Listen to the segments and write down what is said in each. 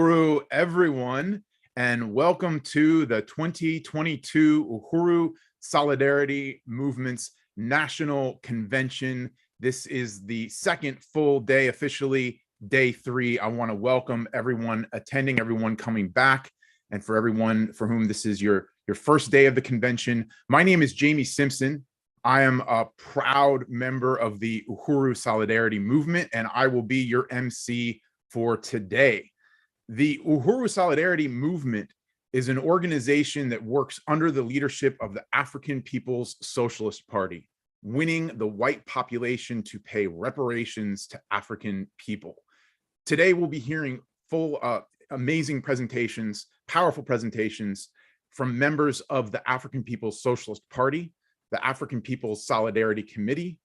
Uhuru, everyone, and welcome to the 2022 Uhuru Solidarity Movement's National Convention. This is the second full day, officially day 3. I want to welcome everyone attending, everyone coming back, and for everyone for whom this is your first day of the convention. My name is Jamie Simpson. I am a proud member of the Uhuru Solidarity Movement, and I will be your MC for today. The Uhuru Solidarity Movement is an organization that works under the leadership of the African People's Socialist Party, winning the white population to pay reparations to African people. Today, we'll be hearing amazing presentations, powerful presentations from members of the African People's Socialist Party, the African People's Solidarity Committee,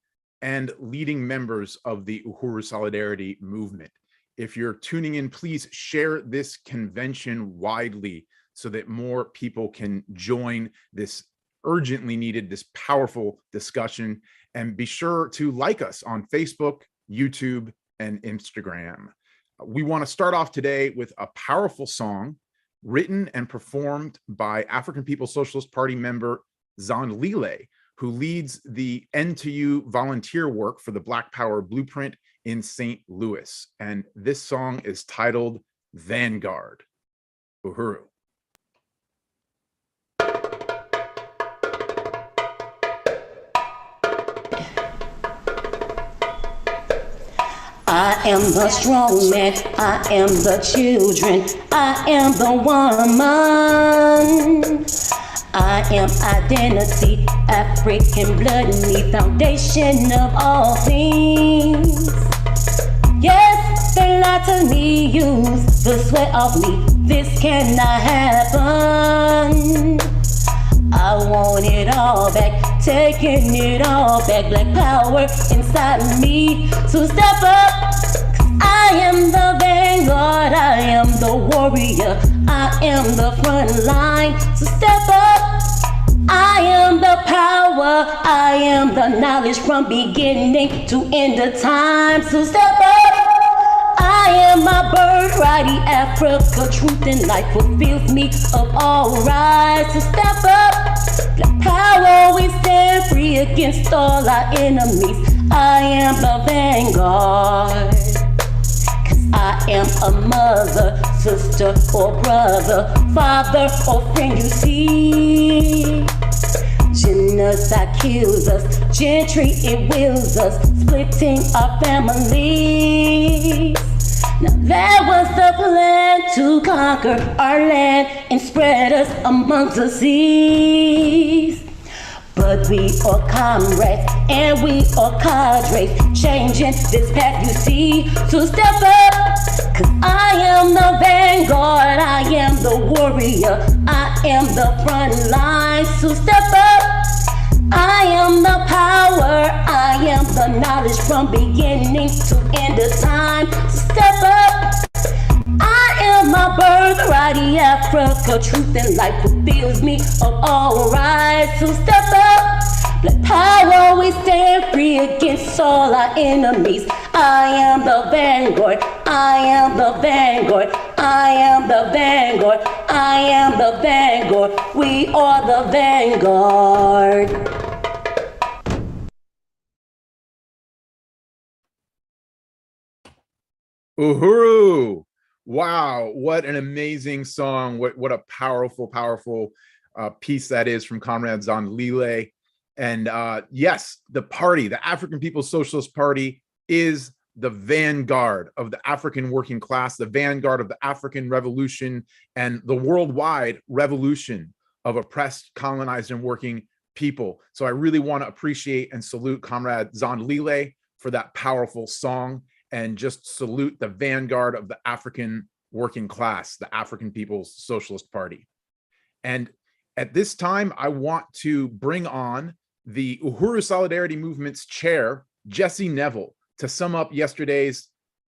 and leading members of the Uhuru Solidarity Movement. If you're tuning in, please share this convention widely so that more people can join this urgently needed, this powerful discussion. And be sure to like us on Facebook, YouTube, and Instagram. We want to start off today with a powerful song written and performed by African People's Socialist Party member Zan Lile, who leads the N2U volunteer work for the Black Power Blueprint in St. Louis. And this song is titled Vanguard. Uhuru. I am the strong man, I am the children, I am the woman. I am identity, African blood, the foundation of all things. Yes, they lie to me, use the sweat of me. This cannot happen. I want it all back, taking it all back. Black power inside of me, so step up. I am the vanguard, I am the warrior, I am the front line, so step up. I am the power, I am the knowledge from beginning to end of time, so step up. I am my birthright, Africa, truth and life fulfills me of all rights, so step up. Black power, we stand free against all our enemies. I am the vanguard. I am a mother, sister or brother, father or friend, you see. Genocide kills us, gentry it wills us, splitting our families. Now that was the plan, to conquer our land and spread us amongst the seas. But we are comrades and we are cadres, changing this path you see. So step up, cause I am the vanguard, I am the warrior, I am the front line. So step up, I am the power, I am the knowledge from beginning to end of time. So step up. I am my birthright, Africa, truth and life fulfills me of all rights. So step up, black power, we stand free against all our enemies. I am the vanguard, I am the vanguard, I am the vanguard, I am the vanguard, we are the vanguard. Uhuru. Wow, what an amazing song. What a powerful piece that is from Comrade Zan Lile. And yes, the party, the African People's Socialist Party, is the vanguard of the African working class, the vanguard of the African revolution and the worldwide revolution of oppressed, colonized, and working people. So I really want to appreciate and salute Comrade Zan Lile for that powerful song, and just salute the vanguard of the African working class, the African People's Socialist Party. And at this time, I want to bring on the Uhuru Solidarity Movement's chair, Jesse Neville, to sum up yesterday's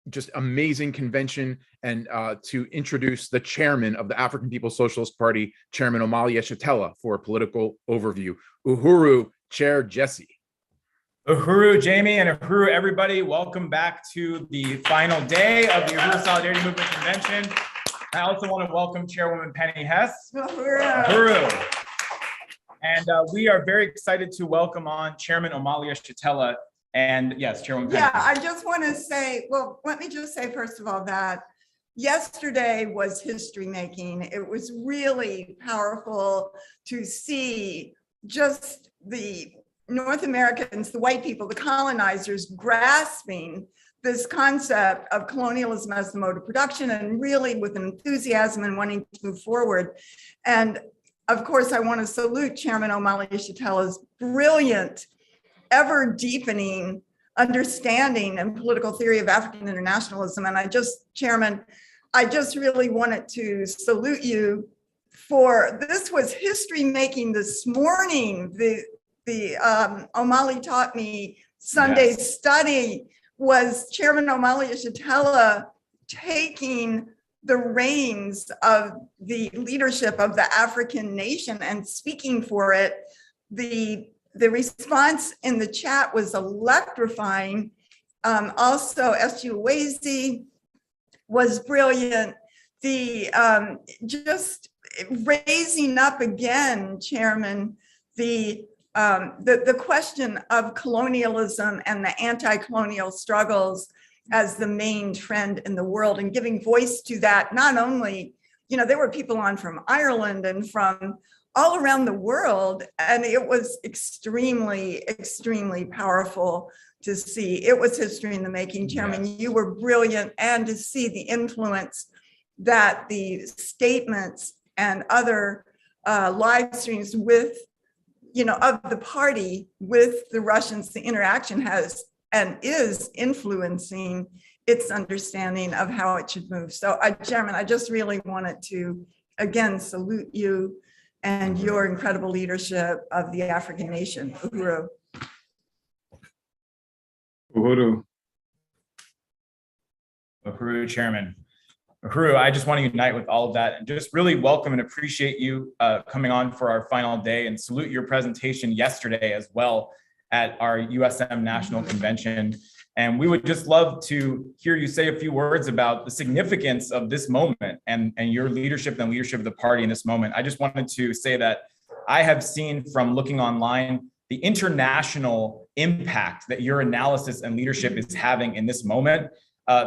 just amazing convention and to introduce the chairman of the African People's Socialist Party, Chairman Omali Yeshitela, for a political overview. Uhuru, Chair Jesse. Uhuru, Jamie, and Uhuru, everybody, welcome back to the final day of the Uhuru Solidarity Movement Convention. I also want to welcome Chairwoman Penny Hess. Uhuru. Uhuru. And we are very excited to welcome on Chairman Omalia Shatella. And yes, Chairwoman Penny. Yeah, I just want to say, well, let me just say, first of all, that yesterday was history making. It was really powerful to see just the North Americans, the white people, the colonizers grasping this concept of colonialism as the mode of production and really with enthusiasm and wanting to move forward. And of course, I want to salute Chairman Omalia Shatella's brilliant, ever deepening understanding and political theory of African internationalism. And Chairman, I just really wanted to salute you for, this was history making this morning. The Omalia Taught Me Sunday study was Chairman Omalia Shatella taking the reins of the leadership of the African nation and speaking for it. The response in the chat was electrifying. Also, S.G. Uwezi was brilliant. Just raising up again, Chairman, the question of colonialism and the anti-colonial struggles as the main trend in the world, and giving voice to that. Not only, there were people on from Ireland and from all around the world, and it was extremely, extremely powerful to see. It was history in the making, Chairman. Yes. You were brilliant, and to see the influence that the statements and other live streams with, of the party with the Russians, the interaction has and is influencing its understanding of how it should move. So, Chairman, I just really wanted to, again, salute you and your incredible leadership of the African nation. Uhuru. Uhuru. Uhuru, Chairman. Uhuru, I just want to unite with all of that and just really welcome and appreciate you coming on for our final day, and salute your presentation yesterday as well at our USM National Convention. And we would just love to hear you say a few words about the significance of this moment and your leadership and leadership of the party in this moment. I just wanted to say that I have seen from looking online the international impact that your analysis and leadership is having in this moment.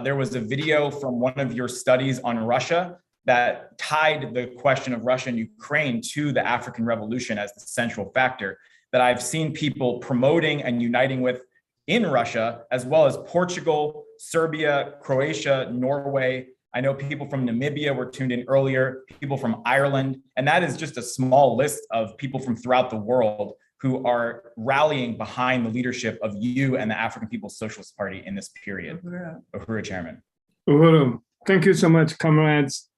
There was a video from one of your studies on Russia that tied the question of Russia and Ukraine to the African Revolution as the central factor that I've seen people promoting and uniting with in Russia, as well as Portugal, Serbia, Croatia, Norway. I know people from Namibia were tuned in earlier, people from Ireland, and that is just a small list of people from throughout the world who are rallying behind the leadership of you and the African People's Socialist Party in this period. Uhuru. Uhuru, Chairman. Uhuru, thank you so much, comrades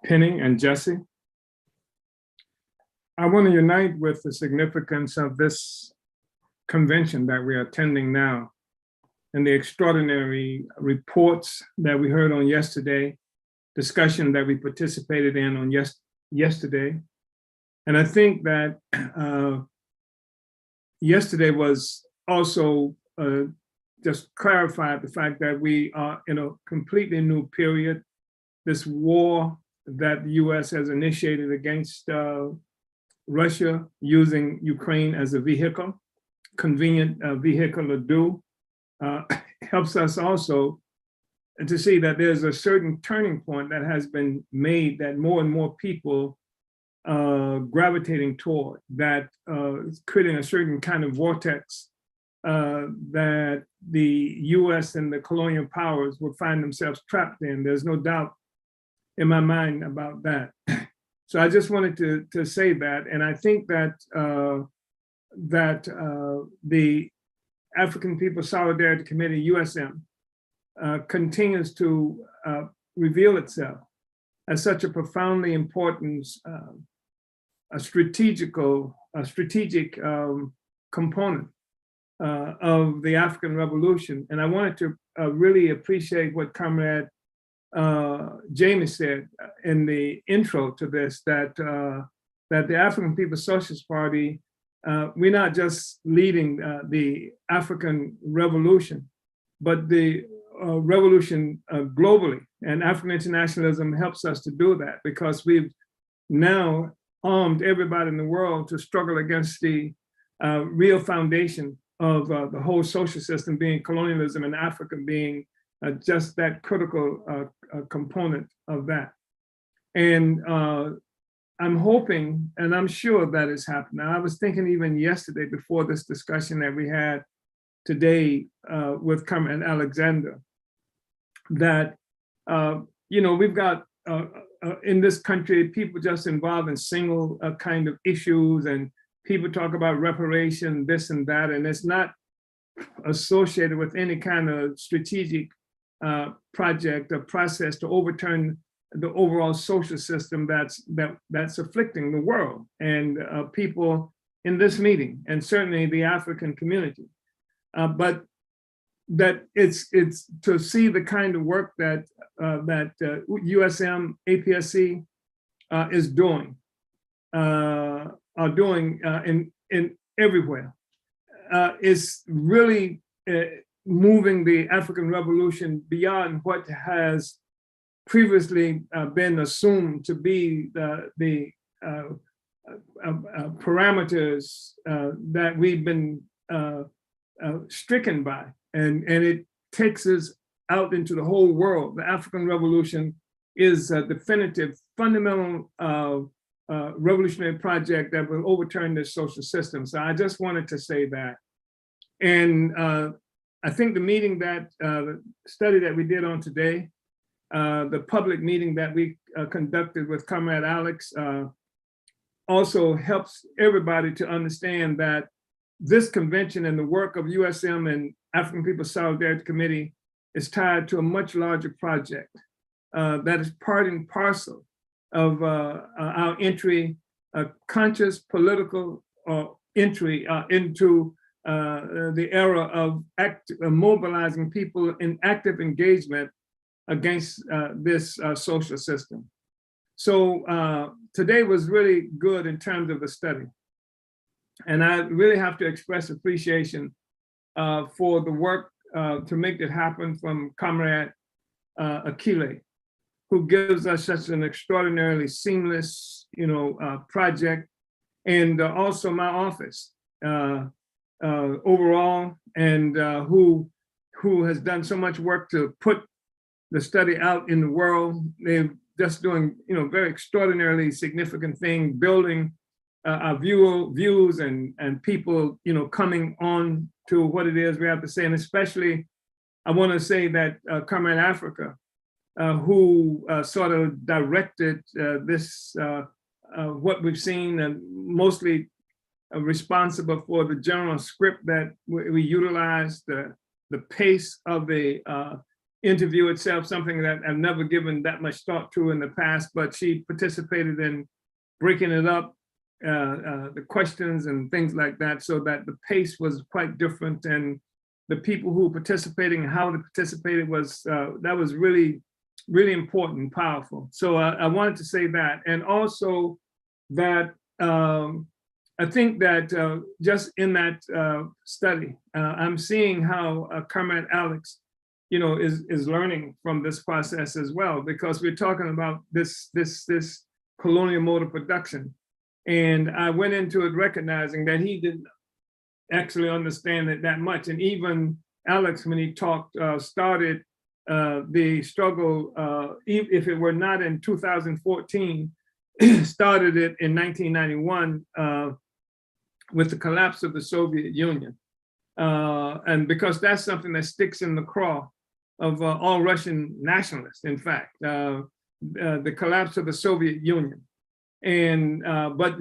Penny and Jesse. I want to unite with the significance of this convention that we are attending now and the extraordinary reports that we heard on yesterday, discussion that we participated in on yesterday. And I think that yesterday was also just clarified the fact that we are in a completely new period. This war that the US has initiated against Russia, using Ukraine as a vehicle, convenient vehicle to do, helps us also to see that there's a certain turning point that has been made, that more and more people gravitating toward, that creating a certain kind of vortex that the US and the colonial powers will find themselves trapped in. There's no doubt in my mind about that. So I just wanted to say that, and I think that the African People's Solidarity Committee, USM, continues to reveal itself as such a profoundly important, strategic component of the African Revolution. And I wanted to really appreciate what Comrade Jamie said in the intro to this, that the African People's Socialist Party, we're not just leading the African Revolution, but the revolution globally, and African internationalism helps us to do that because we've now armed everybody in the world to struggle against the real foundation of the whole social system, being colonialism, and Africa being just that critical component of that. And I'm hoping, and I'm sure that is happening. I was thinking even yesterday before this discussion that we had today with Comrade Alexander, that, we've got in this country, people just involved in single kind of issues, and people talk about reparation, this and that, and it's not associated with any kind of strategic project or process to overturn the overall social system that's afflicting the world and people in this meeting, and certainly the African community. But that it's to see the kind of work that USM, APSC is doing, in everywhere, is really moving the African revolution beyond what has previously been assumed to be the parameters that we've been stricken by, and it takes us out into the whole world. The African revolution is a definitive, fundamental revolutionary project that will overturn this social system. So I just wanted to say that. And I think the meeting the study that we did on today, the public meeting that we conducted with Comrade Alex, also helps everybody to understand that this convention and the work of USM and African People's Solidarity Committee is tied to a much larger project that is part and parcel of our entry, conscious political entry into the era of mobilizing people in active engagement against this social system. So today was really good in terms of the study. And I really have to express appreciation for the work to make it happen from Comrade Akile, who gives us such an extraordinarily seamless, project, and also my office overall, and who has done so much work to put the study out in the world. They're just doing, very extraordinarily significant thing, building our views and people, coming on to what it is we have to say. And especially, I want to say that Comrade Africa, who sort of directed this, what we've seen, and mostly responsible for the general script that we utilized, the pace of the interview itself, something that I've never given that much thought to in the past, but she participated in breaking it up, the questions and things like that, so that the pace was quite different, and the people who were participating and how they participated was, that was really, really important and powerful. So I wanted to say that. And also that I think that just in that study, I'm seeing how Comrade Alex, is learning from this process as well, because we're talking about this colonial mode of production. And I went into it recognizing that he didn't actually understand it that much. And even Alex, when he talked, started the struggle, if it were not in 2014, started it in 1991 with the collapse of the Soviet Union. And because that's something that sticks in the craw of all Russian nationalists, in fact, the collapse of the Soviet Union. And but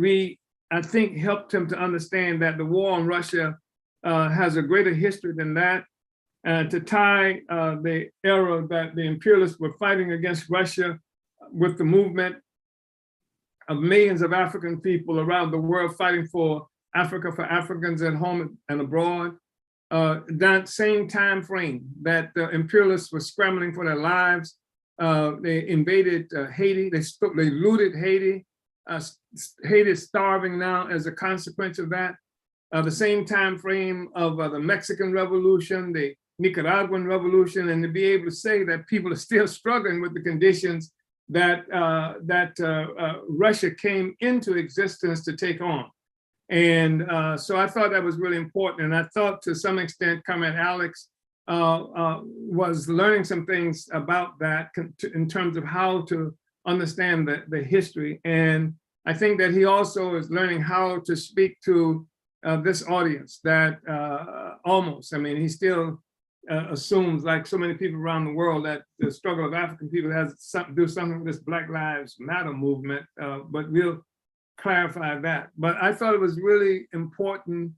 I think, helped him to understand that the war on Russia has a greater history than that, and to tie the era that the imperialists were fighting against Russia with the movement of millions of African people around the world fighting for Africa, for Africans at home and abroad. That same time frame that the imperialists were scrambling for their lives, they invaded Haiti, they looted Haiti. Haiti is starving now as a consequence of that. The same time frame of the Mexican Revolution, the Nicaraguan revolution, and to be able to say that people are still struggling with the conditions that Russia came into existence to take on. And so I thought that was really important. And I thought to some extent, Comrade Alex was learning some things about that in terms of how to understand the history. And I think that he also is learning how to speak to this audience that almost, I mean, he still assumes, like so many people around the world, that the struggle of African people has something to do something with this Black Lives Matter movement, but we'll clarify that. But I thought it was really important,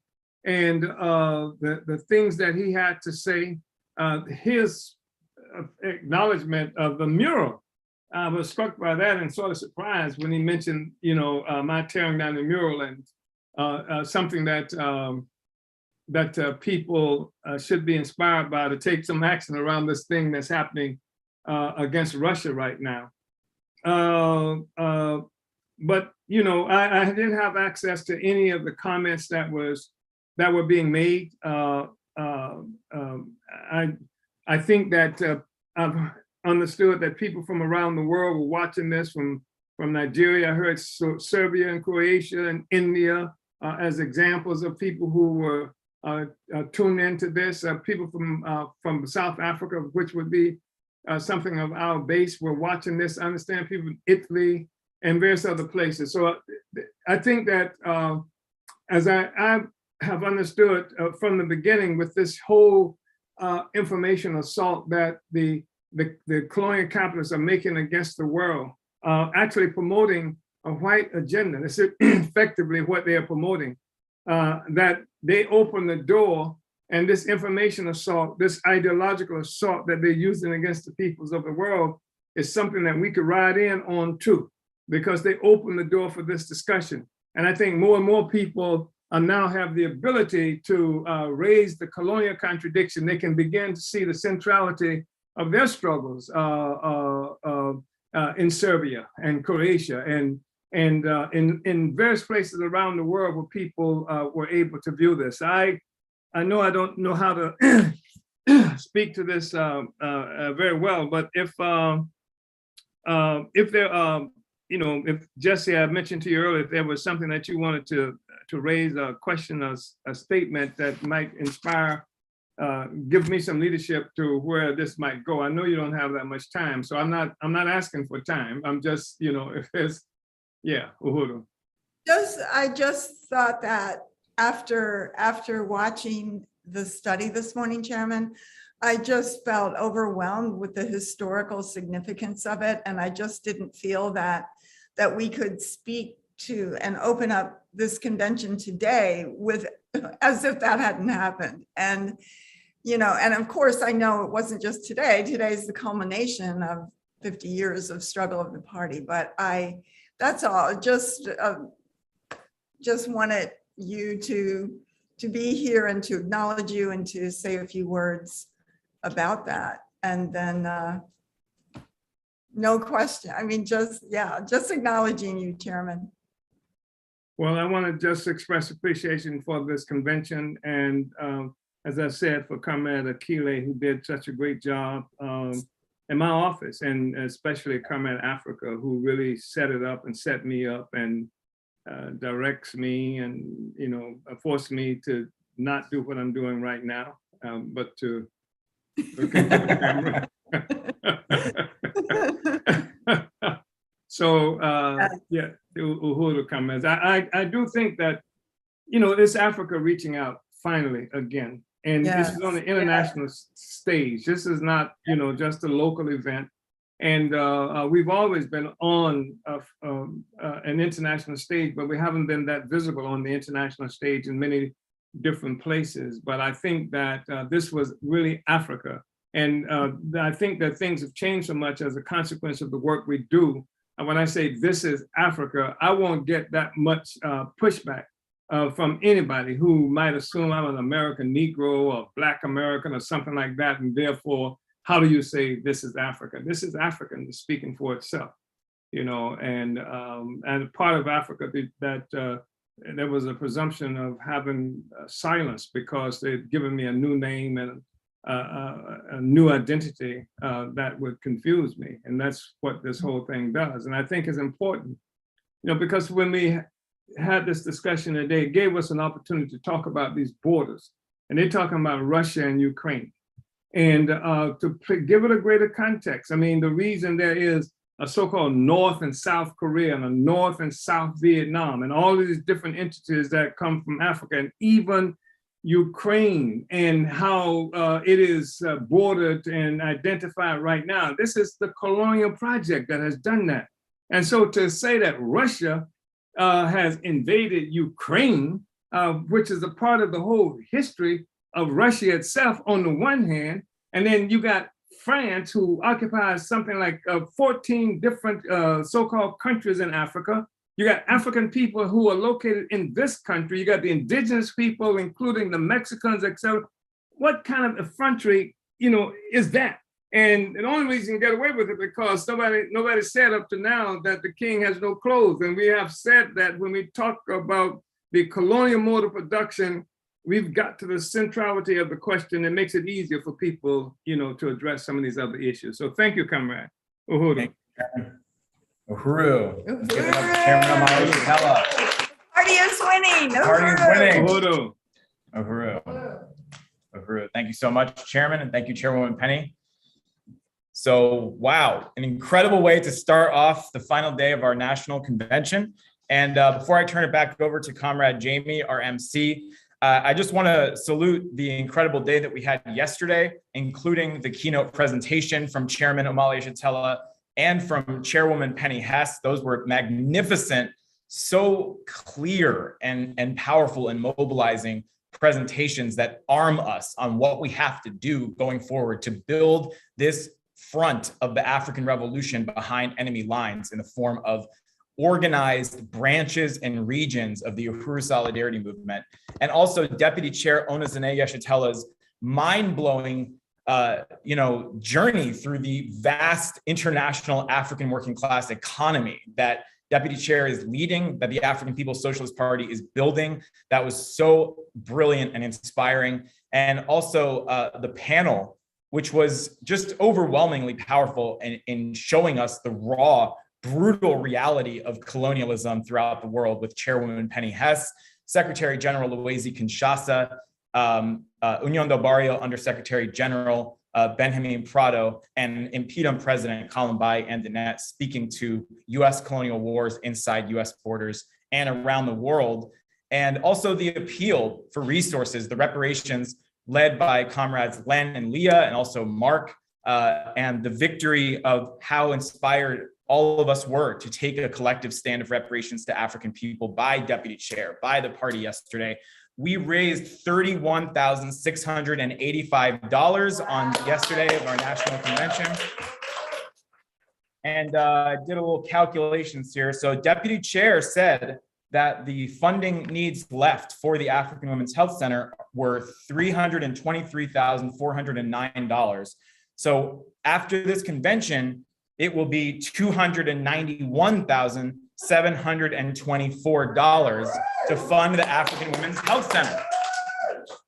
and the things that he had to say, his acknowledgement of the mural. I was struck by that and sort of surprised when he mentioned, you know, my tearing down the mural, and something that people should be inspired by to take some action around this thing that's happening against Russia right now. But you know, I didn't have access to any of the comments that were being made. I think that I've understood that people from around the world were watching this from Nigeria. I heard Serbia and Croatia and India as examples of people who were tuned into this. People from South Africa, which would be something of our base, were watching this. I understand people in Italy and various other places. So I think that as I have understood from the beginning with this whole information assault that the colonial capitalists are making against the world, actually promoting a white agenda. That's effectively what they are promoting, that they open the door, and this information assault, this ideological assault that they're using against the peoples of the world is something that we could ride in on too, because they open the door for this discussion. And I think more and more people now have the ability to raise the colonial contradiction. They can begin to see the centrality of their struggles in Serbia and Croatia and in various places around the world where people were able to view this. I know I don't know how to speak to this very well, but if there, you know, if Jesse, I mentioned to you earlier, if there was something that you wanted to raise, a question, a statement that might inspire, give me some leadership to where this might go. I know you don't have that much time, so I'm not asking for time. I'm just, you know, if there's, yeah, Uhuru. I just thought that after watching the study this morning, Chairman, I just felt overwhelmed with the historical significance of it, and I just didn't feel that we could speak to and open up this convention today with as if that hadn't happened. And you know, and of course, I know it wasn't just today. Today's the culmination of 50 years of struggle of the party. But that's all. Just wanted you to be here and to acknowledge you and to say a few words about that. And then no question. I mean, just acknowledging you, Chairman. Well, I want to just express appreciation for this convention, and as I said, for Comrade Akile, who did such a great job in my office, and especially Comrade Africa, who really set it up and set me up and directs me and, you know, forced me to not do what I'm doing right now, but to look into the camera. So yeah, Uhuru comments. I do think that, you know, it's Africa reaching out finally again. And this is on the international stage. This is not, you know, just a local event. And we've always been on an international stage, but we haven't been that visible on the international stage in many different places. But I think that this was really Africa. And I think that things have changed so much as a consequence of the work we do. And when I say this is Africa, I won't get that much pushback from anybody who might assume I'm an American Negro or Black American or something like that. And therefore, how do you say this is Africa? This is African, it's speaking for itself, you know, and part of Africa that there was a presumption of having silence because they'd given me a new name and a new identity that would confuse me. And that's what this whole thing does. And I think it's important, because when we had this discussion today, it gave us an opportunity to talk about these borders. And they're talking about Russia and Ukraine. And to give it a greater context, I mean, the reason there is a so-called North and South Korea and a North and South Vietnam and all of these different entities that come from Africa, and even Ukraine and how it is bordered and identified right now. This is the colonial project that has done that. And so to say that Russia has invaded Ukraine, which is a part of the whole history of Russia itself on the one hand, and then you got France, who occupies something like 14 different so-called countries in Africa. You got African people who are located in this country. You got the indigenous people, including the Mexicans, etc. What kind of effrontery, is that? And the only reason you get away with it because nobody said up to now that the king has no clothes. And we have said that when we talk about the colonial mode of production, we've got to the centrality of the question that makes it easier for people, to address some of these other issues. So thank you, Comrade Uhuru. Uhuru. Let's give it up to Chairman Omali Yeshitela. Party is winning. Party is winning. Uhuru. Uhuru. Thank you so much, Chairman, and thank you, Chairwoman Penny. So, wow, an incredible way to start off the final day of our national convention. And before I turn it back over to Comrade Jamie, our MC, I just want to salute the incredible day that we had yesterday, including the keynote presentation from Chairman Omali Yeshitela and from Chairwoman Penny Hess. Those were magnificent, so clear and powerful and mobilizing presentations that arm us on what we have to do going forward to build this front of the African revolution behind enemy lines in the form of organized branches and regions of the Uhuru Solidarity Movement. And also Deputy Chair Onezene Yeshitela's mind-blowing journey through the vast international African working class economy that Deputy Chair is leading, that the African People's Socialist Party is building. That was so brilliant and inspiring. And also the panel, which was just overwhelmingly powerful in showing us the raw, brutal reality of colonialism throughout the world, with Chairwoman Penny Hess, Secretary General Luwezi Kinshasa, Union del Barrio Undersecretary General Benjamin Prado, and Impedum President Columbine and Danette speaking to U.S. colonial wars inside U.S. borders and around the world. And also the appeal for resources, the reparations led by comrades Len and Leah, and also Mark, and the victory of how inspired all of us were to take a collective stand of reparations to African people by Deputy Chair, by the party yesterday. We raised $31,685 on yesterday of our national convention. And I did a little calculations here. So Deputy Chair said that the funding needs left for the African Women's Health Center were $323,409. So after this convention, it will be $291,724 to fund the African Women's Health Center.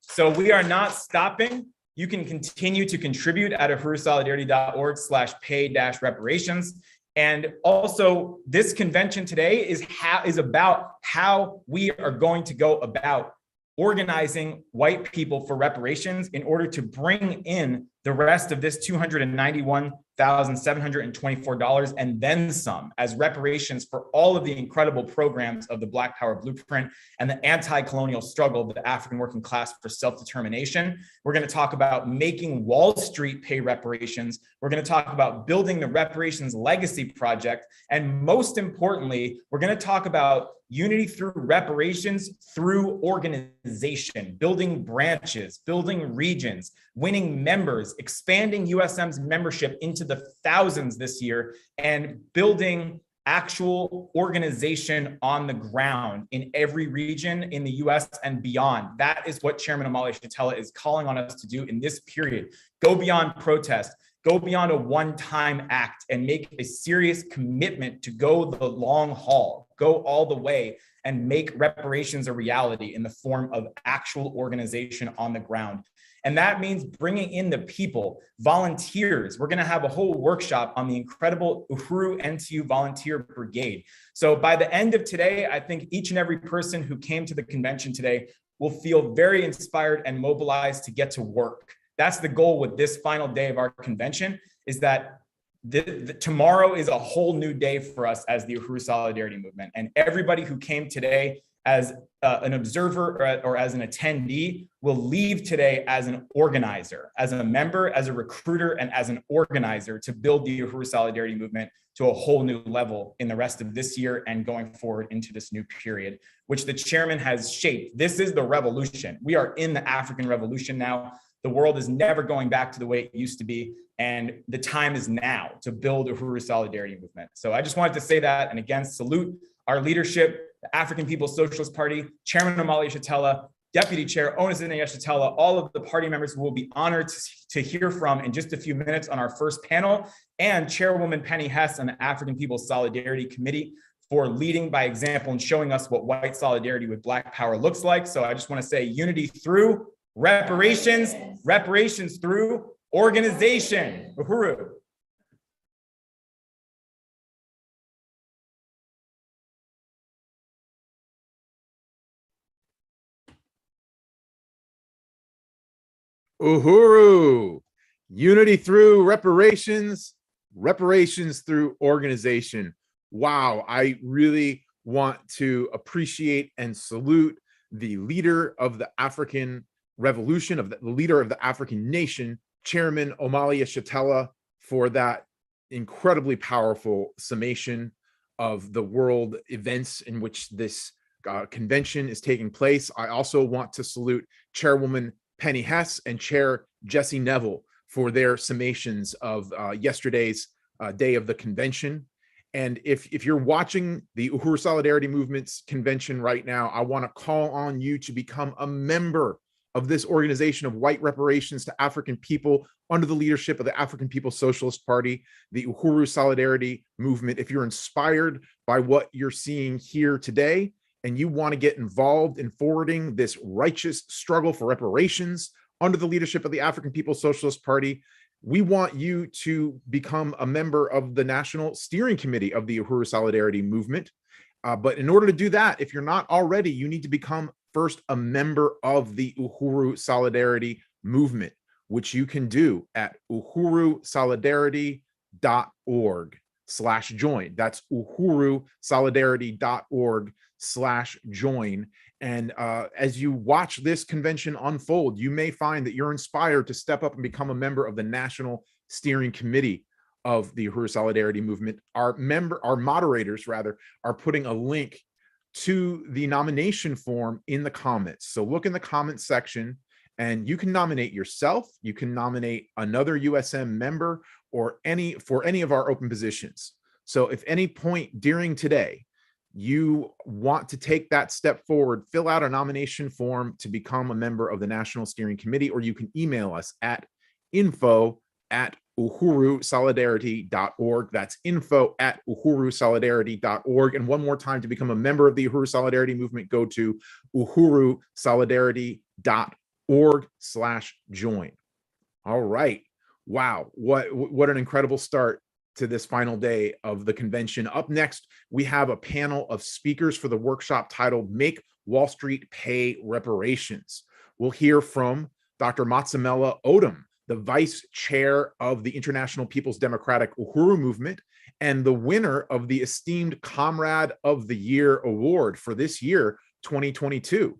So we are not stopping. You can continue to contribute at uhurusolidarity.org/pay-reparations. And also, this convention today is about how we are going to go about organizing white people for reparations in order to bring in the rest of this $291,724 and then some as reparations for all of the incredible programs of the Black Power Blueprint and the anti-colonial struggle of the African working class for self-determination. We're going to talk about making Wall Street pay reparations. We're going to talk about building the Reparations Legacy Project. And most importantly, we're going to talk about unity through reparations through organization, building branches, building regions, winning members, expanding USM's membership into the thousands this year, and building actual organization on the ground in every region in the US and beyond. That is what Chairman Omali Yeshitela is calling on us to do in this period. Go beyond protest, go beyond a one-time act, and make a serious commitment to go the long haul, go all the way, and make reparations a reality in the form of actual organization on the ground. And that means bringing in the people, volunteers. We're going to have a whole workshop on the incredible Uhuru NTU Volunteer Brigade. So by the end of today, I think each and every person who came to the convention today will feel very inspired and mobilized to get to work. That's the goal with this final day of our convention, is that tomorrow is a whole new day for us as the Uhuru Solidarity Movement. And everybody who came today as an observer or as an attendee will leave today as an organizer, as a member, as a recruiter, and as an organizer to build the Uhuru Solidarity Movement to a whole new level in the rest of this year and going forward into this new period, which the chairman has shaped. This is the revolution. We are in the African Revolution now. The world is never going back to the way it used to be. And the time is now to build a Uhuru Solidarity Movement. So I just wanted to say that. And again, salute our leadership, the African People's Socialist Party, Chairman Omali Yeshitela, Deputy Chair Onizine Yeshitela, all of the party members who will be honored to hear from in just a few minutes on our first panel, and Chairwoman Penny Hess on the African People's Solidarity Committee for leading by example and showing us what white solidarity with Black power looks like. So I just want to say unity through reparations, reparations through organization. Uhuru. Uhuru, unity through reparations, reparations through organization. Wow, I really want to appreciate and salute the leader of the African Revolution, of the leader of the African nation, Chairman Omali Yeshitela, for that incredibly powerful summation of the world events in which this convention is taking place. I also want to salute Chairwoman Penny Hess and Chair Jesse Neville for their summations of yesterday's day of the convention. And if you're watching the Uhuru Solidarity Movement's convention right now, I want to call on you to become a member of this organization of white reparations to African people under the leadership of the African People's Socialist Party, the Uhuru Solidarity Movement. If you're inspired by what you're seeing here today, and you want to get involved in forwarding this righteous struggle for reparations under the leadership of the African People's Socialist Party, we want you to become a member of the National Steering Committee of the Uhuru Solidarity Movement. But in order to do that, if you're not already, you need to become first a member of the Uhuru Solidarity Movement, which you can do at uhurusolidarity.org/join. That's uhurusolidarity.org/join. And as you watch this convention unfold, you may find that you're inspired to step up and become a member of the National Steering Committee of the Uhuru Solidarity Movement. Our moderators rather, are putting a link to the nomination form in the comments. So look in the comments section and you can nominate yourself, you can nominate another USM member, or for any of our open positions. So if any point during today you want to take that step forward, fill out a nomination form to become a member of the National Steering Committee, or you can email us at info@uhurusolidarity.org. That's info@uhurusolidarity.org. And one more time, to become a member of the Uhuru Solidarity Movement, go to uhurusolidarity.org/join. All right. Wow. What an incredible start to this final day of the convention. Up next, we have a panel of speakers for the workshop titled Make Wall Street Pay Reparations. We'll hear from Dr. Matsamela Odom, the vice chair of the International People's Democratic Uhuru Movement and the winner of the esteemed Comrade of the Year award for this year, 2022,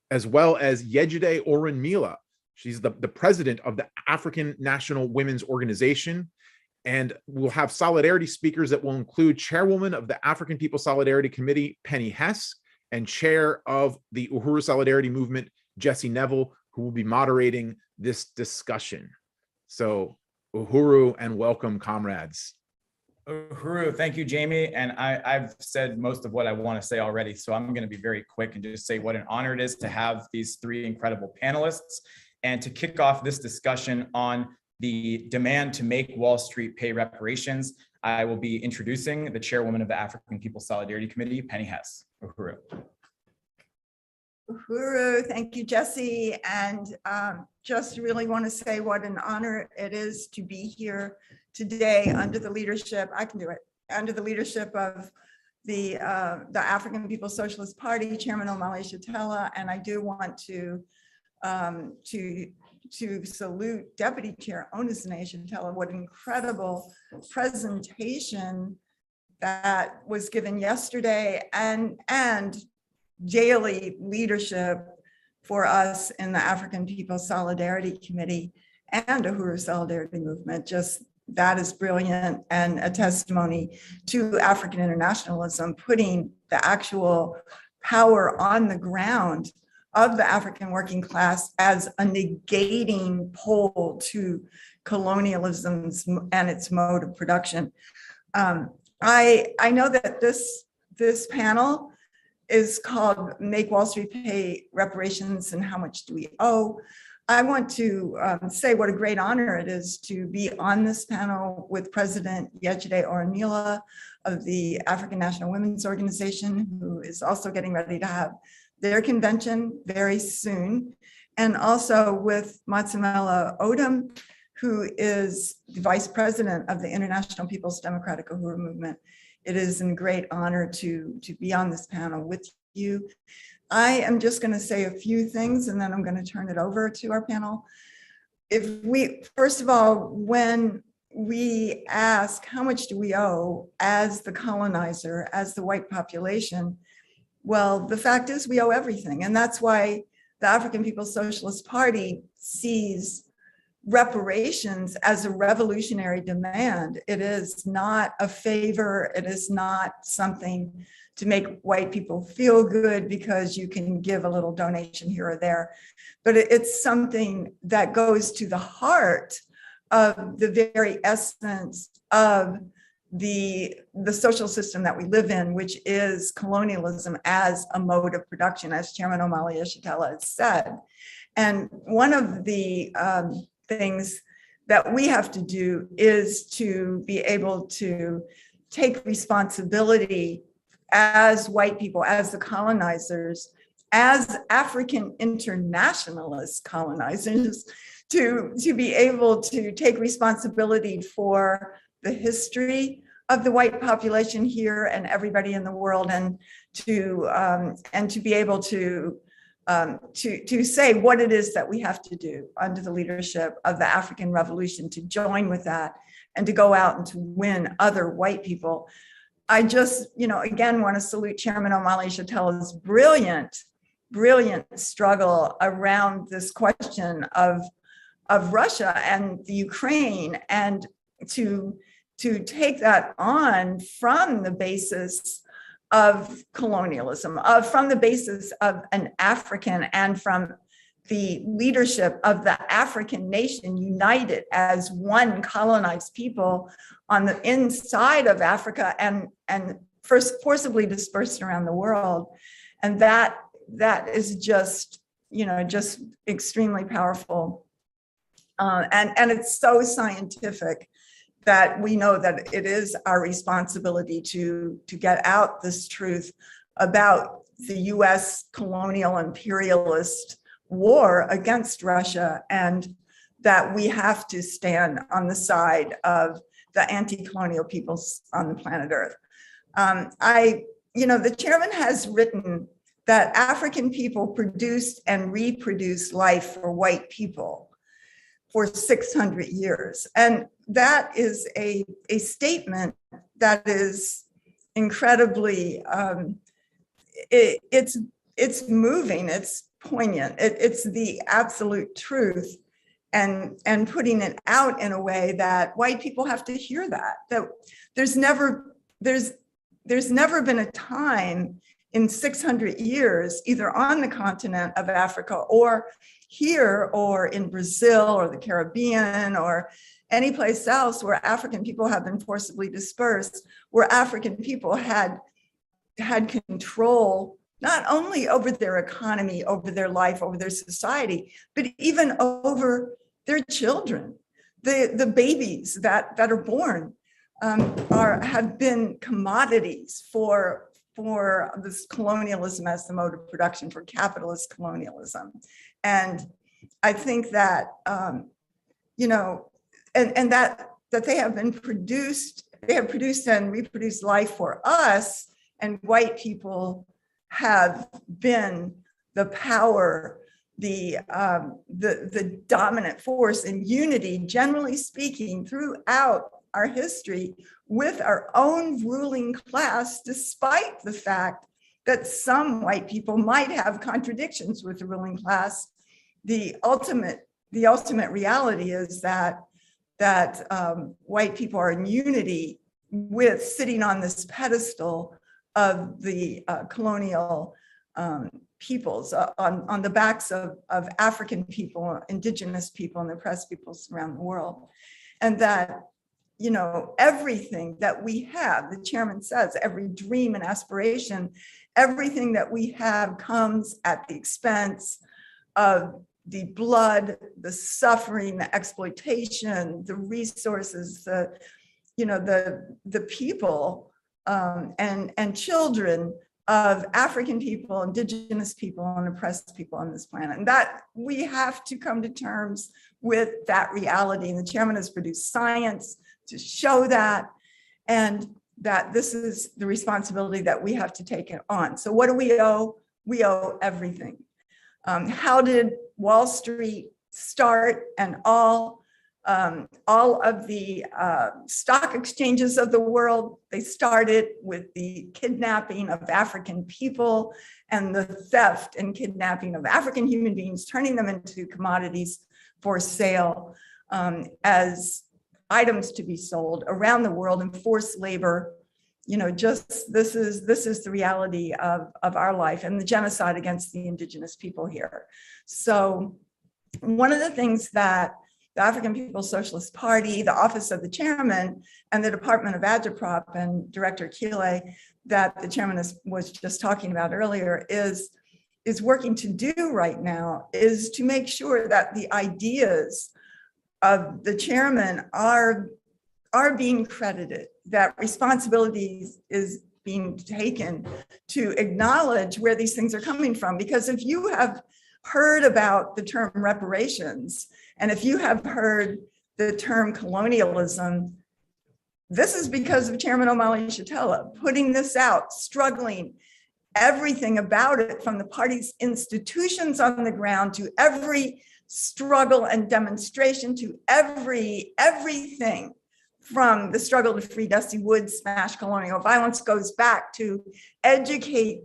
as well as Yejide Orinmila. She's the president of the African National Women's Organization. And we'll have solidarity speakers that will include chairwoman of the African People's Solidarity Committee, Penny Hess, and chair of the Uhuru Solidarity Movement, Jesse Neville, who will be moderating this discussion. So Uhuru and welcome, comrades. Uhuru, thank you, Jamie. And I've said most of what I want to say already, so I'm going to be very quick and just say what an honor it is to have these three incredible panelists and to kick off this discussion on the demand to make Wall Street pay reparations. I will be introducing the chairwoman of the African People's Solidarity Committee, Penny Hess. Uhuru. Uhuru, thank you, Jesse. And just really want to say what an honor it is to be here today under the leadership, I can do it, under the leadership of the African People's Socialist Party, Chairman Omali Yeshitela. And I do want to salute Deputy Chair Onisene Yeshitela. What incredible presentation that was given yesterday, and daily leadership for us in the African People's Solidarity Committee and Uhuru Solidarity Movement. Just that is brilliant and a testimony to African internationalism, putting the actual power on the ground of the African working class as a negating pole to colonialism and its mode of production. I know that this panel is called Make Wall Street Pay Reparations and How Much Do We Owe? I want to say what a great honor it is to be on this panel with President Yejide Oronila of the African National Women's Organization, who is also getting ready to have their convention very soon, and also with Matsamela Odom, who is the Vice President of the International People's Democratic Uhuru Movement. It is a great honor to be on this panel with you. I am just going to say a few things and then I'm going to turn it over to our panel. First of all, when we ask how much do we owe as the colonizer, as the white population, well, the fact is we owe everything. And that's why the African People's Socialist Party sees reparations as a revolutionary demand. It is not a favor. It is not something to make white people feel good because you can give a little donation here or there, but it's something that goes to the heart of the very essence of the social system that we live in, which is colonialism as a mode of production, as Chairman Omali Yeshitela has said. And one of the things that we have to do is to be able to take responsibility as white people, as the colonizers, as African internationalist colonizers, to be able to take responsibility for the history of the white population here and everybody in the world, and to be able to say what it is that we have to do under the leadership of the African Revolution, to join with that and to go out and to win other white people. I just, again, want to salute Chairman Omali Yeshitela's brilliant struggle around this question of Russia and the Ukraine, and to take that on from the basis of colonialism, from the basis of an African, and from the leadership of the African nation united as one colonized people on the inside of Africa and first forcibly dispersed around the world. And that is just extremely powerful. And it's so scientific that we know that it is our responsibility to get out this truth about the US colonial imperialist war against Russia, and that we have to stand on the side of the anti-colonial peoples on the planet Earth. The chairman has written that African people produced and reproduced life for white people for 600 years. And that is a statement that is incredibly, it's moving, it's poignant, it's the absolute truth, and putting it out in a way that white people have to hear that there's never been a time in 600 years, either on the continent of Africa or here or in Brazil or the Caribbean or any place else where African people have been forcibly dispersed, where African people had control not only over their economy, over their life, over their society, but even over their children. The babies that are born have been commodities for for this colonialism as the mode of production, for capitalist colonialism. And I think that, you know, and that they have been produced, they have produced and reproduced life for us, and white people have been the power, the dominant force in unity, generally speaking, throughout our history with our own ruling class, despite the fact that some white people might have contradictions with the ruling class. The ultimate reality is that white people are in unity with sitting on this pedestal of the colonial peoples, on the backs of African people, indigenous people, and oppressed peoples around the world. And that, you know, everything that we have, the chairman says, every dream and aspiration, everything that we have comes at the expense of the blood, the suffering, the exploitation, the resources, the people and children of African people, indigenous people, and oppressed people on this planet. And that we have to come to terms with that reality. And the chairman has produced science to show that, and that this is the responsibility that we have to take it on. So what do we owe? We owe everything. How did Wall Street start, and all of the stock exchanges of the world? They started with the kidnapping of African people and the theft and kidnapping of African human beings, turning them into commodities for sale as items to be sold around the world, and forced labor. You know, just this is the reality of our life, and the genocide against the indigenous people here. So one of the things that the African People's Socialist Party, the Office of the Chairman, and the Department of Agitprop and Director Keeley, that the chairman was just talking about earlier, is working to do right now, is to make sure that the ideas of the chairman are being credited, that responsibility is being taken to acknowledge where these things are coming from. Because if you have heard about the term reparations, and if you have heard the term colonialism, this is because of Chairman Omali Yeshitela putting this out, struggling, everything about it, from the party's institutions on the ground to every struggle and demonstration, to everything from the struggle to free Dusty Woods, smash colonial violence, goes back to educate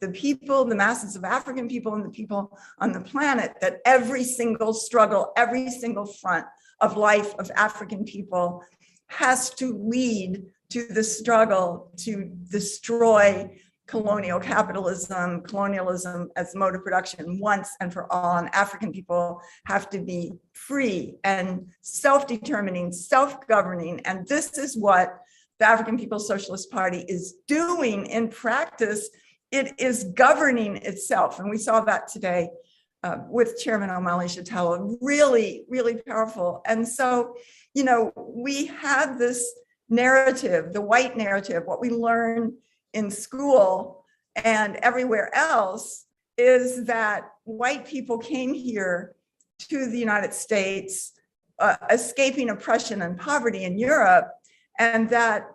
the people, the masses of African people and the people on the planet, that every single struggle, every single front of life of African people has to lead to the struggle to destroy colonial capitalism, colonialism as the mode of production once and for all. And African people have to be free and self-determining, self-governing. And this is what the African People's Socialist Party is doing in practice. It is governing itself. And we saw that today with Chairman Omali Yeshitela, really, really powerful. And so, you know, we have this narrative, the white narrative, what we learn in school and everywhere else is that white people came here to the United States, escaping oppression and poverty in Europe, and that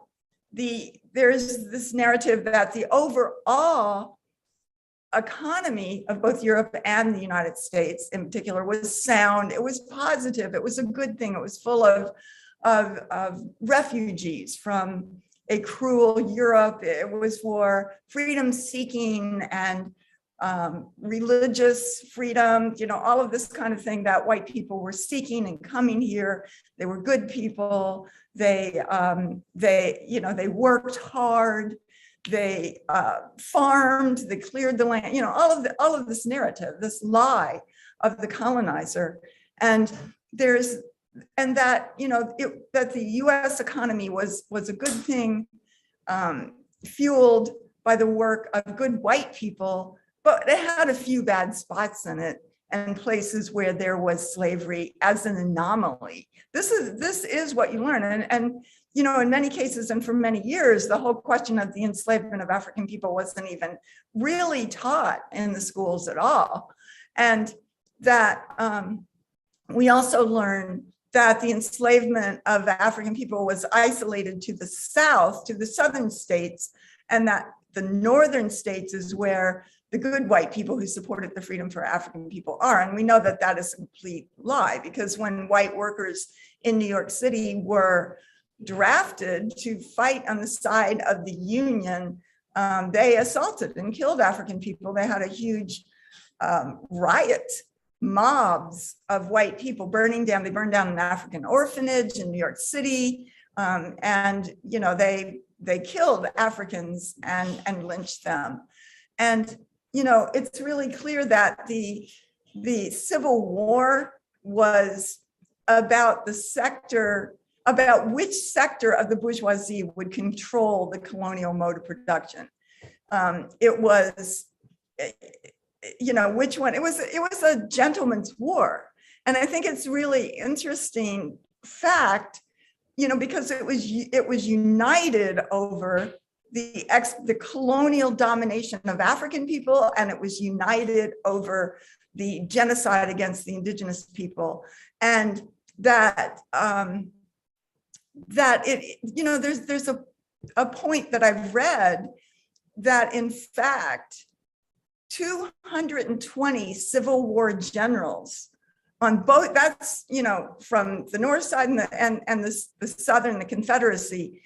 there's this narrative that the overall economy of both Europe and the United States in particular was sound, it was positive, it was a good thing, it was full of refugees from a cruel Europe. It was for freedom seeking and religious freedom, you know, all of this kind of thing that white people were seeking and coming here. They were good people. They worked hard. They farmed. They cleared the land. You know, all of this narrative, this lie of the colonizer, and that, you know, that the U.S. economy was a good thing, fueled by the work of good white people, but it had a few bad spots in it. and places where there was slavery as an anomaly. This is what you learn. And you know, in many cases and for many years, the whole question of the enslavement of African people wasn't even really taught in the schools at all. And that we also learn that the enslavement of African people was isolated to the South, to the southern states, and that the northern states is where the good white people who supported the freedom for African people are. And we know that that is a complete lie, because when white workers in New York City were drafted to fight on the side of the Union, they assaulted and killed African people. They had a huge riot, mobs of white people burning down. They burned down an African orphanage in New York City, and you know, they killed Africans and lynched them. And you know, it's really clear that the Civil War was about the sector, about which sector of the bourgeoisie would control the colonial mode of production. It was, you know, which one? It was a gentleman's war. And I think it's really interesting fact, you know, because it was united over the colonial domination of African people, and it was united over the genocide against the indigenous people. And that it, you know, there's a point that I've read that in fact 220 Civil War generals on both, that's, you know, from the North side and the Southern, the Confederacy,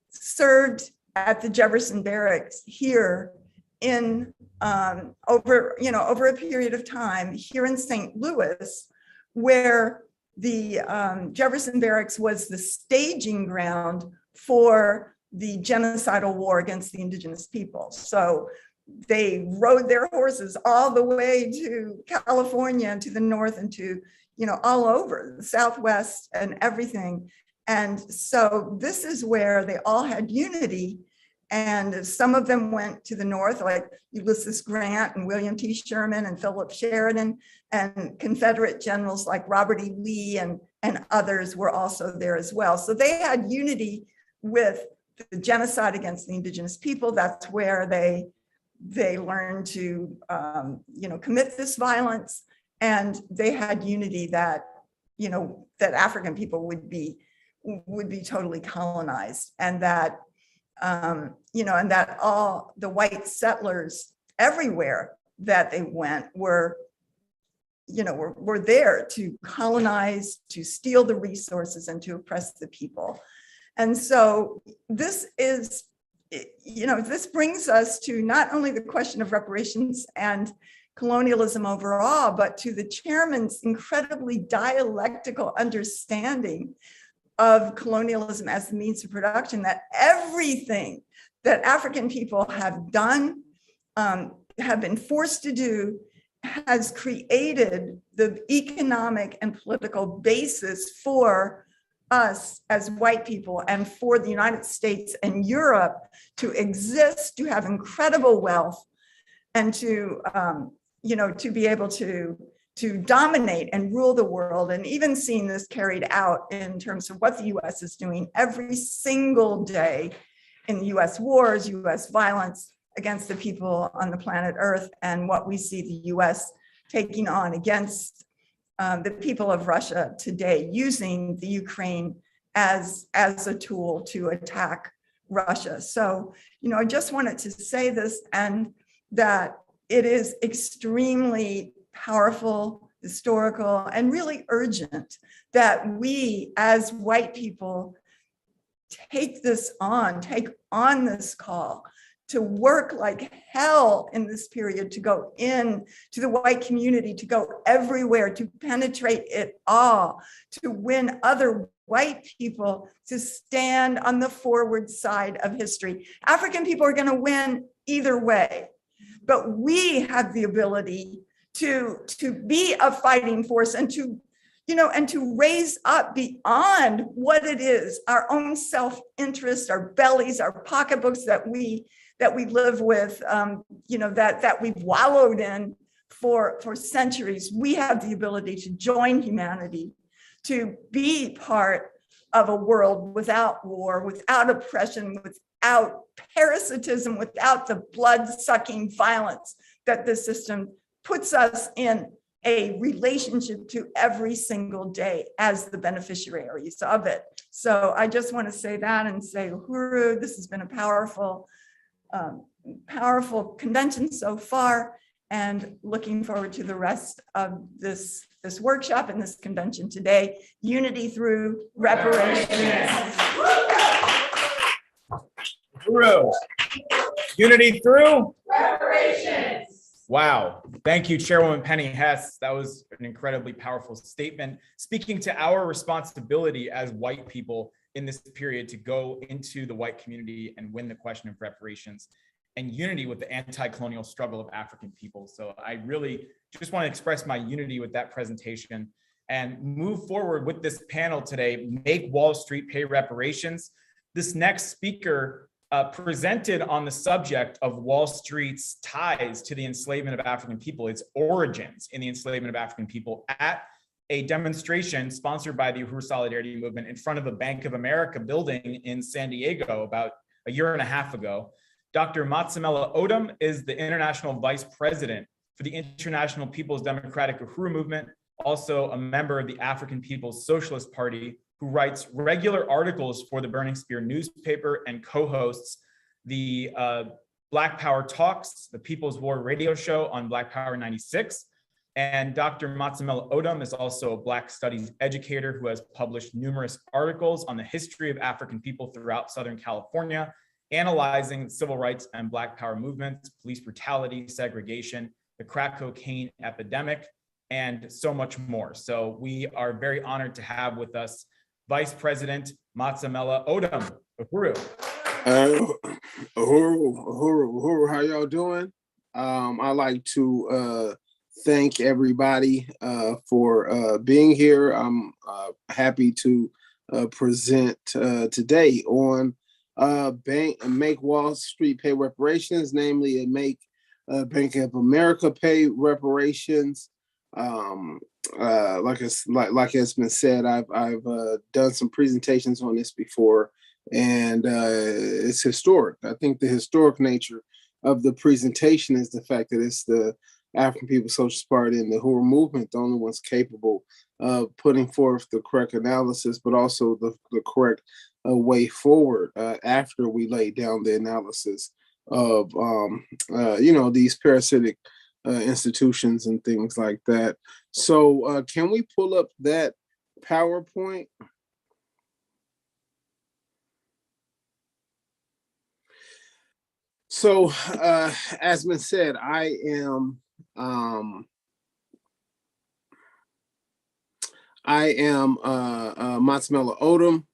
served at the Jefferson Barracks here in over a period of time here in St. Louis, where the Jefferson Barracks was the staging ground for the genocidal war against the indigenous people. So they rode their horses all the way to California and to the north and to, you know, all over the Southwest and everything. And so this is where they all had unity. And some of them went to the north, like Ulysses Grant and William T. Sherman and Philip Sheridan, and Confederate generals like Robert E. Lee and others were also there as well. So they had unity with the genocide against the indigenous people. That's where they learned to, you know, commit this violence. And they had unity that, you know, that African people would be totally colonized, and that, you know, and that all the white settlers everywhere that they went were, you know, were there to colonize, to steal the resources, and to oppress the people. And so this is, you know, this brings us to not only the question of reparations and colonialism overall, but to the chairman's incredibly dialectical understanding of colonialism as the means of production, that everything that African people have done, have been forced to do, has created the economic and political basis for us as white people and for the United States and Europe to exist, to have incredible wealth, and to, you know, to be able to dominate and rule the world. And even seeing this carried out in terms of what the US is doing every single day in US wars, US violence against the people on the planet Earth, and what we see the US taking on against the people of Russia today, using the Ukraine as a tool to attack Russia. So, you know, I just wanted to say this, and that it is extremely powerful, historical, and really urgent that we as white people take on this call to work like hell in this period, to go in to the white community, to go everywhere, to penetrate it all, to win other white people to stand on the forward side of history. African people are going to win either way, but we have the ability to be a fighting force, and to, you know, and to raise up beyond what it is, our own self-interest, our bellies, our pocketbooks that we live with, you know, that we've wallowed in for centuries, we have the ability to join humanity, to be part of a world without war, without oppression, without parasitism, without the blood-sucking violence that the system puts us in a relationship to every single day as the beneficiaries of it. So I just want to say that and say, Uhuru, this has been a powerful convention so far, and looking forward to the rest of this workshop and this convention today. Unity through reparations. Uhuru. Unity through reparations. Wow. Thank you, Chairwoman Penny Hess. That was an incredibly powerful statement, speaking to our responsibility as white people in this period to go into the white community and win the question of reparations and unity with the anti-colonial struggle of African people. So I really just want to express my unity with that presentation and move forward with this panel today, Make Wall Street Pay Reparations. This next speaker presented on the subject of Wall Street's ties to the enslavement of African people, its origins in the enslavement of African people, at a demonstration sponsored by the Uhuru Solidarity Movement in front of the Bank of America building in San Diego about a year and a half ago. Dr. Matsamela Odom is the International Vice President for the International People's Democratic Uhuru Movement, also a member of the African People's Socialist Party, who writes regular articles for the Burning Spear newspaper and co-hosts the Black Power Talks, the People's War radio show on Black Power 96. And Dr. Matsamela Odom is also a Black Studies educator who has published numerous articles on the history of African people throughout Southern California, analyzing civil rights and Black Power movements, police brutality, segregation, the crack cocaine epidemic, and so much more. So we are very honored to have with us Vice President Matsamela Odom. Uhuru. Uhuru, how y'all doing? I'd like to thank everybody for being here. I'm happy to present today on Make Wall Street Pay Reparations, namely Make Bank of America Pay Reparations. Like it's been said, I've done some presentations on this before, and it's historic. I think the historic nature of the presentation is the fact that it's the African People's Socialist Party and the Uhuru movement, the only ones capable of putting forth the correct analysis, but also the correct way forward after we lay down the analysis of these parasitic institutions and things like that. So can we pull up that PowerPoint? So as been said, I am Matsamela Odom,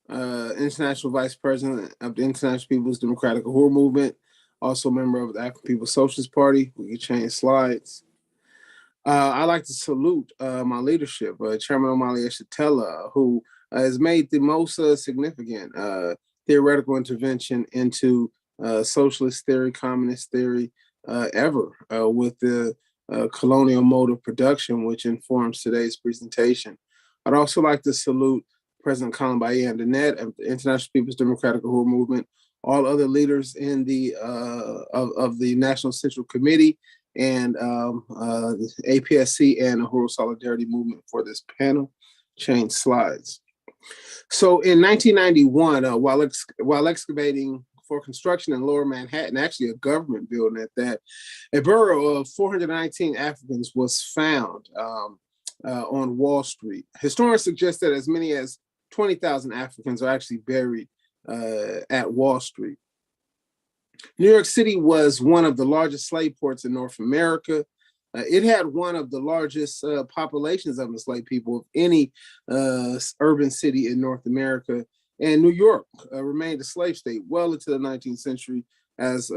International Vice President of the International People's Democratic Uhuru Movement, also a member of the African People's Socialist Party. We can change slides. I'd like to salute my leadership, Chairman Omali Eshatella, who has made the most significant theoretical intervention into socialist theory, communist theory ever with the colonial mode of production, which informs today's presentation. I'd also like to salute President Colin Baye-Andernet of the International People's Democratic Uhuru Movement, all other leaders in the of the National Central Committee and the APSC and Uhuru Solidarity Movement for this panel. Change slides. So in 1991, while excavating for construction in Lower Manhattan, actually a government building at that, a borough of 419 Africans was found on Wall Street. Historians suggest that as many as 20,000 Africans are actually buried at Wall Street. New York City was one of the largest slave ports in North America. It had one of the largest populations of enslaved people of any urban city in North America. And New York remained a slave state well into the 19th century, as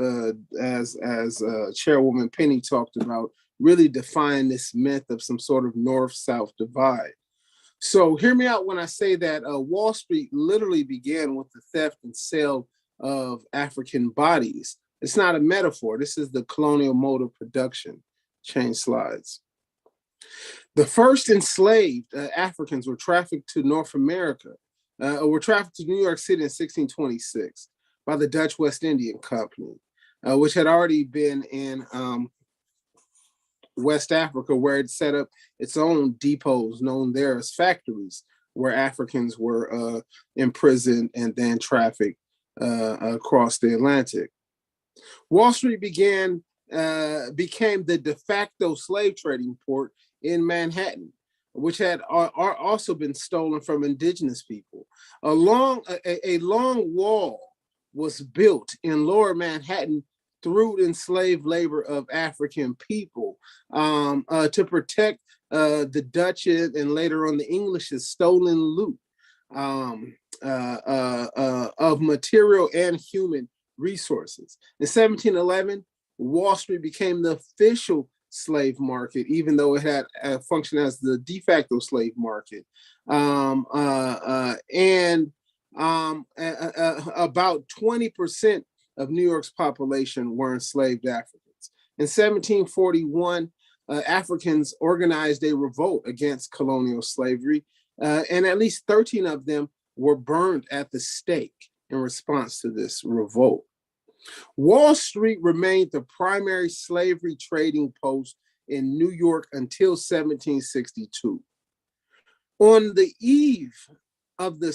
Chairwoman Penny talked about, really define this myth of some sort of North-South divide. So hear me out when I say that Wall Street literally began with the theft and sale of African bodies. It's not a metaphor. This is the colonial mode of production. Change slides. The first enslaved Africans were trafficked to North America, were trafficked to New York City in 1626 by the Dutch West Indian Company, which had already been in West Africa, where it set up its own depots known there as factories, where Africans were imprisoned and then trafficked across the Atlantic. Wall Street became the de facto slave trading port in Manhattan, which had also been stolen from indigenous people. A long wall was built in Lower Manhattan through enslaved labor of African people to protect the Dutch and later on the English's stolen loot of material and human resources. In 1711, Wall Street became the official slave market, even though it had functioned as the de facto slave market. About 20% of New York's population were enslaved Africans. In 1741, Africans organized a revolt against colonial slavery, and at least 13 of them were burned at the stake in response to this revolt. Wall Street remained the primary slavery trading post in New York until 1762. On the eve of the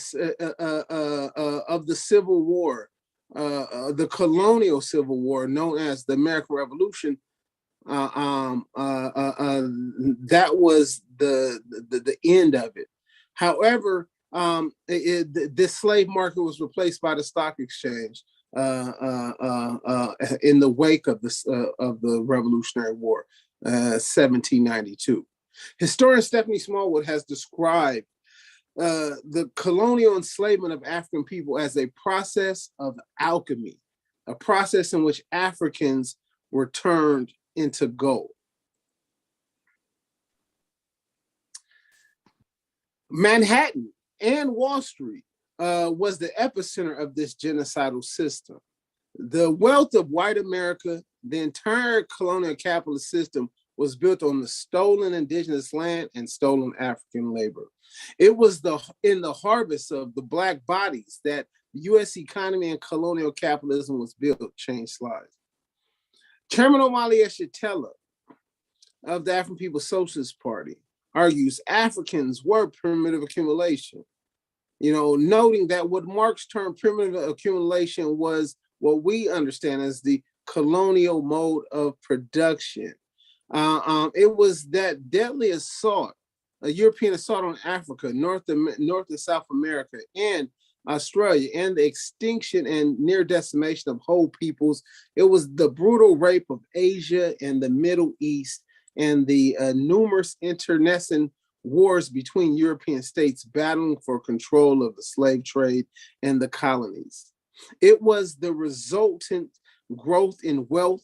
Civil War, the colonial Civil War, known as the American Revolution, that was the end of it. However, this slave market was replaced by the stock exchange in the wake of the Revolutionary War, 1792. Historian Stephanie Smallwood has described the colonial enslavement of African people as a process of alchemy, a process in which Africans were turned into gold. Manhattan and Wall Street was the epicenter of this genocidal system. The wealth of white America, the entire colonial capitalist system, was built on the stolen indigenous land and stolen African labor. It was in the harvest of the Black bodies that the U.S. economy and colonial capitalism was built. Change slides. Chairman Omali Yeshitela of the African People's Socialist Party argues Africans were primitive accumulation, noting that what Marx termed primitive accumulation was what we understand as the colonial mode of production. It was that deadly assault, a European assault on Africa, North and South America, and Australia, and the extinction and near decimation of whole peoples. It was the brutal rape of Asia and the Middle East, and the numerous internecine wars between European states battling for control of the slave trade and the colonies. It was the resultant growth in wealth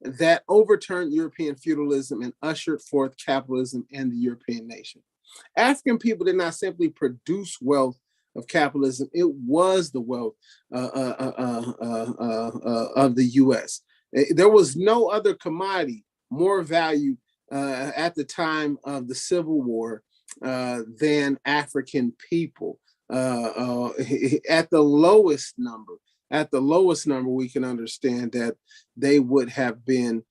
that overturned European feudalism and ushered forth capitalism in the European nation. African people did not simply produce wealth of capitalism, it was the wealth of the US. There was no other commodity more valued at the time of the Civil War than African people. At the lowest number, we can understand that they would have been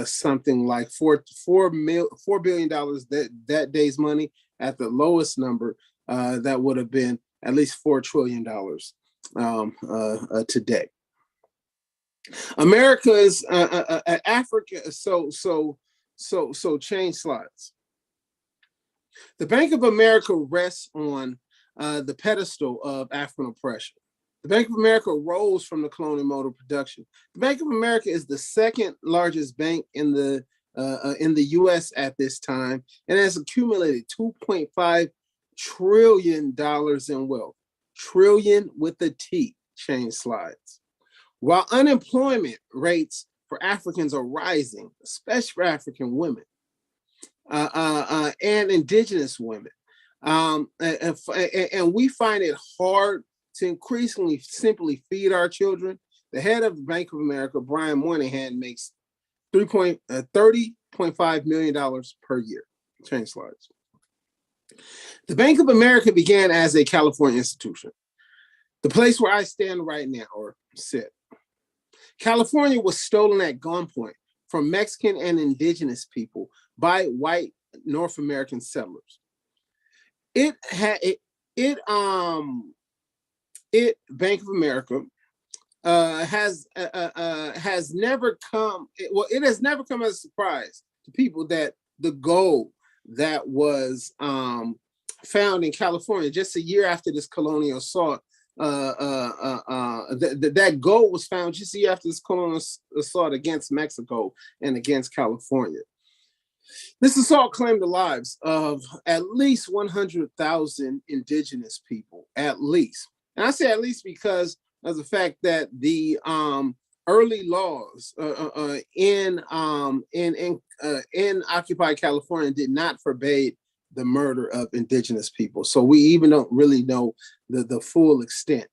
something like $4 billion that day's money. At the lowest number, that would have been at least $4 trillion today. America's Africa. So change slides. The Bank of America rests on the pedestal of African oppression. The Bank of America rose from the colonial mode of production. The Bank of America is the second largest bank in the U.S. at this time, and has accumulated $2.5 trillion in wealth. Trillion with a T. Change slides. While unemployment rates for Africans are rising, especially for African women and indigenous women, and we find it hard to increasingly simply feed our children. The head of the Bank of America, Brian Moynihan, makes $30.5 million per year. Change slides. The Bank of America began as a California institution, the place where I stand right now or sit. California was stolen at gunpoint from Mexican and indigenous people by white North American settlers. Bank of America has never come. It has never come as a surprise to people that the gold that was found in California just a year after this colonial assault, that gold was found just a year after this colonial assault against Mexico and against California. This assault claimed the lives of at least 100,000 indigenous people, at least. And I say at least because of the fact that the early laws in occupied California did not forbade the murder of indigenous people. So we even don't really know the full extent.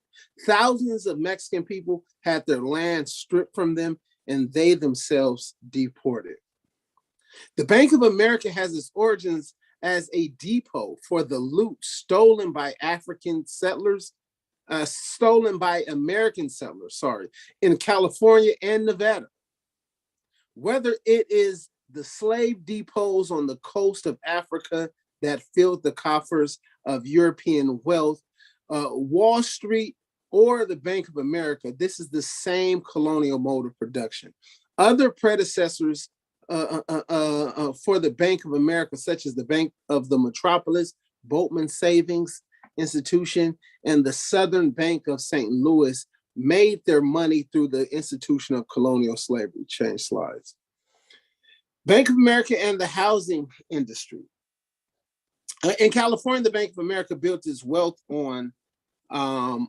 Thousands of Mexican people had their land stripped from them and they themselves deported. The Bank of America has its origins as a depot for the loot stolen by African settlers, stolen by American settlers, in California and Nevada. Whether it is the slave depots on the coast of Africa that filled the coffers of European wealth, Wall Street, or the Bank of America, this is the same colonial mode of production. Other predecessors for the Bank of America, such as the Bank of the Metropolis, Boatman Savings Institution, and the Southern Bank of St. Louis, made their money through the institution of colonial slavery. Change slides. Bank of America and the housing industry. In California, the Bank of America built its wealth on the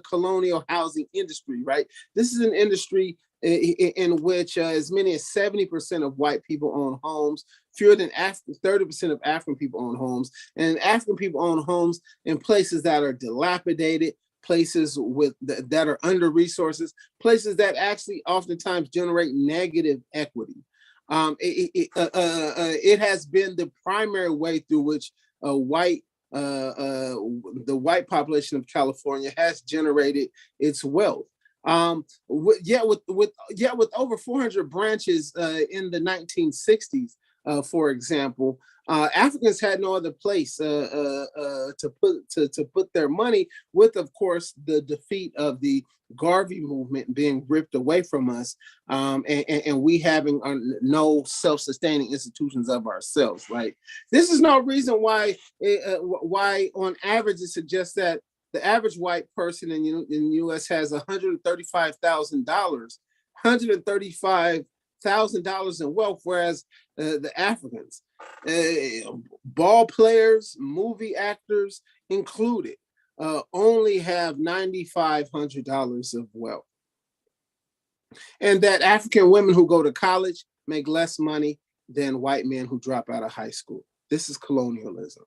colonial housing industry, right? This is an industry in which as many as 70% of white people own homes, fewer than 30% of African people own homes, and African people own homes in places that are dilapidated, places that are under resources, places that actually oftentimes generate negative equity. It has been the primary way through which the white population of California has generated its wealth. With over 400 branches in the 1960s, for example, Africans had no other place to put their money. With, of course, the defeat of the Garvey movement being ripped away from us, and we having no self-sustaining institutions of ourselves. Right. This is no reason why on average it suggests that the average white person in the U.S. has $135,000 in wealth, whereas the Africans, ball players, movie actors included, only have $9,500 of wealth. And that African women who go to college make less money than white men who drop out of high school. This is colonialism.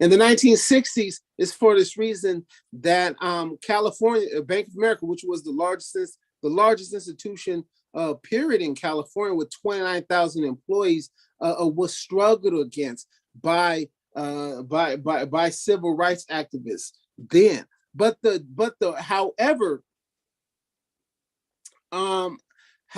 In the 1960s, it's for this reason that California, Bank of America, which was the largest institution period in California with 29,000 employees, was struggled against by civil rights activists then.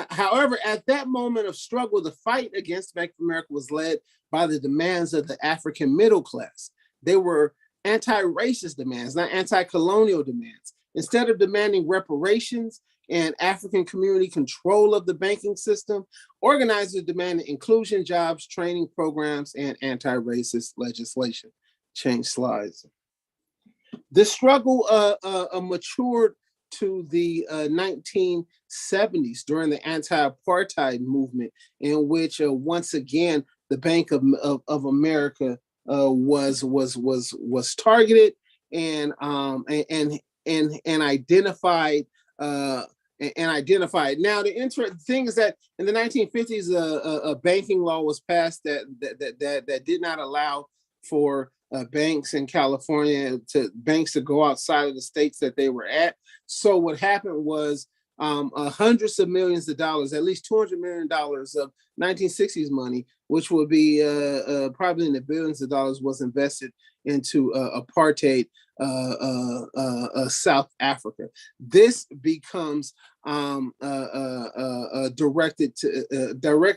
However, at that moment of struggle, the fight against Bank of America was led by the demands of the African middle class. They were anti-racist demands, not anti-colonial demands. Instead of demanding reparations and African community control of the banking system, organizers demanded inclusion, jobs, training programs, and anti-racist legislation. Change slides. The struggle matured to the 1970s during the anti-apartheid movement, in which once again the Bank of America was targeted and identified. Now, the interesting thing is that in the 1950s, a banking law was passed that did not allow for banks in California to go outside of the states that they were at. So what happened was hundreds of millions of dollars, at least $200 million of 1960s money, which would be probably in the billions of dollars, was invested into apartheid South Africa. This becomes directly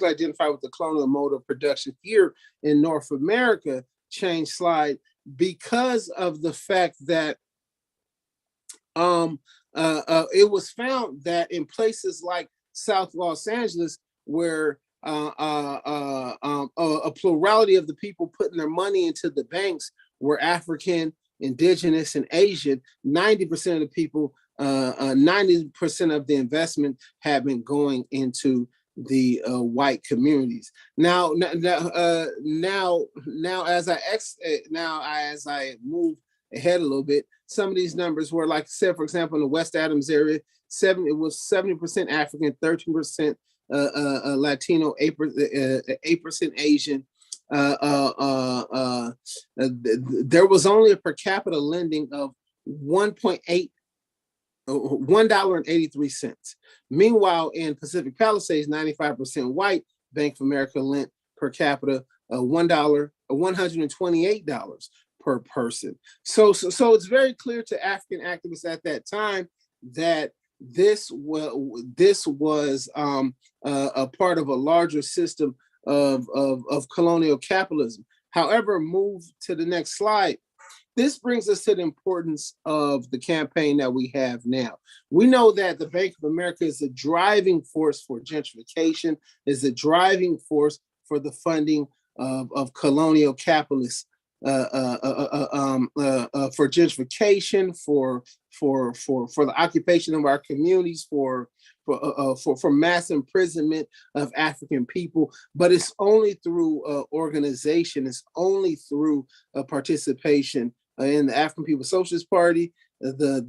identified with the colonial mode of production here in North America. Change slide, because of the fact that it was found that in places like South Los Angeles, where a plurality of the people putting their money into the banks were African, indigenous, and Asian, 90% of the people, 90% of the investment had been going into the white communities. Now, as I move ahead a little bit, some of these numbers were, like I said, for example, in the West Adams area, it was 70% African, 13% Latino, 8% Asian. There was only a per capita lending of $1.83. Meanwhile, in Pacific Palisades, 95% white, Bank of America lent per capita $128 per person. So it's very clear to African activists at that time that this was a part of a larger system of colonial capitalism. However, move to the next slide. This brings us to the importance of the campaign that we have now. We know that the Bank of America is a driving force for gentrification, is a driving force for the funding of colonial capitalists, for gentrification, for the occupation of our communities, for mass imprisonment of African people. But it's only through organization, it's only through participation in the African People's Socialist Party, the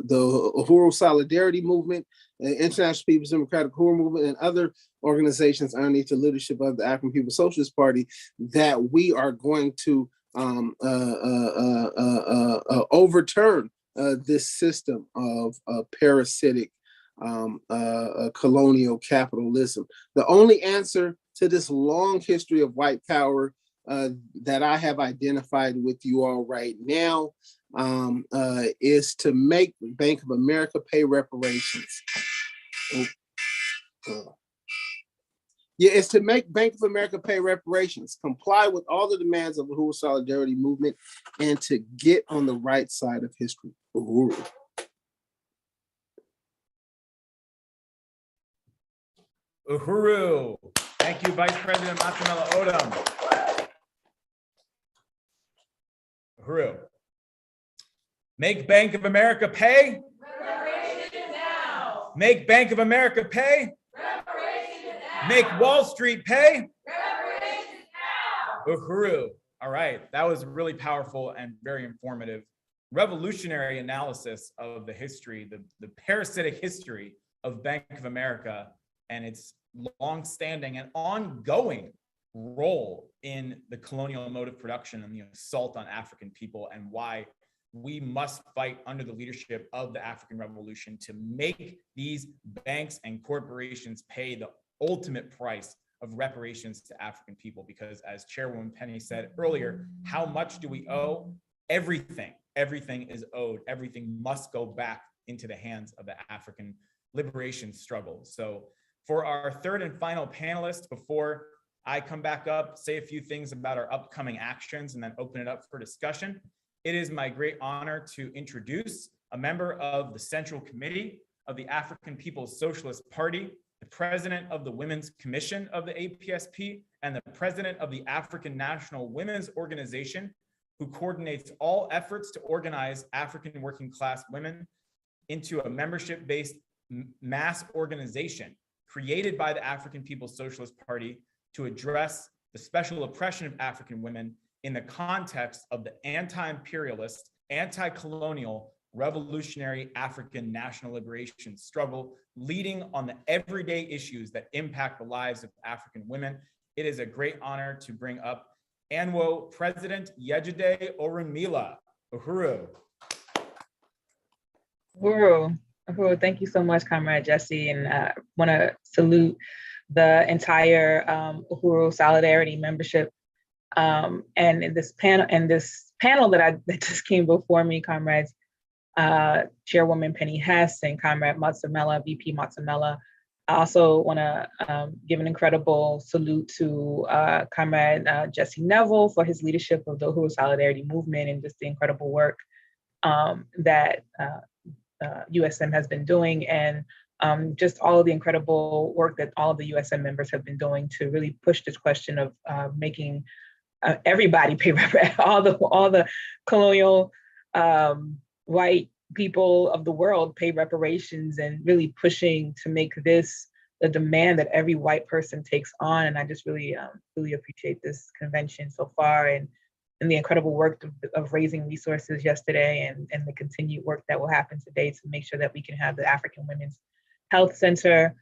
Uhuru Solidarity Movement, International People's Democratic Uhuru Movement, and other organizations underneath the leadership of the African People's Socialist Party, that we are going to overturn this system of parasitic colonial capitalism. The only answer to this long history of white power that I have identified with you all right now is to make Bank of America pay reparations. It's to make Bank of America pay reparations, comply with all the demands of the Uhuru Solidarity Movement, and to get on the right side of history. Uhuru. Uhuru. Thank you, Vice President Matamela Odom. Uhuru. Make Bank of America pay. Reparations now. Make Bank of America pay. Reparations now. Make Wall Street pay. Reparations now. Uhuru. All right, that was really powerful and very informative. Revolutionary analysis of the history, the parasitic history of Bank of America and its long-standing and ongoing role in the colonial mode of production and the assault on African people, and why we must fight under the leadership of the African Revolution to make these banks and corporations pay the ultimate price of reparations to African people. Because as Chairwoman Penny said earlier, how much do we owe? Everything is owed. Everything must go back into the hands of the African liberation struggle. So for our third and final panelist, before I come back up, say a few things about our upcoming actions, and then open it up for discussion. It is my great honor to introduce a member of the Central Committee of the African People's Socialist Party, the president of the Women's Commission of the APSP, and the president of the African National Women's Organization, who coordinates all efforts to organize African working class women into a membership-based mass organization created by the African People's Socialist Party to address the special oppression of African women in the context of the anti-imperialist, anti-colonial, revolutionary African national liberation struggle, leading on the everyday issues that impact the lives of African women. It is a great honor to bring up ANWO President Yejide Orunmila. Uhuru. Uhuru. Well, thank you so much, Comrade Jesse, and want to salute the entire Uhuru Solidarity membership. And in this panel that just came before me, comrades, Chairwoman Penny Hess and Comrade Matsumela, VP Matsumela. I also want to give an incredible salute to Comrade Jesse Neville for his leadership of the Uhuru Solidarity movement and just the incredible work that USM has been doing, and just all of the incredible work that all of the USM members have been doing to really push this question of making everybody pay all the colonial white people of the world pay reparations, and really pushing to make this the demand that every white person takes on. And I just really appreciate this convention so far, and the incredible work of raising resources yesterday, and the continued work that will happen today to make sure that we can have the African Women's Health Center.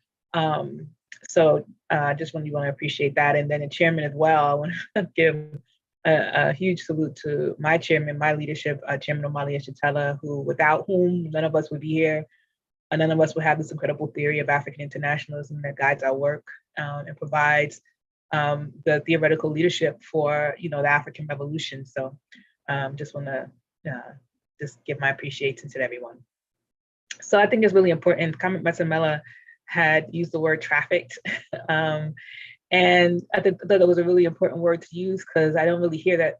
So I just want to appreciate that. And then the chairman as well, I want to give a huge salute to my chairman, my leadership, Chairman Omali Shatella, without whom none of us would be here. And none of us would have this incredible theory of African internationalism that guides our work and provides the theoretical leadership for the African Revolution. So just want to just give my appreciation to everyone. So I think it's really important. Comrade Matsumela had used the word trafficked. And I thought that was a really important word to use, because I don't really hear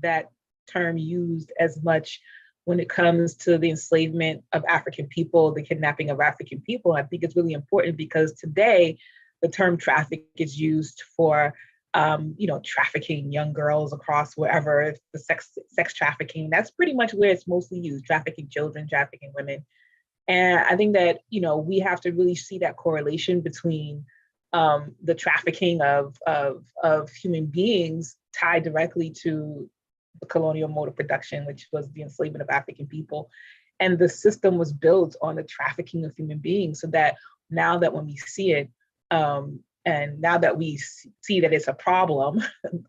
that term used as much when it comes to the enslavement of African people, the kidnapping of African people. I think it's really important because today the term traffic is used for trafficking young girls across wherever, the sex trafficking. That's pretty much where it's mostly used, trafficking children, trafficking women. And I think that, we have to really see that correlation between the trafficking of human beings tied directly to the colonial mode of production, which was the enslavement of African people. And the system was built on the trafficking of human beings, so that now that when we see it, and now that we see that it's a problem,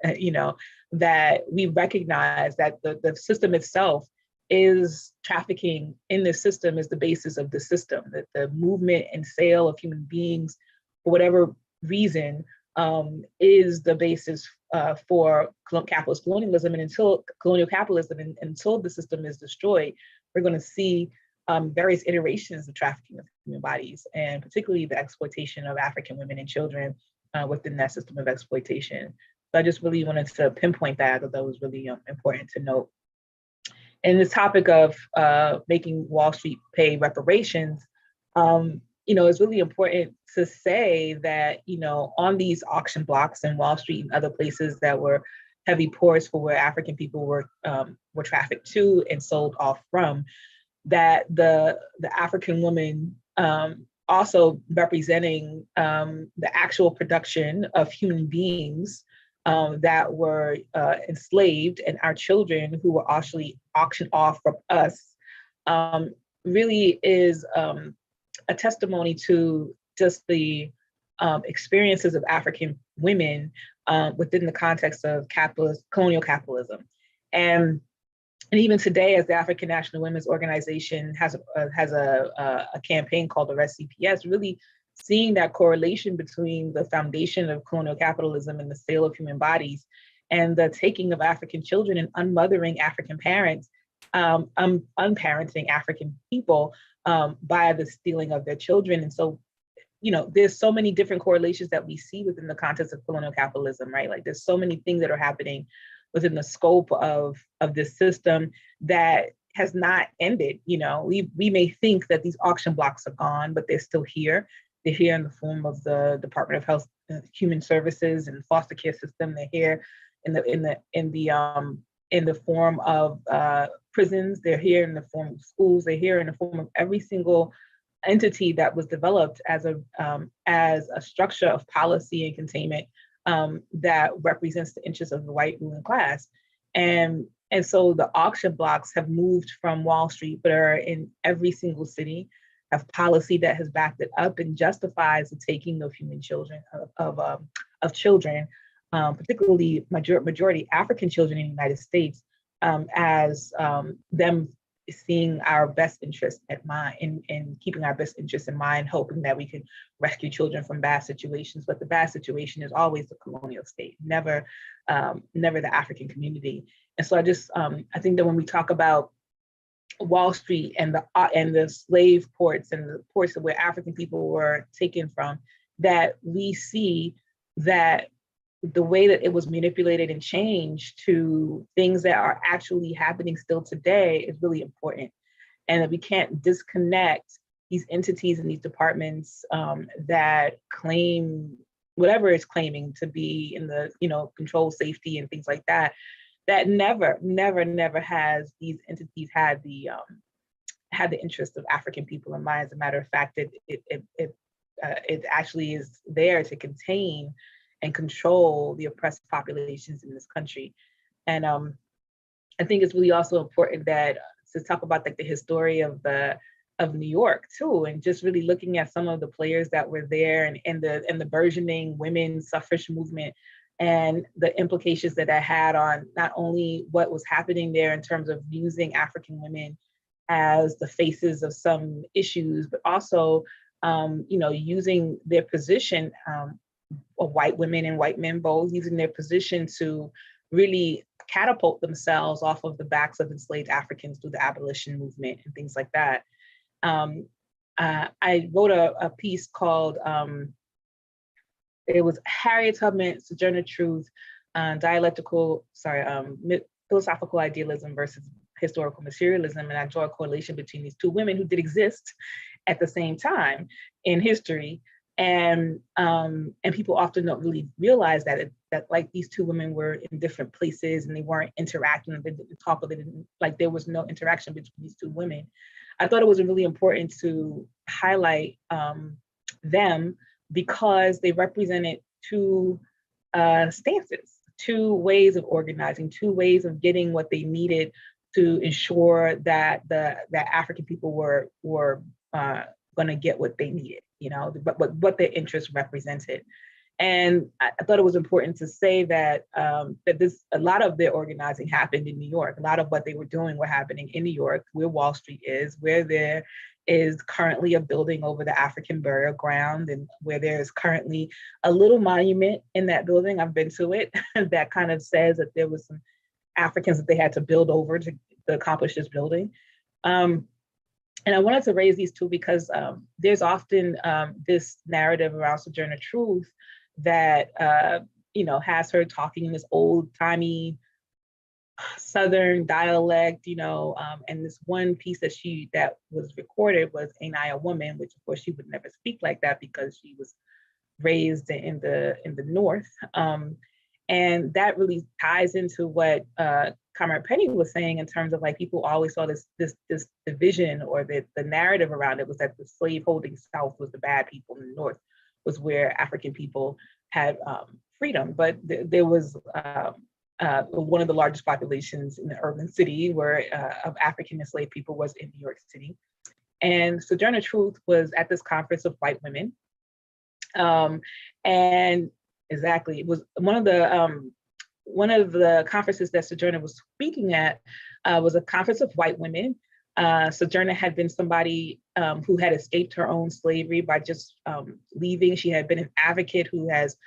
that we recognize that the system itself is trafficking in the system, is the basis of the system, that the movement and sale of human beings, for whatever reason, is the basis for capitalist colonialism. And until colonial capitalism, and until the system is destroyed, we're going to see various iterations of trafficking of human bodies, and particularly the exploitation of African women and children within that system of exploitation. So I just really wanted to pinpoint that. I thought that was really important to note. And this topic of making Wall Street pay reparations, it's really important to say that, on these auction blocks in Wall Street and other places that were heavy ports for where African people were trafficked to and sold off from, that the African woman also representing the actual production of human beings that were enslaved, and our children who were actually auctioned off from us, really is a testimony to just the experiences of African women within the context of colonial capitalism. And even today, as the African National Women's Organization has a campaign called Arrest CPS, really seeing that correlation between the foundation of colonial capitalism and the sale of human bodies, and the taking of African children and unmothering African parents, unparenting African people by the stealing of their children. And so, there's so many different correlations that we see within the context of colonial capitalism, right? Like there's so many things that are happening within the scope of this system that has not ended. We may think that these auction blocks are gone, but they're still here. They're here in the form of the Department of Health, Human Services, and foster care system. They're here in the form of prisons. They're here in the form of schools. They're here in the form of every single entity that was developed as a structure of policy and containment that represents the interests of the white ruling class. And so the auction blocks have moved from Wall Street, but are in every single city, have policy that has backed it up and justifies the taking of human children, of children, particularly majority African children in the United States, as them seeing our best interest at mind and keeping our best interest in mind, hoping that we can rescue children from bad situations. But the bad situation is always the colonial state, never the African community. And so I think that when we talk about Wall Street and the slave ports and the ports where African people were taken from, that we see that the way that it was manipulated and changed to things that are actually happening still today is really important. And that we can't disconnect these entities and these departments that claim whatever it's claiming to be in the, control safety and things like that, that never has these entities had the interest of African people in mind. As a matter of fact, it actually is there to contain and control the oppressed populations in this country. And I think it's really also important that to talk about like the history of New York too, and just really looking at some of the players that were there and the burgeoning women's suffrage movement and the implications that had on not only what was happening there in terms of using African women as the faces of some issues, but also using their position of white women and white men both, using their position to really catapult themselves off of the backs of enslaved Africans through the abolition movement and things like that. I wrote a piece called, it was Harriet Tubman, Sojourner Truth, philosophical idealism versus historical materialism. And I draw a correlation between these two women who did exist at the same time in history. And people often don't really realize that like these two women were in different places and they weren't interacting. They didn't talk, or they didn't, like, there was no interaction between these two women. I thought it was really important to highlight them because they represented two stances, two ways of organizing, two ways of getting what they needed to ensure that that African people were going to get what they needed, but what their interests represented. And I thought it was important to say that a lot of their organizing happened in New York. A lot of what they were doing were happening in New York, where Wall Street is, where there is currently a building over the African burial ground, and where there is currently a little monument in that building. I've been to it that kind of says that there was some Africans that they had to build over to accomplish this building. And I wanted to raise these two because there's often this narrative around Sojourner Truth that has her talking in this old-timey Southern dialect, and this one piece that was recorded was "Ain't I a Woman," which of course she would never speak like that because she was raised in the North. And that really ties into what Comrade Penny was saying in terms of like people always saw this division, or the narrative around it was that the slave-holding South was the bad people, and the North was where African people had freedom. But there was one of the largest populations in the urban city of African enslaved people was in New York City. And Sojourner Truth was at this conference of white women. And exactly, it was one of the conferences that Sojourner was speaking at was a conference of white women. Sojourner had been somebody who had escaped her own slavery by just leaving. She had been an advocate who has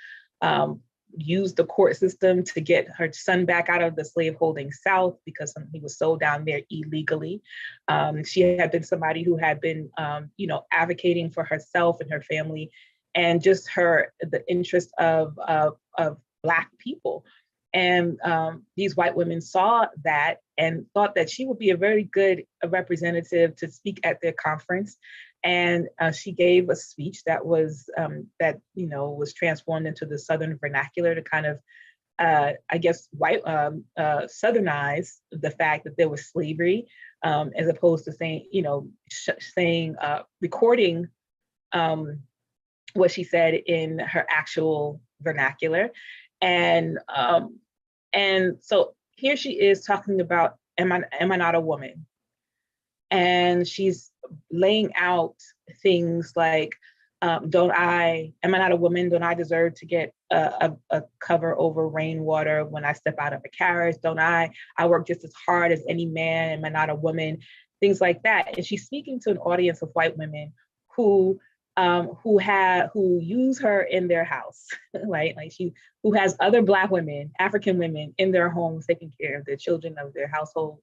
used the court system to get her son back out of the slaveholding South because he was sold down there illegally. She had been somebody who had been, advocating for herself and her family, and just the interest of Black people. And these white women saw that and thought that she would be a very good representative to speak at their conference. And she gave a speech that was was transformed into the Southern vernacular to kind of, Southernize the fact that there was slavery, as opposed to saying, recording what she said in her actual vernacular. And so here she is talking about, am I not a woman? And she's laying out things like, am I not a woman? Don't I deserve to get a cover over rainwater when I step out of a carriage? I work just as hard as any man? Am I not a woman? things like that. And she's speaking to an audience of white women who use her in their house, right? Like who has other Black women, African women in their homes taking care of the children of their household.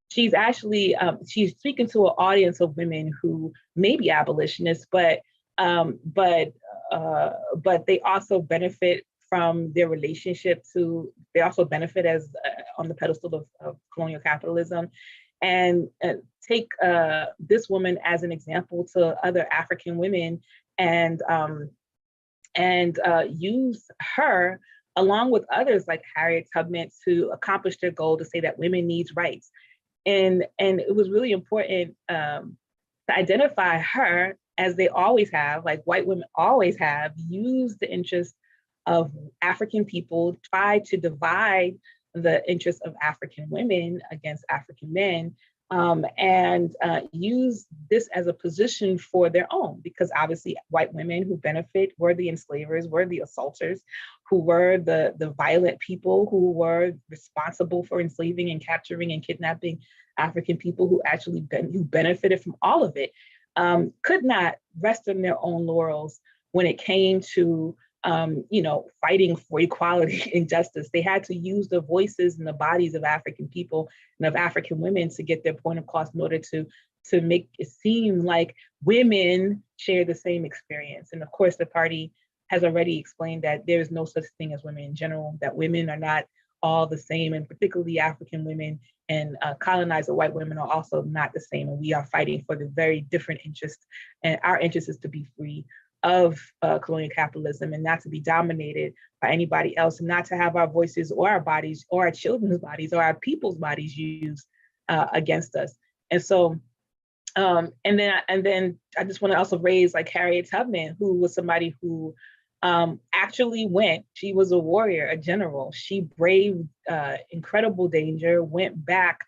She's actually she's speaking to an audience of women who may be abolitionists, but they also benefit from their relationship to. They also benefit as on the pedestal of colonial capitalism, and take this woman as an example to other African women, and use her along with others like Harriet Tubman to accomplish their goal to say that women needs rights. And it was really important to identify her, as they always have, like white women always have, used the interests of African people, tried to divide the interests of African women against African men, and use this as a position for their own, because obviously white women who benefit were the enslavers, were the assaulters, who were the violent people who were responsible for enslaving and capturing and kidnapping African people, who actually who benefited from all of it, could not rest on their own laurels when it came to fighting for equality and justice. They had to use the voices and the bodies of African people and of African women to get their point across in order to make it seem like women share the same experience. And of course, the party has already explained that there is no such thing as women in general, that women are not all the same, and particularly African women and colonizer white women are also not the same. And we are fighting for the very different interests. And our interest is to be free of colonial capitalism and not to be dominated by anybody else, and not to have our voices or our bodies or our children's bodies or our people's bodies used against us. And so, and then I just want to also raise like Harriet Tubman, who was somebody who actually went, she was a warrior, a general. She braved incredible danger, went back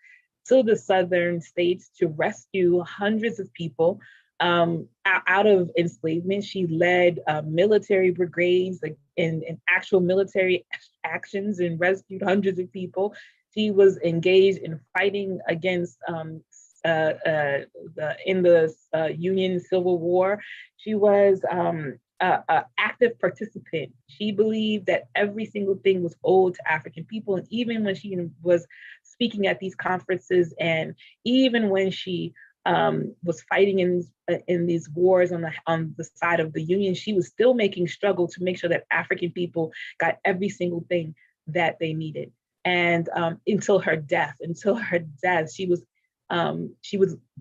to the southern states to rescue hundreds of people out of enslavement. She led military brigades in actual military actions and rescued hundreds of people. She was engaged in fighting against in the Union Civil War. She was an active participant. She believed that every single thing was owed to African people. And even when she was speaking at these conferences, and even when she was fighting in these wars on the side of the Union, she was still making struggle to make sure that African people got every single thing that they needed. And until her death, she was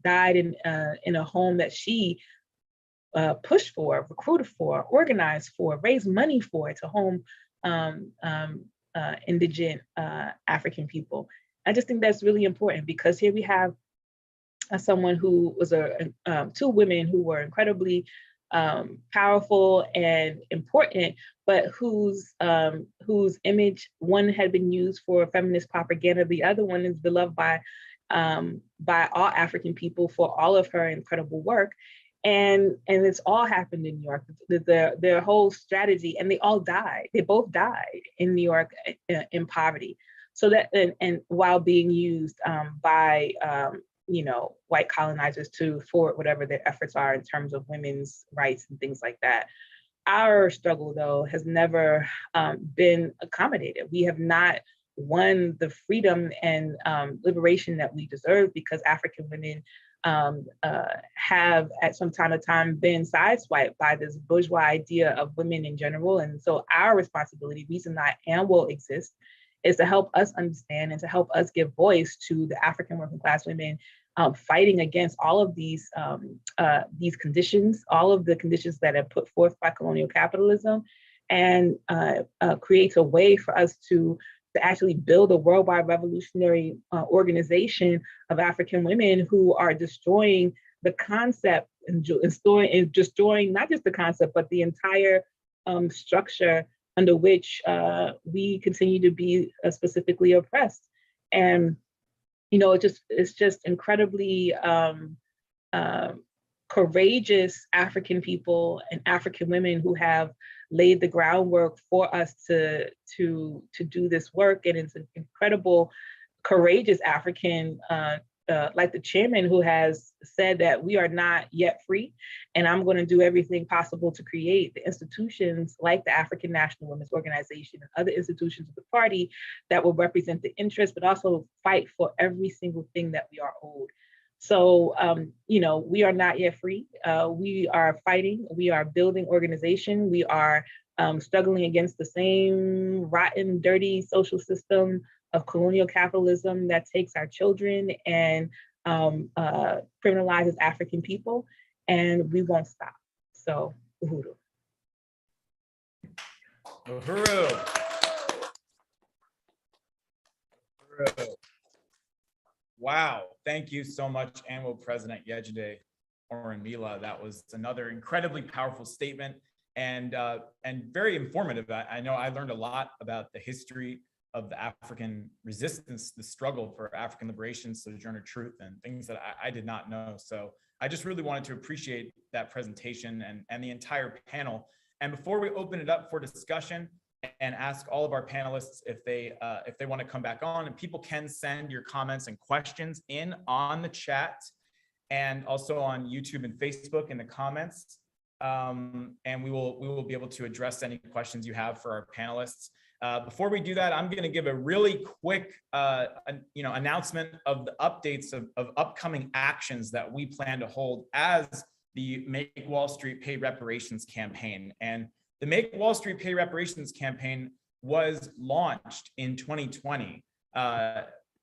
died in a home that she pushed for, recruited for, organized for, raised money for, to home indigent African people. I just think that's really important, because here we have someone who was two women who were incredibly powerful and important, but whose image, one had been used for feminist propaganda, the other one is beloved by all African people for all of her incredible work. And it's all happened in New York. Their whole strategy, and they all died. They both died in New York in poverty. So that and while being used by white colonizers to thwart whatever their efforts are in terms of women's rights and things like that. Our struggle, though, has never been accommodated. We have not won the freedom and liberation that we deserve, because African women have at some time been sideswiped by this bourgeois idea of women in general. And so our responsibility, reason that and will exist, is to help us understand and to help us give voice to the African working class women fighting against all of these conditions, all of the conditions that are put forth by colonial capitalism, and creates a way for us to actually build a worldwide revolutionary organization of African women who are destroying the concept and destroying not just the concept, but the entire structure under which we continue to be specifically oppressed. And it's just incredibly courageous African people and African women who have laid the groundwork for us to do this work. And it's an incredible, courageous African like the chairman who has said that we are not yet free, and I'm going to do everything possible to create the institutions like the African National Women's Organization and other institutions of the party that will represent the interests, but also fight for every single thing that we are owed. So, we are not yet free. We are fighting. We are building organization. We are struggling against the same rotten, dirty social system of colonial capitalism that takes our children and criminalizes African people, and we won't stop. So, Uhuru. Uhuru. Uhuru. Wow, thank you so much, ANWO President Yejide Oranmila. That was another incredibly powerful statement and very informative. I know I learned a lot about the history of the African resistance, the struggle for African liberation, Sojourner Truth, and things that I did not know. So I just really wanted to appreciate that presentation and the entire panel. And before we open it up for discussion and ask all of our panelists if they want to come back on, and people can send your comments and questions in on the chat and also on YouTube and Facebook in the comments. And we will be able to address any questions you have for our panelists. Before we do that, I'm going to give a really quick, announcement of the updates of upcoming actions that we plan to hold as the Make Wall Street Pay Reparations campaign. And the Make Wall Street Pay Reparations campaign was launched in 2020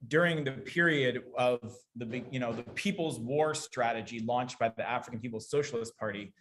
during the period of the People's War strategy launched by the African People's Socialist Party.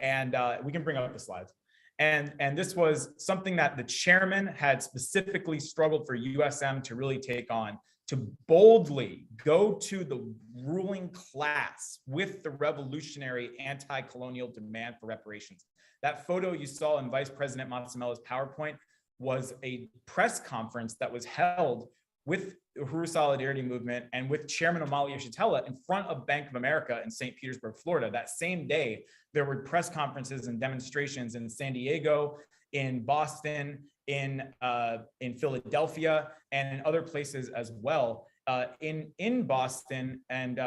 And we can bring up the slides. And this was something that the chairman had specifically struggled for USM to really take on, to boldly go to the ruling class with the revolutionary anti-colonial demand for reparations. That photo you saw in Vice President Matsumella's PowerPoint was a press conference that was held with Uhuru Solidarity Movement and with Chairman Omali Yeshitela in front of Bank of America in St. Petersburg, Florida. That same day, there were press conferences and demonstrations in San Diego, in Boston, in Philadelphia, and in other places as well. In Boston and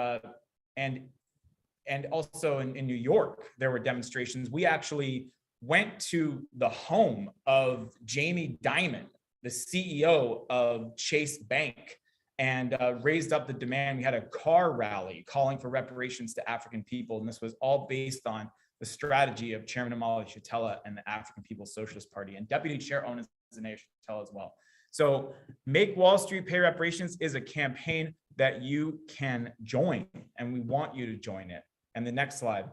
also in New York, there were demonstrations. We actually went to the home of Jamie Dimon, the CEO of Chase Bank, and raised up the demand. We had a car rally calling for reparations to African people. And this was all based on the strategy of Chairman Omali Yeshitela and the African People's Socialist Party, and Deputy Chair Ona Zanea Yeshitela as well. So Make Wall Street Pay Reparations is a campaign that you can join, and we want you to join it. And the next slide.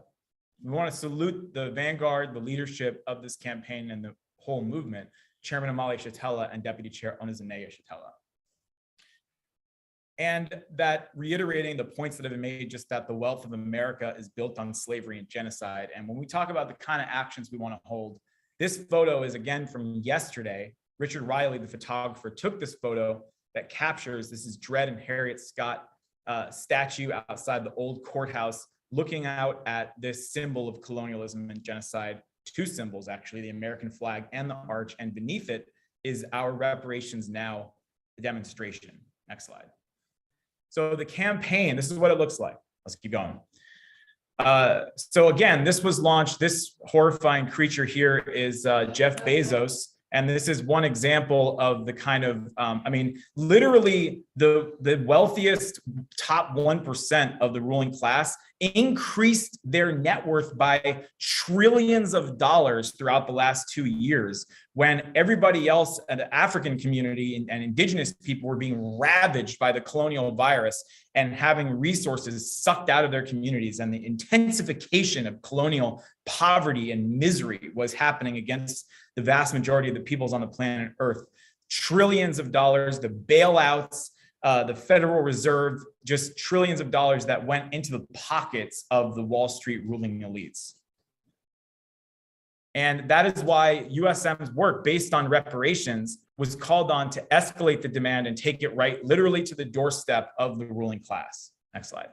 We want to salute the vanguard, the leadership of this campaign and the whole movement, Chairman Omali Yeshitela and Deputy Chair Ona Zanea Yeshitela. And that reiterating the points that have been made, just that the wealth of America is built on slavery and genocide. And when we talk about the kind of actions we want to hold, this photo is again from yesterday. Richard Riley, the photographer, took this photo that captures, this is Dred and Harriet Scott statue outside the old courthouse, looking out at this symbol of colonialism and genocide. Two symbols, actually, the American flag and the arch, and beneath it is our Reparations Now demonstration. Next slide. So the campaign, this is what it looks like. Let's keep going. So again, this was launched, this horrifying creature here is Jeff Bezos. And this is one example of the kind of, literally the wealthiest top 1% of the ruling class increased their net worth by trillions of dollars throughout the last 2 years, when everybody else, the African community and indigenous people, were being ravaged by the colonial virus and having resources sucked out of their communities. And the intensification of colonial poverty and misery was happening against the vast majority of the peoples on the planet Earth. Trillions of dollars, the bailouts, the Federal Reserve, just trillions of dollars that went into the pockets of the Wall Street ruling elites. And that is why USM's work based on reparations was called on to escalate the demand and take it right literally to the doorstep of the ruling class. Next slide.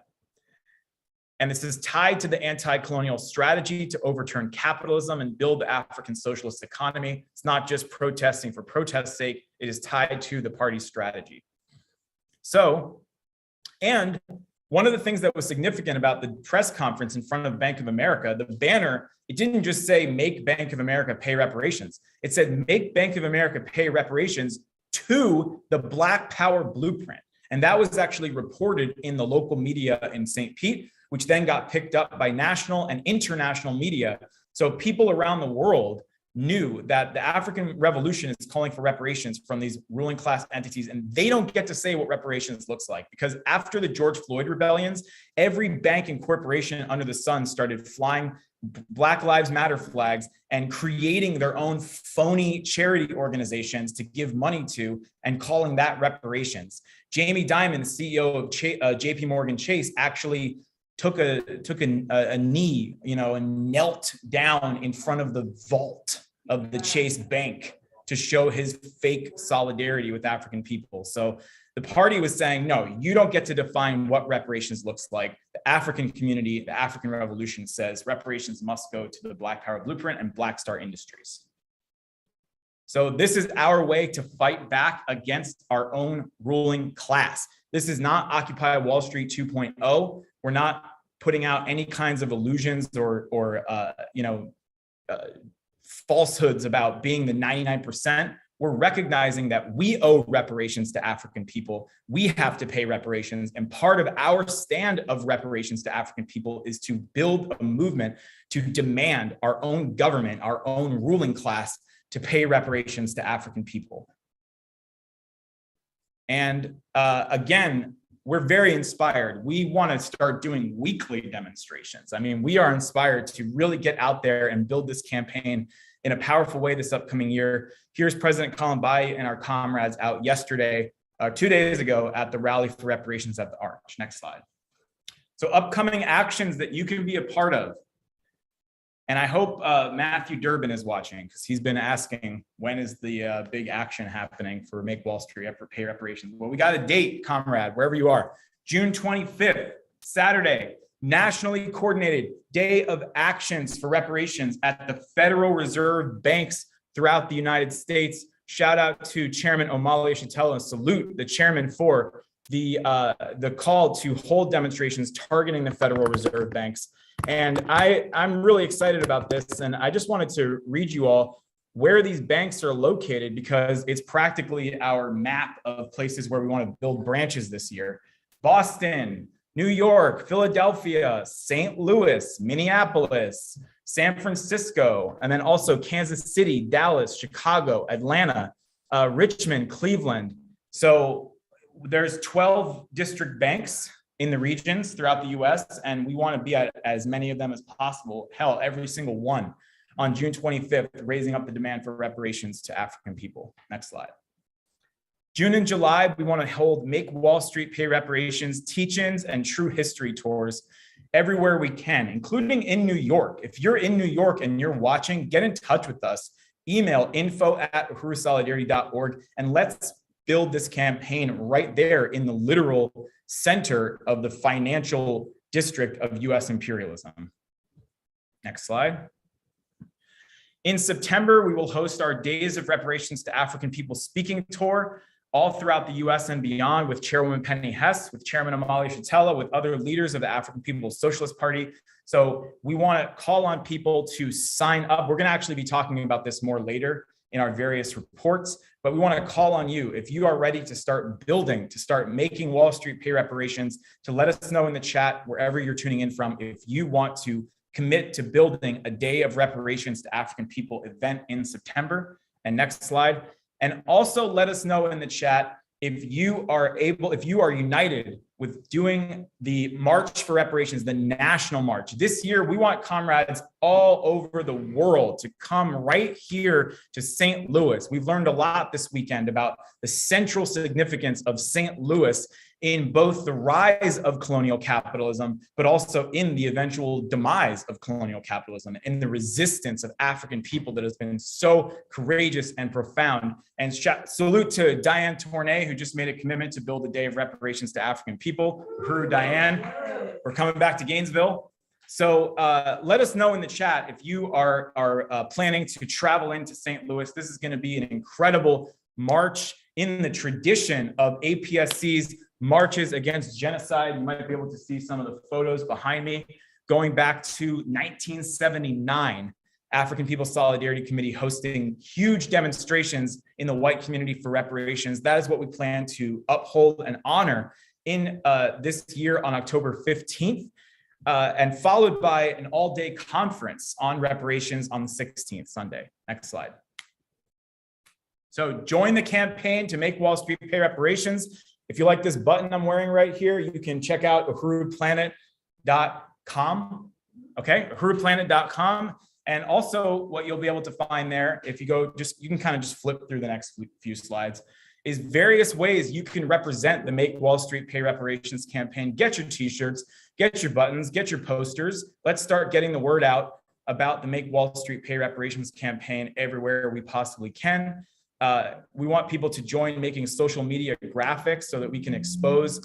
And this is tied to the anti-colonial strategy to overturn capitalism and build the African socialist economy. It's not just protesting for protest's sake, it is tied to the party's strategy. So, and One of the things that was significant about the press conference in front of Bank of America, the banner, it didn't just say make Bank of America pay reparations. It said make Bank of America pay reparations to the Black Power blueprint. And that was actually reported in the local media in St. Pete, which then got picked up by national and international media. So people around the world knew that the African Revolution is calling for reparations from these ruling class entities, and they don't get to say what reparations looks like, because after the George Floyd rebellions, every bank and corporation under the sun started flying Black Lives Matter flags and creating their own phony charity organizations to give money to and calling that reparations. Jamie Dimon, the CEO of JP Morgan Chase, actually took a knee, and knelt down in front of the vault of the Chase Bank to show his fake solidarity with African people. So the party was saying, no, you don't get to define what reparations looks like. The African community, the African Revolution says reparations must go to the Black Power blueprint and Black Star Industries. So this is our way to fight back against our own ruling class. This is not Occupy Wall Street 2.0. We're not putting out any kinds of illusions or falsehoods about being the 99%. We're recognizing that we owe reparations to African people. We have to pay reparations. And part of our stand of reparations to African people is to build a movement to demand our own government, our own ruling class, to pay reparations to African people. And again, we're very inspired. We want to start doing weekly demonstrations. I mean, we are inspired to really get out there and build this campaign in a powerful way this upcoming year. Here's President Kalambay and our comrades out yesterday, 2 days ago, at the Rally for Reparations at the Arch. Next slide. So upcoming actions that you can be a part of. And I hope Matthew Durbin is watching, because he's been asking, when is the big action happening for Make Wall Street Pay Reparations? Well, we got a date, comrade, wherever you are. June 25th, Saturday, nationally coordinated day of actions for reparations at the Federal Reserve banks throughout the United States. Shout out to Chairman Omali Yeshitela and salute the chairman for the call to hold demonstrations targeting the Federal Reserve banks. And I'm really excited about this. And I just wanted to read you all where these banks are located, because it's practically our map of places where we want to build branches this year. Boston, New York, Philadelphia, St. Louis, Minneapolis, San Francisco, and then also Kansas City, Dallas, Chicago, Atlanta, Richmond, Cleveland. So there's 12 district banks in the regions throughout the US, and we want to be at as many of them as possible. Hell, every single one on June 25th, raising up the demand for reparations to African people. Next slide. June and July, we want to hold Make Wall Street Pay Reparations teach-ins and true history tours everywhere we can, including in New York. If you're in New York and you're watching, get in touch with us. Email info@uhurusolidarity.org, and let's build this campaign right there in the literal center of the financial district of US imperialism. Next slide. In September, we will host our Days of Reparations to African People speaking tour all throughout the US and beyond, with Chairwoman Penny Hess, with Chairman Omali Yeshitela, with other leaders of the African People's Socialist Party. So we want to call on people to sign up. We're going to actually be talking about this more later in our various reports, but we want to call on you. If you are ready to start building, to start making Wall Street pay reparations, to let us know in the chat, wherever you're tuning in from, if you want to commit to building a Day of Reparations to African People event in September. And next slide. And also let us know in the chat if you are united with doing the March for Reparations, the national march. This year, we want comrades all over the world to come right here to St. Louis. We've learned a lot this weekend about the central significance of St. Louis in both the rise of colonial capitalism, but also in the eventual demise of colonial capitalism, in the resistance of African people that has been so courageous and profound. And salute to Diane Tournay, who just made a commitment to build a Day of Reparations to African people. Uhuru, Diane, we're coming back to Gainesville. So let us know in the chat if you are planning to travel into St. Louis. This is going to be an incredible march in the tradition of APSC's marches against genocide. You might be able to see some of the photos behind me. Going back to 1979, African People's Solidarity Committee hosting huge demonstrations in the white community for reparations. That is what we plan to uphold and honor in this year on October 15th, and followed by an all-day conference on reparations on the 16th, Sunday. Next slide. So join the campaign to make Wall Street pay reparations. If you like this button I'm wearing right here, you can check out uhuruplanet.com. Okay, uhuruplanet.com. And also what you'll be able to find there, if you go you can kind of just flip through the next few slides, is various ways you can represent the Make Wall Street Pay Reparations campaign. Get your t-shirts, get your buttons, get your posters. Let's start getting the word out about the Make Wall Street Pay Reparations campaign everywhere we possibly can. We want people to join making social media graphics so that we can expose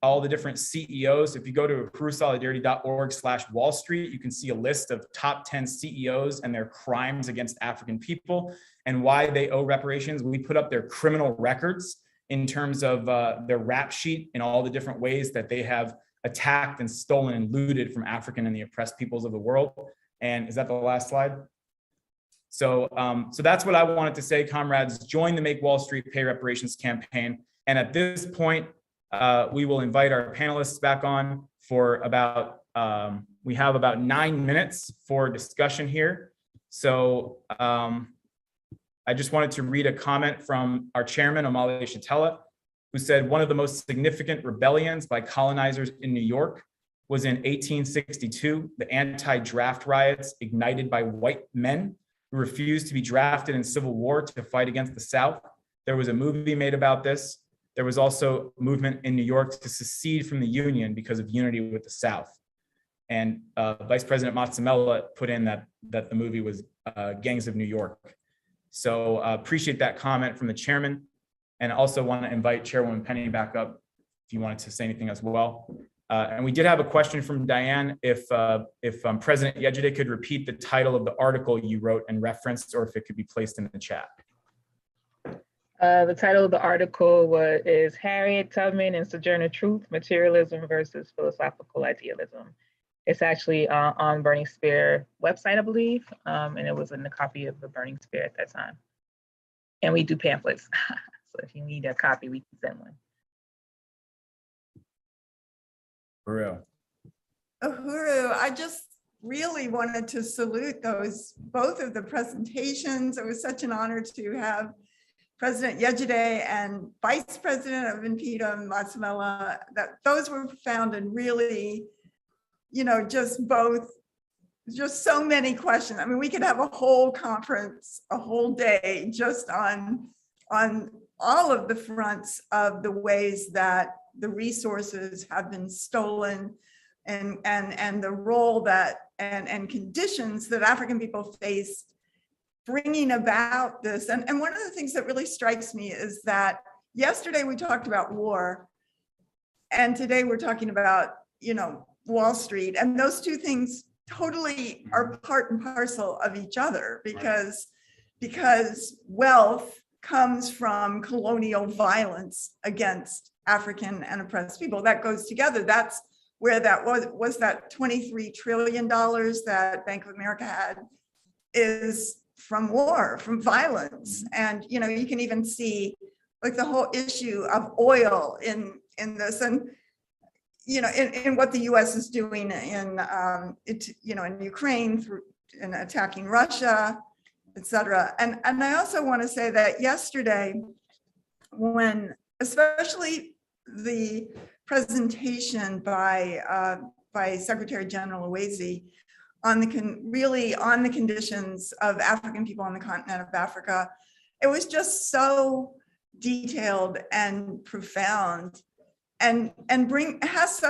all the different CEOs. If you go to uhurusolidarity.org/Wall Street, you can see a list of top 10 CEOs and their crimes against African people and why they owe reparations. We put up their criminal records in terms of their rap sheet and all the different ways that they have attacked and stolen and looted from African and the oppressed peoples of the world. And is that the last slide? So that's what I wanted to say, comrades. Join the Make Wall Street Pay Reparations campaign. And at this point, we will invite our panelists back on for about, we have about 9 minutes for discussion here. So I just wanted to read a comment from our chairman, Omale Shatella, who said one of the most significant rebellions by colonizers in New York was in 1862, the anti-draft riots ignited by white men who refused to be drafted in civil war to fight against the South. There was a movie made about this. There was also a movement in New York to secede from the Union because of unity with the South. And Vice President Mazzamella put in that the movie was Gangs of New York. So appreciate that comment from the chairman. And also want to invite Chairwoman Penny back up if you wanted to say anything as well. And we did have a question from Diane, if President Yejide could repeat the title of the article you wrote and referenced, or if it could be placed in the chat. The title of the article is Harriet Tubman and Sojourner Truth, Materialism versus Philosophical Idealism. It's actually on Burning Spear website, I believe, and it was in a copy of the Burning Spear at that time. And we do pamphlets, so if you need a copy, we can send one. Uhuru, I just really wanted to salute both of the presentations. It was such an honor to have President Yejide and Vice President of Impedum, Mazzamella, those were found and really, just so many questions. I mean, we could have a whole conference, a whole day just on all of the fronts of the ways that the resources have been stolen and the role that and conditions that African people face bringing about this. And one of the things that really strikes me is that yesterday we talked about war, and today we're talking about, Wall Street. And those two things totally are part and parcel of each other because wealth comes from colonial violence against African and oppressed people. That goes together. That's where that was that $23 trillion that Bank of America had is from war, from violence. And, you can even see like the whole issue of oil in this, and, in what the US is doing in Ukraine in attacking Russia, et cetera. And I also want to say that yesterday, when especially the presentation by Secretary General Owezi on the conditions of African people on the continent of Africa, it was just so detailed and profound, and has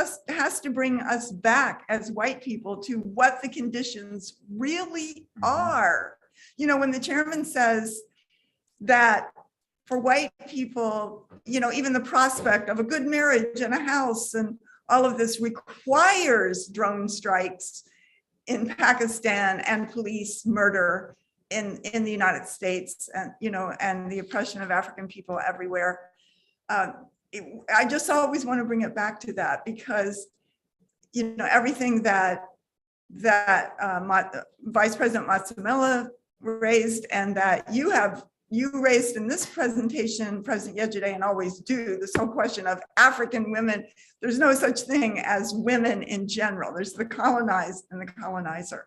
to bring us back as white people to what the conditions really are. When the chairman says that for white people, even the prospect of a good marriage and a house and all of this requires drone strikes in Pakistan and police murder in the United States, and and the oppression of African people everywhere. I just always want to bring it back to that because, everything that Vice President Matsamela raised and that you raised in this presentation, President yesterday, and always do, this whole question of African women. There's no such thing as women in general. There's the colonized and the colonizer.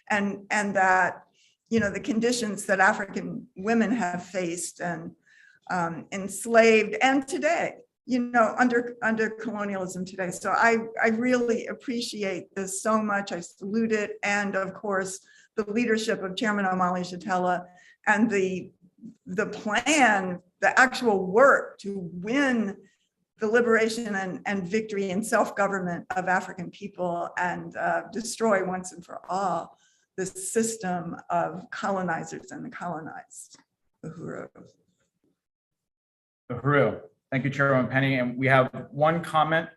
And that, the conditions that African women have faced and enslaved and today, under colonialism today. So I really appreciate this so much. I salute it. And of course, the leadership of Chairman Omali Yeshitela and the plan, the actual work to win the liberation and victory and self-government of African people and destroy once and for all this system of colonizers and the colonized. Uhuru. Uhuru. Thank you, Chairwoman Penny. And we have one comment.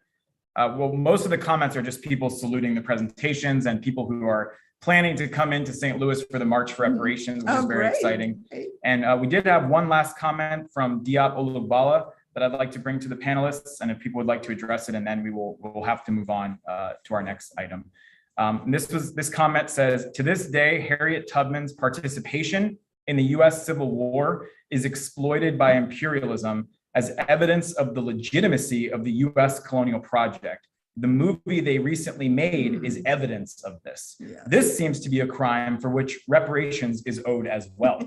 Well, most of the comments are just people saluting the presentations and people who are planning to come into St. Louis for the March for Reparations, which is very exciting. And we did have one last comment from Diop Olugbala that I'd like to bring to the panelists, and if people would like to address it, and then we'll have to move on to our next item. And this comment says, to this day, Harriet Tubman's participation in the US Civil War is exploited by imperialism as evidence of the legitimacy of the US colonial project. The movie they recently made is evidence of this. Yeah. This seems to be a crime for which reparations is owed as well.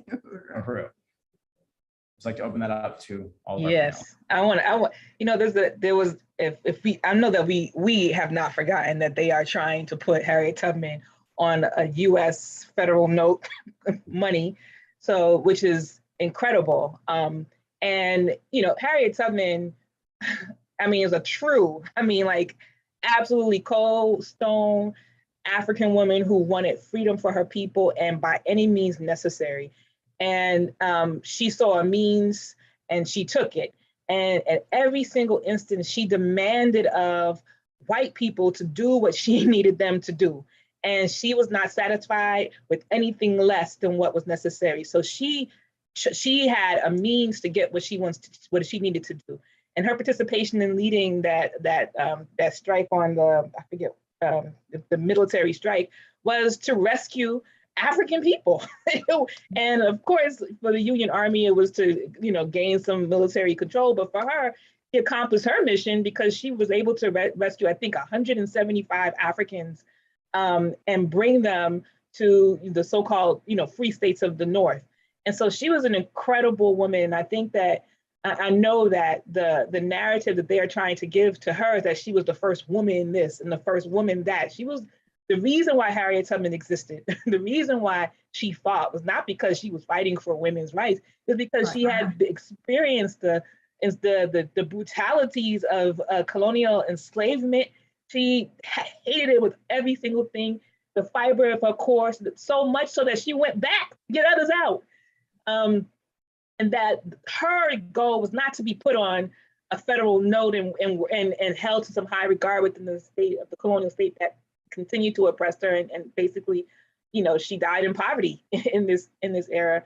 Uhuru. I'd like to open that up to all of our Yes, I want, I know that we have not forgotten that they are trying to put Harriet Tubman on a US federal note money, so which is incredible. And Harriet Tubman, is a true, absolutely cold stone African woman who wanted freedom for her people and by any means necessary. And she saw a means and she took it. And at every single instance, she demanded of white people to do what she needed them to do. And she was not satisfied with anything less than what was necessary. So she had a means to get what she needed to do. And her participation in leading that strike on the military strike was to rescue African people. And of course, for the Union Army, it was to, gain some military control. But for her, she accomplished her mission because she was able to rescue, I think, 175 Africans and bring them to the so-called, free states of the North. And so she was an incredible woman. And I think that I know that the narrative that they are trying to give to her is that she was the first woman in this and the first woman that. She was the reason why Harriet Tubman existed. The reason why she fought was not because she was fighting for women's rights. It was because she had experienced the brutalities of colonial enslavement. She hated it with every single thing, the fiber of her core, so much so that she went back to get others out. And that her goal was not to be put on a federal note and held to some high regard within the state of the colonial state that continued to oppress her, and basically, she died in poverty in this era.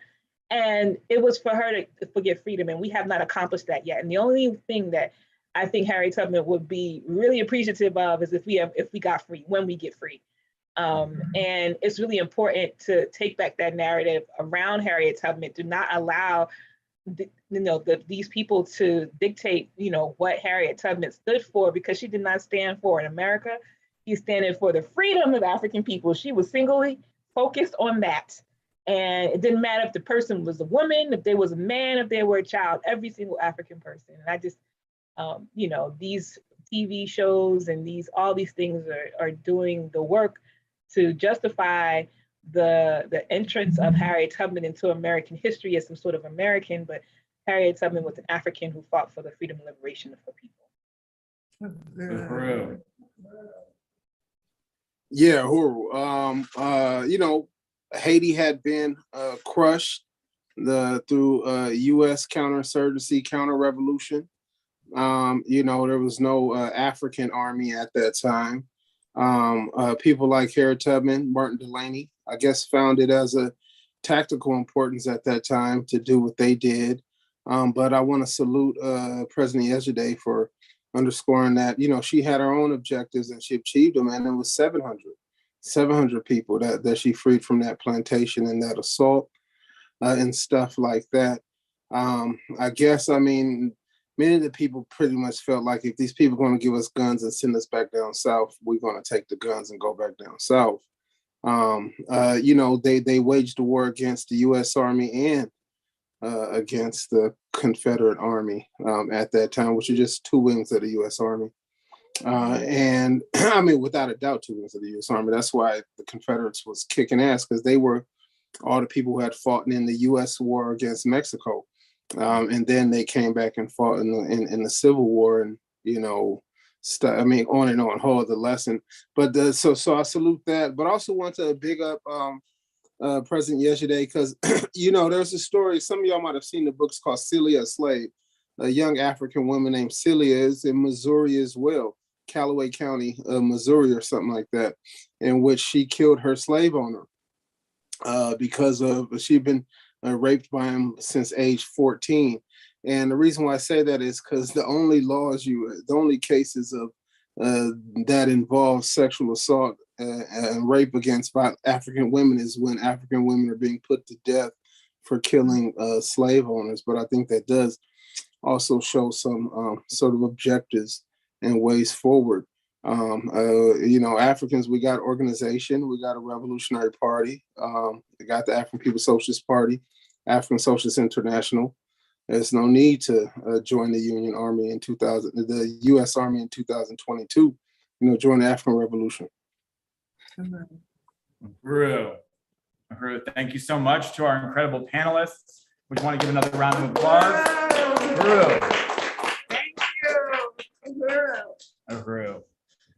And it was for her to get freedom, and we have not accomplished that yet. And the only thing that I think Harriet Tubman would be really appreciative of is if we got free, when we get free. And it's really important to take back that narrative around Harriet Tubman. Do not allow these people to dictate, what Harriet Tubman stood for, because she did not stand for in America. She standing for the freedom of African people. She was singly focused on that. And it didn't matter if the person was a woman, if they was a man, if they were a child, every single African person. And I just, these TV shows and all these things are doing the work to justify the entrance of Harriet Tubman into American history as some sort of American, but Harriet Tubman was an African who fought for the freedom and liberation of her people. Uhuru. Yeah, Uhuru. Haiti had been crushed through U.S. counterinsurgency, counter-revolution. There was no African army at that time. People like Harriet Tubman, Martin Delany, I guess, found it as a tactical importance at that time to do what they did. But I want to salute President Yesterday for underscoring that, she had her own objectives and she achieved them. And it was 700 people that she freed from that plantation and that assault and stuff like that. I guess, many of the people pretty much felt like if these people are going to give us guns and send us back down south, we're going to take the guns and go back down south. They waged a war against the U.S. Army and against the Confederate Army at that time, which are just two wings of the U.S. Army. And without a doubt, two wings of the U.S. Army. That's why the Confederates was kicking ass, because they were all the people who had fought in the U.S. war against Mexico. And then they came back and fought in the Civil War, and on and on, whole other lesson. But so I salute that, but also want to big up President Yesterday, because there's a story. Some of y'all might have seen the books called Celia a Slave. A young African woman named Celia is in Missouri as well, Callaway County, Missouri, or something like that, in which she killed her slave owner because she'd been raped by him since age 14. And the reason why I say that is because the only cases of that involve sexual assault and rape against African women is when African women are being put to death for killing slave owners. But I think that does also show some sort of objectives and ways forward. Africans, we got organization, we got a revolutionary party, we got the African People's Socialist Party, African Socialist International. There's no need to join the Union Army in the U.S. Army in 2022. Join the African Revolution. Uhuru, thank you so much to our incredible panelists. We want to give another round of applause. Uhuru. Thank you. Uhuru.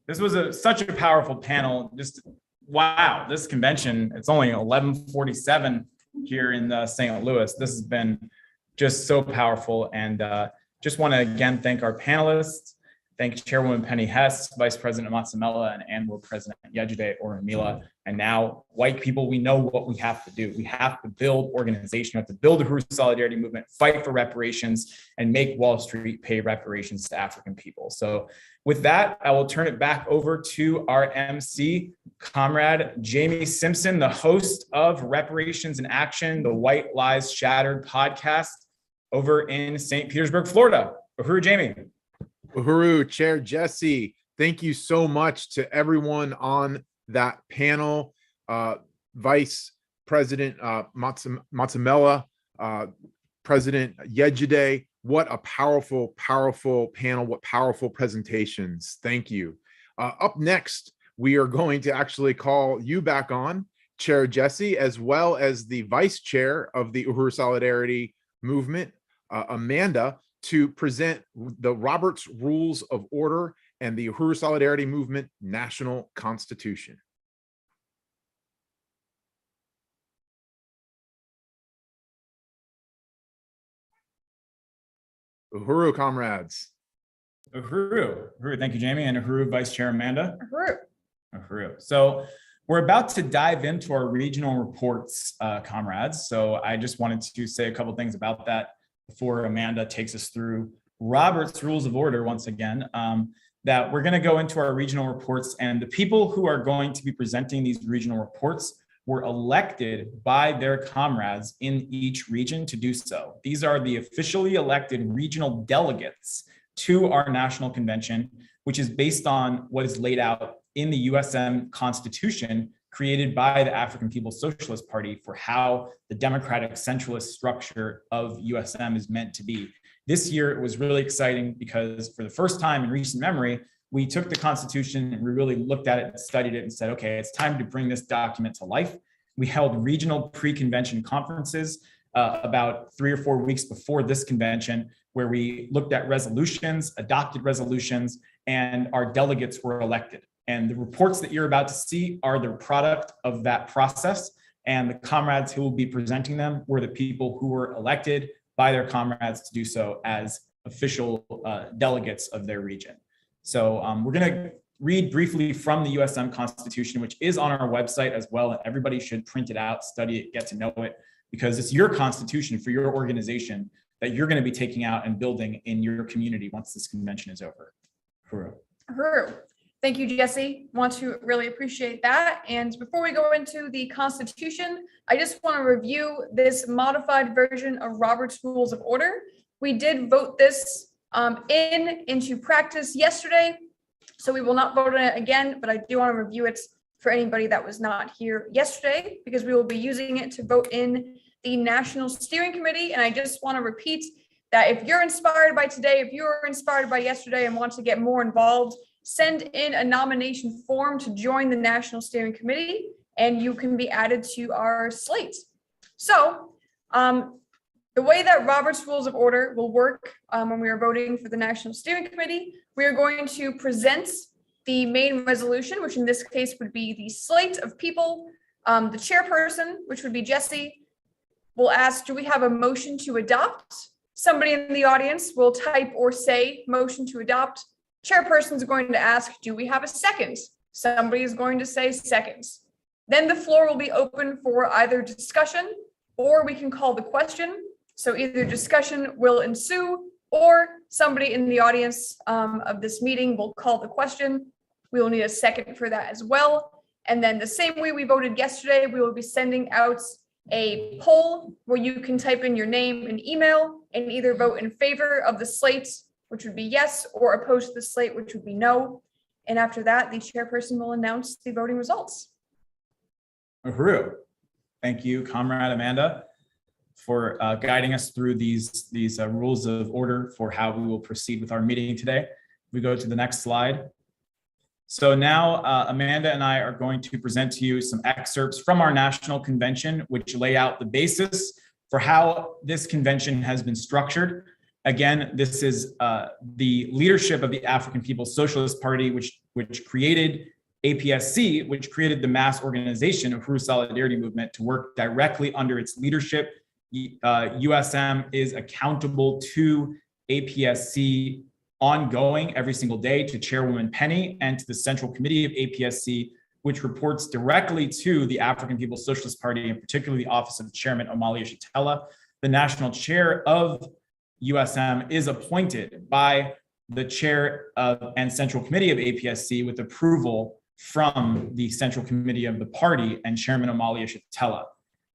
This was such a powerful panel. Just wow, this convention, it's only 11:47 here in St. Louis. This has been just so powerful, and just want to again thank our panelists. Thank Chairwoman Penny Hess, Vice President Matsamela, and Annual President Yejide Oramila. And now, white people, we know what we have to do. We have to build organization. We have to build a Uhuru Solidarity movement, fight for reparations, and make Wall Street pay reparations to African people. So with that, I will turn it back over to our MC, Comrade Jamie Simpson, the host of Reparations in Action, the White Lies Shattered podcast over in St. Petersburg, Florida. Uhuru, Jamie. Uhuru, Chair Jesse, thank you so much to everyone on that panel. Vice President Matsamela, President Yejide, what a powerful, powerful panel, what powerful presentations. Thank you. Up next, we are going to actually call you back on, Chair Jesse, as well as the Vice Chair of the Uhuru Solidarity Movement, Amanda, to present the Robert's Rules of Order and the Uhuru Solidarity Movement National Constitution. Uhuru, comrades. Uhuru, thank you, Jamie, and Uhuru, Vice Chair Amanda. Uhuru. So we're about to dive into our regional reports, comrades. So I just wanted to say a couple things about that before Amanda takes us through Robert's Rules of Order once again, that we're going to go into our regional reports, and the people who are going to be presenting these regional reports were elected by their comrades in each region to do so. These are the officially elected regional delegates to our national convention, which is based on what is laid out in the USM Constitution created by the African People's Socialist Party for how the democratic centralist structure of USM is meant to be. This year, it was really exciting because for the first time in recent memory, we took the Constitution and we really looked at it and studied it and said, okay, it's time to bring this document to life. We held regional pre-convention conferences about 3 or 4 weeks before this convention, where we looked at resolutions, adopted resolutions, and our delegates were elected. And the reports that you're about to see are the product of that process. And the comrades who will be presenting them were the people who were elected by their comrades to do so as official delegates of their region. So we're going to read briefly from the USM Constitution, which is on our website as well. And everybody should print it out, study it, get to know it, because it's your constitution for your organization that you're going to be taking out and building in your community once this convention is over? Uhuru. Uhuru. Thank you, Jesse. Want to really appreciate that. And before we go into the Constitution, I just want to review this modified version of Robert's Rules of Order. We did vote this into practice yesterday, so we will not vote on it again, but I do want to review it for anybody that was not here yesterday, because we will be using it to vote in the National Steering Committee. And I just want to repeat that if you're inspired by today, if you were inspired by yesterday and want to get more involved, send in a nomination form to join the National Steering Committee, and you can be added to our slate. So the way that Robert's Rules of Order will work when we are voting for the National Steering Committee, we are going to present the main resolution, which in this case would be the slate of people. The chairperson, which would be Jesse, will ask, do we have a motion to adopt? Somebody in the audience will type or say motion to adopt. Chairperson is going to ask, do we have a second? Somebody is going to say seconds. Then the floor will be open for either discussion, or we can call the question. So either discussion will ensue, or somebody in the audience of this meeting will call the question. We will need a second for that as well. And then the same way we voted yesterday, we will be sending out a poll where you can type in your name and email and either vote in favor of the slate, which would be yes, or opposed to the slate, which would be no. And after that, the chairperson will announce the voting results. Uhuru. Thank you, Comrade Amanda, for guiding us through these rules of order for how we will proceed with our meeting today. We go to the next slide. So now Amanda and I are going to present to you some excerpts from our national convention, which lay out the basis for how this convention has been structured. Again, this is the leadership of the African People's Socialist Party, which created APSC, which created the mass organization of Uhuru Solidarity Movement to work directly under its leadership. USM is accountable to APSC ongoing every single day, to Chairwoman Penny and to the Central Committee of APSC, which reports directly to the African People's Socialist Party, and particularly the Office of Chairman Amalia Shatella. The national chair of USM is appointed by the chair of and Central Committee of APSC with approval from the Central Committee of the party and Chairman Amalia Shatella.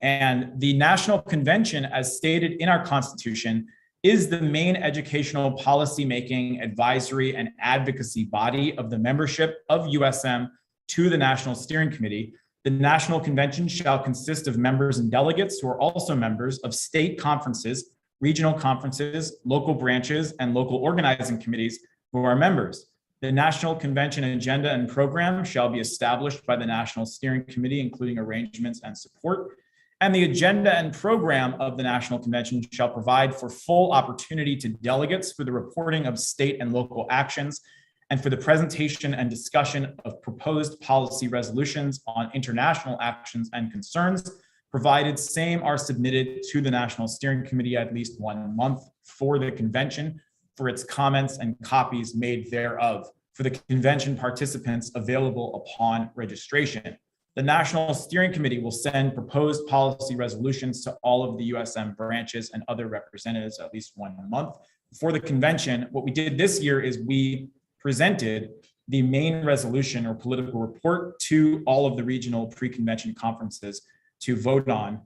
And the National Convention, as stated in our Constitution, is the main educational policy-making, advisory, and advocacy body of the membership of USM to the National Steering Committee. The National Convention shall consist of members and delegates who are also members of state conferences, regional conferences, local branches, and local organizing committees who are members. The National Convention agenda and program shall be established by the National Steering Committee, including arrangements and support. And the agenda and program of the National Convention shall provide for full opportunity to delegates for the reporting of state and local actions and for the presentation and discussion of proposed policy resolutions on international actions and concerns, provided same are submitted to the National Steering Committee at least 1 month for the convention for its comments and copies made thereof for the convention participants available upon registration. The National Steering Committee will send proposed policy resolutions to all of the USM branches and other representatives at least 1 month. For the convention, what we did this year is we presented the main resolution or political report to all of the regional pre-convention conferences to vote on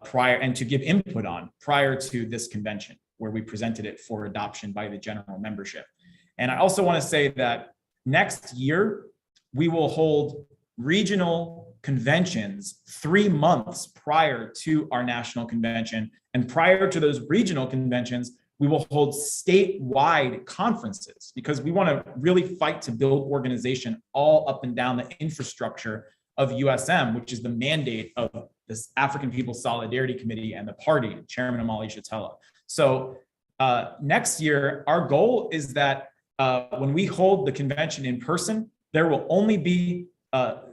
prior and to give input on prior to this convention, where we presented it for adoption by the general membership. And I also want to say that next year, we will hold regional conventions 3 months prior to our national convention. And prior to those regional conventions, we will hold statewide conferences because we want to really fight to build organization all up and down the infrastructure of USM, which is the mandate of this African People's Solidarity Committee and the party, Chairman Amalia Shatella. So next year, our goal is that when we hold the convention in person, there will only be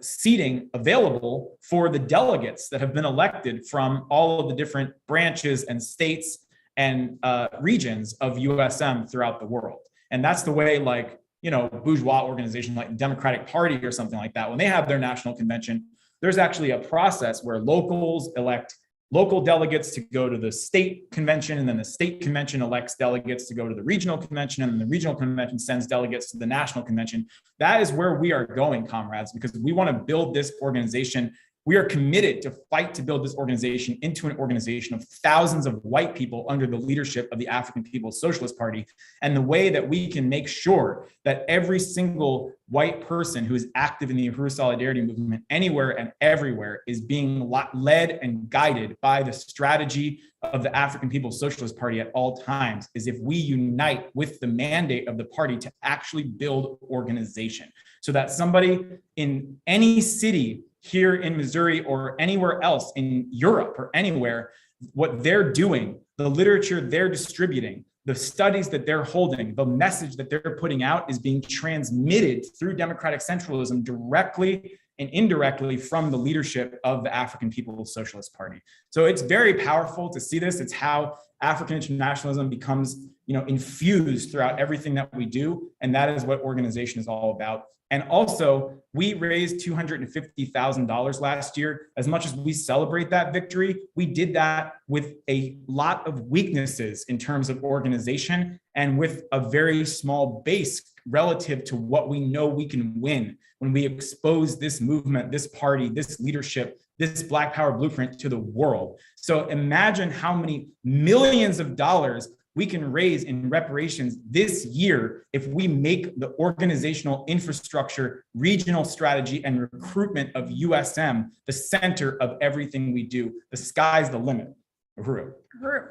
seating available for the delegates that have been elected from all of the different branches and states and regions of USM throughout the world. And that's the way, like, you know, bourgeois organizations like the Democratic Party or something like that, when they have their national convention, there's actually a process where locals elect local delegates to go to the state convention, and then the state convention elects delegates to go to the regional convention, and then the regional convention sends delegates to the national convention. That is where we are going, comrades, because we want to build this organization. We are committed to fight to build this organization into an organization of thousands of white people under the leadership of the African People's Socialist Party. And the way that we can make sure that every single white person who is active in the Uhuru Solidarity Movement anywhere and everywhere is being led and guided by the strategy of the African People's Socialist Party at all times is if we unite with the mandate of the party to actually build organization, so that somebody in any city here in Missouri or anywhere else in Europe or anywhere, what they're doing, the literature they're distributing, the studies that they're holding, the message that they're putting out is being transmitted through democratic centralism directly and indirectly from the leadership of the African People's Socialist Party. So it's very powerful to see this. It's how African internationalism becomes, infused throughout everything that we do. And that is what organization is all about. And also, we raised $250,000 last year. As much as we celebrate that victory, we did that with a lot of weaknesses in terms of organization and with a very small base relative to what we know we can win when we expose this movement, this party, this leadership, this Black Power blueprint to the world. So imagine how many millions of dollars we can raise in reparations this year if we make the organizational infrastructure, regional strategy, and recruitment of USM the center of everything we do. The sky's the limit. Uhuru. Uhuru.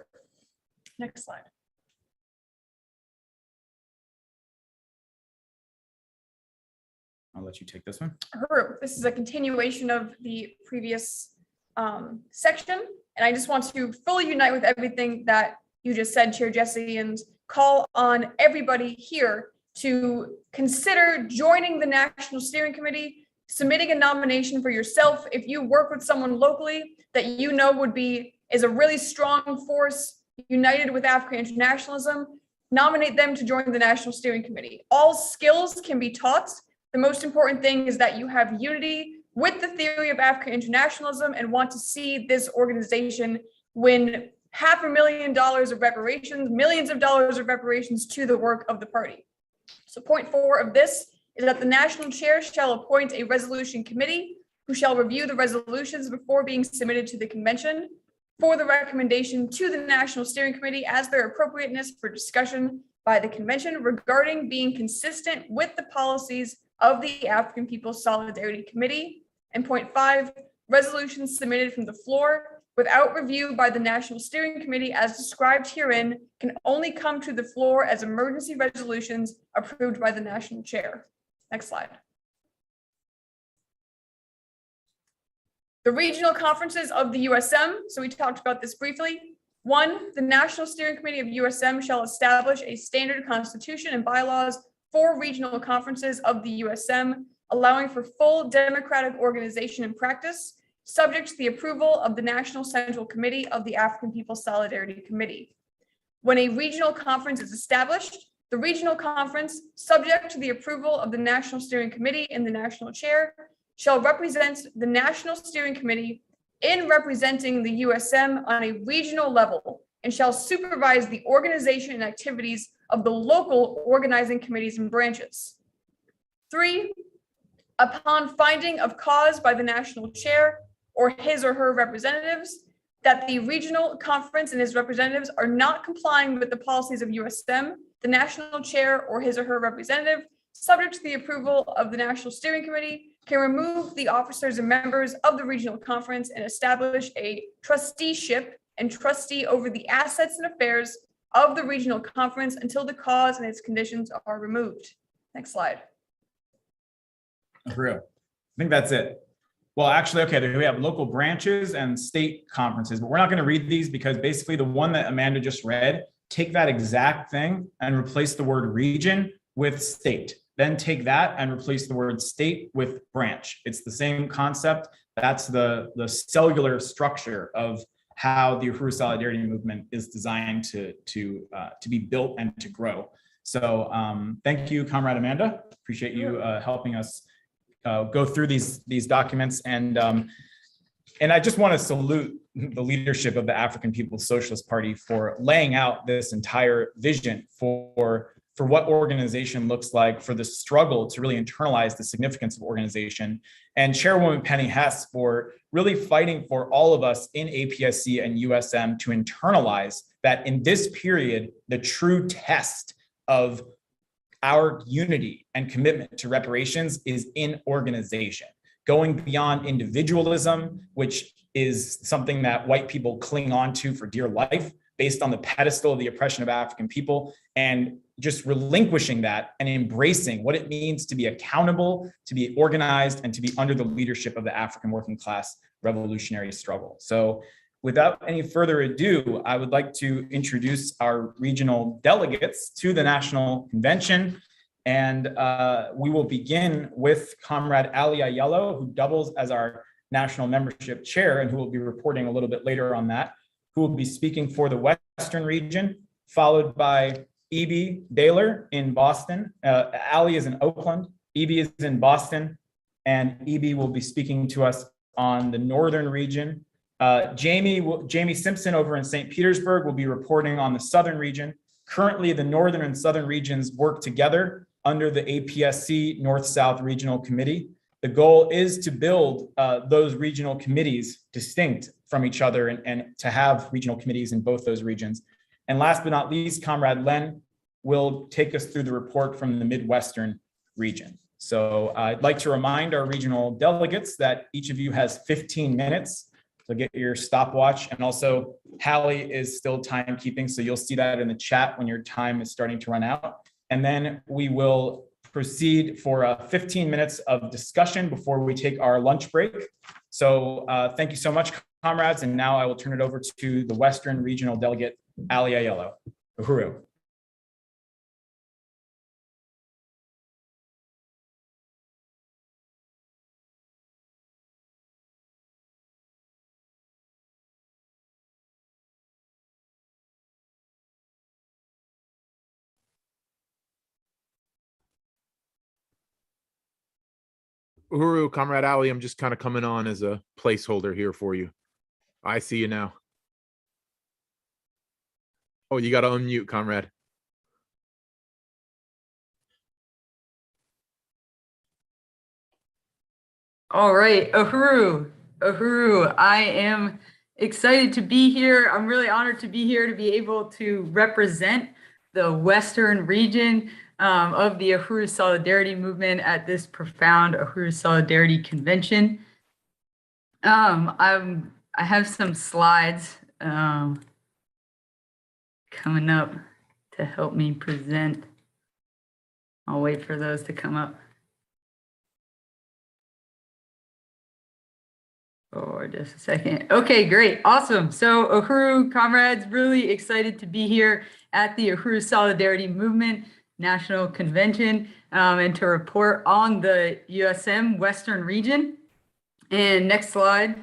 Next slide. I'll let you take this one. Uhuru. This is a continuation of the previous section, and I just want to fully unite with everything that you just said, Chair Jesse, and call on everybody here to consider joining the National Steering Committee, submitting a nomination for yourself. If you work with someone locally that you know is a really strong force united with African internationalism, nominate them to join the National Steering Committee. All skills can be taught. The most important thing is that you have unity with the theory of African internationalism and want to see this organization win $500,000 of reparations, millions of dollars of reparations to the work of the party. So point 4 of this is that the national chair shall appoint a resolution committee who shall review the resolutions before being submitted to the convention for the recommendation to the National Steering Committee as their appropriateness for discussion by the convention regarding being consistent with the policies of the African People's Solidarity Committee. And point 5, resolutions submitted from the floor without review by the National Steering Committee as described herein can only come to the floor as emergency resolutions approved by the national chair. Next slide. The regional conferences of the USM. So we talked about this briefly. 1, the National Steering Committee of USM shall establish a standard constitution and bylaws for regional conferences of the USM, allowing for full democratic organization and practice, subject to the approval of the National Central Committee of the African People's Solidarity Committee. When a regional conference is established, the regional conference, subject to the approval of the National Steering Committee and the National Chair, shall represent the National Steering Committee in representing the USM on a regional level and shall supervise the organization and activities of the local organizing committees and branches. 3, upon finding of cause by the National Chair or his or her representatives that the regional conference and his representatives are not complying with the policies of USM, the National Chair or his or her representative, subject to the approval of the National Steering Committee, can remove the officers and members of the regional conference and establish a trusteeship and trustee over the assets and affairs of the regional conference until the cause and its conditions are removed. Next slide. Uhuru. I think that's it. Well, actually, okay, we have local branches and state conferences, but we're not going to read these because basically the one that Amanda just read, take that exact thing and replace the word region with state. Then take that and replace the word state with branch. It's the same concept. That's the cellular structure of how the Uhuru Solidarity Movement is designed to be built and to grow. So thank you, Comrade Amanda. Appreciate you helping us go through these documents. And And I just want to salute the leadership of the African People's Socialist Party for laying out this entire vision for what organization looks like, for the struggle to really internalize the significance of organization, and Chairwoman Penny Hess for really fighting for all of us in APSC and USM to internalize that in this period, the true test of our unity and commitment to reparations is in organization, going beyond individualism, which is something that white people cling on to for dear life based on the pedestal of the oppression of African people, and just relinquishing that and embracing what it means to be accountable, to be organized, and to be under the leadership of the African working class revolutionary struggle. So without any further ado, I would like to introduce our regional delegates to the National Convention. And we will begin with Comrade Ali Ayello, who doubles as our national membership chair and who will be reporting a little bit later on that, who will be speaking for the Western region, followed by E.B. Daler in Boston. Ali is in Oakland, E.B. is in Boston, and E.B. will be speaking to us on the Northern region. Jamie Simpson over in St. Petersburg will be reporting on the Southern region. Currently, the Northern and Southern regions work together under the APSC North-South Regional Committee. The goal is to build those regional committees distinct from each other and to have regional committees in both those regions. And last but not least, Comrade Len will take us through the report from the Midwestern region. So I'd like to remind our regional delegates that each of you has 15 minutes. So get your stopwatch, and also Hallie is still timekeeping, so you'll see that in the chat when your time is starting to run out. And then we will proceed for 15 minutes of discussion before we take our lunch break. So thank you so much, comrades. And now I will turn it over to the Western Regional Delegate, Ali Ayello. Uhuru. Uhuru, Comrade Ali, I'm just kind of coming on as a placeholder here for you. I see you now. Oh, you got to unmute, Comrade. All right, Uhuru, I am excited to be here. I'm really honored to be here to be able to represent the Western region of the Uhuru Solidarity Movement at this profound Uhuru Solidarity Convention. I have some slides coming up to help me present. I'll wait for those to come up. For just a second. Okay, great. Awesome. So Uhuru comrades, really excited to be here at the Uhuru Solidarity Movement National Convention and to report on the USM Western region. And next slide.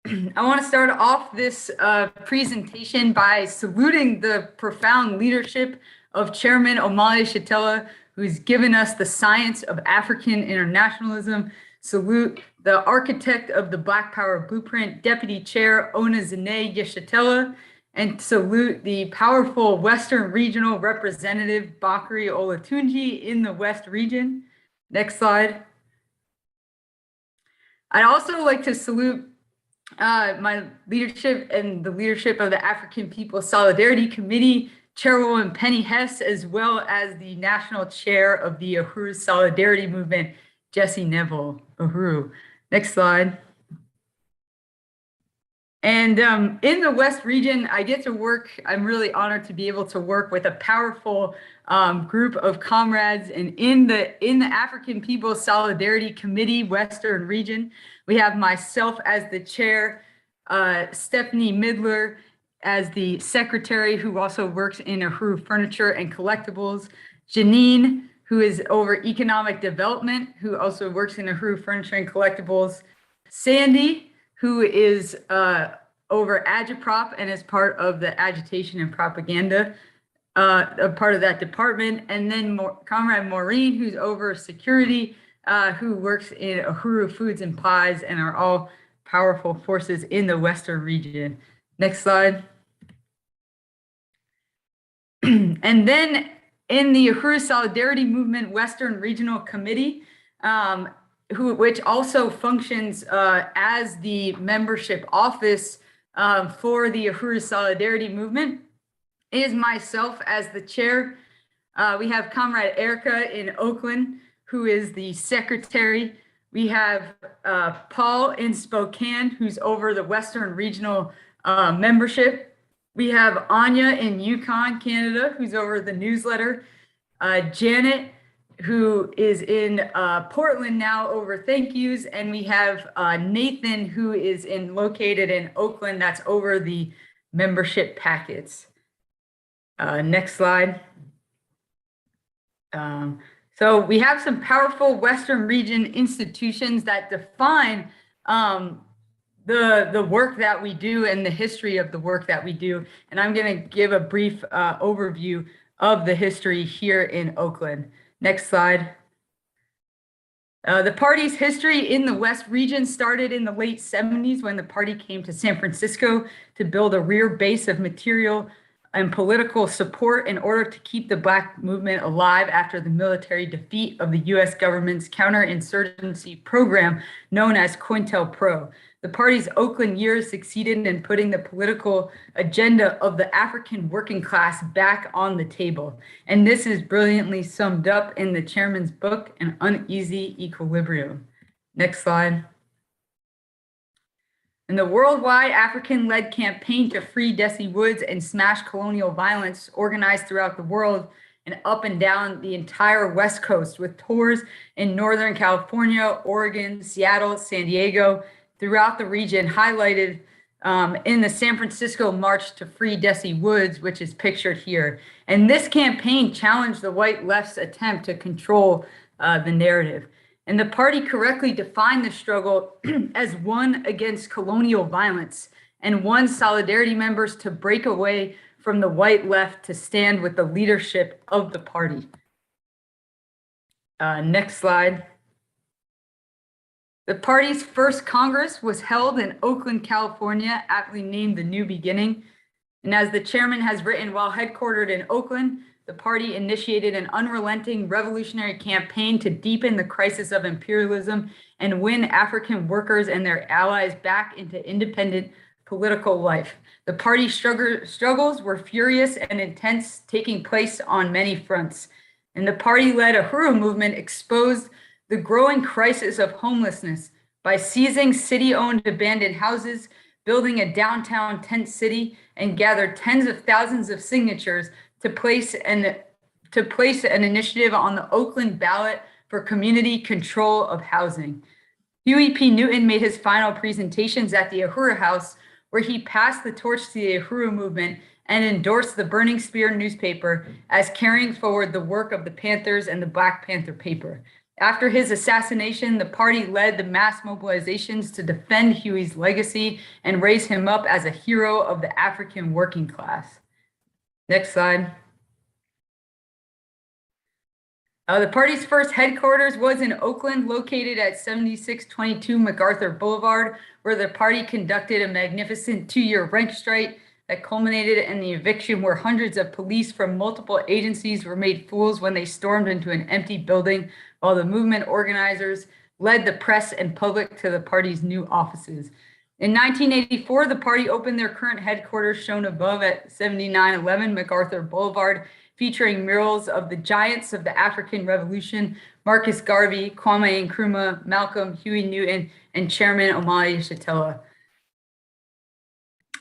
I want to start off this presentation by saluting the profound leadership of Chairman Omale Shatella, who's given us the science of African internationalism. Salute the architect of the Black Power Blueprint, Deputy Chair Ona Zene Yeshatella, and salute the powerful Western Regional Representative Bakari Olatunji in the West region. Next slide. I'd also like to salute my leadership and the leadership of the African People's Solidarity Committee, Chairwoman Penny Hess, as well as the national chair of the Uhuru Solidarity Movement, Jesse Neville. Uhuru. Next slide. And in the West region, I get to work, I'm really honored to be able to work with a powerful group of comrades. And in the African People's Solidarity Committee Western region, we have myself as the chair, Stephanie Midler as the secretary, who also works in Uhuru Furniture and Collectibles, Janine, who is over economic development, who also works in Uhuru Furniture and Collectibles, Sandy, who is over Agitprop and is part of the agitation and propaganda, a part of that department, and then Comrade Maureen, who's over security, who works in Uhuru Foods and Pies and are all powerful forces in the Western region. Next slide. And then in the Uhuru Solidarity Movement Western Regional Committee, which also functions as the membership office for the Uhuru Solidarity Movement, is myself as the chair. We have Comrade Erica in Oakland, who is the secretary. We have Paul in Spokane, who's over the Western Regional membership. We have Anya in Yukon, Canada, who's over the newsletter. Janet, who is in Portland now, over thank yous. And we have Nathan, who is located in Oakland, that's over the membership packets. Next slide. So we have some powerful Western region institutions that define the work that we do and the history of the work that we do. And I'm going to give a brief overview of the history here in Oakland. Next slide. The party's history in the West region started in the late 70s when the party came to San Francisco to build a rear base of material and political support in order to keep the Black movement alive after the military defeat of the US government's counterinsurgency program known as COINTELPRO. The party's Oakland years succeeded in putting the political agenda of the African working class back on the table. And this is brilliantly summed up in the chairman's book, An Uneasy Equilibrium. Next slide. In the worldwide African-led campaign to free Desi Woods and smash colonial violence organized throughout the world and up and down the entire West Coast with tours in Northern California, Oregon, Seattle, San Diego, throughout the region, highlighted in the San Francisco March to Free Desi Woods, which is pictured here. And this campaign challenged the white left's attempt to control the narrative. And the party correctly defined the struggle as one against colonial violence and won solidarity members to break away from the white left to stand with the leadership of the party. Next slide. The party's first Congress was held in Oakland, California, aptly named the New Beginning. And as the chairman has written, while headquartered in Oakland, the party initiated an unrelenting revolutionary campaign to deepen the crisis of imperialism and win African workers and their allies back into independent political life. The party's struggles were furious and intense, taking place on many fronts. And the party-led Uhuru movement exposed the growing crisis of homelessness by seizing city-owned abandoned houses, building a downtown tent city, and gathered tens of thousands of signatures to place an initiative on the Oakland ballot for community control of housing. Huey P. Newton made his final presentations at the Uhuru House, where he passed the torch to the Uhuru movement and endorsed the Burning Spear newspaper as carrying forward the work of the Panthers and the Black Panther paper. After his assassination, the party led the mass mobilizations to defend Huey's legacy and raise him up as a hero of the African working class. Next slide. The party's first headquarters was in Oakland, located at 7622 MacArthur Boulevard, where the party conducted a magnificent 2-year rank strike that culminated in the eviction, where hundreds of police from multiple agencies were made fools when they stormed into an empty building, while the movement organizers led the press and public to the party's new offices. In 1984, the party opened their current headquarters, shown above at 7911 MacArthur Boulevard, featuring murals of the giants of the African Revolution, Marcus Garvey, Kwame Nkrumah, Malcolm, Huey Newton, and Chairman Omali Yeshitela.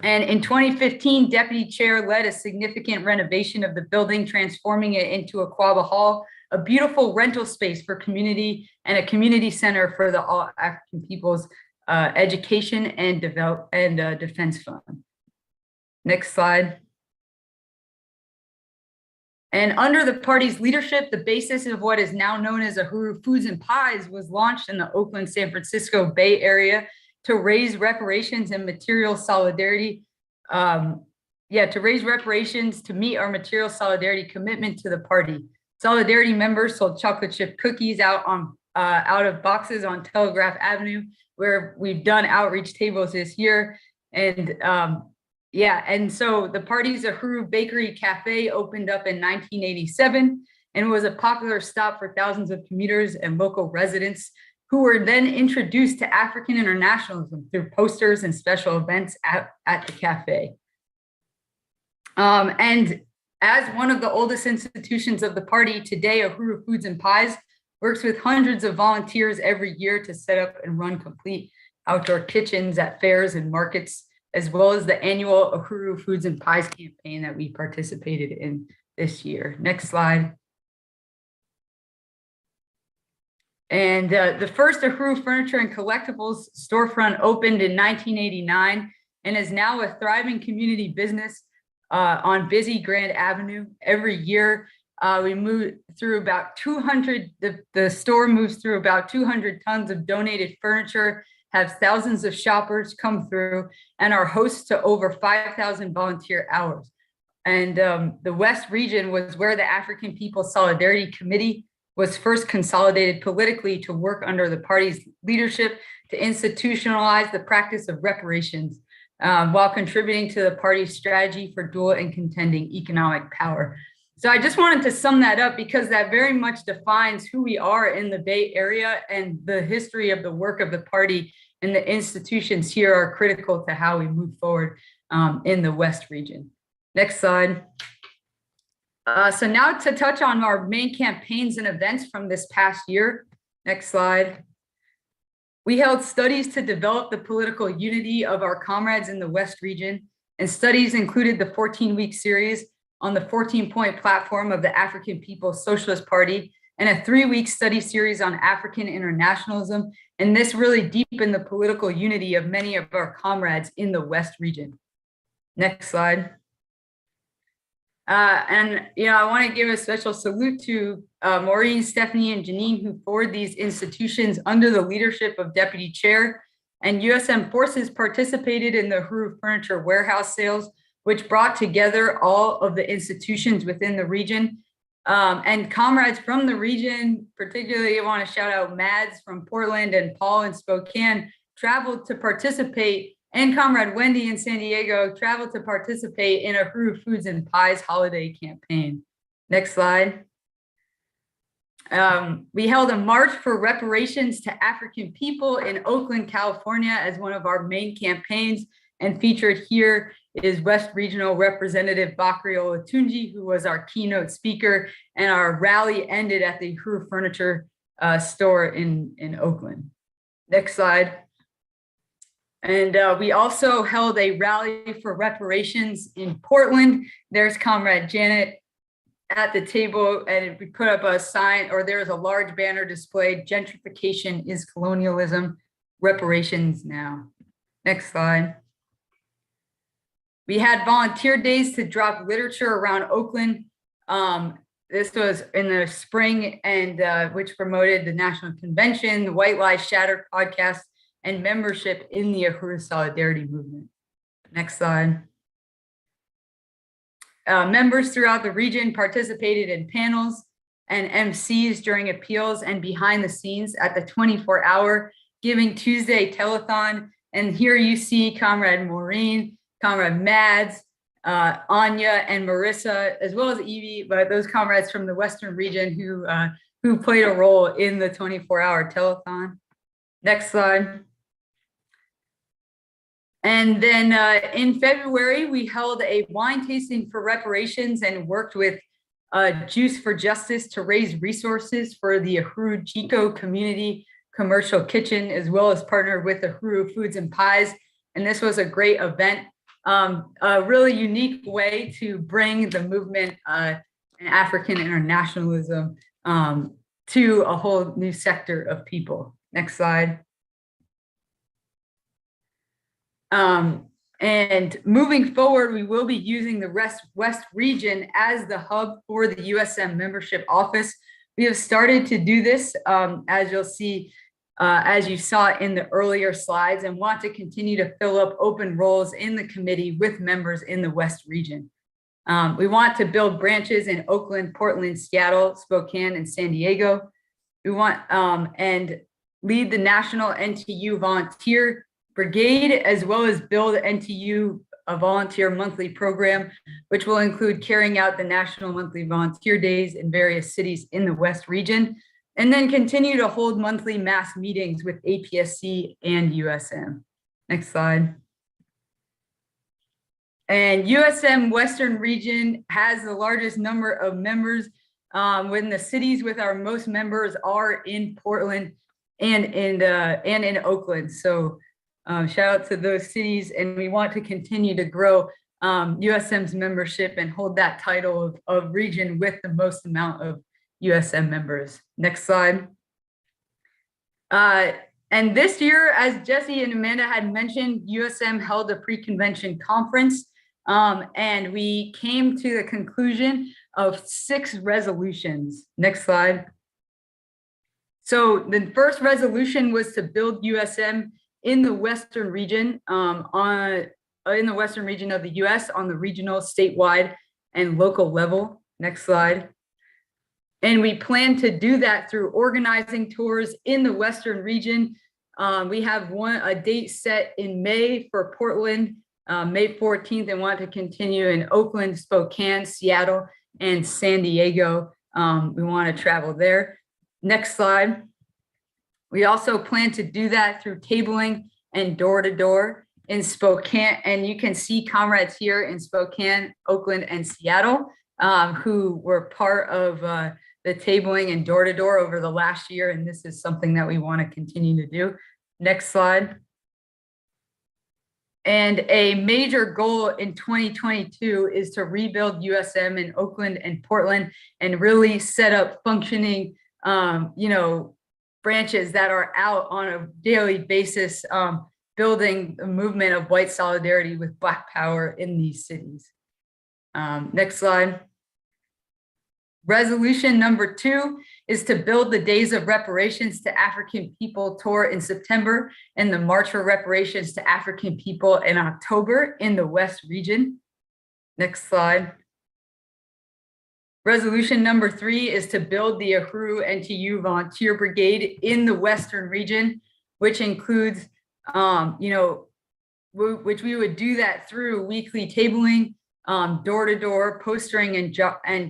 And in 2015, Deputy Chair led a significant renovation of the building, transforming it into Aquaba Hall, a beautiful rental space for community and a community center for the All African Peoples Education and Defense Fund. Next slide. And under the party's leadership, the basis of what is now known as Uhuru Foods and Pies was launched in the Oakland, San Francisco Bay Area to raise reparations and material solidarity. To raise reparations to meet our material solidarity commitment to the party. Solidarity members sold chocolate chip cookies out on out of boxes on Telegraph Avenue, where we've done outreach tables this year. And yeah, and so the party's Uhuru Bakery Cafe opened up in 1987 and was a popular stop for thousands of commuters and local residents who were then introduced to African internationalism through posters and special events at the cafe. And as one of the oldest institutions of the party today, Uhuru Foods and Pies works with hundreds of volunteers every year to set up and run complete outdoor kitchens at fairs and markets, as well as the annual Uhuru Foods and Pies campaign that we participated in this year. Next slide. And the first Uhuru Furniture and Collectibles storefront opened in 1989 and is now a thriving community business on busy Grand Avenue. Every year, we move through about 200, the store moves through about 200 tons of donated furniture, have thousands of shoppers come through, and are host to over 5,000 volunteer hours. And the West region was where the African People's Solidarity Committee was first consolidated politically to work under the party's leadership to institutionalize the practice of reparations while contributing to the party's strategy for dual and contending economic power. So I just wanted to sum that up because that very much defines who we are in the Bay Area, and the history of the work of the party and the institutions here are critical to how we move forward in the West region. Next slide. So now to touch on our main campaigns and events from this past year. Next slide. We held studies to develop the political unity of our comrades in the West region, and studies included the 14-week series on the 14-point platform of the African People's Socialist Party and a 3-week study series on African internationalism. And this really deepened the political unity of many of our comrades in the West region. Next slide. And I want to give a special salute to Maureen, Stephanie, and Janine, who forward these institutions under the leadership of Deputy Chair. And USM Forces participated in the Uhuru Furniture Warehouse sales, which brought together all of the institutions within the region. And comrades from the region, particularly I want to shout out Mads from Portland and Paul in Spokane, traveled to participate, and Comrade Wendy in San Diego traveled to participate in a Uhuru Foods and Pies holiday campaign. Next slide. We held a march for reparations to African people in Oakland, California as one of our main campaigns, and featured here is West Regional Representative Bakri Olatunji, who was our keynote speaker, and our rally ended at the Uhuru Furniture store in Oakland. Next slide. And we also held a rally for reparations in Portland. There's Comrade Janet at the table, and we put up a sign, or there's a large banner displayed, "Gentrification is colonialism, reparations now." Next slide. We had volunteer days to drop literature around Oakland. This was in the spring, and which promoted the National Convention, the White Lies Shattered podcast, and membership in the Uhuru Solidarity Movement. Next slide. Members throughout the region participated in panels and MCs during appeals and behind the scenes at the 24-hour Giving Tuesday telethon. And here you see Comrade Maureen, Comrade Mads, Anya, and Marissa, as well as Evie, but those comrades from the Western region who played a role in the 24-hour telethon. Next slide. And then in February, we held a wine tasting for reparations and worked with Juice for Justice to raise resources for the Uhuru Chico Community Commercial Kitchen, as well as partnered with Uhuru Foods and Pies. And this was a great event, a really unique way to bring the movement and African internationalism to a whole new sector of people. Next slide. And moving forward, we will be using the West region as the hub for the USM membership office. We have started to do this, as you'll see, as you saw in the earlier slides, and want to continue to fill up open roles in the committee with members in the West region. We want to build branches in Oakland, Portland, Seattle, Spokane, and San Diego. We want and lead the National NTU Volunteer Brigade, as well as build NTU a volunteer monthly program, which will include carrying out the National Monthly Volunteer Days in various cities in the West region, and then continue to hold monthly mass meetings with APSC and USM. Next slide. And USM Western region has the largest number of members, when the cities with our most members are in Portland and in Oakland. So shout out to those cities, and we want to continue to grow USM's membership and hold that title of region with the most amount of USM members. Next slide. And this year, as Jesse and Amanda had mentioned, USM held a pre-convention conference, and we came to the conclusion of 6 resolutions. Next slide. So the first resolution was to build USM in the Western region, in the Western region of the US on the regional, statewide, and local level. Next slide. And we plan to do that through organizing tours in the Western region. We have a date set in May for Portland, May 14th, and want to continue in Oakland, Spokane, Seattle, and San Diego. We want to travel there. Next slide. We also plan to do that through tabling and door-to-door in Spokane. And you can see comrades here in Spokane, Oakland, and Seattle who were part of the tabling and door-to-door over the last year. And this is something that we want to continue to do. Next slide. And a major goal in 2022 is to rebuild USM in Oakland and Portland and really set up functioning, branches that are out on a daily basis, building a movement of white solidarity with Black power in these cities. Next slide. Resolution number 2 is to build the Days of Reparations to African People tour in September and the March for Reparations to African People in October in the West region. Next slide. Resolution number 3 is to build the Uhuru NTU Volunteer Brigade in the Western region, which includes, which we would do that through weekly tabling, door-to-door postering and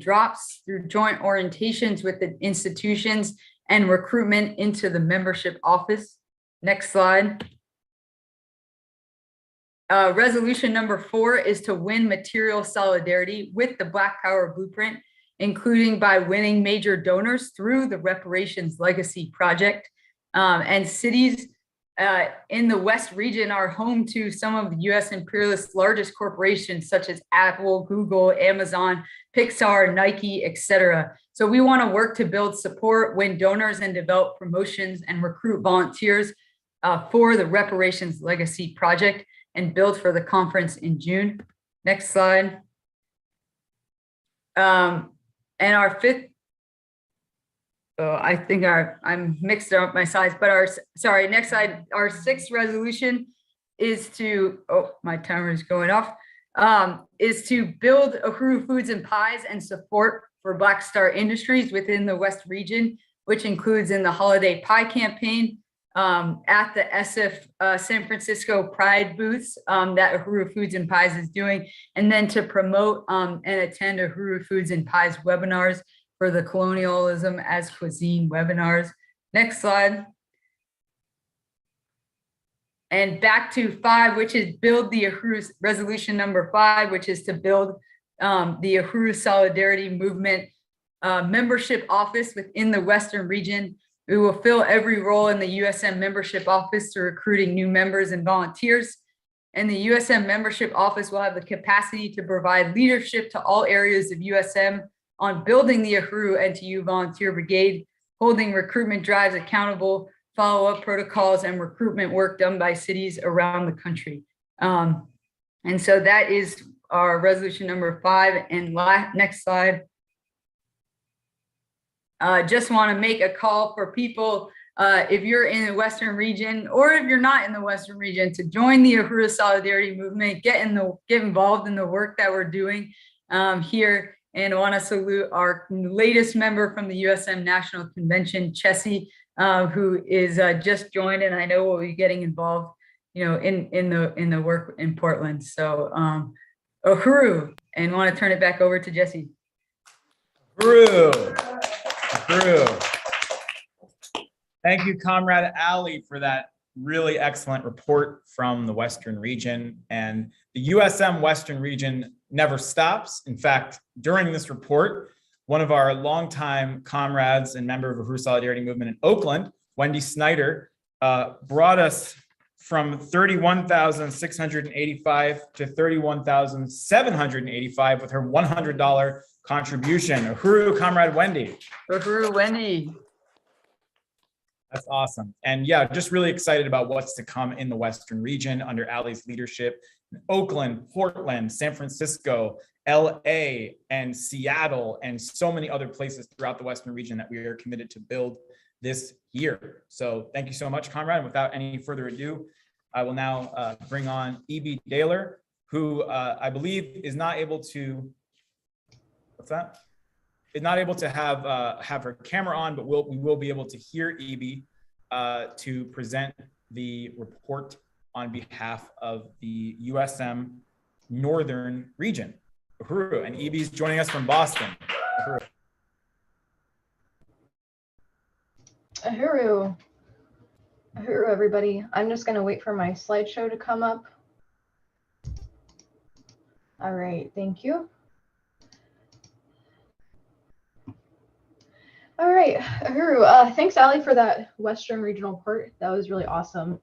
drops, through joint orientations with the institutions, and recruitment into the membership office. Next slide. Resolution number 4 is to win material solidarity with the Black Power Blueprint, including by winning major donors through the Reparations Legacy Project. And cities in the West region are home to some of the US imperialist largest corporations such as Apple, Google, Amazon, Pixar, Nike, etc. So we want to work to build support, win donors, and develop promotions and recruit volunteers for the Reparations Legacy Project and build for the conference in June. Next slide. And our 5th, I think I'm mixed up my slides, but next slide. Our 6th resolution is to, my timer is going off, is to build Uhuru Foods and Pies and support for Black Star Industries within the West region, which includes in the Holiday Pie campaign, at the SF San Francisco Pride booths that Uhuru Foods and Pies is doing, and then to promote and attend Uhuru Foods and Pies webinars for the Colonialism as Cuisine webinars. Next slide. And back to 5, which is build the Uhuru, resolution number 5, which is to build the Uhuru Solidarity Movement membership office within the Western region. We will fill every role in the USM membership office through recruiting new members and volunteers. And the USM membership office will have the capacity to provide leadership to all areas of USM on building the Uhuru NTU Volunteer Brigade, holding recruitment drives accountable, follow-up protocols, and recruitment work done by cities around the country. And so that is our resolution number 5. And next slide. Just want to make a call for people, if you're in the Western region, or if you're not in the Western region, to join the Uhuru Solidarity Movement, get involved in the work that we're doing here and I want to salute our latest member from the USM National Convention, Chessie, who is just joined, and I know will be getting involved, in the work in Portland. So, Uhuru, and want to turn it back over to Jesse. Uhuru. Thank you, Comrade Ali, for that really excellent report from the Western region. And the USM Western region never stops. In fact, during this report, one of our longtime comrades and member of the Uhuru Solidarity Movement in Oakland, Wendy Snyder, brought us from 31,685 to 31,785 with her $100 contribution. Uhuru, Comrade Wendy. Uhuru, Wendy. That's awesome. And yeah, just really excited about what's to come in the Western region under Ali's leadership. Oakland, Portland, San Francisco, LA, and Seattle, and so many other places throughout the Western region that we are committed to build this year. So thank you so much, Comrade. And without any further ado, I will now bring on E.B. Daler, who I believe is not able to, is not able to have her camera on, but we will be able to hear E.B. To present the report on behalf of the USM Northern region. Uhuru, and E.B. is joining us from Boston. Uhuru. Uhuru, everybody. I'm just going to wait for my slideshow to come up. All right, thank you. All right, Uhuru, thanks, Ali, for that Western regional report. That was really awesome.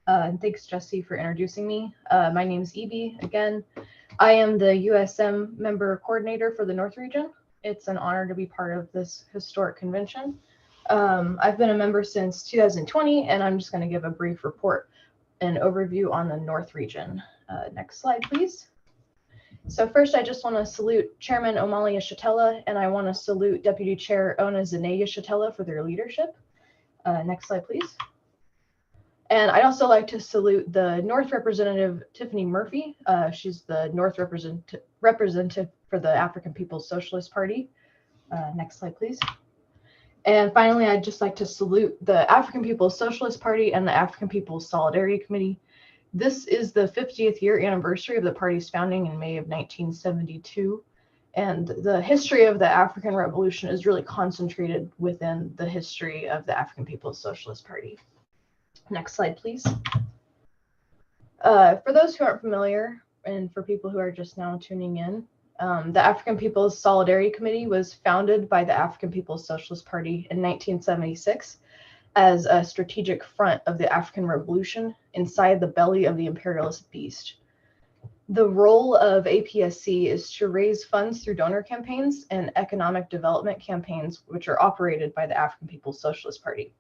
And thanks, Jesse, for introducing me. My name is E.B. again. I am the USM member coordinator for the North region. It's an honor to be part of this historic convention. I've been a member since 2020, and I'm just going to give a brief report and overview on the North region. Next slide, please. So first, I just want to salute Chairman Omali Yeshitela, and I want to salute Deputy Chair Ona Zane Yeshitela for their leadership. Next slide, please. And I'd also like to salute the North Representative Tiffany Murphy. She's the North representative for the African People's Socialist Party. Next slide, please. And finally, I'd just like to salute the African People's Socialist Party and the African People's Solidarity Committee. This is the 50th year anniversary of the party's founding in May of 1972. And the history of the African Revolution is really concentrated within the history of the African People's Socialist Party. Next slide, please. For those who aren't familiar, and for people who are just now tuning in, the African People's Solidarity Committee was founded by the African People's Socialist Party in 1976 as a strategic front of the African Revolution inside the belly of the imperialist beast. The role of APSC is to raise funds through donor campaigns and economic development campaigns, which are operated by the African People's Socialist Party.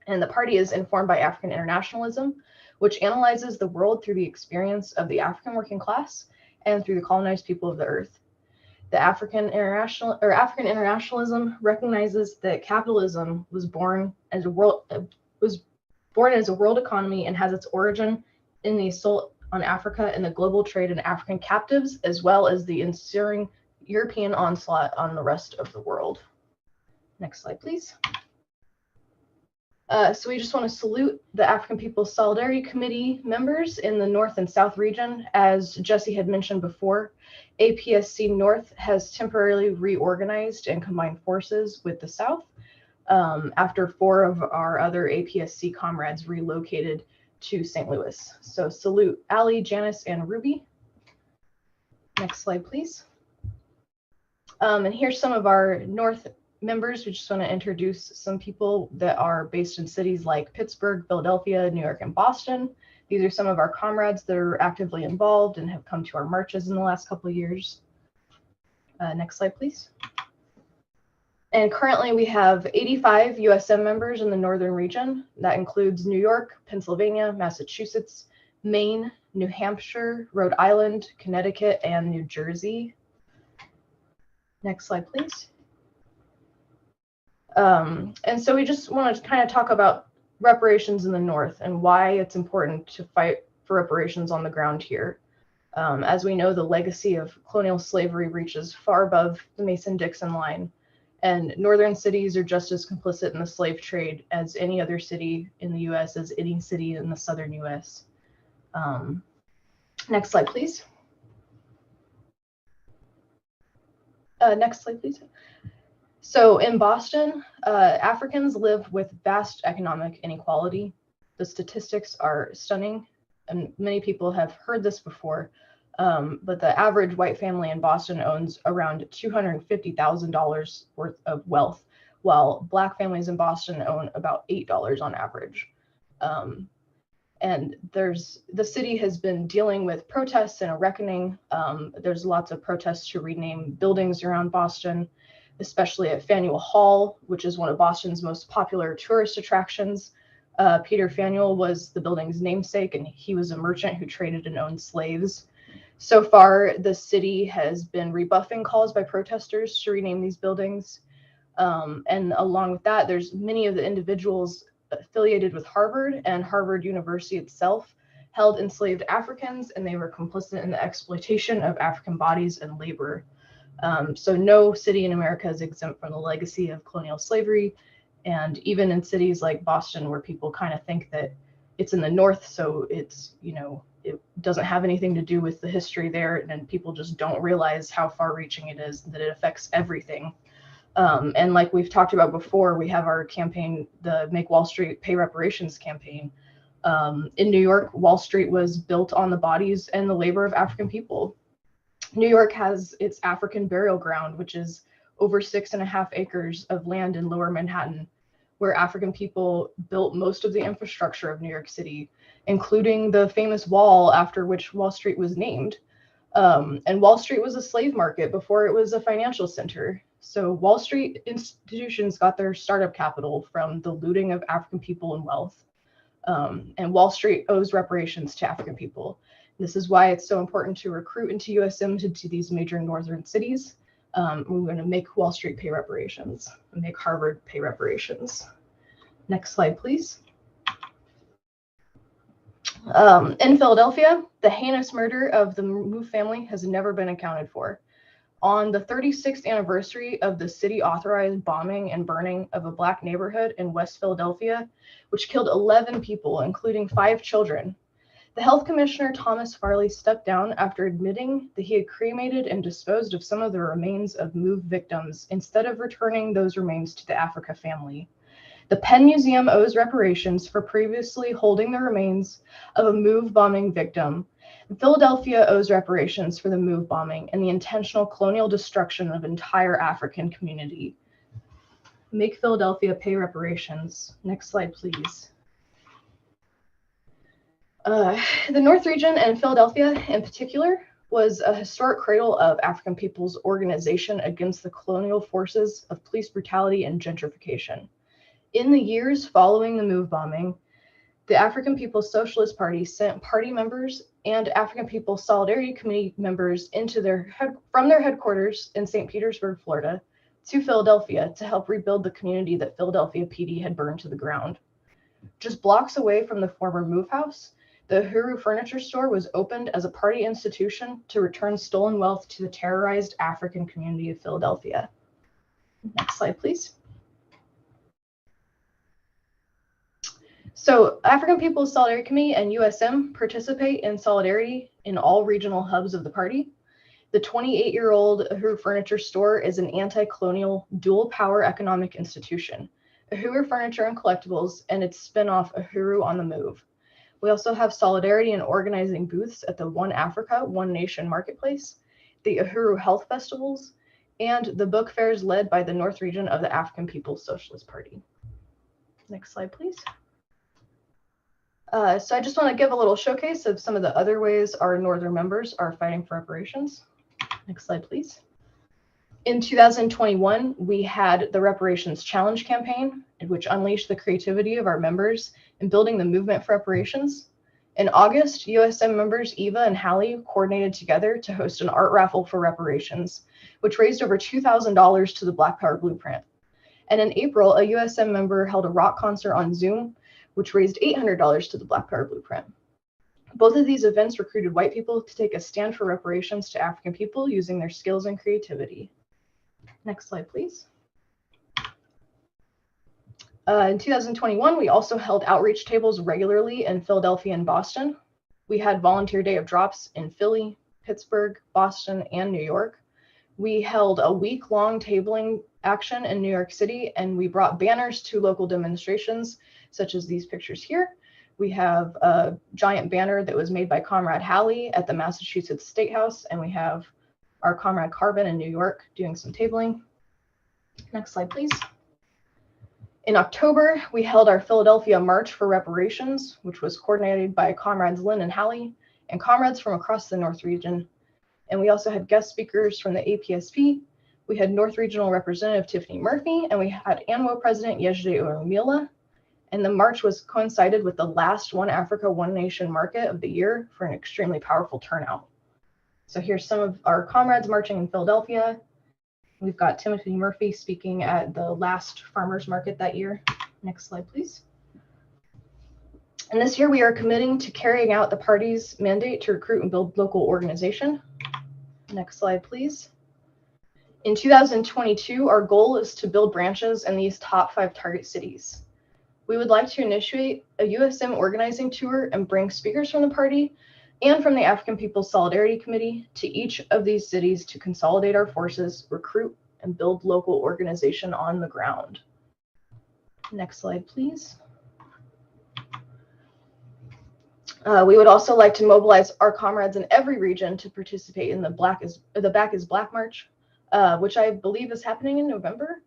And the party is informed by African internationalism, which analyzes the world through the experience of the African working class and through the colonized people of the earth. The African internationalism recognizes that capitalism was born as a world economy and has its origin in the assault on Africa and the global trade in African captives, as well as the ensuing European onslaught on the rest of the world. Next slide, please. So we just want to salute the African People's Solidarity Committee members in the North and South region. As Jesse had mentioned before, APSC North has temporarily reorganized and combined forces with the South after 4 of our other APSC comrades relocated to St. Louis. So salute Ali, Janice, and Ruby. Next slide, please. And here's some of our North members. We just want to introduce some people that are based in cities like Pittsburgh, Philadelphia, New York, and Boston. These are some of our comrades that are actively involved and have come to our marches in the last couple of years. Next slide, please. And currently we have 85 USM members in the Northern region. That includes New York, Pennsylvania, Massachusetts, Maine, New Hampshire, Rhode Island, Connecticut, and New Jersey. Next slide, please. And so we just want to kind of talk about reparations in the North and why it's important to fight for reparations on the ground here. As we know, the legacy of colonial slavery reaches far above the Mason-Dixon line, and northern cities are just as complicit in the slave trade as any other city in the US, as any city in the southern US. Next slide, please. Next slide, please. So in Boston, Africans live with vast economic inequality. The statistics are stunning, and many people have heard this before, but the average white family in Boston owns around $250,000 worth of wealth, while Black families in Boston own about $8 on average. And the city has been dealing with protests and a reckoning. There's lots of protests to rename buildings around Boston, especially at Faneuil Hall, which is one of Boston's most popular tourist attractions. Peter Faneuil was the building's namesake, and he was a merchant who traded and owned slaves. So far, the city has been rebuffing calls by protesters to rename these buildings. And along with that, there's many of the individuals affiliated with Harvard and Harvard University itself held enslaved Africans, and they were complicit in the exploitation of African bodies and labor. So no city in America is exempt from the legacy of colonial slavery. And even in cities like Boston, where people kind of think that it's in the North, so it's, it doesn't have anything to do with the history there, and people just don't realize how far-reaching it is, that it affects everything. And like we've talked about before, we have our campaign, the Make Wall Street Pay Reparations campaign. In New York, Wall Street was built on the bodies and the labor of African people. New York has its African burial ground, which is over 6.5 acres of land in Lower Manhattan, where African people built most of the infrastructure of New York City, including the famous wall after which Wall Street was named. And Wall Street was a slave market before it was a financial center. So Wall Street institutions got their startup capital from the looting of African people and wealth. And Wall Street owes reparations to African people. This is why it's so important to recruit into USM to these major northern cities. We're going to make Wall Street pay reparations, and make Harvard pay reparations. Next slide, please. In Philadelphia, the heinous murder of the Move family has never been accounted for. On the 36th anniversary of the city-authorized bombing and burning of a Black neighborhood in West Philadelphia, which killed 11 people, including 5 children, the health commissioner, Thomas Farley, stepped down after admitting that he had cremated and disposed of some of the remains of Move victims instead of returning those remains to the Africa family. The Penn Museum owes reparations for previously holding the remains of a Move bombing victim. Philadelphia owes reparations for the Move bombing and the intentional colonial destruction of entire African community. Make Philadelphia pay reparations. Next slide, please. The North region and Philadelphia in particular was a historic cradle of African people's organization against the colonial forces of police brutality and gentrification. In the years following the Move bombing, the African People's Socialist Party sent party members and African People's Solidarity Committee members from their headquarters in St. Petersburg, Florida, to Philadelphia to help rebuild the community that Philadelphia PD had burned to the ground. Just blocks away from the former Move House, the Uhuru furniture store was opened as a party institution to return stolen wealth to the terrorized African community of Philadelphia. Next slide, please. So African People's Solidarity Committee and USM participate in solidarity in all regional hubs of the party. The 28-year-old Uhuru Furniture Store is an anti-colonial dual power economic institution, Uhuru Furniture and Collectibles, and its spinoff Uhuru on the Move. We also have solidarity in organizing booths at the One Africa, One Nation Marketplace, the Uhuru Health Festivals, and the book fairs led by the North region of the African People's Socialist Party. Next slide, please. So I just want to give a little showcase of some of the other ways our Northern members are fighting for reparations. Next slide, please. In 2021, we had the Reparations Challenge campaign, which unleashed the creativity of our members in building the movement for reparations. In August, USM members Eva and Hallie coordinated together to host an art raffle for reparations, which raised over $2,000 to the Black Power Blueprint. And in April, a USM member held a rock concert on Zoom, which raised $800 to the Black Power Blueprint. Both of these events recruited white people to take a stand for reparations to African people using their skills and creativity. Next slide, please. In 2021, we also held outreach tables regularly in Philadelphia and Boston. We had Volunteer Day of Drops in Philly, Pittsburgh, Boston, and New York. We held a week-long tabling action in New York City, and we brought banners to local demonstrations, such as these pictures here. We have a giant banner that was made by Comrade Halley at the Massachusetts State House, and we have our Comrade Carbon in New York doing some tabling. Next slide, please. In October, we held our Philadelphia March for Reparations, which was coordinated by Comrades Lynn and Halley and comrades from across the North region. And we also had guest speakers from the APSP. We had North Regional Representative Tiffany Murphy, and we had ANWO President Yejide Orumila. And the march was coincided with the last One Africa, One Nation market of the year for an extremely powerful turnout. So here's some of our comrades marching in Philadelphia. We've got Timothy Murphy speaking at the last farmers market that year. Next slide, please. And this year we are committing to carrying out the party's mandate to recruit and build local organization. Next slide, please. In 2022, our goal is to build branches in these top 5 target cities. We would like to initiate a USM organizing tour and bring speakers from the party and from the African People's Solidarity Committee to each of these cities to consolidate our forces, recruit, and build local organization on the ground. Next slide, please. We would also like to mobilize our comrades in every region to participate in the Back is Black March, which I believe is happening in November.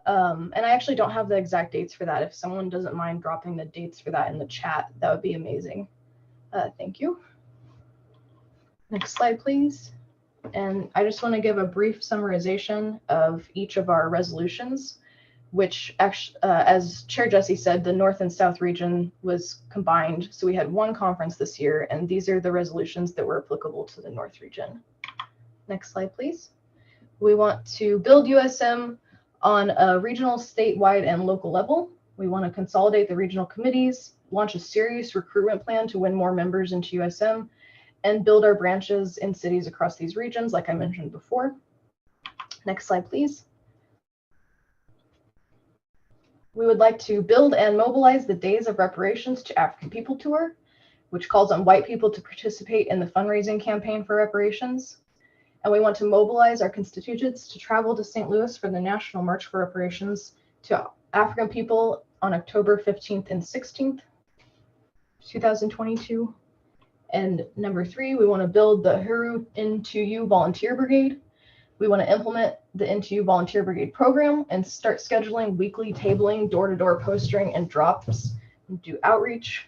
And I actually don't have the exact dates for that. If someone doesn't mind dropping the dates for that in the chat, that would be amazing. Thank you. Next slide, please. And I just want to give a brief summarization of each of our resolutions, which actually, as Chair Jesse said, the North and South region was combined. So we had one conference this year, and these are the resolutions that were applicable to the North region. Next slide, please. We want to build USM on a regional, statewide, and local level. We want to consolidate the regional committees, launch a serious recruitment plan to win more members into USM, and build our branches in cities across these regions, like I mentioned before. Next slide, please. We would like to build and mobilize the Days of Reparations to African People Tour, which calls on white people to participate in the fundraising campaign for reparations. And we want to mobilize our constituents to travel to St. Louis for the National March for Reparations to African people on October 15th and 16th, 2022. And number 3, we want to build the Uhuru Into Volunteer Brigade. We want to implement the Into Volunteer Brigade program and start scheduling weekly tabling, door-to-door postering, and drops, and do outreach.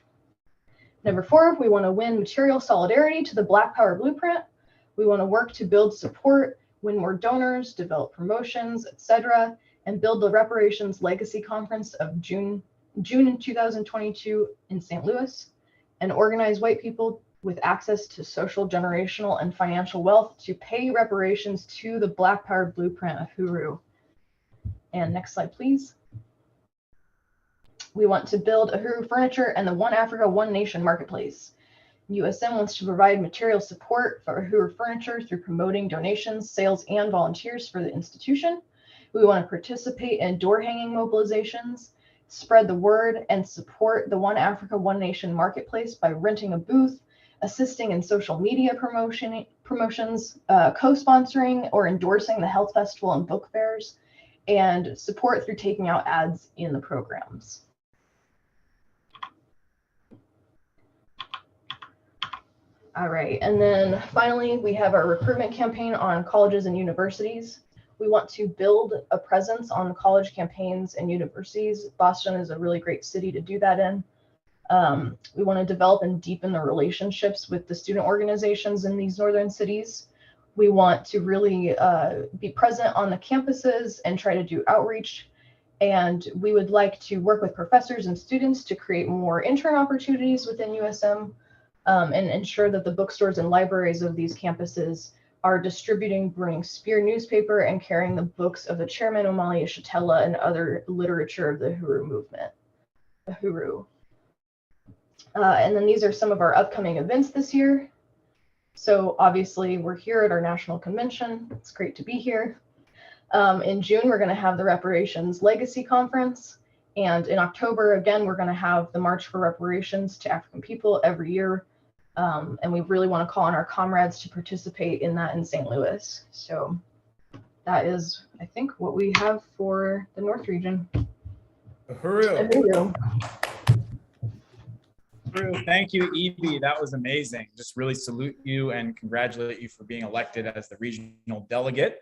Number 4, we want to win material solidarity to the Black Power Blueprint. We want to work to build support, win more donors, develop promotions, etc., and build the Reparations Legacy Conference of June in 2022 in St. Louis, and organize white people with access to social, generational, and financial wealth to pay reparations to the Black Power Blueprint of Uhuru. And next slide, please. We want to build Uhuru Furniture and the One Africa, One Nation marketplace. USM wants to provide material support for Uhuru Furniture through promoting donations, sales, and volunteers for the institution. We want to participate in door hanging mobilizations, spread the word, and support the One Africa, One Nation marketplace by renting a booth, assisting in social media promotions, co-sponsoring or endorsing the health festival and book fairs, and support through taking out ads in the programs. All right, and then finally, we have our recruitment campaign on colleges and universities. We want to build a presence on college campaigns and universities. Boston is a really great city to do that in. We want to develop and deepen the relationships with the student organizations in these northern cities. We want to really be present on the campuses and try to do outreach. And we would like to work with professors and students to create more intern opportunities within USM and ensure that the bookstores and libraries of these campuses are distributing Burning Spear newspaper and carrying the books of the chairman Omali Yeshitela and other literature of the Uhuru movement. Uhuru. And then these are some of our upcoming events this year. So obviously we're here at our national convention. It's great to be here. In June, we're going to have the Reparations Legacy Conference. And in October, again, we're going to have the March for Reparations to African People every year. And we really want to call on our comrades to participate in that in St. Louis. So that is, I think, what we have for the North region. Uhuru. Uhuru. Thank you, Evie. That was amazing. Just really salute you and congratulate you for being elected as the regional delegate,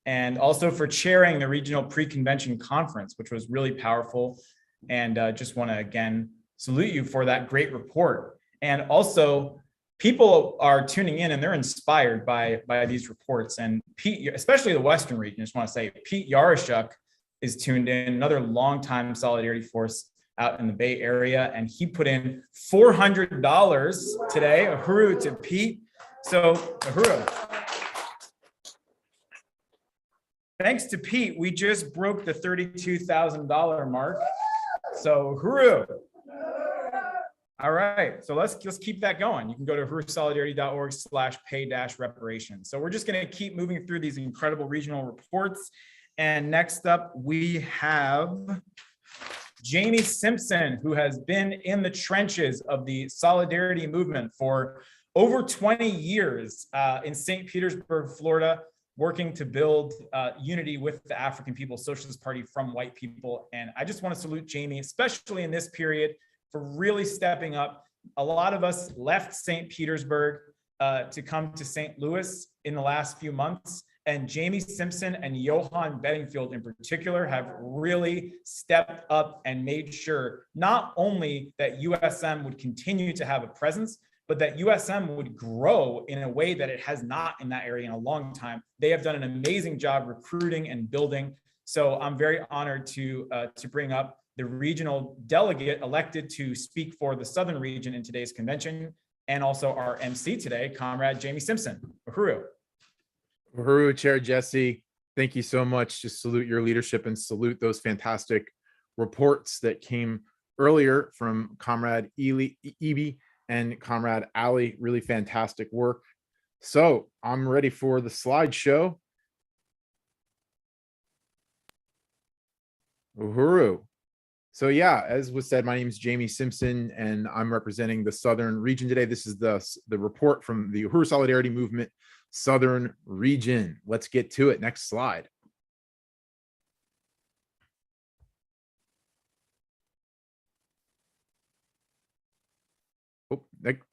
and also for chairing the regional pre-convention conference, which was really powerful. And just want to again salute you for that great report. And also, people are tuning in and they're inspired by these reports. And Pete, especially the Western region, I just want to say Pete Yarashuk is tuned in, another longtime Solidarity Force out in the Bay Area, and he put in $400 today. Uhuru to Pete. So Uhuru. Thanks to Pete, we just broke the $32,000 mark. So Uhuru. All right, so let's keep that going. You can go to uhurusolidarity.org/pay-reparations. So we're just going to keep moving through these incredible regional reports. And next up, we have Jamie Simpson, who has been in the trenches of the Solidarity movement for over 20 years in St. Petersburg, Florida, working to build unity with the African People's Socialist Party from white people. And I just want to salute Jamie, especially in this period, for really stepping up. A lot of us left St. Petersburg to come to St. Louis in the last few months. And Jamie Simpson and Johan Bedingfield in particular have really stepped up and made sure not only that USM would continue to have a presence, but that USM would grow in a way that it has not in that area in a long time. They have done an amazing job recruiting and building. So I'm very honored to bring up the regional delegate elected to speak for the Southern region in today's convention, and also our MC today, Comrade Jamie Simpson. Uhuru. Uhuru, Chair Jesse, thank you so much. Just salute your leadership and salute those fantastic reports that came earlier from Comrade Evie and Comrade Ali. Really fantastic work. So I'm ready for the slideshow. Uhuru. So yeah, as was said, my name is Jamie Simpson and I'm representing the Southern region today. This is the report from the Uhuru Solidarity Movement Southern region. Let's get to it. Next slide. Oh,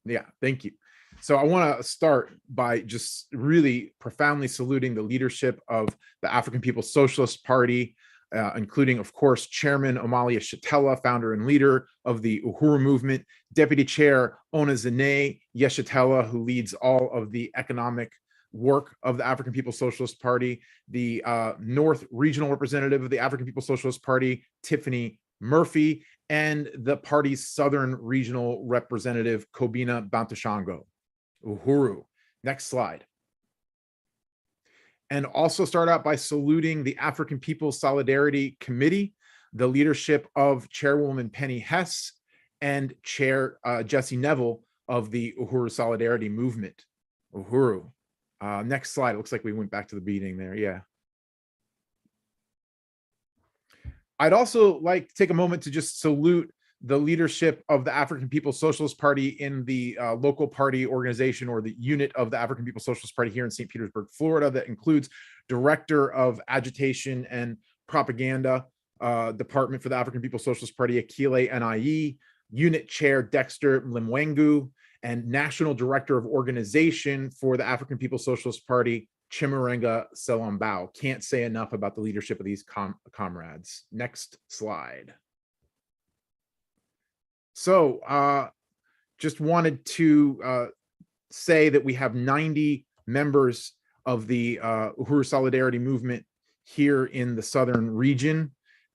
yeah, thank you. So I want to start by just really profoundly saluting the leadership of the African People's Socialist Party, including, of course, Chairman Amalia Shatella, founder and leader of the Uhuru movement, Deputy Chair Onezene Yeshatella, who leads all of the economic work of the African People's Socialist Party, the North Regional Representative of the African People's Socialist Party, Tiffany Murphy, and the party's Southern Regional Representative, Kobina Bantashango. Uhuru. Next slide. And also start out by saluting the African People's Solidarity Committee, the leadership of Chairwoman Penny Hess and Chair Jesse Neville of the Uhuru Solidarity Movement. Uhuru. Next slide. It looks like we went back to the beginning there. Yeah. I'd also like to take a moment to just salute the leadership of the African People's Socialist Party in the local party organization or the unit of the African People's Socialist Party here in St. Petersburg, Florida, that includes Director of Agitation and Propaganda Department for the African People's Socialist Party, Akile NIE, Unit Chair Dexter Mlimwengu, and National Director of Organization for the African People's Socialist Party, Chimurenga Selambao. Can't say enough about the leadership of these comrades. Next slide. So just wanted to say that we have 90 members of the Uhuru Solidarity Movement here in the Southern region.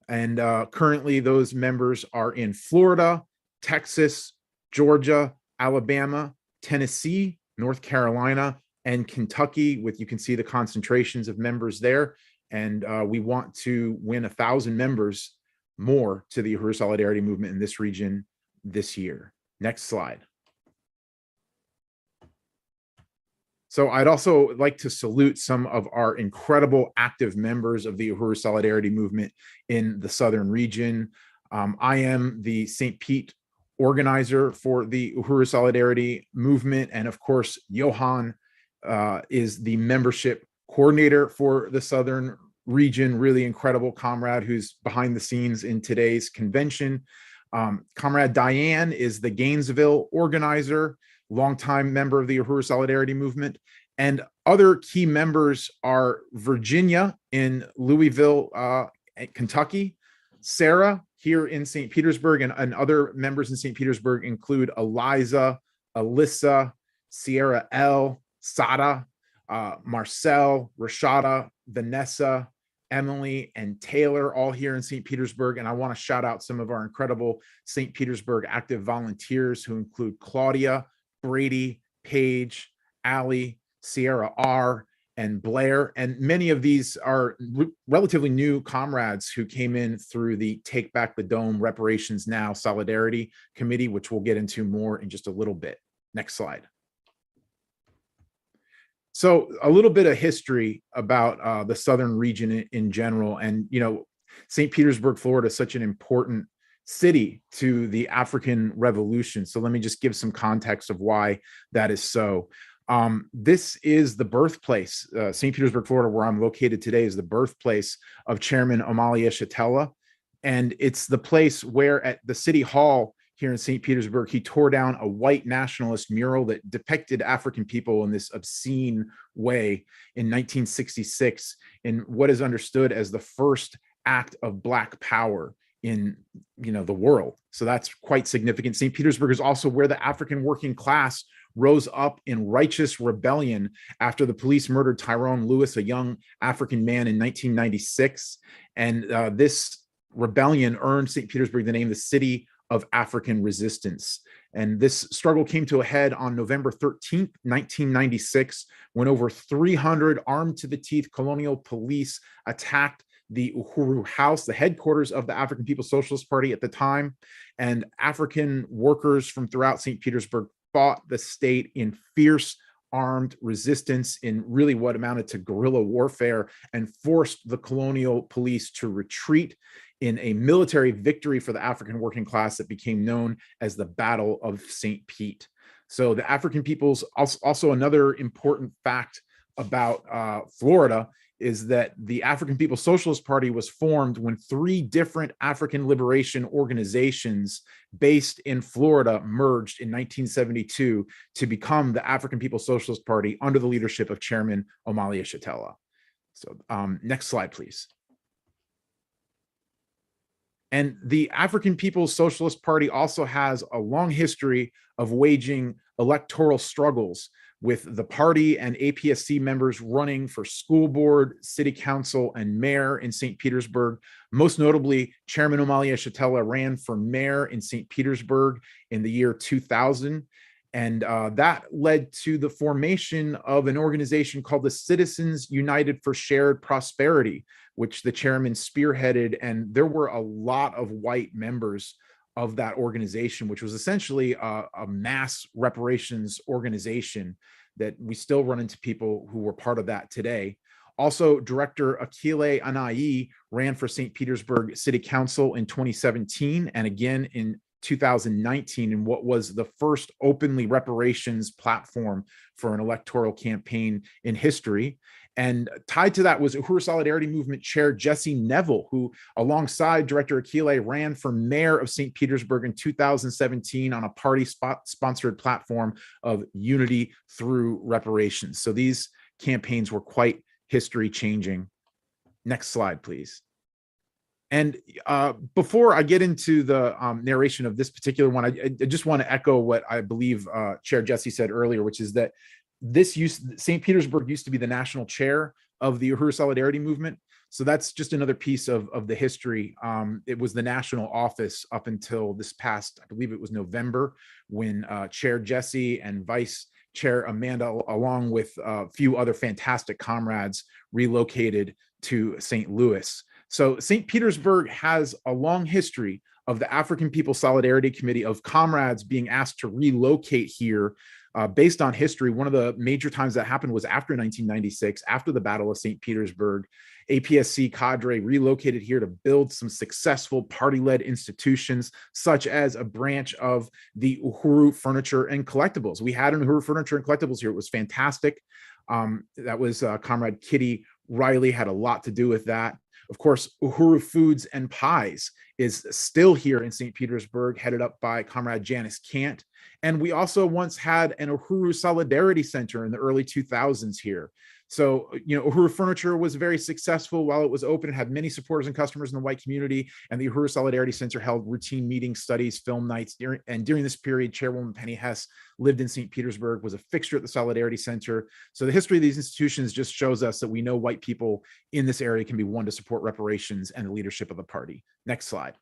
And currently those members are in Florida, Texas, Georgia, Alabama, Tennessee, North Carolina, and Kentucky, with you can see the concentrations of members there. And we want to win 1,000 members more to the Uhuru Solidarity Movement in this region this year. Next slide. So I'd also like to salute some of our incredible active members of the Uhuru Solidarity Movement in the Southern region. I am the St. Pete organizer for the Uhuru Solidarity Movement. And of course, Johan is the membership coordinator for the Southern region, really incredible comrade who's behind the scenes in today's convention. Comrade Diane is the Gainesville organizer, longtime member of the Uhuru Solidarity Movement. And other key members are Virginia in Louisville, Kentucky, Sarah here in St. Petersburg, and other members in St. Petersburg include Eliza, Alyssa, Sierra L, Sada, Marcel, Rashada, Vanessa, Emily, and Taylor, all here in St. Petersburg. And I want to shout out some of our incredible St. Petersburg active volunteers who include Claudia, Brady, Paige, Allie, Sierra R, and Blair. And many of these are relatively new comrades who came in through the Take Back the Dome Reparations Now Solidarity Committee, which we'll get into more in just a little bit. Next slide. So a little bit of history about the Southern region in general. And, you know, St. Petersburg, Florida is such an important city to the African Revolution. So let me just give some context of why that is so. This is the birthplace, St. Petersburg, Florida, where I'm located today, is the birthplace of Chairman Amalia Shatella. And it's the place where at the City Hall here in St. Petersburg, he tore down a white nationalist mural that depicted African people in this obscene way in 1966 in what is understood as the first act of Black power in, you know, the world. So that's quite significant. St. Petersburg is also where the African working class rose up in righteous rebellion after the police murdered Tyrone Lewis, a young African man, in 1996. And this rebellion earned St. Petersburg the name the City of African Resistance. And this struggle came to a head on November 13th, 1996, when over 300 armed to the teeth colonial police attacked the Uhuru House, the headquarters of the African People's Socialist Party at the time. And African workers from throughout St. Petersburg fought the state in fierce armed resistance in really what amounted to guerrilla warfare, and forced the colonial police to retreat in a military victory for the African working class that became known as the Battle of St. Pete. So the African peoples, also another important fact about Florida, is that the African People's Socialist Party was formed when 3 different African liberation organizations based in Florida merged in 1972 to become the African People's Socialist Party under the leadership of Chairman Amalia Shatella. So next slide, please. And the African People's Socialist Party also has a long history of waging electoral struggles, with the party and APSC members running for school board, city council, and mayor in St. Petersburg. Most notably, Chairman Amalia Shatella ran for mayor in St. Petersburg in the year 2000. And that led to the formation of an organization called the Citizens United for Shared Prosperity, which the chairman spearheaded. And there were a lot of white members of that organization, which was essentially a mass reparations organization that we still run into people who were part of that today. Also, Director Akile Anai ran for St. Petersburg City Council in 2017 and again in 2019 in what was the first openly reparations platform for an electoral campaign in history. And tied to that was Uhuru Solidarity Movement Chair Jesse Neville, who alongside Director Akile ran for mayor of St. Petersburg in 2017 on a party sponsored platform of unity through reparations. So these campaigns were quite history changing. Next slide, please. And before I get into the narration of this particular one, I just want to echo what I believe Chair Jesse said earlier, which is that St. Petersburg used to be the national chair of the Uhuru Solidarity Movement. So that's just another piece of the history. It was the national office up until this past, I believe it was November, when Chair Jesse and Vice Chair Amanda, along with a few other fantastic comrades, relocated to St. Louis. So St. Petersburg has a long history of the African People Solidarity Committee of comrades being asked to relocate here based on history. One of the major times that happened was after 1996, after the Battle of St. Petersburg. APSC cadre relocated here to build some successful party-led institutions, such as a branch of the Uhuru Furniture and Collectibles. We had an Uhuru Furniture and Collectibles here. It was fantastic. That was Comrade Kitty Riley had a lot to do with that. Of course, Uhuru Foods and Pies is still here in St. Petersburg, headed up by Comrade Janice Kant. And we also once had an Uhuru Solidarity Center in the early 2000s here. So, Uhuru Furniture was very successful while it was open. It had many supporters and customers in the white community, and the Uhuru Solidarity Center held routine meetings, studies, film nights. During this period, Chairwoman Penny Hess lived in St. Petersburg, was a fixture at the Solidarity Center. So the history of these institutions just shows us that we know white people in this area can be one to support reparations and the leadership of the party. Next slide.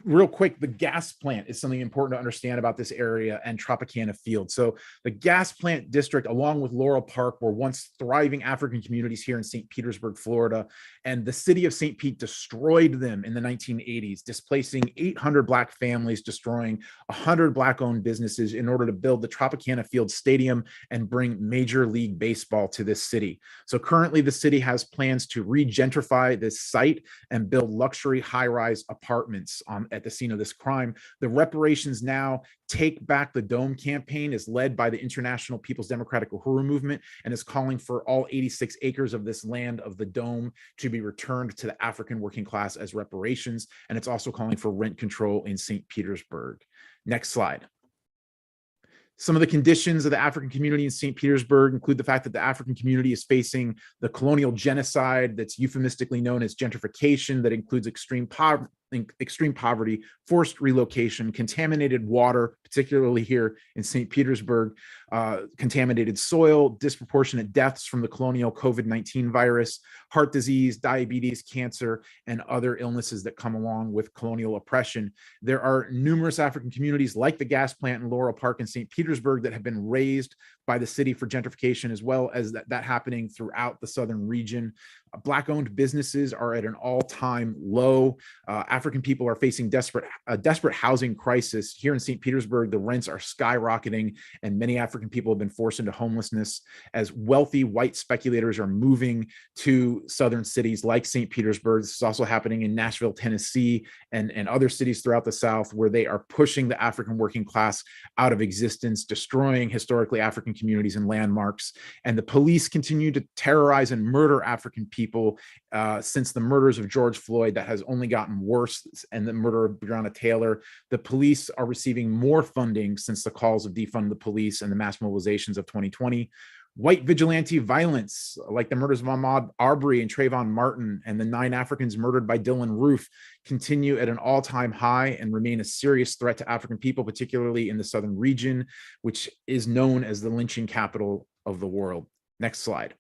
Real quick, the gas plant is something important to understand about this area and Tropicana Field. So the gas plant district, along with Laurel Park, were once thriving African communities here in St. Petersburg, Florida, and the city of St. Pete destroyed them in the 1980s, displacing 800 Black families, destroying 100 Black-owned businesses in order to build the Tropicana Field Stadium and bring Major League Baseball to this city. So currently the city has plans to re-gentrify this site and build luxury high-rise apartments at the scene of this crime. The Reparations Now Take Back the Dome campaign is led by the International People's Democratic Uhuru movement and is calling for all 86 acres of this land of the dome to be returned to the African working class as reparations. And it's also calling for rent control in St. Petersburg. Next slide. Some of the conditions of the African community in St. Petersburg include the fact that the African community is facing the colonial genocide that's euphemistically known as gentrification, that includes extreme poverty, forced relocation, contaminated water, particularly here in St. Petersburg, contaminated soil, disproportionate deaths from the colonial COVID-19 virus, heart disease, diabetes, cancer, and other illnesses that come along with colonial oppression. There are numerous African communities like the gas plant in Laurel Park in St. Petersburg that have been raised by the city for gentrification, as well as that happening throughout the southern region. Black-owned businesses are at an all-time low. African people are facing a desperate housing crisis. Here in St. Petersburg, the rents are skyrocketing, and many African people have been forced into homelessness as wealthy white speculators are moving to southern cities like St. Petersburg. This is also happening in Nashville, Tennessee, and other cities throughout the South, where they are pushing the African working class out of existence, destroying historically African communities and landmarks. And the police continue to terrorize and murder African people since the murders of George Floyd. That has only gotten worse, and the murder of Breonna Taylor. The police are receiving more funding since the calls of defund the police and the mass mobilizations of 2020. White vigilante violence, like the murders of Ahmaud Arbery and Trayvon Martin and the 9 Africans murdered by Dylan Roof, continue at an all-time high and remain a serious threat to African people, particularly in the southern region, which is known as the lynching capital of the world. Next slide.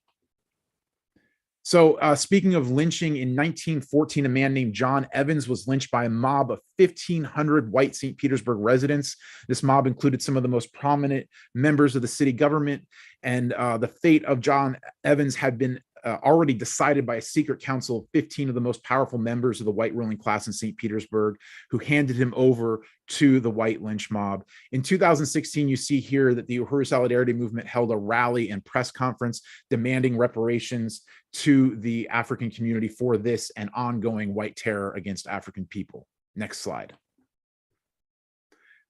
So speaking of lynching, in 1914, a man named John Evans was lynched by a mob of 1,500 white St. Petersburg residents. This mob included some of the most prominent members of the city government, and the fate of John Evans had been already decided by a secret council of 15 of the most powerful members of the white ruling class in St. Petersburg, who handed him over to the white lynch mob. In 2016, you see here that the Uhuru Solidarity Movement held a rally and press conference demanding reparations to the African community for this and ongoing white terror against African people. Next slide.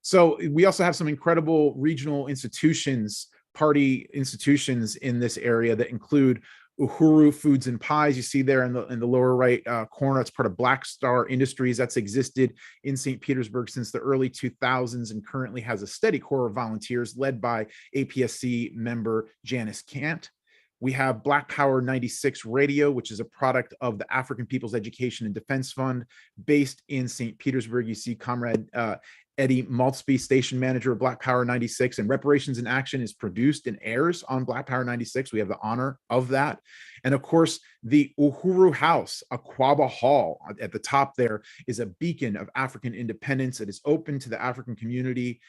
So we also have some incredible regional institutions, party institutions in this area that include Uhuru Foods and Pies. You see there in the lower right corner, it's part of Black Star Industries that's existed in St. Petersburg since the early 2000s and currently has a steady core of volunteers led by APSC member Janice Kant. We have Black Power 96 Radio, which is a product of the African People's Education and Defense Fund based in St. Petersburg. You see Comrade Eddie Maltzby, station manager of Black Power 96, and Reparations in Action is produced and airs on Black Power 96. We have the honor of that. And of course, the Uhuru House, Aquaba Hall at the top there, is a beacon of African independence. It is open to the African community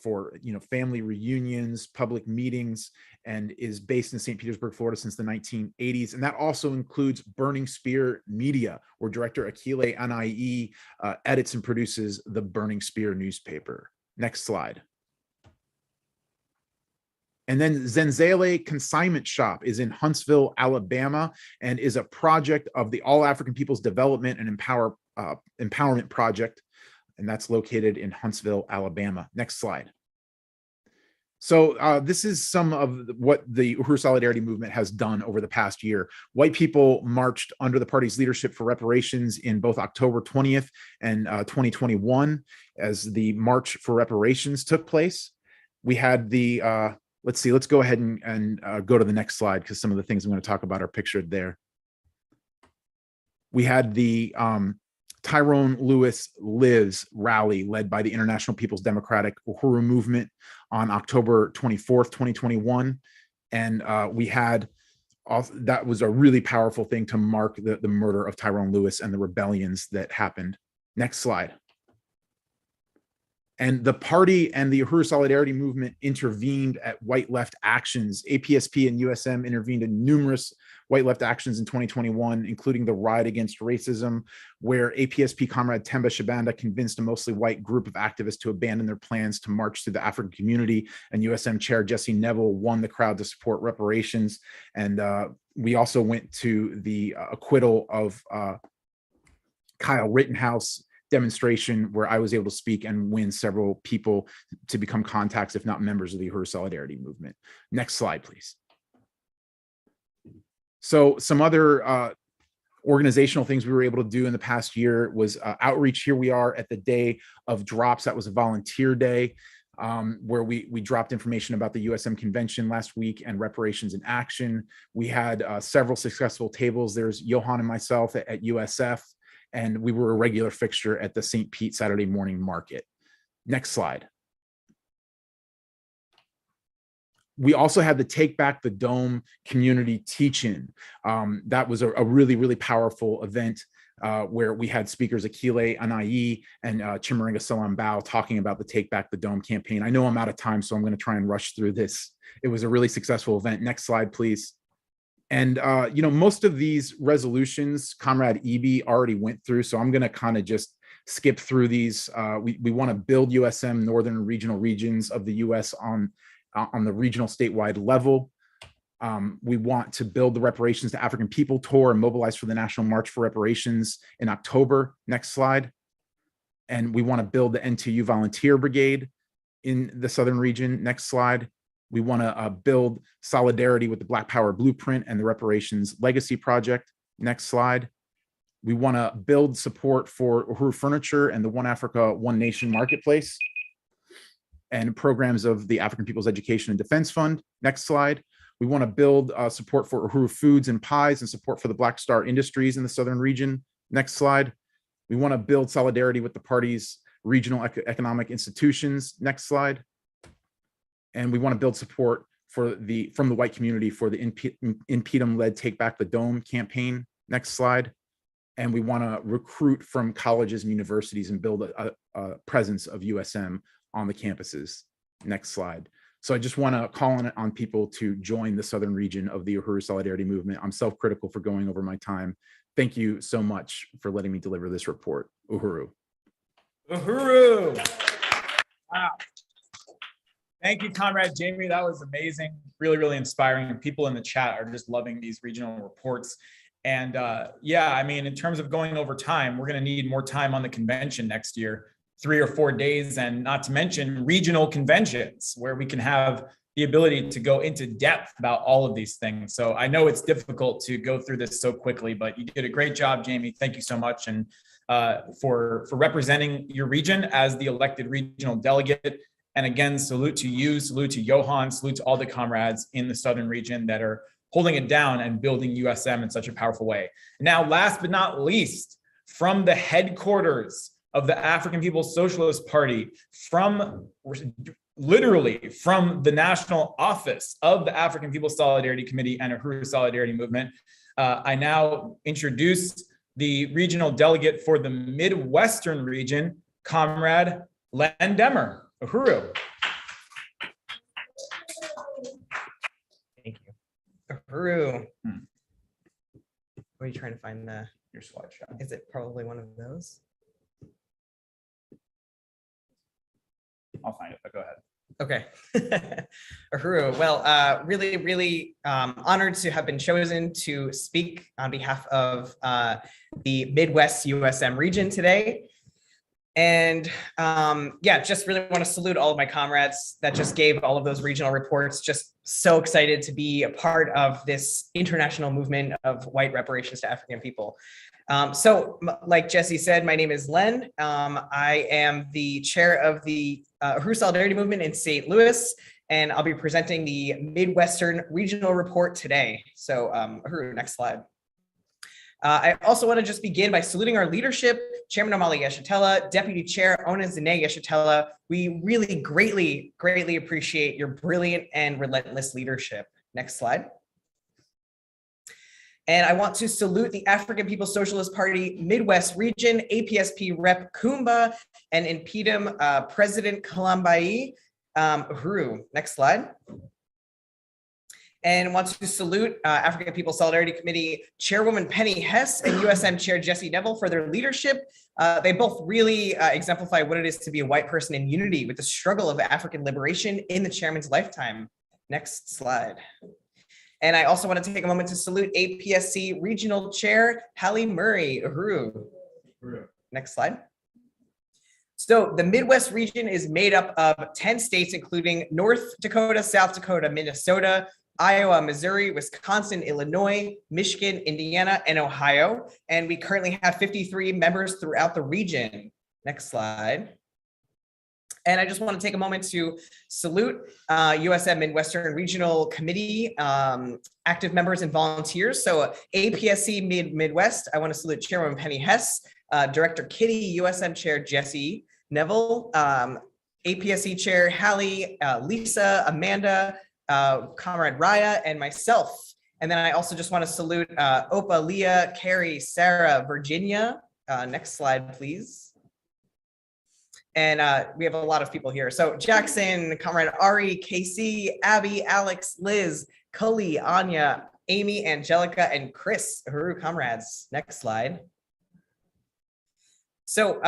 for family reunions, public meetings, and is based in St. Petersburg, Florida since the 1980s. And that also includes Burning Spear Media, where director Akile Anai edits and produces the Burning Spear newspaper. Next slide. And then Zenzele Consignment Shop is in Huntsville, Alabama, and is a project of the All African Peoples Development and Empowerment Project. And that's located in Huntsville, Alabama. Next slide. So this is some of what the Uhuru Solidarity Movement has done over the past year. White people marched under the party's leadership for reparations in both October 20th and 2021 as the March for Reparations took place. We had the, let's go ahead and go to the next slide because some of the things I'm going to talk about are pictured there. We had the Tyrone Lewis Lives rally led by the International People's Democratic Uhuru Movement on October 24th, 2021. And we had, that was a really powerful thing to mark the murder of Tyrone Lewis and the rebellions that happened. Next slide. And the party and the Uhuru Solidarity Movement intervened at white left actions. APSP and USM intervened in numerous white left actions in 2021, including the Ride Against Racism, where APSP comrade Temba Shabanda convinced a mostly white group of activists to abandon their plans to march through the African community, and USM chair Jesse Neville won the crowd to support reparations. And we also went to the acquittal of Kyle Rittenhouse demonstration where I was able to speak and win several people to become contacts, if not members of the Uhuru Solidarity Movement. Next slide, please. So some other organizational things we were able to do in the past year was outreach. Here we are at the day of drops. That was a volunteer day where we dropped information about the USM convention last week and reparations in action. We had several successful tables. There's Johan and myself at USF, and we were a regular fixture at the St. Pete Saturday morning market. Next slide. We also had the Take Back the Dome community teach-in. That was a really, really powerful event where we had speakers Akile Anai and Chimaringa Salambao talking about the Take Back the Dome campaign. I know I'm out of time, so I'm gonna try and rush through this. It was a really successful event. Next slide, please. And, most of these resolutions, Comrade Eby already went through, so I'm going to kind of just skip through these. We want to build USM northern and regional regions of the U.S. on the regional statewide level. We want to build the Reparations to African People Tour and mobilize for the National March for Reparations in October. Next slide. And we want to build the NTU Volunteer Brigade in the southern region. Next slide. We want to build solidarity with the Black Power Blueprint and the Reparations Legacy Project. Next slide. We want to build support for Uhuru Furniture and the One Africa, One Nation Marketplace and programs of the African People's Education and Defense Fund. Next slide. We want to build support for Uhuru Foods and Pies and support for the Black Star Industries in the southern region. Next slide. We want to build solidarity with the party's regional economic institutions. Next slide. And we want to build support from the white community for the Impedum-led Take Back the Dome campaign. Next slide. And we want to recruit from colleges and universities and build a presence of USM on the campuses. Next slide. So I just want to call on people to join the southern region of the Uhuru Solidarity Movement. I'm self-critical for going over my time. Thank you so much for letting me deliver this report. Uhuru. Uhuru. Wow. Thank you, Comrade Jamie. That was amazing. Really, really inspiring. People in the chat are just loving these regional reports. And yeah, I mean, in terms of going over time, we're going to need more time on the convention next year, 3 or 4 days, and not to mention regional conventions where we can have the ability to go into depth about all of these things. So I know it's difficult to go through this so quickly, but you did a great job, Jamie. Thank you so much. And for representing your region as the elected regional delegate. And again, salute to you, salute to Johan, salute to all the comrades in the southern region that are holding it down and building USM in such a powerful way. Now, last but not least, from the headquarters of the African People's Socialist Party, literally from the national office of the African People's Solidarity Committee and Uhuru Solidarity Movement, I now introduce the regional delegate for the Midwestern region, Comrade Len Demmer. Uhuru. Thank you. Uhuru. Hmm. What are you trying to find the, Your slideshow. is it probably one of those? I'll find it, but go ahead. Okay. Uhuru, well, really honored to have been chosen to speak on behalf of the Midwest USM region today. And yeah, just really want to salute all of my comrades that just gave all of those regional reports. Just so excited to be a part of this international movement of white reparations to African people. Like Jesse said, my name is Len. I am the chair of the Uhuru Solidarity Movement in St. Louis, and I'll be presenting the Midwestern Regional Report today. So Uhuru, next slide. I also want to just begin by saluting our leadership, Chairman Omali Yeshitela, Deputy Chair Ona Zane Yeshitela. We really greatly appreciate your brilliant and relentless leadership. Next slide. And I want to salute the African People's Socialist Party Midwest Region, APSP Rep. Kumba, and Impedum President Kalambai. Uhuru, next slide. And want to salute African People's Solidarity Committee Chairwoman Penny Hess and USM Chair Jesse Neville for their leadership. They both really exemplify what it is to be a white person in unity with the struggle of African liberation in the chairman's lifetime. Next slide. And I also want to take a moment to salute APSC Regional Chair Hallie Murray. Uhuru. Next slide. So the Midwest region is made up of 10 states, including North Dakota, South Dakota, Minnesota, Iowa, Missouri, Wisconsin, Illinois, Michigan, Indiana, and Ohio. And we currently have 53 members throughout the region. Next slide. And I just want to take a moment to salute USM Midwestern Regional Committee active members and volunteers. So APSC Midwest, I want to salute Chairwoman Penny Hess, Director Kitty, USM Chair Jesse Neville, APSC Chair Hallie, Lisa, Amanda, Comrade Raya, and myself. And then I also just want to salute Opa, Leah, Carrie, Sarah, Virginia. Next slide, please. And we have a lot of people here. So Jackson, Comrade Ari, Casey, Abby, Alex, Liz, Cully, Anya, Amy, Angelica, and Chris, Uhuru comrades. Next slide. So,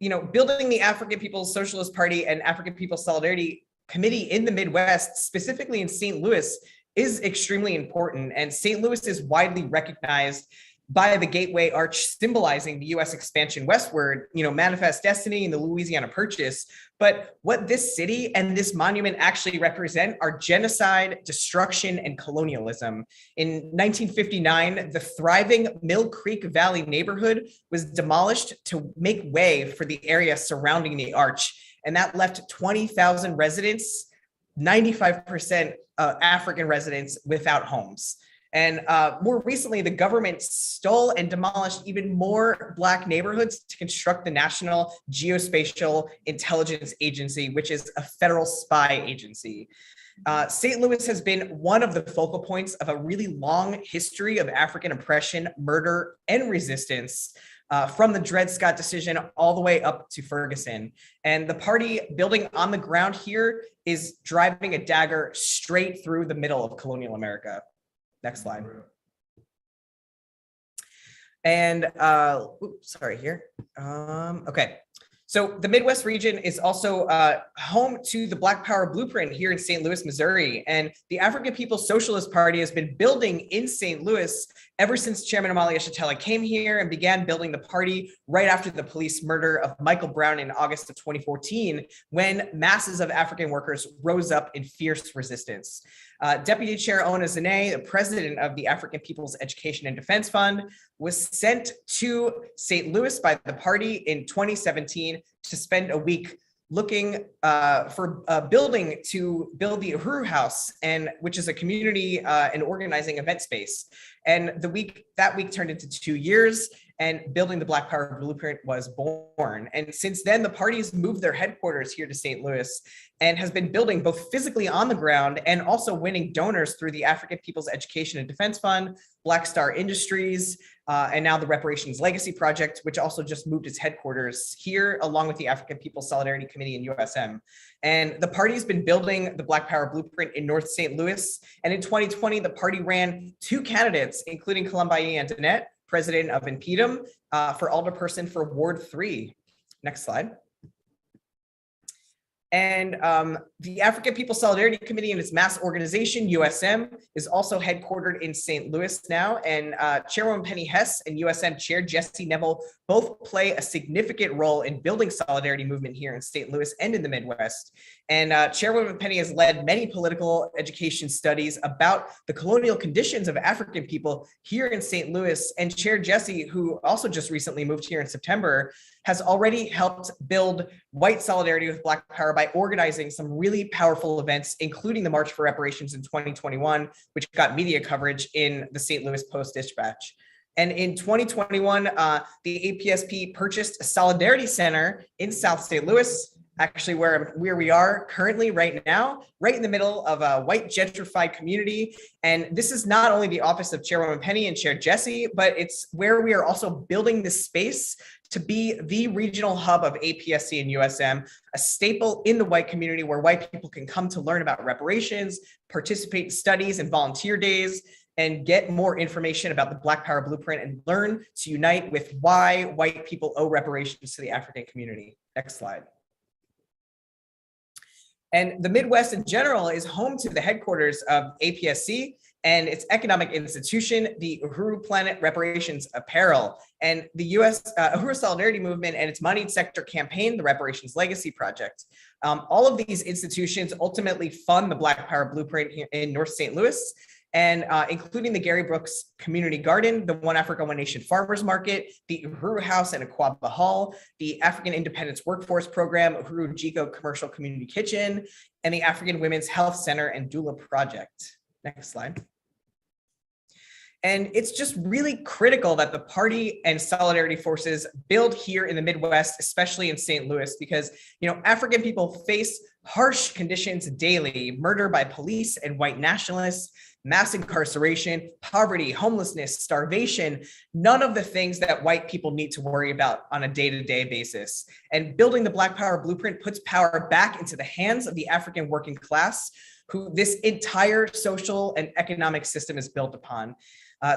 building the African People's Socialist Party and African People's Solidarity Committee in the Midwest, specifically in St. Louis, is extremely important. And St. Louis is widely recognized by the Gateway Arch, symbolizing the U.S. expansion westward, Manifest Destiny and the Louisiana Purchase. But what this city and this monument actually represent are genocide, destruction, and colonialism. In 1959, the thriving Mill Creek Valley neighborhood was demolished to make way for the area surrounding the arch. And that left 20,000 residents, 95% African residents, without homes. And more recently, the government stole and demolished even more Black neighborhoods to construct the National Geospatial Intelligence Agency, which is a federal spy agency. St. Louis has been one of the focal points of a really long history of African oppression, murder, and resistance, from the Dred Scott decision all the way up to Ferguson. And the party building on the ground here is driving a dagger straight through the middle of colonial America. Next slide. And sorry here. Okay. So the Midwest region is also home to the Black Power Blueprint here in St. Louis, Missouri. And the African People's Socialist Party has been building in St. Louis ever since Chairman Omali Yeshitela came here and began building the party right after the police murder of Michael Brown in August of 2014, when masses of African workers rose up in fierce resistance. Deputy Chair Ona Zane, the president of the African People's Education and Defense Fund, was sent to St. Louis by the party in 2017 to spend a week looking for a building to build the Uhuru House, and which is a community and organizing event space. And that week turned into 2 years. and building the Black Power Blueprint was born. And since then, the party's moved their headquarters here to St. Louis and has been building both physically on the ground and also winning donors through the African People's Education and Defense Fund, Black Star Industries, and now the Reparations Legacy Project, which also just moved its headquarters here, along with the African People's Solidarity Committee in USM. And the party's been building the Black Power Blueprint in North St. Louis. And in 2020, the party ran 2 candidates, including Columbaye Antoinette, president of Impedum, for alderperson for Ward 3. Next slide. And the African People's Solidarity Committee and its mass organization, USM, is also headquartered in St. Louis now. And Chairwoman Penny Hess and USM Chair Jesse Neville both play a significant role in building solidarity movement here in St. Louis and in the Midwest. And Chairwoman Penny has led many political education studies about the colonial conditions of African people here in St. Louis. And Chair Jesse, who also just recently moved here in September, has already helped build white solidarity with Black Power by organizing some really powerful events, including the March for Reparations in 2021, which got media coverage in the St. Louis Post-Dispatch. And in 2021, the APSP purchased a Solidarity Center in South St. Louis, actually where we are currently right now, right in the middle of a white gentrified community. And this is not only the office of Chairwoman Penny and Chair Jesse, but it's where we are also building this space to be the regional hub of APSC and USM, a staple in the white community where white people can come to learn about reparations, participate in studies and volunteer days, and get more information about the Black Power Blueprint and learn to unite with why white people owe reparations to the African community. Next slide. And the Midwest in general is home to the headquarters of APSC and its economic institution, the Uhuru Planet Reparations Apparel, and the U.S. Uhuru Solidarity Movement and its moneyed sector campaign, the Reparations Legacy Project. All of these institutions ultimately fund the Black Power Blueprint here in North St. Louis, and including the Gary Brooks Community Garden, the One Africa, One Nation Farmers Market, the Uhuru House and Aquaba Hall, the African Independence Workforce Program, Uhuru Jiko Commercial Community Kitchen, and the African Women's Health Center and Doula Project. Next slide. And it's just really critical that the party and solidarity forces build here in the Midwest, especially in St. Louis, because African people face harsh conditions daily: murder by police and white nationalists, mass incarceration, poverty, homelessness, starvation, none of the things that white people need to worry about on a day-to-day basis. And building the Black Power Blueprint puts power back into the hands of the African working class, who this entire social and economic system is built upon.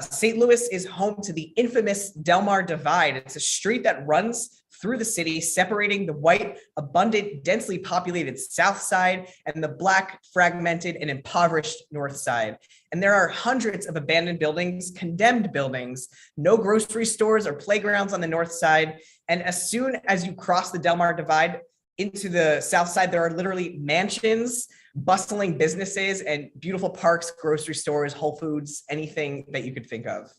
St. Louis is home to the infamous Delmar Divide. It's a street that runs through the city, separating the white, abundant, densely populated South Side and the Black, fragmented, and impoverished North Side. And there are hundreds of abandoned buildings, condemned buildings, no grocery stores or playgrounds on the North Side. And as soon as you cross the Delmar Divide into the South Side, there are literally mansions, bustling businesses, and beautiful parks, grocery stores, Whole Foods, anything that you could think of.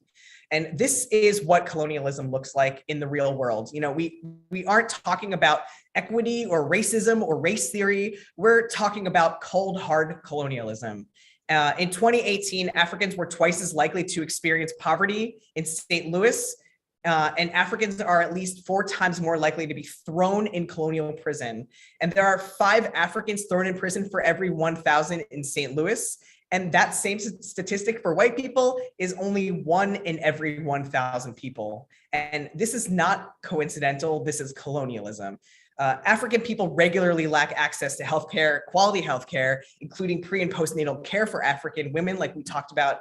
And this is what colonialism looks like in the real world. We aren't talking about equity or racism or race theory. We're talking about cold, hard colonialism. In 2018, Africans were twice as likely to experience poverty in St. Louis, and Africans are at least 4 times more likely to be thrown in colonial prison. And there are 5 Africans thrown in prison for every 1,000 in St. Louis. And that same statistic for white people is only 1 in every 1,000 people. And this is not coincidental. This is colonialism. African people regularly lack access to healthcare, quality healthcare, including pre and postnatal care for African women, like we talked about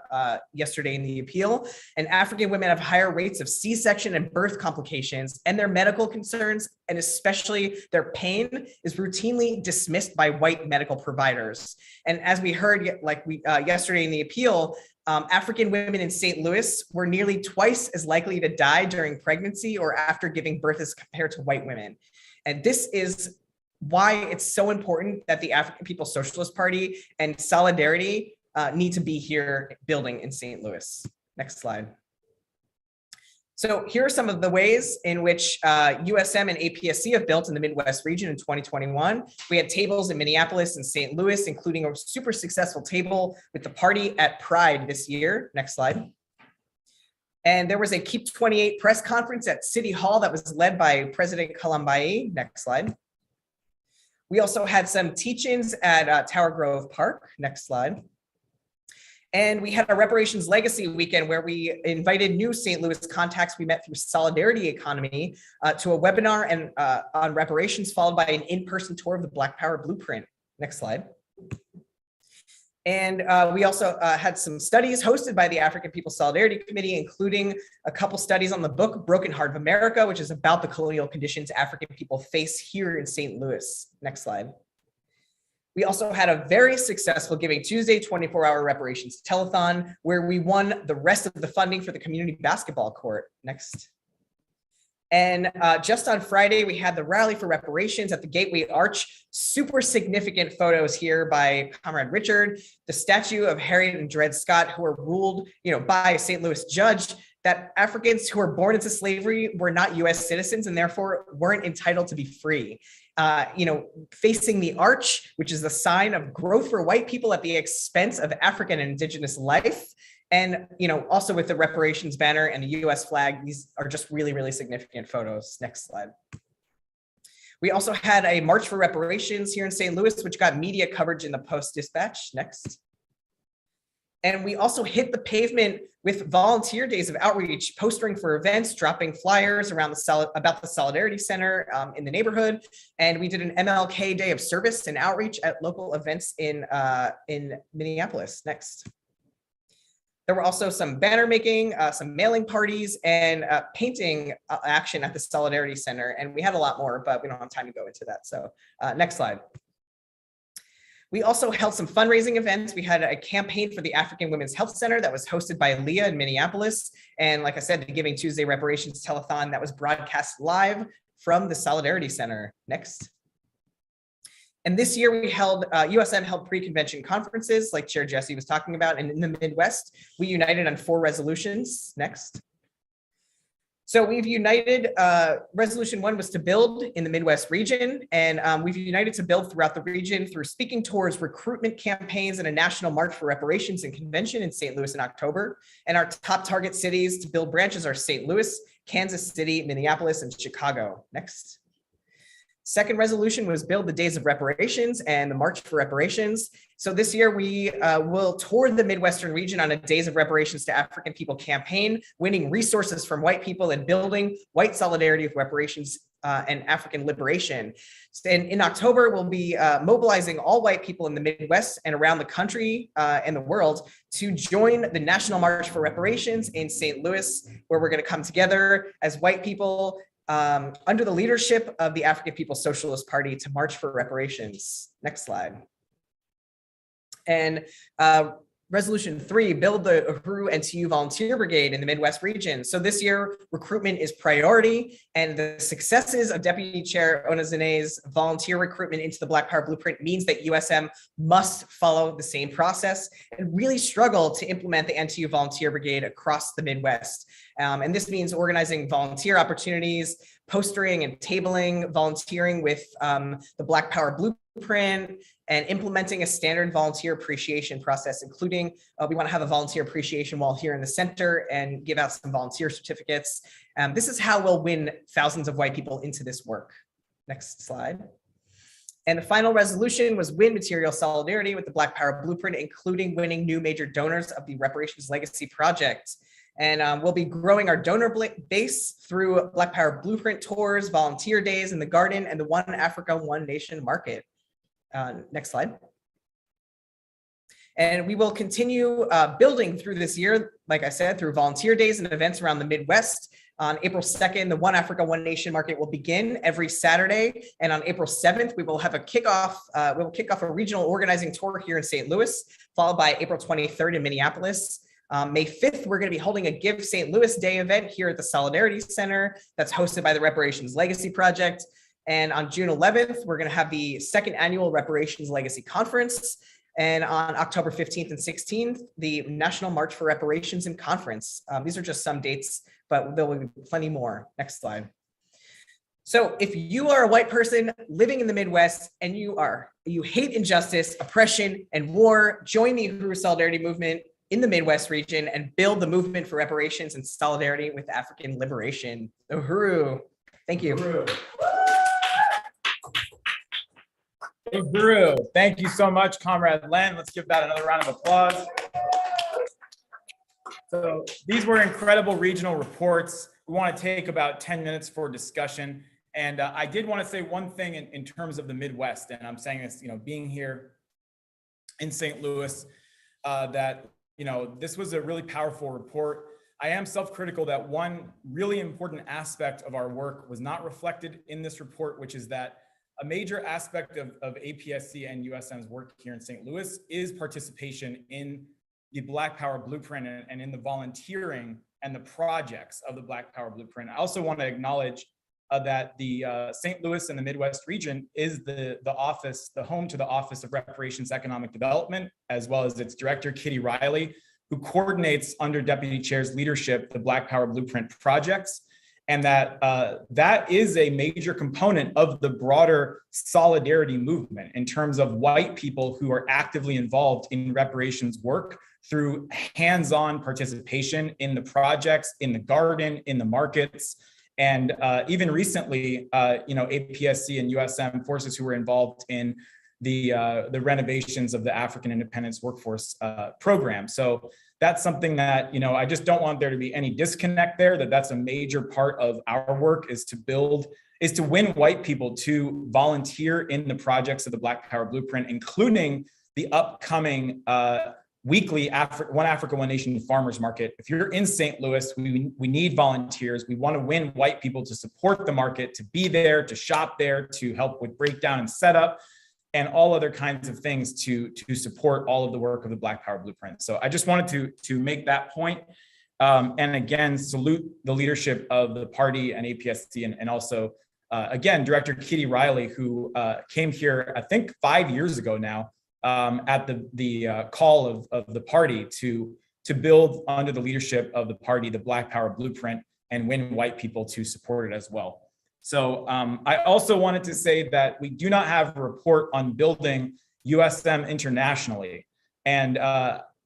yesterday in the appeal. And African women have higher rates of C-section and birth complications, and their medical concerns, and especially their pain, is routinely dismissed by white medical providers. And as we heard, yesterday in the appeal, African women in St. Louis were nearly twice as likely to die during pregnancy or after giving birth as compared to white women. And this is why it's so important that the African People's Socialist Party and Solidarity need to be here building in St. Louis. Next slide. So here are some of the ways in which USM and APSC have built in the Midwest region in 2021. We had tables in Minneapolis and St. Louis, including a super successful table with the party at Pride this year. Next slide. And there was a Keep 28 press conference at City Hall that was led by President Kalambai. Next slide. We also had some teach-ins at Tower Grove Park. Next slide. And we had a Reparations Legacy weekend where we invited new St. Louis contacts we met through Solidarity Economy to a webinar and on reparations, followed by an in-person tour of the Black Power Blueprint. Next slide. And we also had some studies hosted by the African People's Solidarity Committee, including a couple studies on the book Broken Heart of America, which is about the colonial conditions African people face here in St. Louis. Next slide. We also had a very successful Giving Tuesday 24-hour reparations telethon, where we won the rest of the funding for the community basketball court. Next. And just on Friday, we had the rally for reparations at the Gateway Arch. Super significant photos here by Comrade Richard, the statue of Harriet and Dred Scott, who were ruled, by a St. Louis judge that Africans who were born into slavery were not U.S. citizens and therefore weren't entitled to be free. Facing the arch, which is the sign of growth for white people at the expense of African and indigenous life. And, also with the reparations banner and the US flag, these are just really, really significant photos. Next slide. We also had a March for Reparations here in St. Louis, which got media coverage in the Post-Dispatch. Next. And we also hit the pavement with volunteer days of outreach, postering for events, dropping flyers around about the Solidarity Center in the neighborhood. And we did an MLK Day of service and outreach at local events in Minneapolis. Next. There were also some banner making, some mailing parties, and painting action at the Solidarity Center. And we had a lot more, but we don't have time to go into that. So next slide. We also held some fundraising events. We had a campaign for the African Women's Health Center that was hosted by Leah in Minneapolis. And like I said, the Giving Tuesday Reparations Telethon that was broadcast live from the Solidarity Center. Next. And this year we held, USM held pre-convention conferences like Chair Jesse was talking about. And in the Midwest, we united on 4 resolutions. Next. So we've united, resolution 1 was to build in the Midwest region. And we've united to build throughout the region through speaking tours, recruitment campaigns, and a national march for reparations and convention in St. Louis in October. And our top target cities to build branches are St. Louis, Kansas City, Minneapolis, and Chicago. Next. Second resolution was build the Days of Reparations and the March for Reparations. So this year we will tour the Midwestern region on a Days of Reparations to African People campaign, winning resources from white people and building white solidarity with reparations and African liberation. And in October, we'll be mobilizing all white people in the Midwest and around the country and the world to join the National March for Reparations in St. Louis, where we're going to come together as white people under the leadership of the African People's Socialist Party to march for reparations. Next slide. And resolution 3, build the Uhuru NTU Volunteer Brigade in the Midwest region. So this year, recruitment is priority, and the successes of Deputy Chair Onazane's volunteer recruitment into the Black Power Blueprint means that USM must follow the same process and really struggle to implement the NTU Volunteer Brigade across the Midwest. And this means organizing volunteer opportunities, postering and tabling volunteering with the Black Power Blueprint, and implementing a standard volunteer appreciation process, including we want to have a volunteer appreciation wall here in the center and give out some volunteer certificates. This is how we'll win thousands of white people into this work. Next slide. And the final resolution was win material solidarity with the Black Power Blueprint, including winning new major donors of the Reparations Legacy Project. And we'll be growing our donor base through Black Power Blueprint tours, volunteer days in the garden, and the One Africa, One Nation market. Next slide. And we will continue building through this year, like I said, through volunteer days and events around the Midwest. On April 2nd, the One Africa, One Nation market will begin every Saturday. And on April 7th, we will have a kickoff. We will kick off a regional organizing tour here in St. Louis, followed by April 23rd in Minneapolis. May 5th, we're going to be holding a Give St. Louis Day event here at the Solidarity Center that's hosted by the Reparations Legacy Project. And on June 11th, we're going to have the 2nd annual Reparations Legacy Conference. And on October 15th and 16th, the National March for Reparations and Conference. These are just some dates, but there will be plenty more. Next slide. So if you are a white person living in the Midwest and you hate injustice, oppression, and war, join the Uhuru Solidarity Movement. in the Midwest region and build the movement for reparations and solidarity with African liberation. Uhuru. Thank you. Uhuru. Thank you so much, Comrade Len. Let's give that another round of applause. So these were incredible regional reports. We want to take about 10 minutes for discussion. And I did want to say one thing in terms of the Midwest, and I'm saying this, being here in St. Louis, that, this was a really powerful report. I am self-critical that one really important aspect of our work was not reflected in this report, which is that a major aspect of APSC and USM's work here in St. Louis is participation in the Black Power Blueprint and in the volunteering and the projects of the Black Power Blueprint. I also want to acknowledge that the St. Louis and the Midwest region is the home to the Office of Reparations Economic Development, as well as its director, Kitty Riley, who coordinates under Deputy Chair's leadership, the Black Power Blueprint projects. And that is a major component of the broader solidarity movement in terms of white people who are actively involved in reparations work through hands-on participation in the projects, in the garden, in the markets. And even recently, APSC and USM forces who were involved in the renovations of the African Independence Workforce program. So that's something that, I just don't want there to be any disconnect there, that's a major part of our work is to win white people to volunteer in the projects of the Black Power Blueprint, including the upcoming weekly One Africa, One Nation farmers market. If you're in St. Louis, we need volunteers. We want to win white people to support the market, to be there, to shop there, to help with breakdown and setup, and all other kinds of things to support all of the work of the Black Power Blueprint. So I just wanted to make that point. And again, salute the leadership of the party and APSC and also, again, Director Kitty Riley, who came here, I think 5 years ago now, at the call of the party to build under the leadership of the party, the Black Power Blueprint, and win white people to support it as well. So I also wanted to say that we do not have a report on building USM internationally. And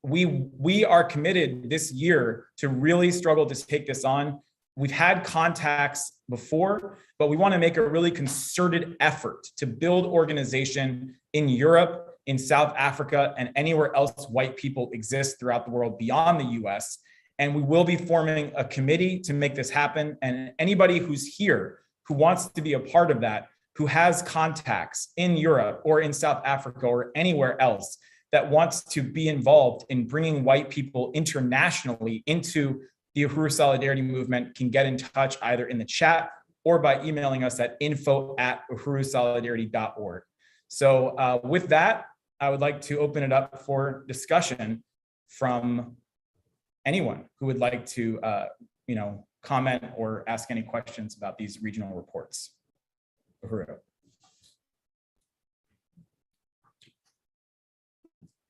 we are committed this year to really struggle to take this on. We've had contacts before, but we want to make a really concerted effort to build organization in Europe, in South Africa, and anywhere else white people exist throughout the world beyond the US. And we will be forming a committee to make this happen. And anybody who's here who wants to be a part of that, who has contacts in Europe or in South Africa or anywhere else that wants to be involved in bringing white people internationally into the Uhuru Solidarity Movement can get in touch either in the chat or by emailing us at info@uhurusolidarity.org. So with that, I would like to open it up for discussion from anyone who would like to, comment or ask any questions about these regional reports. Uhuru.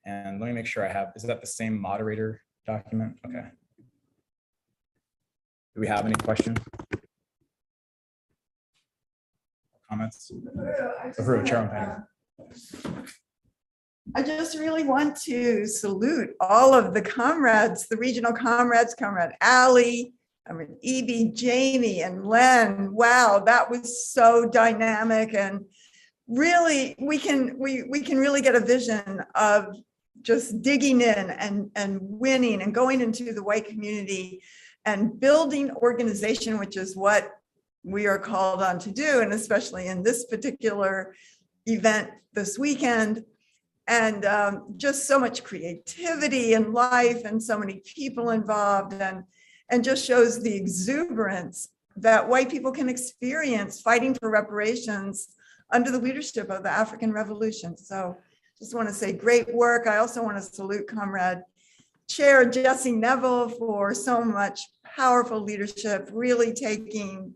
And let me make sure is that the same moderator document? Okay. Do we have any questions? Comments? Uhuru, Chairman Penny. I just really want to salute all of the comrades, the regional comrades, Comrade Ali, Evie, Jamie, and Len. Wow, that was so dynamic, and really, we can really get a vision of just digging in and winning and going into the white community and building organization, which is what we are called on to do, and especially in this particular event this weekend. And just so much creativity and life and so many people involved, and just shows the exuberance that white people can experience fighting for reparations under the leadership of the African Revolution. So just want to say great work. I also want to salute Comrade Chair Jesse Neville for so much powerful leadership, really taking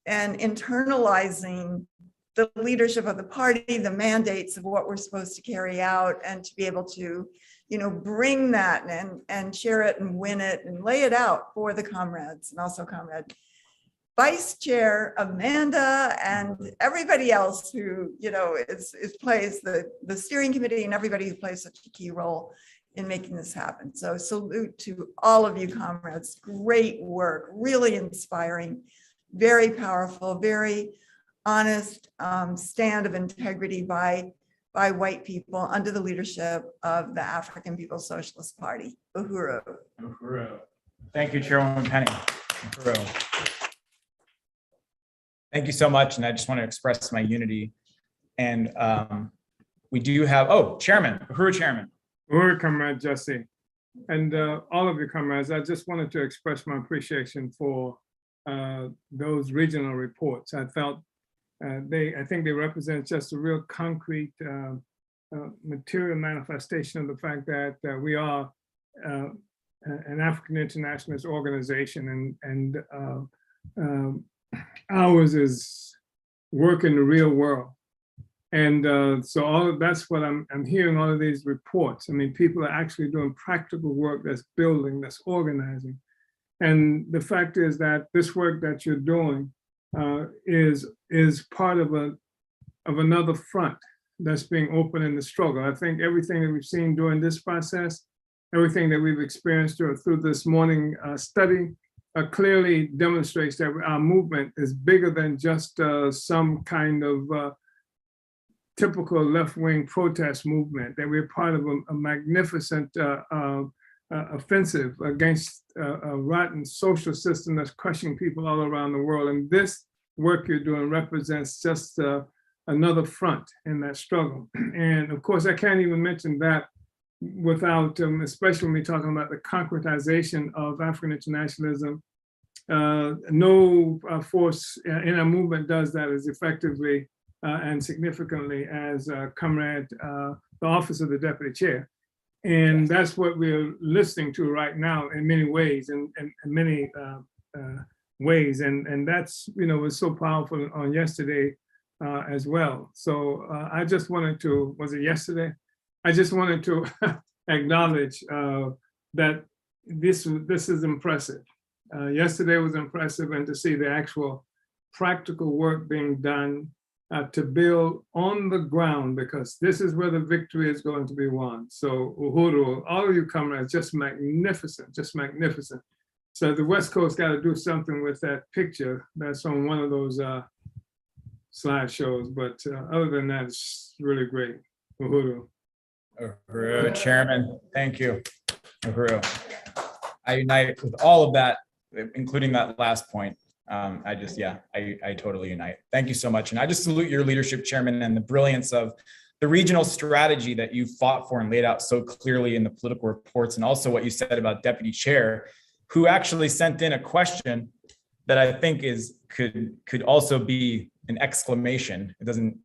and internalizing the leadership of the party, the mandates of what we're supposed to carry out, and to be able to, bring that and share it and win it and lay it out for the comrades, and also Comrade Vice Chair Amanda and everybody else who, plays the steering committee and everybody who plays such a key role in making this happen. So salute to all of you, comrades. Great work, really inspiring, very powerful, very honest stand of integrity by white people under the leadership of the African People's Socialist Party. Uhuru. Uhuru. Thank you, Chairwoman Penny. Uhuru. Thank you so much. And I just want to express my unity. And we do have, Chairman, Uhuru Chairman. Uhuru, Comrade Jesse, and all of your comrades, I just wanted to express my appreciation for those regional reports. I felt I think they represent just a real concrete material manifestation of the fact that we are an African internationalist organization, and ours is work in the real world. And so that's what I'm hearing, all of these reports. I mean, people are actually doing practical work that's building, that's organizing. And the fact is that this work that you're doing is part of another front that's being opened in the struggle. I think everything that we've seen during this process, everything that we've experienced through this morning study, clearly demonstrates that our movement is bigger than just some kind of typical left-wing protest movement, that we're part of a magnificent offensive against a rotten social system that's crushing people all around the world. And this work you're doing represents just another front in that struggle. And of course, I can't even mention that without, especially when we're talking about the concretization of African internationalism. No force in our movement does that as effectively and significantly as Comrade, the Office of the Deputy Chair. And that's what we're listening to right now in many ways, in many ways. And that's, was so powerful on yesterday as well. So I just wanted to, was it yesterday? I just wanted to acknowledge that this is impressive. Yesterday was impressive, and to see the actual practical work being done to build on the ground, because this is where the victory is going to be won. So Uhuru, all of you comrades, just magnificent, just magnificent. So the West Coast got to do something with that picture that's on one of those slideshows. But other than that, it's really great. Uhuru. Uhuru, Chairman, thank you. Uhuru. I unite with all of that, including that last point. I totally unite. Thank you so much. And I just salute your leadership, Chairman, and the brilliance of the regional strategy that you fought for and laid out so clearly in the political reports, and also what you said about Deputy Chair, who actually sent in a question that I think could also be an exclamation. It doesn't,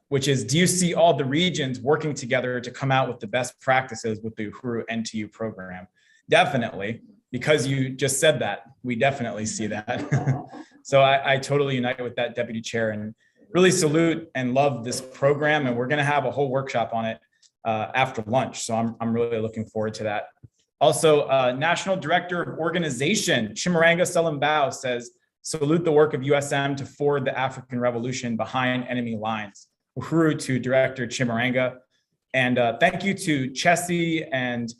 which is, do you see all the regions working together to come out with the best practices with the Uhuru NTU program? Definitely. Because you just said that, we definitely see that. So I totally unite with that, Deputy Chair, and really salute and love this program. And we're going to have a whole workshop on it after lunch. So I'm really looking forward to that. Also, National Director of Organization, Chimamanda Selambao, says, salute the work of USM to forward the African Revolution behind enemy lines. Uhuru to Director Chimamanda. And thank you to Chessie and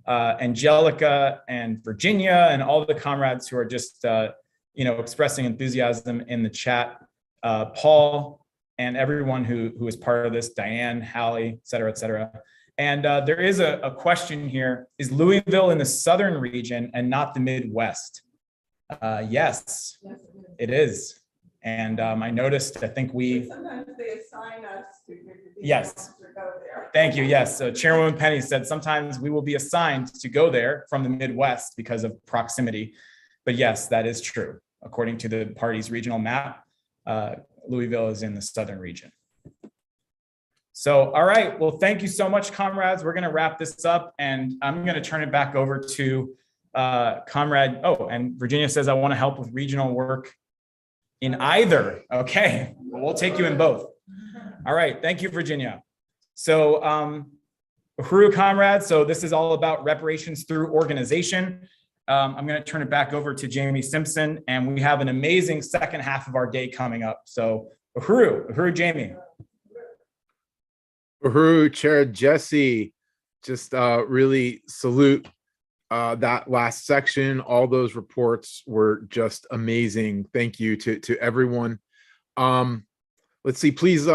Angelica and Virginia and all the comrades who are just, expressing enthusiasm in the chat. Paul and everyone who is part of this, Diane, Hallie, et cetera, et cetera. And there is a question here. Is Louisville in the southern region and not the Midwest? Yes, it is. And I noticed, I think sometimes they assign us to. Yes. Thank you. Yes. So Chairwoman Penny said sometimes we will be assigned to go there from the Midwest because of proximity. But yes, that is true. According to the party's regional map, Louisville is in the southern region. So, all right. Well, thank you so much, comrades. We're going to wrap this up, and I'm going to turn it back over to Comrade. Oh, and Virginia says, I want to help with regional work in either. Okay. Well, we'll take you in both. All right. Thank you, Virginia. So Uhuru, comrades, so this is all about reparations through organization. I'm going to turn it back over to Jamie Simpson, and we have an amazing second half of our day coming up. So Uhuru, Jamie. Uhuru, Chair Jesse, just really salute that last section. All those reports were just amazing. Thank you to everyone. Let's see, please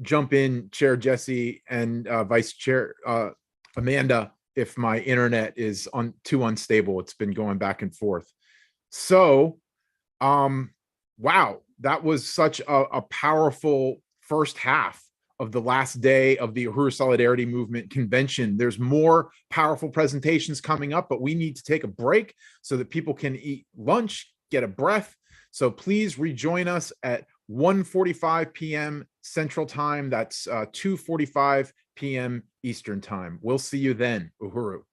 jump in, Chair Jesse and Vice Chair Amanda, if my internet is too unstable. It's been going back and forth. So, wow, that was such a powerful first half of the last day of the Uhuru Solidarity Movement Convention. There's more powerful presentations coming up, but we need to take a break so that people can eat lunch, get a breath. So please rejoin us at 1:45 p.m. Central Time. That's 2:45 p.m. Eastern Time. We'll see you then, Uhuru.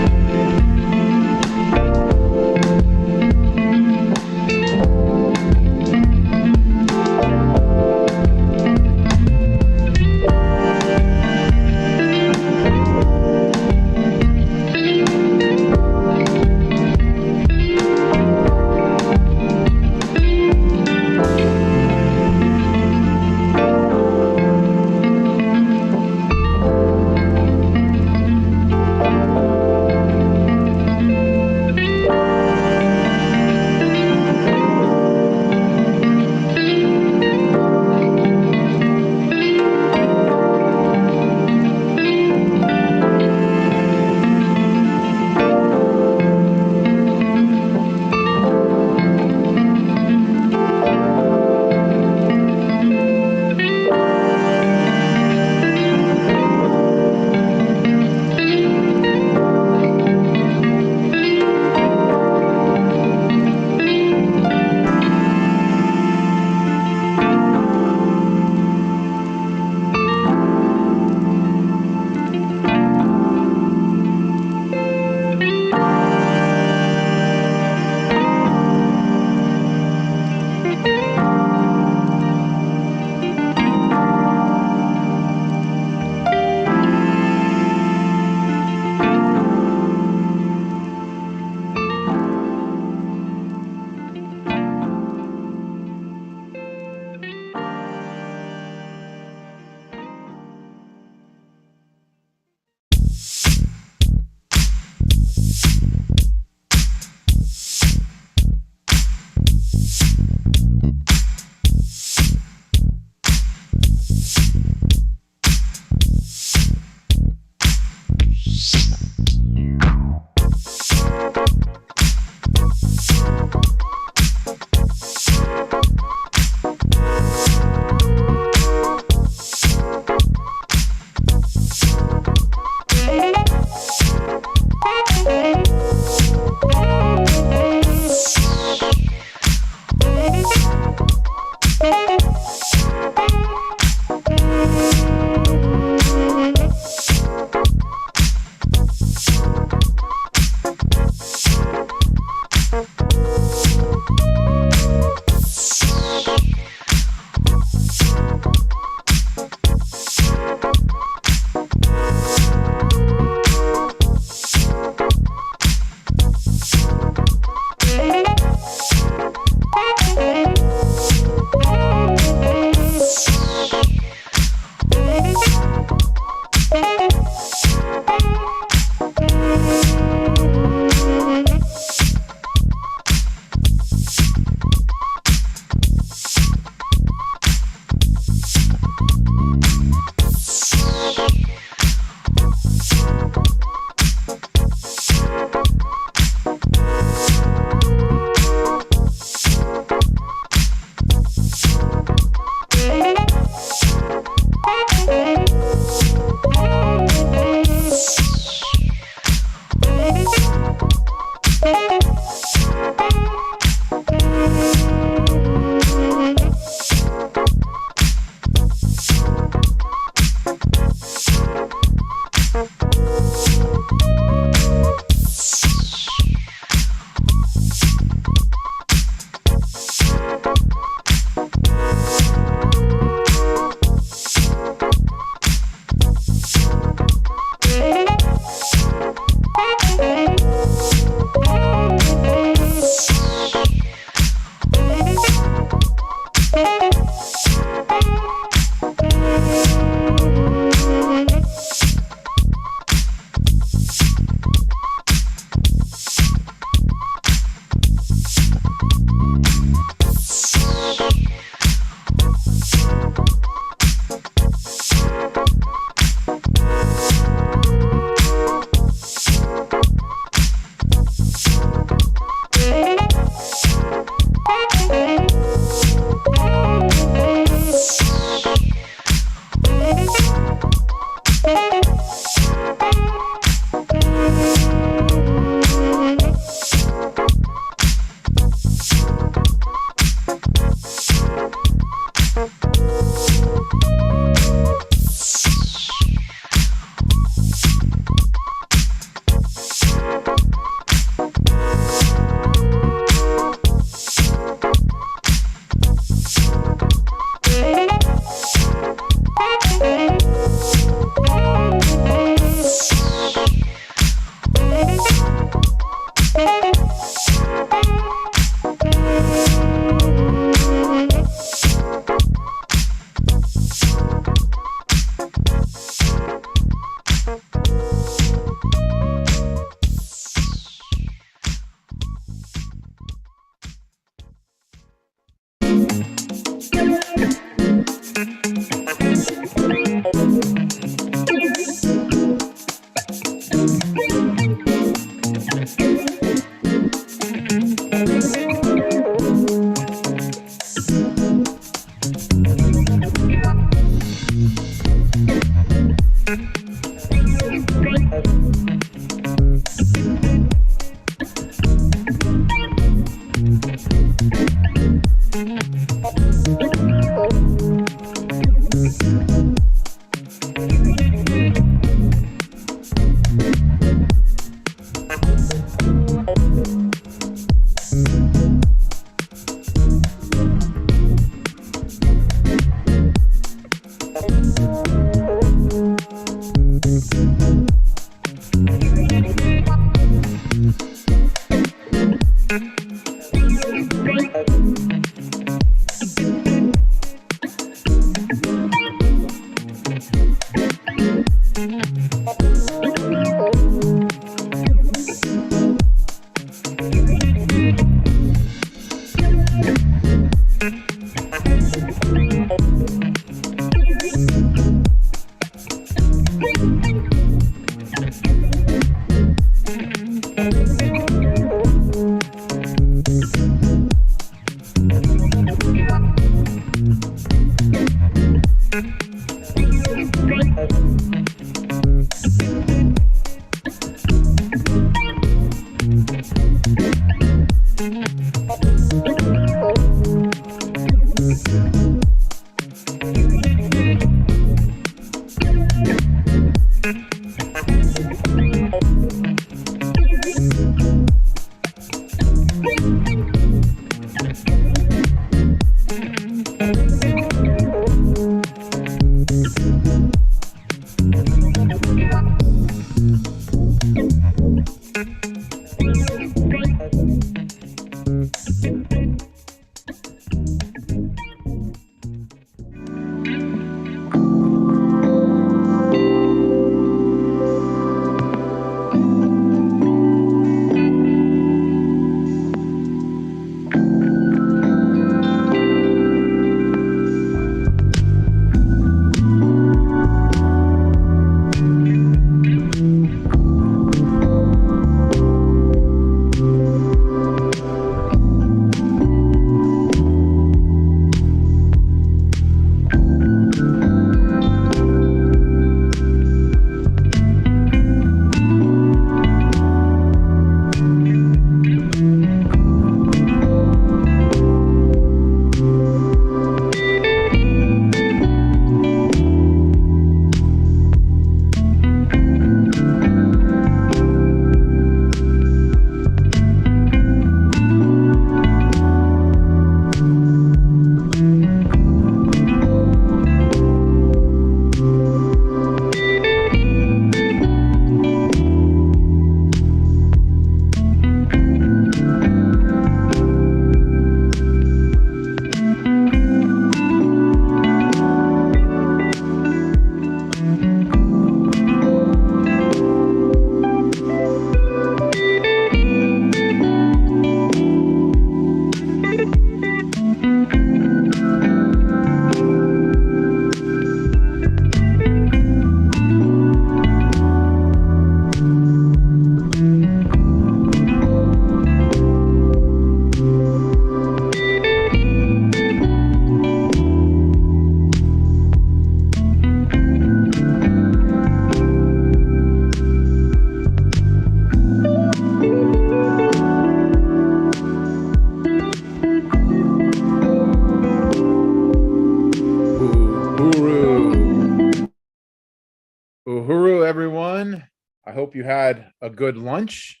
Uhuru, everyone. I hope you had a good lunch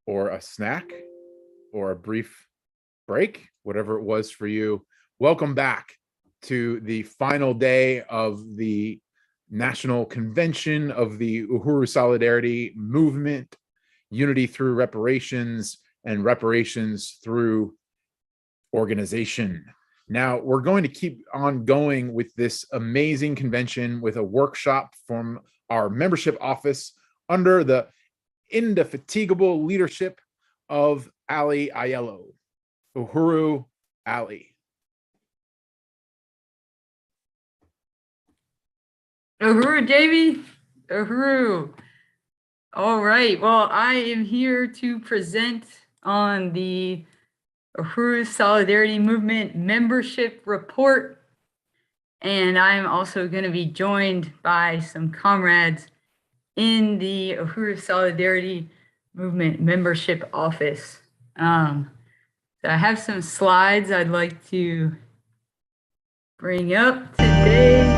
or a snack or a brief break, whatever it was for you. Welcome back to the final day of the National Convention of the Uhuru Solidarity Movement, Unity Through Reparations and Reparations Through Organization. Now, we're going to keep on going with this amazing convention with a workshop from our membership office under the indefatigable leadership of Ali Ayello. Uhuru, Ali. Uhuru, Davey. Uhuru. All right. Well, I am here to present on the Uhuru Solidarity Movement membership report. And I'm also going to be joined by some comrades in the Uhuru Solidarity Movement membership office. So I have some slides I'd like to bring up today.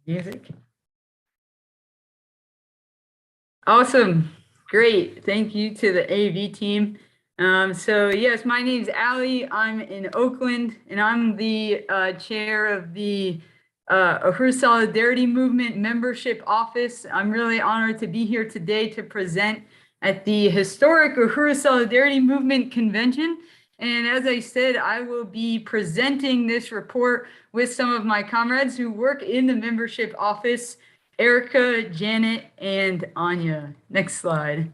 Music. Awesome. Great. Thank you to the AV team. So yes, my name's Ali. I'm in Oakland, and I'm the chair of the Uhuru Solidarity Movement membership office. I'm really honored to be here today to present at the historic Uhuru Solidarity Movement convention. And as I said, I will be presenting this report with some of my comrades who work in the membership office, Erica, Janet, and Anya. Next slide.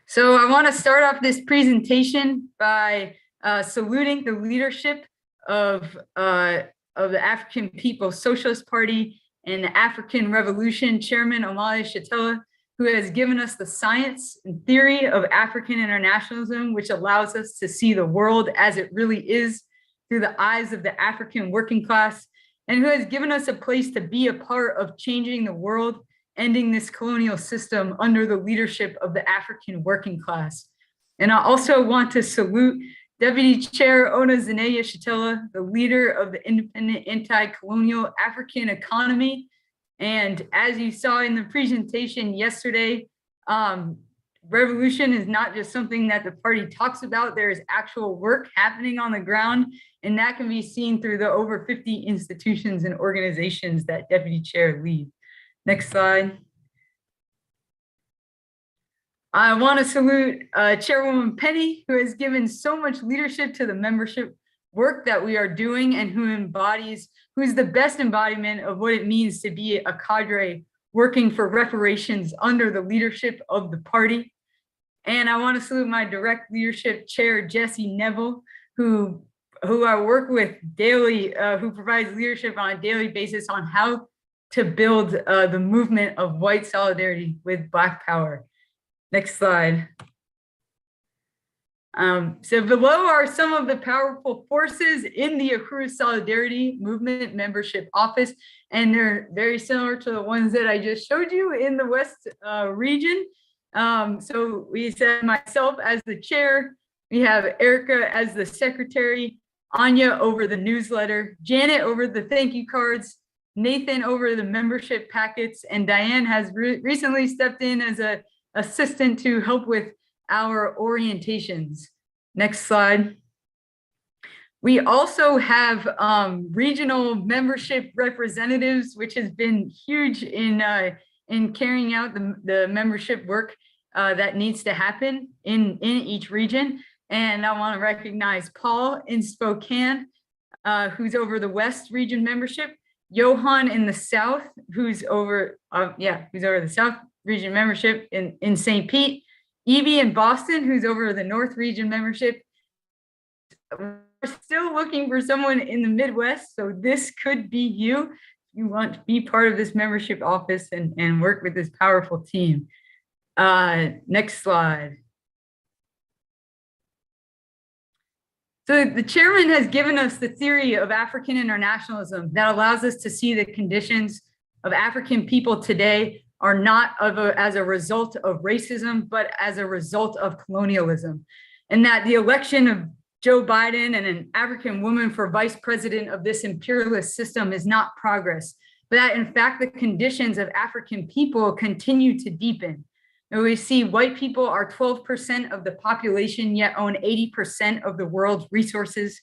So I want to start off this presentation by saluting the leadership of the African People's Socialist Party and the African Revolution Chairman Omali Yeshitela, who has given us the science and theory of African internationalism, which allows us to see the world as it really is through the eyes of the African working class, and who has given us a place to be a part of changing the world, ending this colonial system under the leadership of the African working class. And I also want to salute Deputy Chair Ona Zane Yeshitela, the leader of the independent anti-colonial African economy. And as you saw in the presentation yesterday, revolution is not just something that the party talks about. There is actual work happening on the ground, and that can be seen through the over 50 institutions and organizations that Deputy Chair leads. Next slide. I want to salute Chairwoman Penny, who has given so much leadership to the membership work that we are doing, and who's the best embodiment of what it means to be a cadre working for reparations under the leadership of the party. And I want to salute my direct leadership chair, Jesse Neville, who I work with daily, who provides leadership on a daily basis on how to build the movement of white solidarity with Black power. Next slide. So below are some of the powerful forces in the Uhuru Solidarity Movement membership office, and they're very similar to the ones that I just showed you in the West region. So we said myself as the chair, we have Erica as the secretary, Anya over the newsletter, Janet over the thank you cards, Nathan over the membership packets, and Diane has recently stepped in as an assistant to help with our orientations. Next slide. We also have regional membership representatives, which has been huge in carrying out the membership work that needs to happen in each region. And I want to recognize Paul in Spokane, who's over the West region membership, Johan in the South, who's over the South region membership in St. Pete, Evie in Boston, who's over the North region membership. We're still looking for someone in the Midwest, so this could be you if you want to be part of this membership office and work with this powerful team. Next slide. So the chairman has given us the theory of African internationalism that allows us to see the conditions of African people today are not as a result of racism, but as a result of colonialism. And that the election of Joe Biden and an African woman for vice president of this imperialist system is not progress, but that in fact, the conditions of African people continue to deepen. And we see white people are 12% of the population, yet own 80% of the world's resources.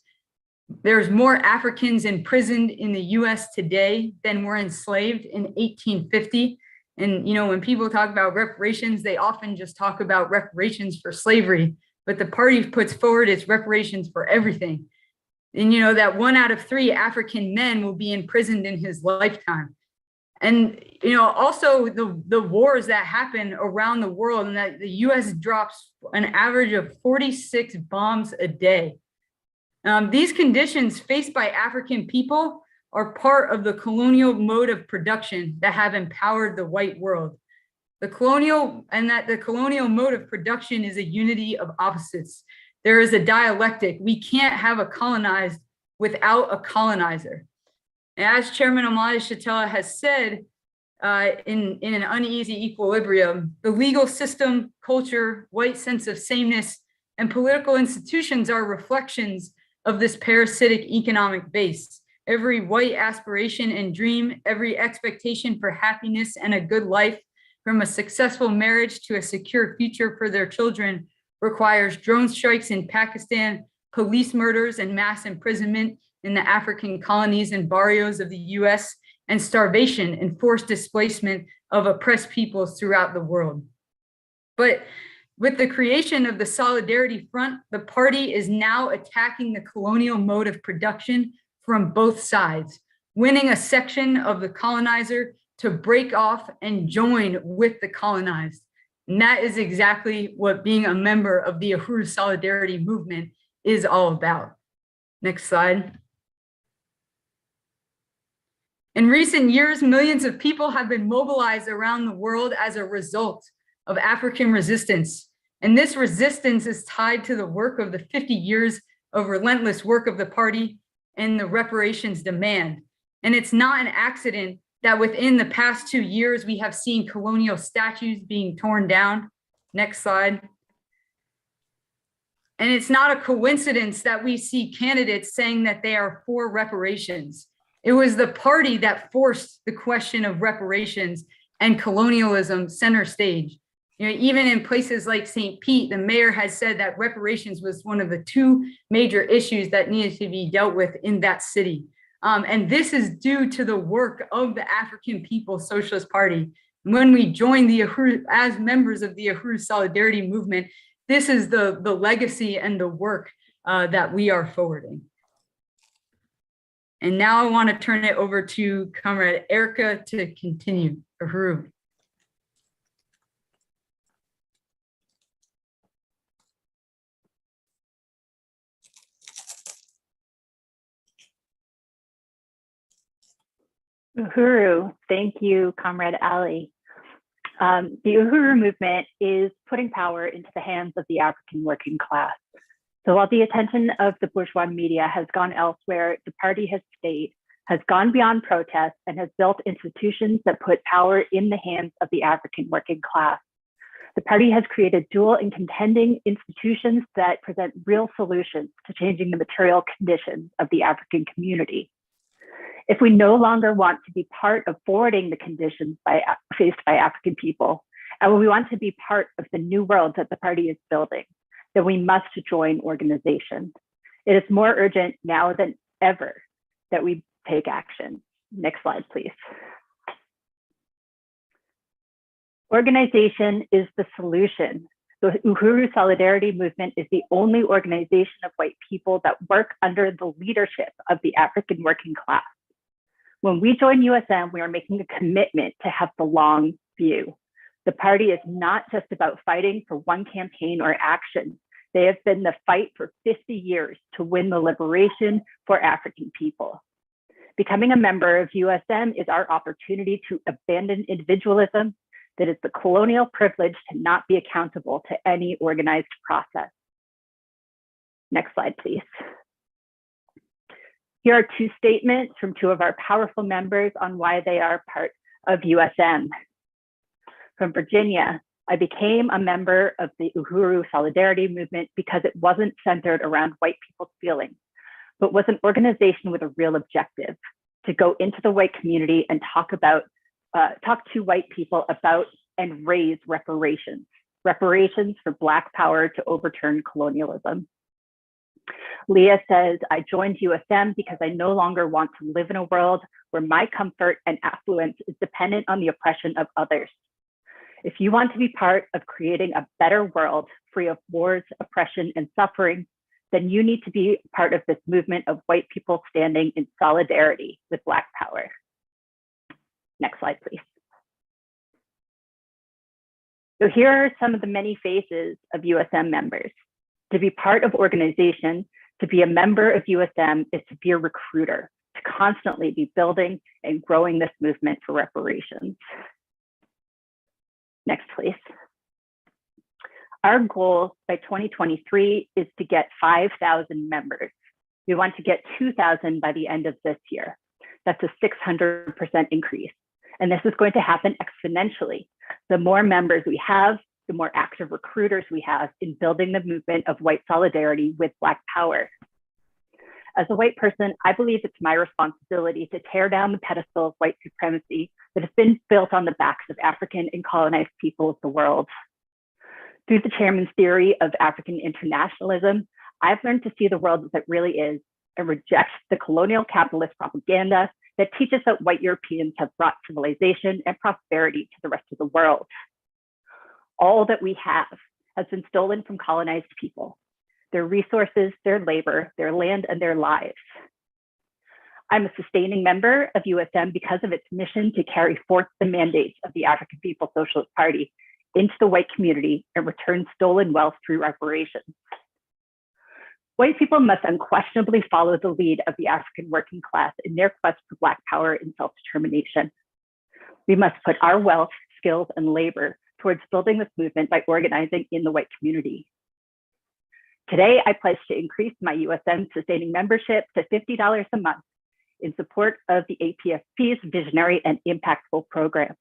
There's more Africans imprisoned in the US today than were enslaved in 1850. And, you know, when people talk about reparations, they often just talk about reparations for slavery, but the party puts forward its reparations for everything. And, you know, that 1 out of 3 African men will be imprisoned in his lifetime. And, you know, also the wars that happen around the world, and that the US drops an average of 46 bombs a day. These conditions faced by African people are part of the colonial mode of production that have empowered the white world. The colonial mode of production is a unity of opposites. There is a dialectic. We can't have a colonized without a colonizer. As Chairman Omali Yeshitela has said, in an uneasy equilibrium, the legal system, culture, white sense of sameness, and political institutions are reflections of this parasitic economic base. Every white aspiration and dream, every expectation for happiness and a good life, from a successful marriage to a secure future for their children, requires drone strikes in Pakistan, police murders and mass imprisonment in the African colonies and barrios of the US, and starvation and forced displacement of oppressed peoples throughout the world. But with the creation of the Solidarity Front, the party is now attacking the colonial mode of production from both sides, winning a section of the colonizer to break off and join with the colonized. And that is exactly what being a member of the Uhuru Solidarity Movement is all about. Next slide. In recent years, millions of people have been mobilized around the world as a result of African resistance. And this resistance is tied to the work of the 50 years of relentless work of the party and the reparations demand. And it's not an accident that within the past 2 years, we have seen colonial statues being torn down. Next slide. And it's not a coincidence that we see candidates saying that they are for reparations. It was the party that forced the question of reparations and colonialism center stage. You know, even in places like St. Pete, the mayor has said that reparations was one of the 2 major issues that needed to be dealt with in that city. And this is due to the work of the African People's Socialist Party. When we joined the Uhuru, as members of the Uhuru Solidarity Movement, this is the legacy and the work that we are forwarding. And now I want to turn it over to Comrade Erica to continue. Uhuru. Uhuru, thank you, Comrade Ali. The Uhuru movement is putting power into the hands of the African working class. So while the attention of the bourgeois media has gone elsewhere, the party has stayed, has gone beyond protest, and has built institutions that put power in the hands of the African working class. The party has created dual and contending institutions that present real solutions to changing the material conditions of the African community. If we no longer want to be part of forwarding the conditions faced by African people, and we want to be part of the new world that the party is building, then we must join organizations. It is more urgent now than ever that we take action. Next slide, please. Organization is the solution. The Uhuru Solidarity Movement is the only organization of white people that work under the leadership of the African working class. When we join USM, we are making a commitment to have the long view. The party is not just about fighting for one campaign or action. They have been the fight for 50 years to win the liberation for African people. Becoming a member of USM is our opportunity to abandon individualism that is the colonial privilege to not be accountable to any organized process. Next slide, please. Here are 2 statements from 2 of our powerful members on why they are part of USM. From Virginia, I became a member of the Uhuru Solidarity Movement because it wasn't centered around white people's feelings, but was an organization with a real objective: to go into the white community and talk to white people about and raise reparations for Black power to overturn colonialism. Leah says, I joined USM because I no longer want to live in a world where my comfort and affluence is dependent on the oppression of others. If you want to be part of creating a better world free of wars, oppression, and suffering, then you need to be part of this movement of white people standing in solidarity with Black power. Next slide, please. So here are some of the many faces of USM members. To be part of organization, to be a member of USM is to be a recruiter, to constantly be building and growing this movement for reparations. Next, please. Our goal by 2023 is to get 5,000 members. We want to get 2,000 by the end of this year. That's a 600% increase. And this is going to happen exponentially. The more members we have, the more active recruiters we have in building the movement of white solidarity with Black power. As a white person, I believe it's my responsibility to tear down the pedestal of white supremacy that has been built on the backs of African and colonized people of the world. Through the chairman's theory of African internationalism, I've learned to see the world as it really is and reject the colonial capitalist propaganda that teaches that white Europeans have brought civilization and prosperity to the rest of the world. All that we have has been stolen from colonized people, their resources, their labor, their land, and their lives. I'm a sustaining member of USM because of its mission to carry forth the mandates of the African People's Socialist Party into the white community and return stolen wealth through reparations. White people must unquestionably follow the lead of the African working class in their quest for Black power and self-determination. We must put our wealth, skills, and labor towards building this movement by organizing in the white community. Today, I pledge to increase my USM sustaining membership to $50 a month in support of the APSP's visionary and impactful programs.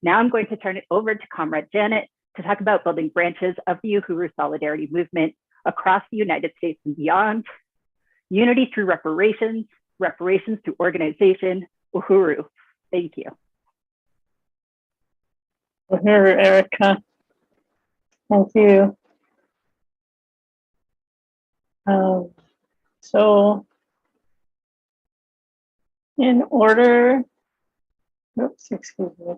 Now I'm going to turn it over to Comrade Janet to talk about building branches of the Uhuru Solidarity Movement across the United States and beyond. Unity through reparations, reparations through organization, Uhuru. Thank you. Uhuru, Erica. Thank you. So in order, excuse me.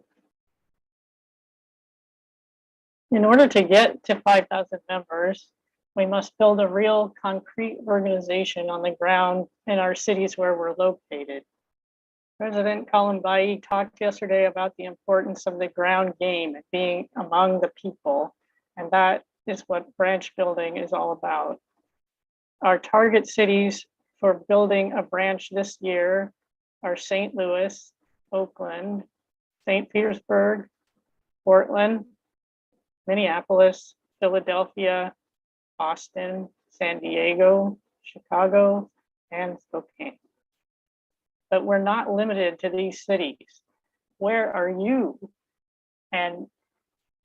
In order to get to 5,000 members, we must build a real concrete organization on the ground in our cities where we're located. President Kalimbai talked yesterday about the importance of the ground game being among the people, and that is what branch building is all about. Our target cities for building a branch this year are St. Louis, Oakland, St. Petersburg, Portland, Minneapolis, Philadelphia, Austin, San Diego, Chicago, and Spokane. But we're not limited to these cities. Where are you? And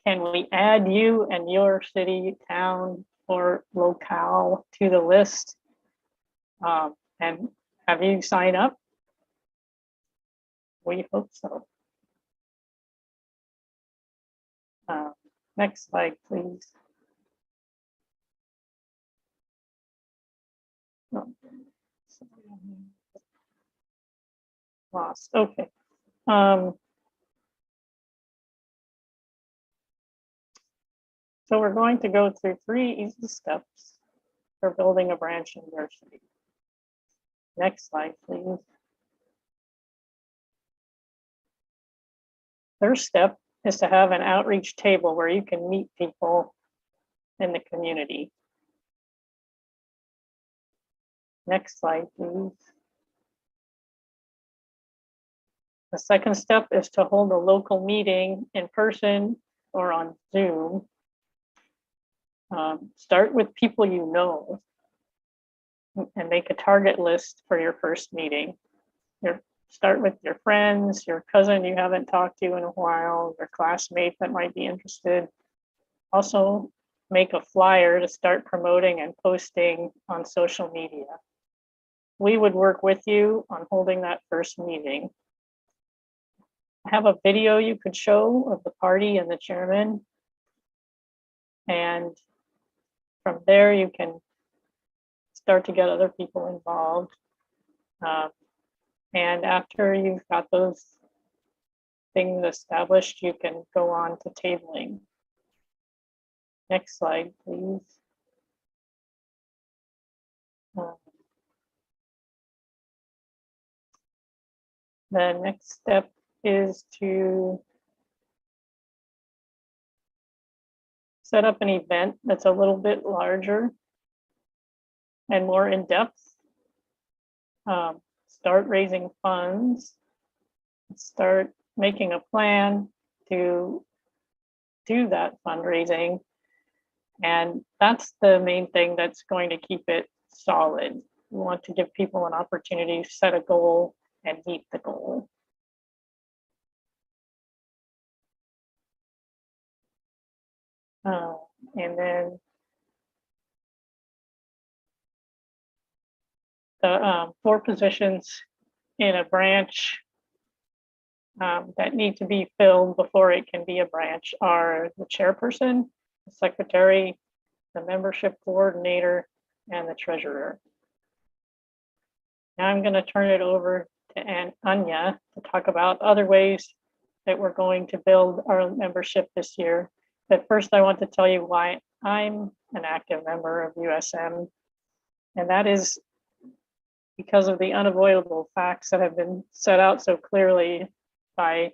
can we add you and your city, town, or locale to the list? And have you signed up? We hope so. Next slide, please. Lost. Okay. So we're going to go through 3 easy steps for building a branch in your city. Next slide, please. First step is to have an outreach table where you can meet people in the community. Next slide, please. The second step is to hold a local meeting in person or on Zoom. Start with people you know and make a target list for your first meeting. Start with your friends, your cousin you haven't talked to in a while, your classmate that might be interested. Also, make a flyer to start promoting and posting on social media. We would work with you on holding that first meeting. Have a video you could show of the party and the chairman. And from there, you can start to get other people involved. And after you've got those things established, you can go on to tabling. Next slide, please. The next step is to set up an event that's a little bit larger and more in depth. Start raising funds, start making a plan to do that fundraising. And that's the main thing that's going to keep it solid. We want to give people an opportunity to set a goal and meet the goal. And then the 4 positions in a branch that need to be filled before it can be a branch are the chairperson, the secretary, the membership coordinator, and the treasurer. Now I'm going to turn it over to Anya to talk about other ways that we're going to build our membership this year. But first, I want to tell you why I'm an active member of USM, and that is because of the unavoidable facts that have been set out so clearly by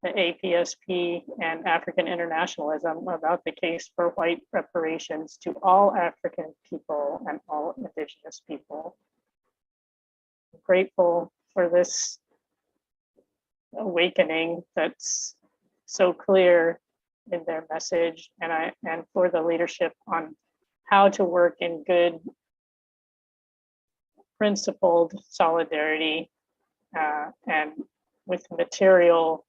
the APSP and African internationalism about the case for white reparations to all African people and all indigenous people. I'm grateful for this awakening that's so clear in their message, and for the leadership on how to work in good, principled solidarity and with material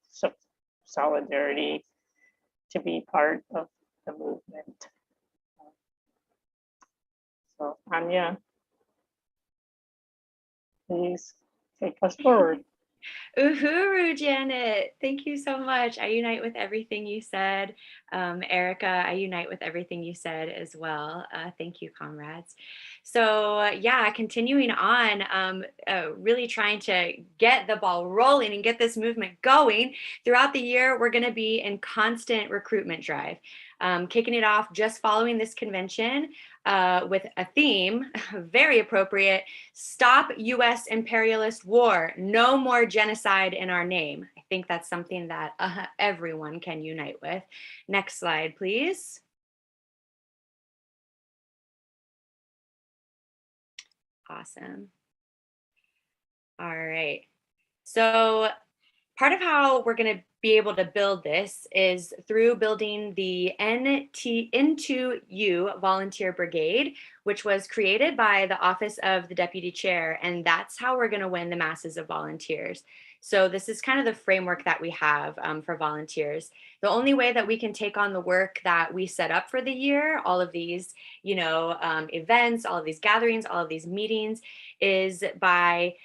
solidarity to be part of the movement. So Anya, please take us forward. Uhuru, Janet, thank you so much. I unite with everything you said. Erica, I unite with everything you said as well. Thank you, comrades. So yeah, continuing on, really trying to get the ball rolling and get this movement going. Throughout the year, we're going to be in constant recruitment drive. Kicking it off just following this convention with a theme, very appropriate: stop US imperialist war, no more genocide in our name. I think that's something that everyone can unite with. Next slide, please. Awesome. All right. So part of how we're going to be able to build this is through building the N2U Volunteer Brigade, which was created by the Office of the Deputy Chair, and that's how we're going to win the masses of volunteers. So this is kind of the framework that we have for volunteers. The only way that we can take on the work that we set up for the year, all of these, events, all of these gatherings, all of these meetings, is by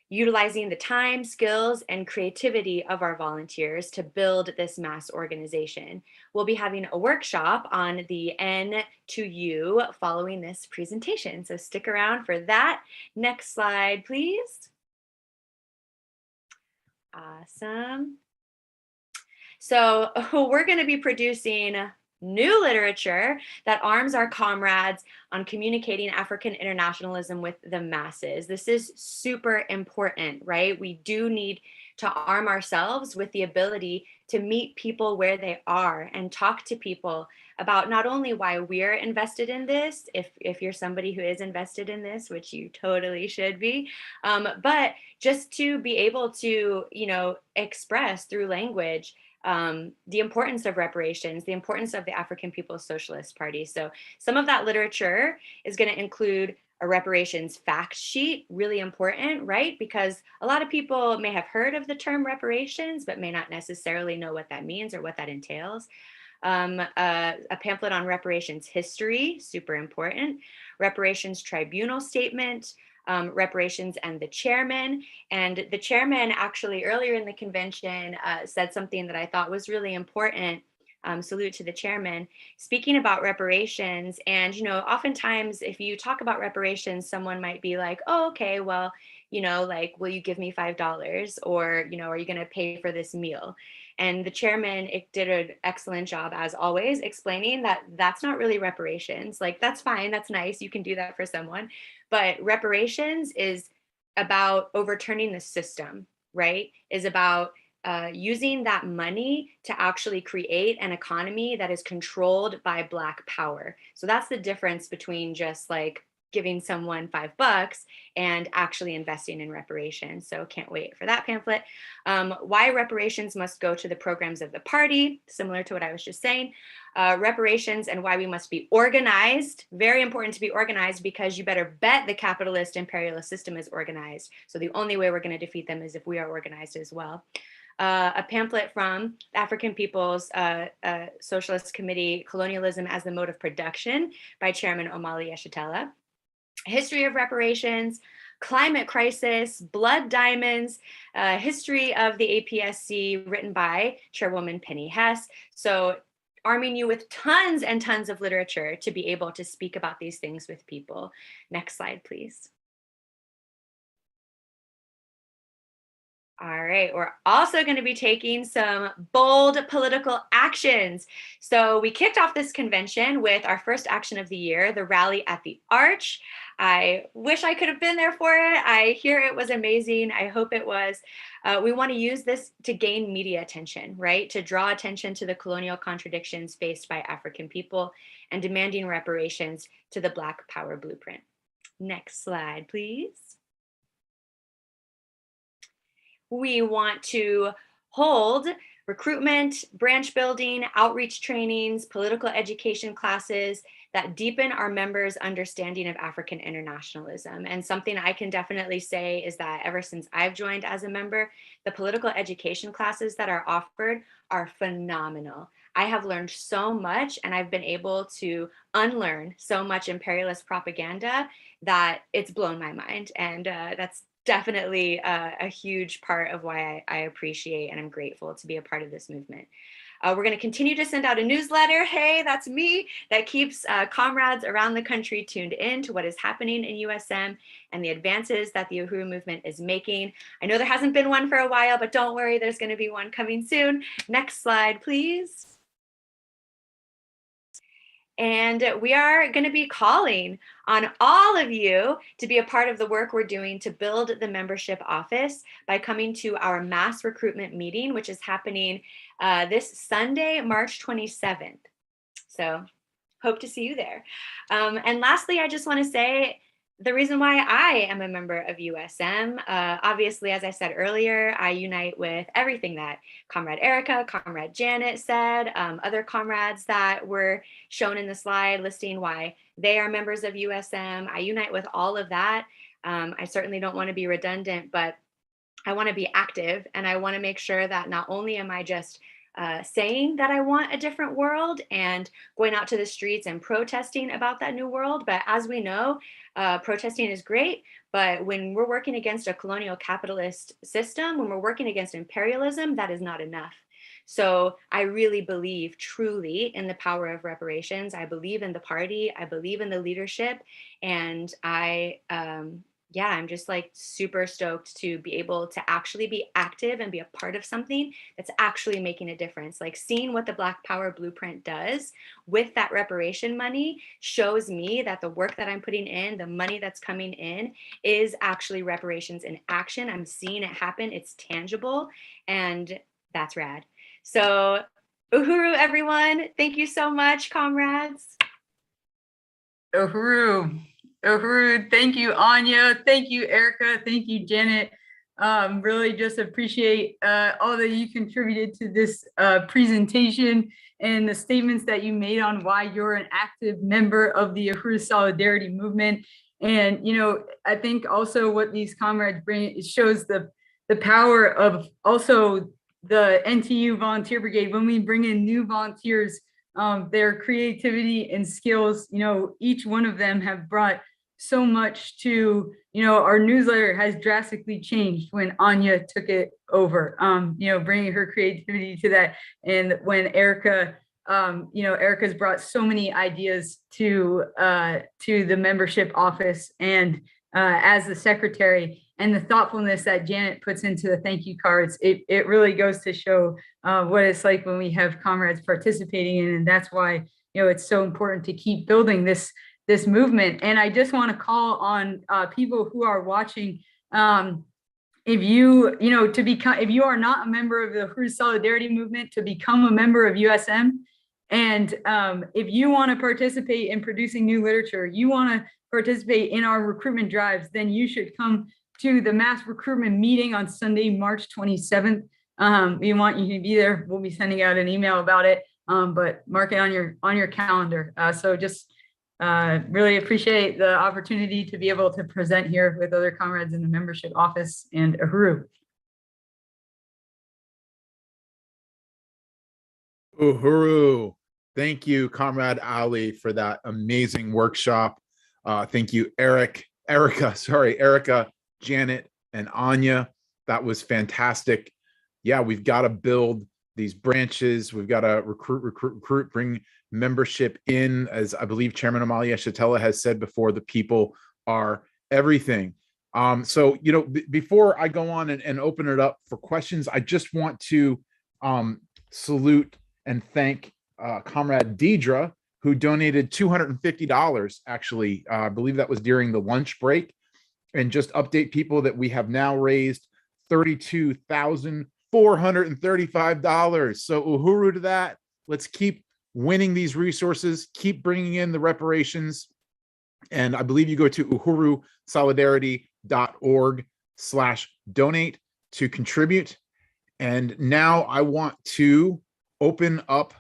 utilizing the time, skills, and creativity of our volunteers to build this mass organization. We'll be having a workshop on the N2U following this presentation, so stick around for that. Next slide, please. Awesome. So we're going to be producing new literature that arms our comrades on communicating African internationalism with the masses. This is super important, right? We do need to arm ourselves with the ability to meet people where they are and talk to people about not only why we're invested in this, if you're somebody who is invested in this, which you totally should be, but just to be able to, express through language the importance of reparations, the importance of the African People's Socialist Party. So some of that literature is going to include a reparations fact sheet, really important, right? Because a lot of people may have heard of the term reparations, but may not necessarily know what that means or what that entails. A pamphlet on reparations history, super important. Reparations tribunal statement, reparations and the chairman. And the chairman actually earlier in the convention said something that I thought was really important. Salute to the chairman, speaking about reparations. And, oftentimes if you talk about reparations, someone might be like, oh, okay, well, will you give me $5? Or, are you going to pay for this meal? And the chairman did an excellent job, as always, explaining that that's not really reparations. Like, that's fine. That's nice. You can do that for someone. But reparations is about overturning the system, right? Is about using that money to actually create an economy that is controlled by Black power. So that's the difference between just like giving someone $5 and actually investing in reparations. So can't wait for that pamphlet. Why reparations must go to the programs of the party, similar to what I was just saying. Reparations and why we must be organized. Very important to be organized, because you better bet the capitalist imperialist system is organized. So the only way we're going to defeat them is if we are organized as well. A pamphlet from African People's Socialist Committee, Colonialism as the Mode of Production, by Chairman Omali Yeshitela. History of reparations, climate crisis, blood diamonds, history of the APSC, written by Chairwoman Penny Hess. So arming you with tons and tons of literature to be able to speak about these things with people. Next slide, please. All right, we're also going to be taking some bold political actions. So we kicked off this convention with our first action of the year, the rally at the Arch. I wish I could have been there for it. I hear it was amazing. I hope it was. We want to use this to gain media attention, right? To draw attention to the colonial contradictions faced by African people and demanding reparations to the Black Power blueprint. Next slide, please. We want to hold recruitment, branch building, outreach trainings, political education classes that deepen our members' understanding of African internationalism. And something I can definitely say is that ever since I've joined as a member, the political education classes that are offered are phenomenal. I have learned so much, and I've been able to unlearn so much imperialist propaganda that it's blown my mind. And that's definitely a huge part of why I appreciate and I'm grateful to be a part of this movement. We're going to continue to send out a newsletter. Hey, that's me. That keeps comrades around the country tuned in to what is happening in USM and the advances that the Uhuru movement is making. I know there hasn't been one for a while, but don't worry, there's going to be one coming soon. Next slide, please. And we are going to be calling on all of you to be a part of the work we're doing to build the membership office by coming to our mass recruitment meeting, which is happening this Sunday, March 27th. So hope to see you there. And lastly, I just want to say the reason why I am a member of USM, obviously, as I said earlier, I unite with everything that Comrade Erica, Comrade Janet said, other comrades that were shown in the slide listing why they are members of USM. I unite with all of that. I certainly don't want to be redundant, but I want to be active, and I want to make sure that not only am I just saying that I want a different world and going out to the streets and protesting about that new world. But as we know, protesting is great. But when we're working against a colonial capitalist system, when we're working against imperialism, that is not enough. So I really believe truly in the power of reparations. I believe in the party. I believe in the leadership. And I'm just like super stoked to be able to actually be active and be a part of something that's actually making a difference. Like seeing what the Black Power Blueprint does with that reparation money shows me that the work that I'm putting in, the money that's coming in, is actually reparations in action. I'm seeing it happen. It's tangible, and that's rad. So Uhuru, everyone. Thank you so much, comrades. Uhuru. Uhuru, thank you, Anya. Thank you, Erica. Thank you, Janet. Really just appreciate all that you contributed to this presentation and the statements that you made on why you're an active member of the Uhuru Solidarity Movement. And, you know, I think also what these comrades bring, it shows the power of also the NTU Volunteer Brigade. When we bring in new volunteers, their creativity and skills, you know, each one of them have brought so much to, you know, our newsletter has drastically changed when Anya took it over, you know, bringing her creativity to that. And when Erica, you know, Erica's brought so many ideas to the membership office, and as the secretary, and the thoughtfulness that Janet puts into the thank you cards, it really goes to show what it's like when we have comrades participating in, and that's why, you know, it's so important to keep building this movement. And I just want to call on people who are watching, if you know, to become, if you are not a member of the Uhuru Solidarity Movement, to become a member of USM. And if you want to participate in producing new literature, you want to participate in our recruitment drives, then you should come to the mass recruitment meeting on Sunday, March 27th. We want you to be there. We'll be sending out an email about it, but mark it on your calendar. So just really appreciate the opportunity to be able to present here with other comrades in the membership office and Uhuru. Uhuru. Thank you, Comrade Ali, for that amazing workshop. Thank you, Erica, Janet, and Anya. That was fantastic. Yeah, we've got to build these branches. We've got to recruit, bring membership in. As I believe Chairman Amalia Shatella has said before, the people are everything. So, before I go on and open it up for questions, I just want to salute and thank Comrade Deidre, who donated $250. Actually, I believe that was during the lunch break. And just update people that we have now raised $32,435. So Uhuru to that. Let's keep winning these resources, keep bringing in the reparations. And I believe you go to uhurusolidarity.org/donate to contribute. And now I want to open up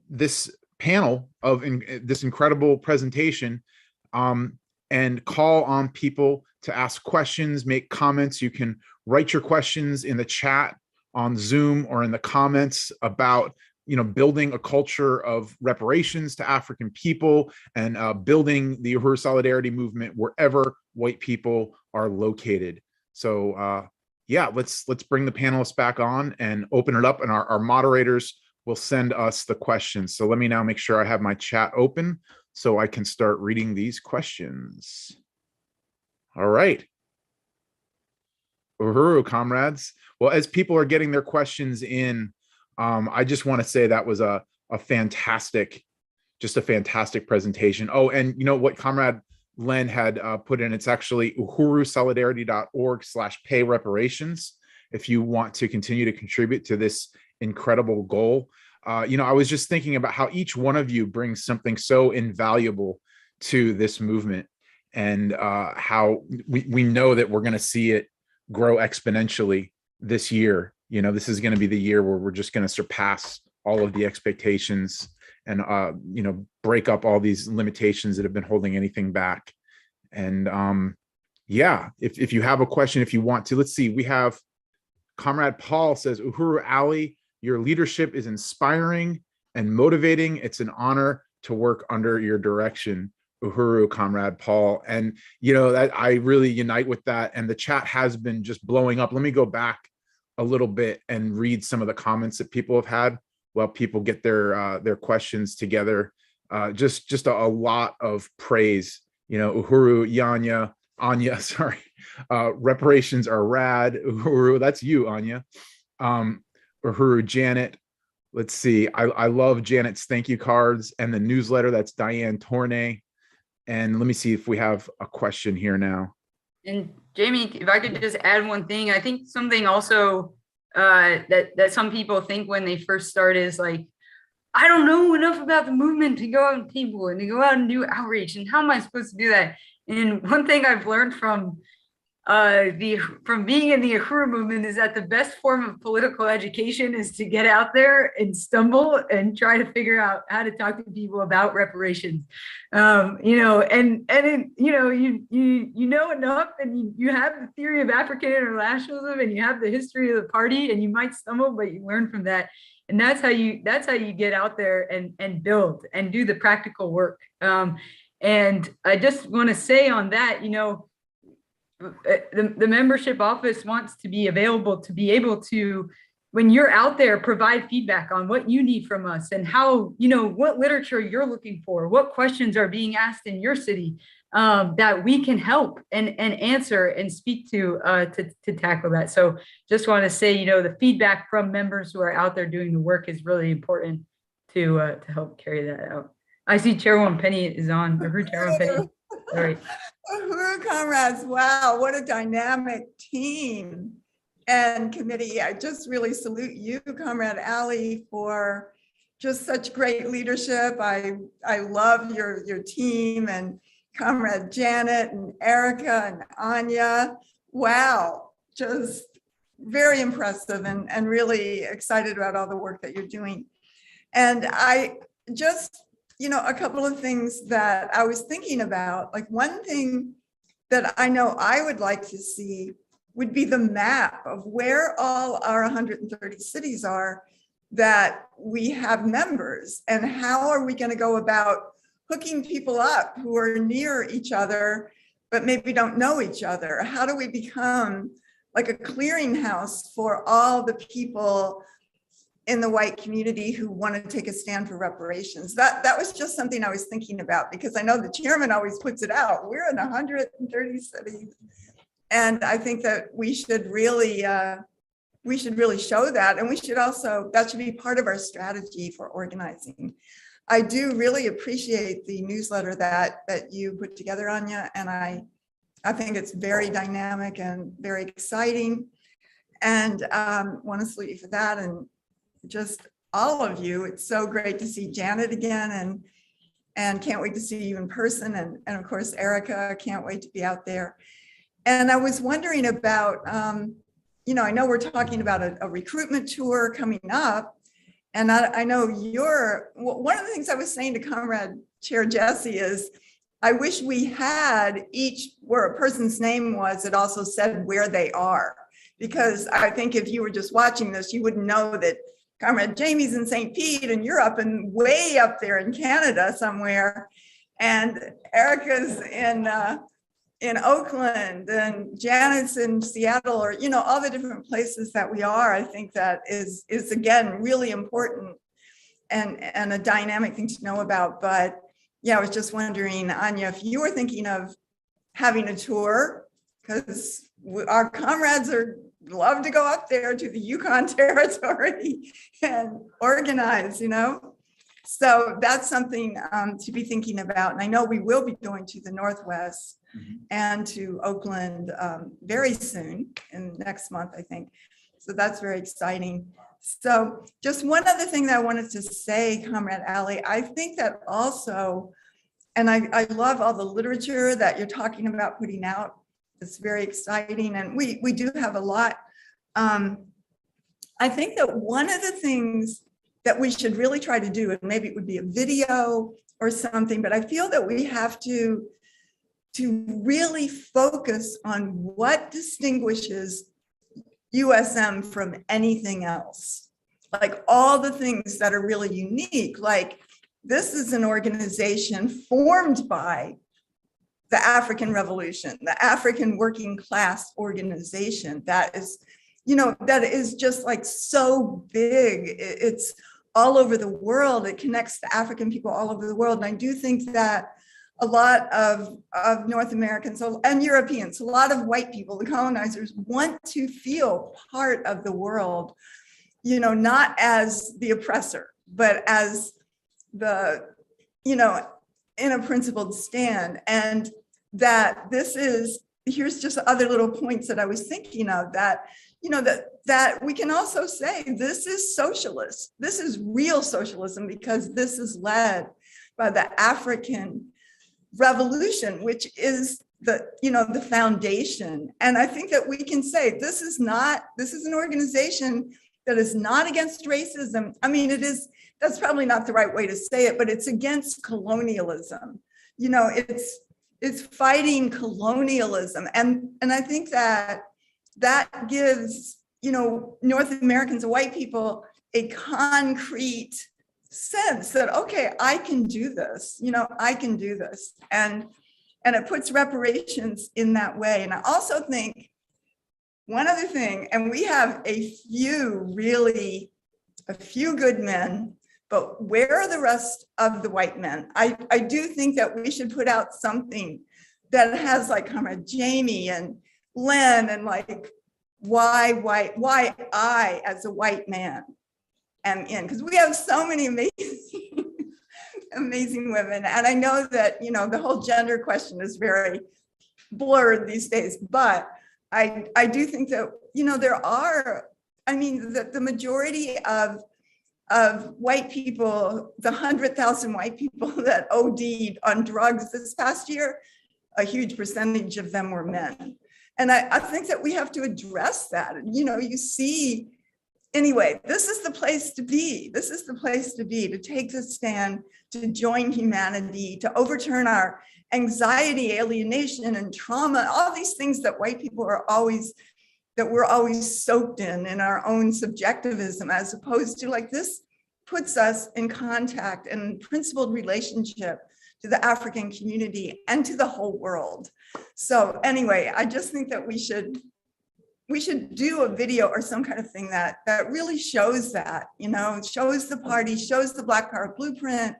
this panel of this incredible presentation and call on people to ask questions, make comments. You can write your questions in the chat on Zoom or in the comments about building a culture of reparations to African people and building the Uhuru Solidarity movement wherever white people are located. So yeah, let's bring the panelists back on and open it up, and our moderators will send us the questions. So let me now make sure I have my chat open so I can start reading these questions. All right. Uhuru, comrades. Well, as people are getting their questions in, I just want to say that was a fantastic presentation. Oh, and you know what Comrade Len had put in, it's actually uhurusolidarity.org/pay reparations if you want to continue to contribute to this incredible goal. I was just thinking about how each one of you brings something so invaluable to this movement, and how we know that we're going to see it grow exponentially this year. This is going to be the year where we're just going to surpass all of the expectations and break up all these limitations that have been holding anything back. And yeah, if you have a question, if you want to, let's see, we have Comrade Paul says, Uhuru Ali, your leadership is inspiring and motivating. It's an honor to work under your direction, Uhuru, Comrade Paul. And that I really unite with that. And the chat has been just blowing up. Let me go back a little bit and read some of the comments that people have had while people get their questions together. Just a lot of praise. Uhuru, Anya, sorry. Reparations are rad. Uhuru, that's you, Anya. Uhuru, Janet. Let's see. I love Janet's thank you cards and the newsletter. That's Diane Tournay. And let me see if we have a question here now. And Jamie, if I could just add one thing, I think something also that some people think when they first start is like, I don't know enough about the movement to go out and people and to go out and do outreach. And how am I supposed to do that? And one thing I've learned from being in the Uhuru movement is that the best form of political education is to get out there and stumble and try to figure out how to talk to people about reparations. And you know enough, and you have the theory of African internationalism, and you have the history of the party, and you might stumble, but you learn from that. And that's how you get out there and build and do the practical work. And I just want to say on that, the membership office wants to be available to be able to, when you're out there, provide feedback on what you need from us and how, what literature you're looking for, what questions are being asked in your city that we can help and answer and speak to tackle that. So just want to say, the feedback from members who are out there doing the work is really important to help carry that out. I see Chairwoman Penny is on. Chairwoman Penny. All right. Uhuru comrades, wow, what a dynamic team and committee. I just really salute you, Comrade Ali, for just such great leadership. I love your team, and Comrade Janet and Erica and Anya. Wow, just very impressive and really excited about all the work that you're doing. And I just, a couple of things that I was thinking about, like one thing that I know I would like to see would be the map of where all our 130 cities are that we have members, and how are we going to go about hooking people up who are near each other, but maybe don't know each other? How do we become like a clearinghouse for all the people in the white community who want to take a stand for reparations. That was just something I was thinking about, because I know the chairman always puts it out. We're in 130 cities. And I think that we should really show that. And we should also, that should be part of our strategy for organizing. I do really appreciate the newsletter that you put together, Anya, and I think it's very dynamic and very exciting. And want to salute you for that, and just all of you. It's so great to see Janet again, and can't wait to see you in person. And of course, Erica, can't wait to be out there. And I was wondering about, you know, I know we're talking about a recruitment tour coming up. And I know one of the things I was saying to Comrade Chair Jesse is, I wish we had each, where a person's name was, it also said where they are. Because I think if you were just watching this, you wouldn't know that Comrade Jamie's in St. Pete and you're up and way up there in Canada somewhere. And Erica's in Oakland, and Janet's in Seattle, or, you know, all the different places that we are. I think that is again, really important and a dynamic thing to know about. But yeah, I was just wondering, Anya, if you were thinking of having a tour, because our comrades love to go up there to the Yukon Territory and organize, you know? So that's something to be thinking about. And I know we will be going to the Northwest and to Oakland very soon, in next month, I think. So that's very exciting. So just one other thing that I wanted to say, Comrade Ali, I think that also, and I love all the literature that you're talking about putting out. It's very exciting, and we do have a lot. I think that one of the things that we should really try to do, and maybe it would be a video or something, but I feel that we have to really focus on what distinguishes USM from anything else. Like all the things that are really unique, like this is an organization formed by the African Revolution, the African working class organization that is, you know, that is just like so big. It's all over the world. It connects the African people all over the world. And I do think that a lot of North Americans and Europeans, a lot of white people, the colonizers, want to feel part of the world, you know, not as the oppressor, but as the, you know, in a principled stand. And that this is, here's just other little points that I was thinking of, that, you know, that we can also say this is socialist. This is real socialism, because this is led by the African Revolution, which is the, you know, the foundation. And I think that we can say this is an organization that is not against racism. I mean, it is, that's probably not the right way to say it, but it's against colonialism. You know, it's fighting colonialism. And I think that gives, you know, North Americans and white people a concrete sense that, okay, I can do this, you know, I can do this. And it puts reparations in that way. And I also think one other thing, and we have a few good men, but where are the rest of the white men? I do think that we should put out something that has like Comrade Jamie and Len, and like why I as a white man am in, because we have so many amazing women. And I know that, you know, the whole gender question is very blurred these days, but I do think that, you know, there are, I mean, the majority of white people, the 100,000 white people that OD'd on drugs this past year, a huge percentage of them were men. And I think that we have to address that. You know, you see, anyway, this is the place to be. This is the place to be, to take this stand, to join humanity, to overturn our anxiety, alienation, and trauma, all these things that white people are always, that we're always soaked in our own subjectivism, as opposed to like this puts us in contact and principled relationship to the African community and to the whole world. So anyway, I just think that we should we should do a video or some kind of thing that really shows that, shows the party, shows the Black Power blueprint,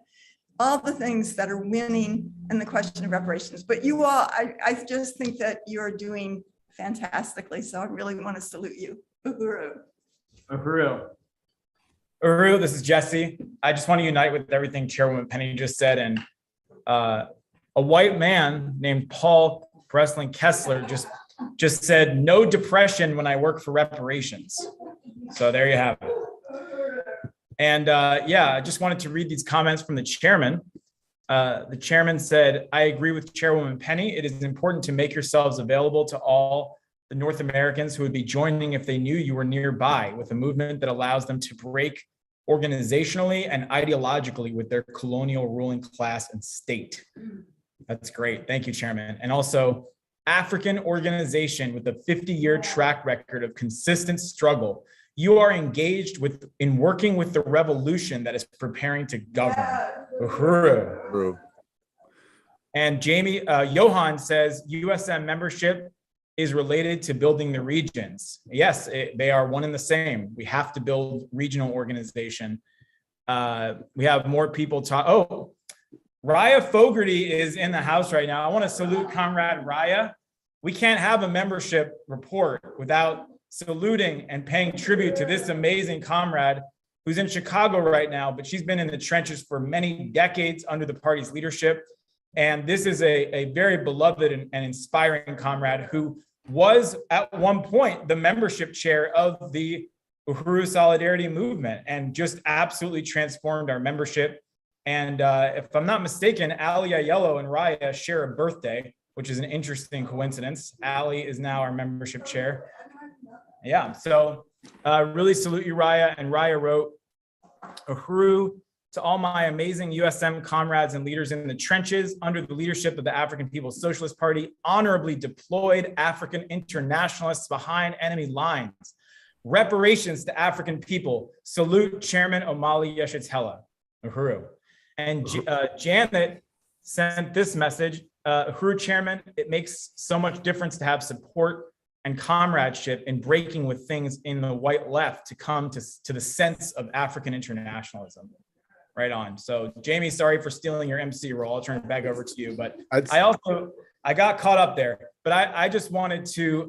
all the things that are winning in the question of reparations. But you all, I just think that you're doing fantastically. So I really want to salute you. Uhuru. Uhuru. Uhuru, this is Jesse. I just want to unite with everything Chairwoman Penny just said. And a white man named Paul Breslin Kessler just said, no depression when I work for reparations. So there you have it. And I just wanted to read these comments from the chairman. The chairman said, I agree with Chairwoman Penny. It is important to make yourselves available to all the North Americans who would be joining if they knew you were nearby, with a movement that allows them to break organizationally and ideologically with their colonial ruling class and state. That's great. Thank you, Chairman. And also, African organization with a 50-year track record of consistent struggle. You are engaged in working with the revolution that is preparing to govern. Uhuru. And Jamie Johan says USM membership is related to building the regions. Yes, they are one and the same. We have to build regional organization. We have more people talk. Oh, Raya Fogarty is in the house right now. I want to salute Comrade Raya. We can't have a membership report without saluting and paying tribute to this amazing comrade who's in Chicago right now, but she's been in the trenches for many decades under the party's leadership. And this is a very beloved and inspiring comrade who was at one point the membership chair of the Uhuru Solidarity Movement and just absolutely transformed our membership. And if I'm not mistaken, Ali Ayello and Raya share a birthday, which is an interesting coincidence. Ali is now our membership chair. Yeah, so really salute you, Raya. And Raya wrote, Uhuru, to all my amazing USM comrades and leaders in the trenches under the leadership of the African People's Socialist Party, honorably deployed African internationalists behind enemy lines. Reparations to African people. Salute Chairman Omali Yeshitela. Uhuru. And Janet sent this message. Uhuru Chairman, it makes so much difference to have support and comradeship in breaking with things in the white left to come to the sense of African internationalism. Right on. So Jamie, sorry for stealing your MC role. I'll turn it back over to you. But I got caught up there. But I just wanted to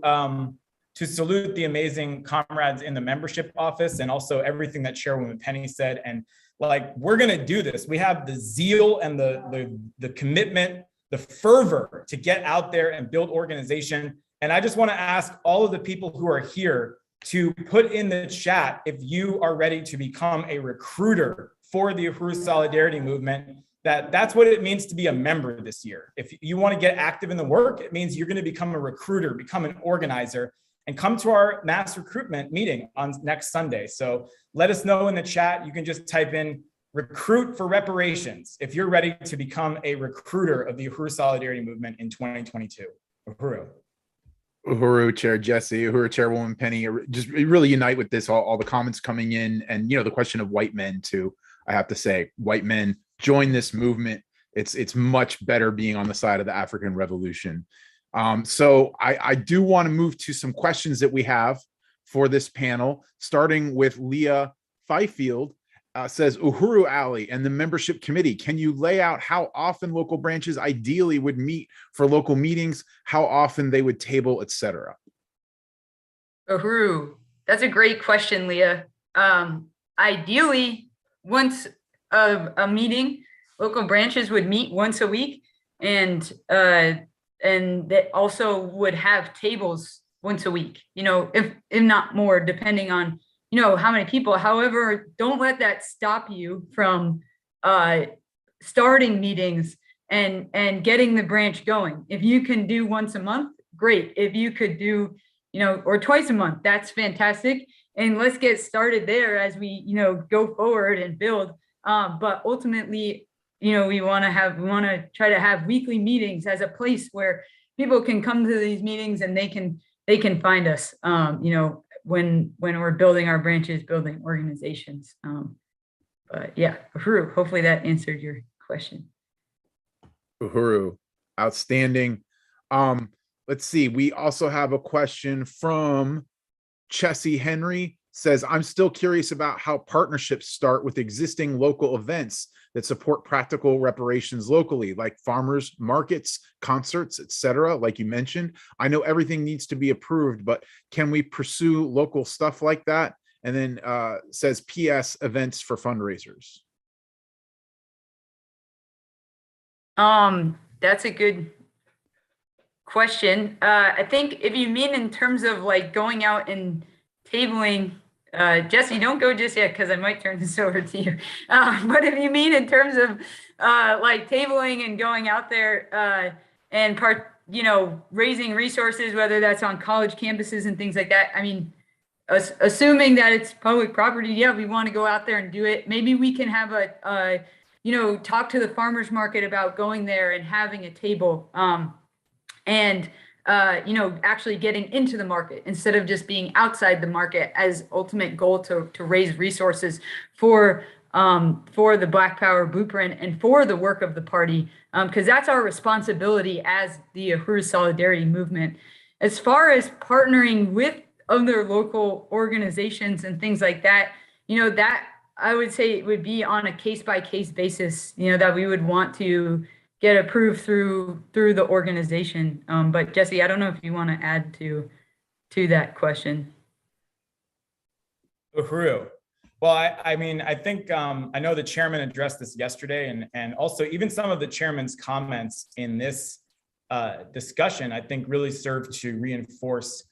salute the amazing comrades in the membership office and also everything that Chairwoman Penny said. And like, we're gonna do this. We have the zeal and the commitment, the fervor to get out there and build organization. And I just want to ask all of the people who are here to put in the chat if you are ready to become a recruiter for the Uhuru Solidarity Movement. That's what it means to be a member this year. If you want to get active in the work, it means you're going to become a recruiter, become an organizer, and come to our mass recruitment meeting on next Sunday. So let us know in the chat. You can just type in recruit for reparations if you're ready to become a recruiter of the Uhuru Solidarity Movement in 2022. Uhuru. Uhuru, Chair Jesse, Uhuru, Chairwoman Penny, just really unite with this, all the comments coming in, and the question of white men too. I have to say, white men join this movement. It's much better being on the side of the African Revolution. So I do want to move to some questions that we have for this panel, starting with Leah Fifield. Says, Uhuru Ali and the membership committee, can you lay out how often local branches ideally would meet for local meetings, how often they would table, etc.? Uhuru, that's a great question, Leah. Ideally, once a meeting, local branches would meet once a week, and they also would have tables once a week, if not more, depending on how many people. However, don't let that stop you from starting meetings and getting the branch going. If you can do once a month, great. If you could do, or twice a month, that's fantastic. And let's get started there as we, go forward and build. But ultimately, we want to try to have weekly meetings as a place where people can come to these meetings and they can find us, when we're building our branches, building organizations. But yeah, Uhuru, hopefully that answered your question. Uhuru, outstanding. let's see. We also have a question from Chessie Henry. Says, I'm still curious about how partnerships start with existing local events that support practical reparations locally, like farmers markets, concerts, etc. Like you mentioned, I know everything needs to be approved, but can we pursue local stuff like that? And then says, PS events for fundraisers. That's a good question. I think if you mean in terms of like going out and tabling, Jesse, don't go just yet because I might turn this over to you. But if you mean in terms of like tabling and going out there and raising resources, whether that's on college campuses and things like that, I mean, assuming that it's public property, yeah, we want to go out there and do it. Maybe we can have talk to the farmers market about going there and having a table. And actually getting into the market instead of just being outside the market as ultimate goal to raise resources for the Black Power Blueprint and for the work of the party, because that's our responsibility as the Uhuru Solidarity Movement. As far as partnering with other local organizations and things like that, that I would say it would be on a case-by-case basis, that we would want to get approved through the organization. But Jesse, I don't know if you want to add to that question. Uhuru. Well, I mean, I think I know the chairman addressed this yesterday, and also even some of the chairman's comments in this discussion, I think really serve to reinforce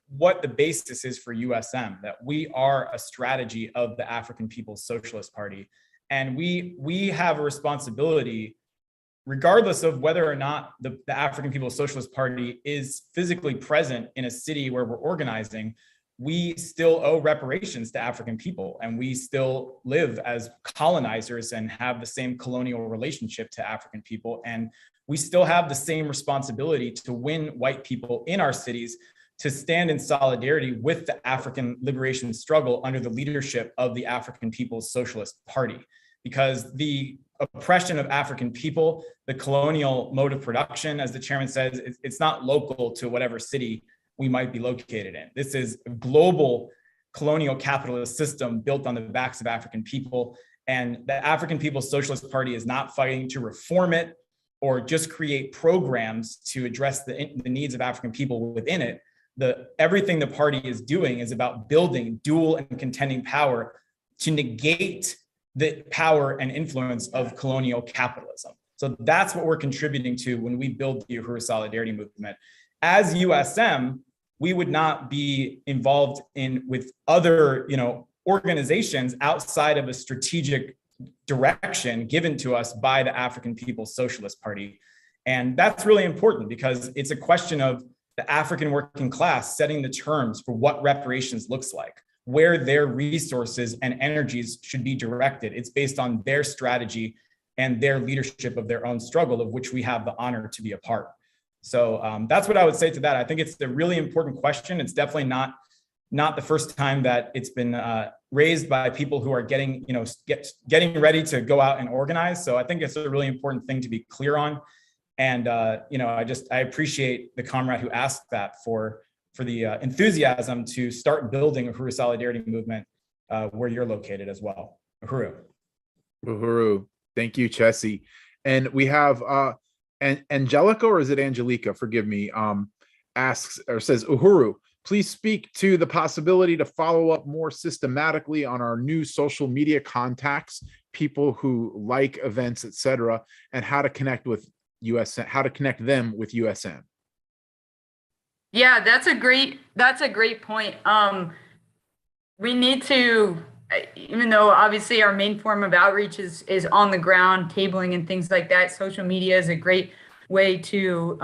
what the basis is for USM, that we are a strategy of the African People's Socialist Party. And we have a responsibility, regardless of whether or not the African People's Socialist Party is physically present in a city where we're organizing, we still owe reparations to African people, and we still live as colonizers and have the same colonial relationship to African people. And we still have the same responsibility to win white people in our cities to stand in solidarity with the African liberation struggle under the leadership of the African People's Socialist Party. Because the oppression of African people, the colonial mode of production, as the chairman says, it's not local to whatever city we might be located in. This is a global colonial capitalist system built on the backs of African people. And the African People's Socialist Party is not fighting to reform it or just create programs to address the needs of African people within it. Everything the party is doing is about building dual and contending power to negate the power and influence of colonial capitalism. So that's what we're contributing to when we build the Uhuru Solidarity Movement. As USM, we would not be involved with other organizations outside of a strategic direction given to us by the African People's Socialist Party. And that's really important because it's a question of the African working class setting the terms for what reparations looks like, where their resources and energies should be directed. It's based on their strategy and their leadership of their own struggle, of which we have the honor to be a part. So that's what I would say to that. I think it's a really important question. It's definitely not the first time that it's been raised by people who are getting ready to go out and organize. So I think it's a really important thing to be clear on. And I appreciate the comrade who asked that for the enthusiasm to start building a Uhuru Solidarity Movement where you're located as well. Uhuru. Thank you, Chessie. And we have Angelica, or is it Angelica? Forgive me. Asks or says, Uhuru, please speak to the possibility to follow up more systematically on our new social media contacts, people who like events, etc., and how to connect with USM, how to connect them with USM. Yeah, that's a great point. We need to, even though obviously our main form of outreach is on the ground, tabling and things like that, social media is a great way to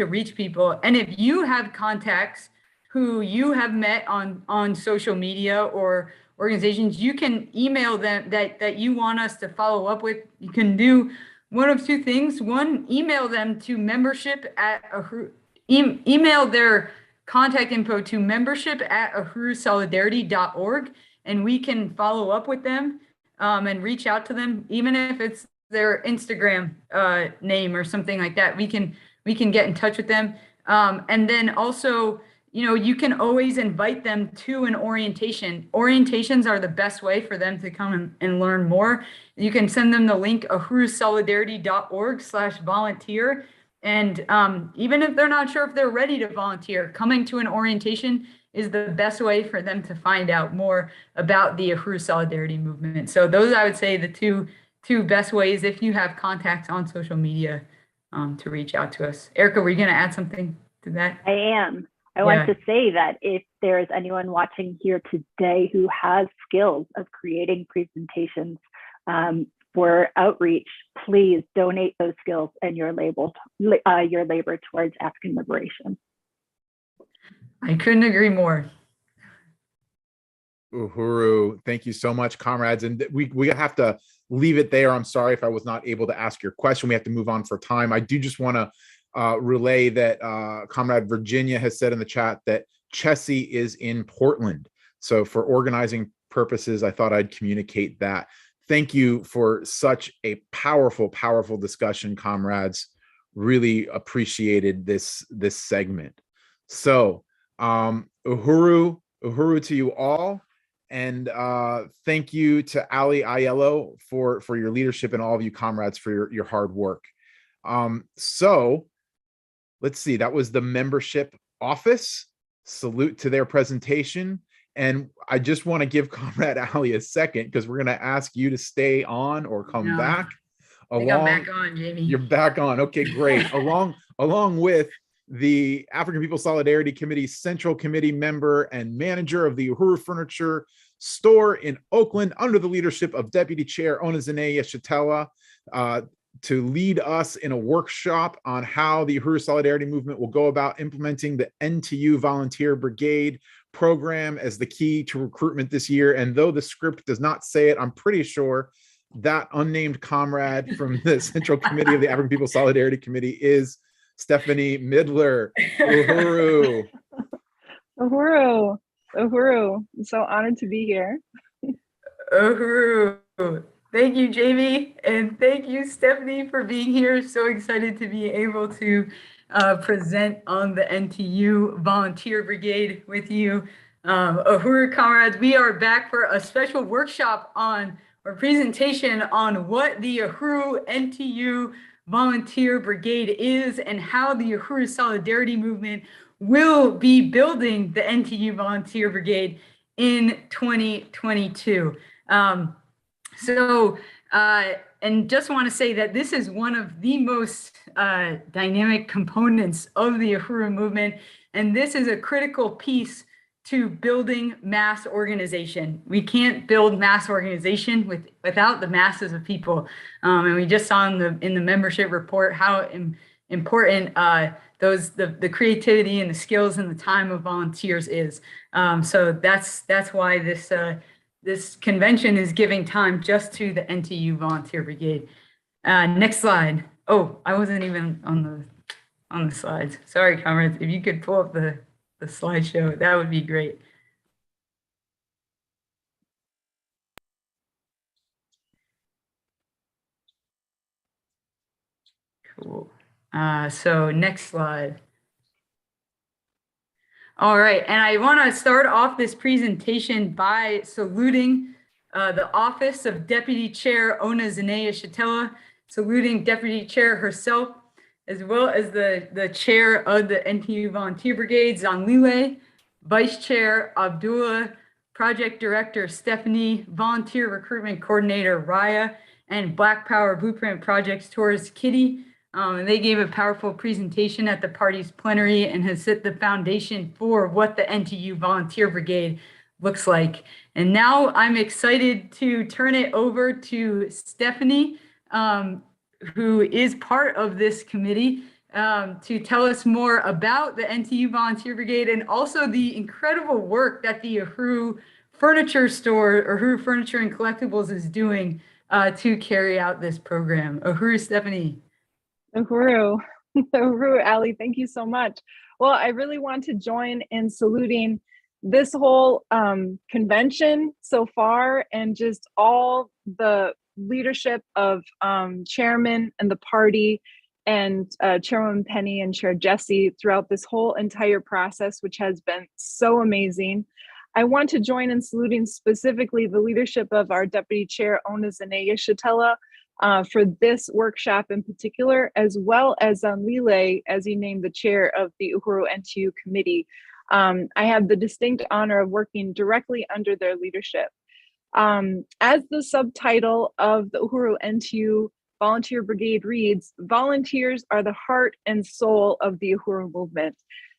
reach people. And if you have contacts who you have met on social media or organizations, you can email them that you want us to follow up with. You can do one of two things. One, email them to email their contact info to membership@uhurusolidarity.org, and we can follow up with them and reach out to them, even if it's their Instagram name or something like that. We can get in touch with them. And then also, you can always invite them to an orientation. Orientations are the best way for them to come and learn more. You can send them the link uhurusolidarity.org/volunteer. And even if they're not sure if they're ready to volunteer, coming to an orientation is the best way for them to find out more about the Uhuru Solidarity movement. So those, I would say, the two best ways if you have contacts on social media to reach out to us. Erica, were you going to add something to that? I am. I want to say that if there is anyone watching here today who has skills of creating presentations for outreach, please donate those skills and your labor towards African liberation. I couldn't agree more. Uhuru, thank you so much, comrades. And we have to leave it there. I'm sorry if I was not able to ask your question. We have to move on for time. I do just want to relay that Comrade Virginia has said in the chat that Chessie is in Portland. So for organizing purposes, I thought I'd communicate that. Thank you for such a powerful, powerful discussion, comrades. Really appreciated this segment. So Uhuru to you all. And thank you to Ali Aiello for your leadership, and all of you comrades for your hard work. So let's see, that was the membership office. Salute to their presentation. And I just want to give Comrade Ali a second, because we're going to ask you to stay on or come back. I think I'm back on, Jamie. You're back on. Okay, great. along with the African People Solidarity Committee Central Committee member and manager of the Uhuru Furniture store in Oakland, under the leadership of Deputy Chair Onezene Yeshitela, to lead us in a workshop on how the Uhuru Solidarity Movement will go about implementing the NTU Volunteer Brigade program as the key to recruitment this year. And though the script does not say it, I'm pretty sure that unnamed comrade from the Central Committee of the African People Solidarity Committee is Stephanie Midler. Uhuru. Uhuru. I'm so honored to be here. Uhuru. Thank you, Jamie. And thank you, Stephanie, for being here. So excited to be able to present on the NTU Volunteer Brigade with you. Uhuru comrades, we are back for a special workshop on, or presentation on, what the Uhuru NTU Volunteer Brigade is and how the Uhuru Solidarity Movement will be building the NTU Volunteer Brigade in 2022. And just want to say that this is one of the most dynamic components of the Uhuru movement, and this is a critical piece to building mass organization. We can't build mass organization without the masses of people, and we just saw in the membership report how important the creativity and the skills and the time of volunteers is. So that's why this convention is giving time just to the NTU Volunteer Brigade. Next slide. Oh, I wasn't even on the slides. Sorry, comrades. If you could pull up the slideshow, that would be great. Cool. So next slide. All right, and I want to start off this presentation by saluting the office of Deputy Chair Onezene Yeshitela, saluting Deputy Chair herself, as well as the Chair of the NTU Volunteer Brigade, Zanlile, Vice Chair Abdullah, Project Director Stephanie, Volunteer Recruitment Coordinator Raya, and Black Power Blueprint Projects Tourist Kitty. And they gave a powerful presentation at the party's plenary and has set the foundation for what the NTU Volunteer Brigade looks like. And now I'm excited to turn it over to Stephanie, who is part of this committee, to tell us more about the NTU Volunteer Brigade and also the incredible work that the Uhuru Furniture Store, Uhuru Furniture and Collectibles, is doing to carry out this program. Uhuru, Stephanie. Uhuru, Ali, thank you so much. Well, I really want to join in saluting this whole convention so far, and just all the leadership of chairman and the party, and Chairwoman Penny and Chair Jesse throughout this whole entire process, which has been so amazing. I want to join in saluting specifically the leadership of our Deputy Chair, Ona Zanaya Shatella, for this workshop in particular, as well as Lile, as he named the chair of the Uhuru NTU committee. I have the distinct honor of working directly under their leadership. As the subtitle of the Uhuru NTU Volunteer Brigade reads, volunteers are the heart and soul of the Uhuru movement.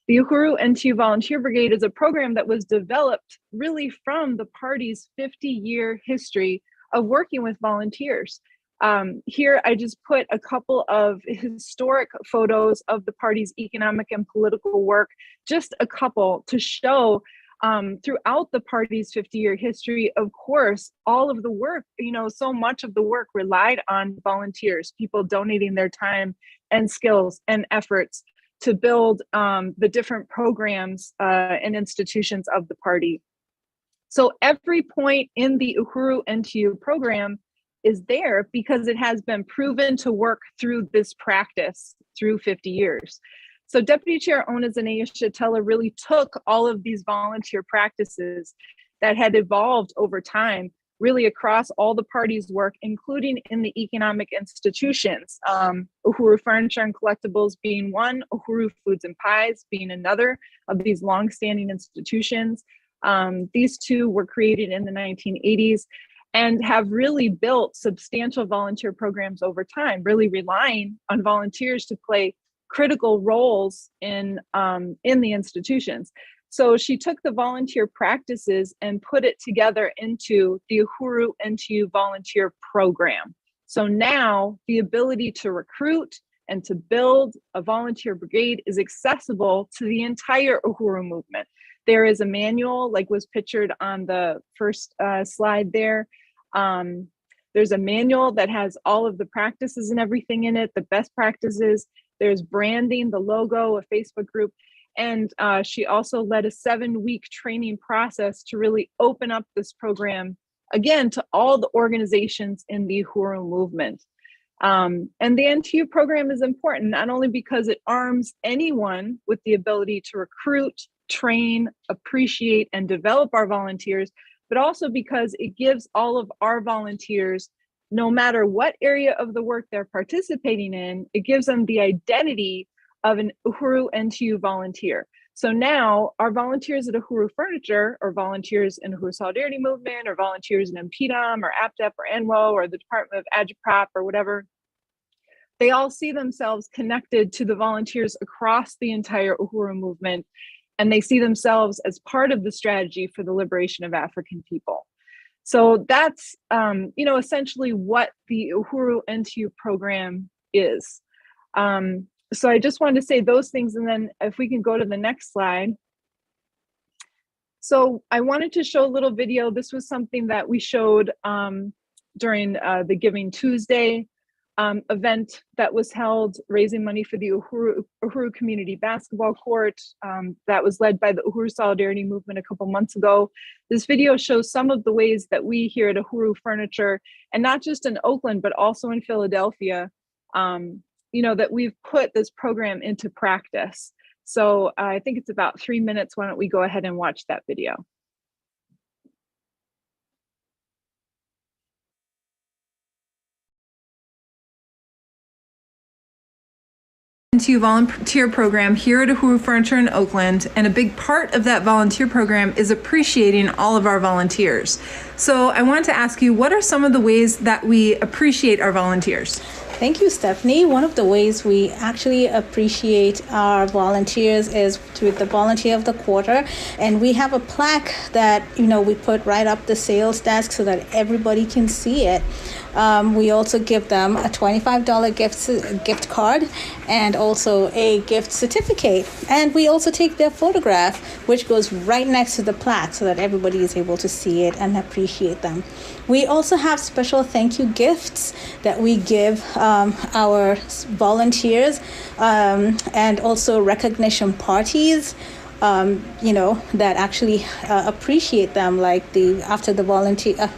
The Uhuru NTU Volunteer Brigade is a program that was developed really from the party's 50-year history of working with volunteers. Here, I just put a couple of historic photos of the party's economic and political work, just a couple to show throughout the party's 50-year history, of course, all of the work, so much of the work relied on volunteers, people donating their time and skills and efforts to build the different programs and institutions of the party. So every point in the Uhuru NTU program is there because it has been proven to work through this practice through 50 years. So Deputy Chair Ona Zanaya Shatella really took all of these volunteer practices that had evolved over time, really across all the party's work, including in the economic institutions. Uhuru Furniture and Collectibles being one, Uhuru Foods and Pies being another of these longstanding institutions. These two were created in the 1980s and have really built substantial volunteer programs over time, really relying on volunteers to play critical roles in the institutions. So she took the volunteer practices and put it together into the Uhuru NTU volunteer program. So now the ability to recruit and to build a volunteer brigade is accessible to the entire Uhuru movement. There is a manual, like was pictured on the first slide there. There's a manual that has all of the practices and everything in it, the best practices. There's branding, the logo, a Facebook group. And she also led a 7-week training process to really open up this program, again, to all the organizations in the Uhuru movement. And the NTU program is important, not only because it arms anyone with the ability to recruit, train, appreciate, and develop our volunteers, but also because it gives all of our volunteers, no matter what area of the work they're participating in, it gives them the identity of an Uhuru NTU volunteer. So now our volunteers at Uhuru Furniture, or volunteers in Uhuru Solidarity Movement, or volunteers in MPDOM or APDEP or NWO or the Department of Agitprop or whatever, they all see themselves connected to the volunteers across the entire Uhuru movement, and they see themselves as part of the strategy for the liberation of African people. So that's, essentially what the Uhuru NTU program is. So I just wanted to say those things, and then if we can go to the next slide. So I wanted to show a little video. This was something that we showed during the Giving Tuesday event that was held, raising money for the Uhuru Community Basketball Court that was led by the Uhuru Solidarity Movement a couple months ago. This video shows some of the ways that we here at Uhuru Furniture, and not just in Oakland, but also in Philadelphia, that we've put this program into practice. So I think it's about 3 minutes. Why don't we go ahead and watch that video? To volunteer program here at Uhuru Furniture in Oakland, and a big part of that volunteer program is appreciating all of our volunteers. So I wanted to ask you, what are some of the ways that we appreciate our volunteers? Thank you, Stephanie. One of the ways we actually appreciate our volunteers is with the Volunteer of the Quarter. And we have a plaque that, we put right up the sales desk so that everybody can see it. We also give them a $25 gift card and also a gift certificate. And we also take their photograph, which goes right next to the plaque so that everybody is able to see it and appreciate them. We also have special thank you gifts that we give our volunteers and also recognition parties, that actually appreciate them, like after the volunteer.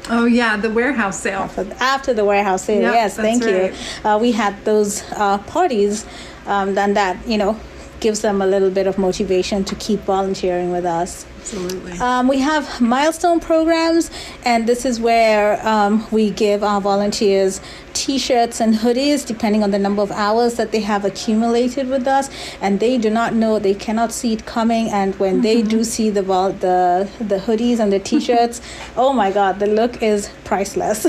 Oh yeah, the warehouse sale. After the warehouse sale, Yep, yes, that's thank right. you. We had those parties, then that, gives them a little bit of motivation to keep volunteering with us. Absolutely. We have milestone programs, and this is where we give our volunteers T-shirts and hoodies depending on the number of hours that they have accumulated with us, and they do not know, they cannot see it coming, and when they do see the hoodies and the T-shirts, oh my God, the look is priceless.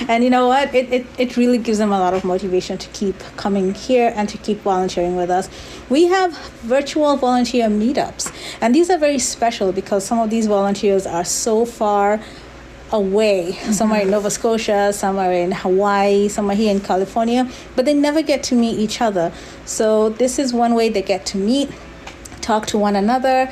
And you know what? It really gives them a lot of motivation to keep coming here and to keep volunteering with us. We have virtual volunteer meetups, and these are very special because some of these volunteers are so far away. Some are in Nova Scotia, some are in Hawaii, some are here in California, but they never get to meet each other. So this is one way they get to meet, talk to one another,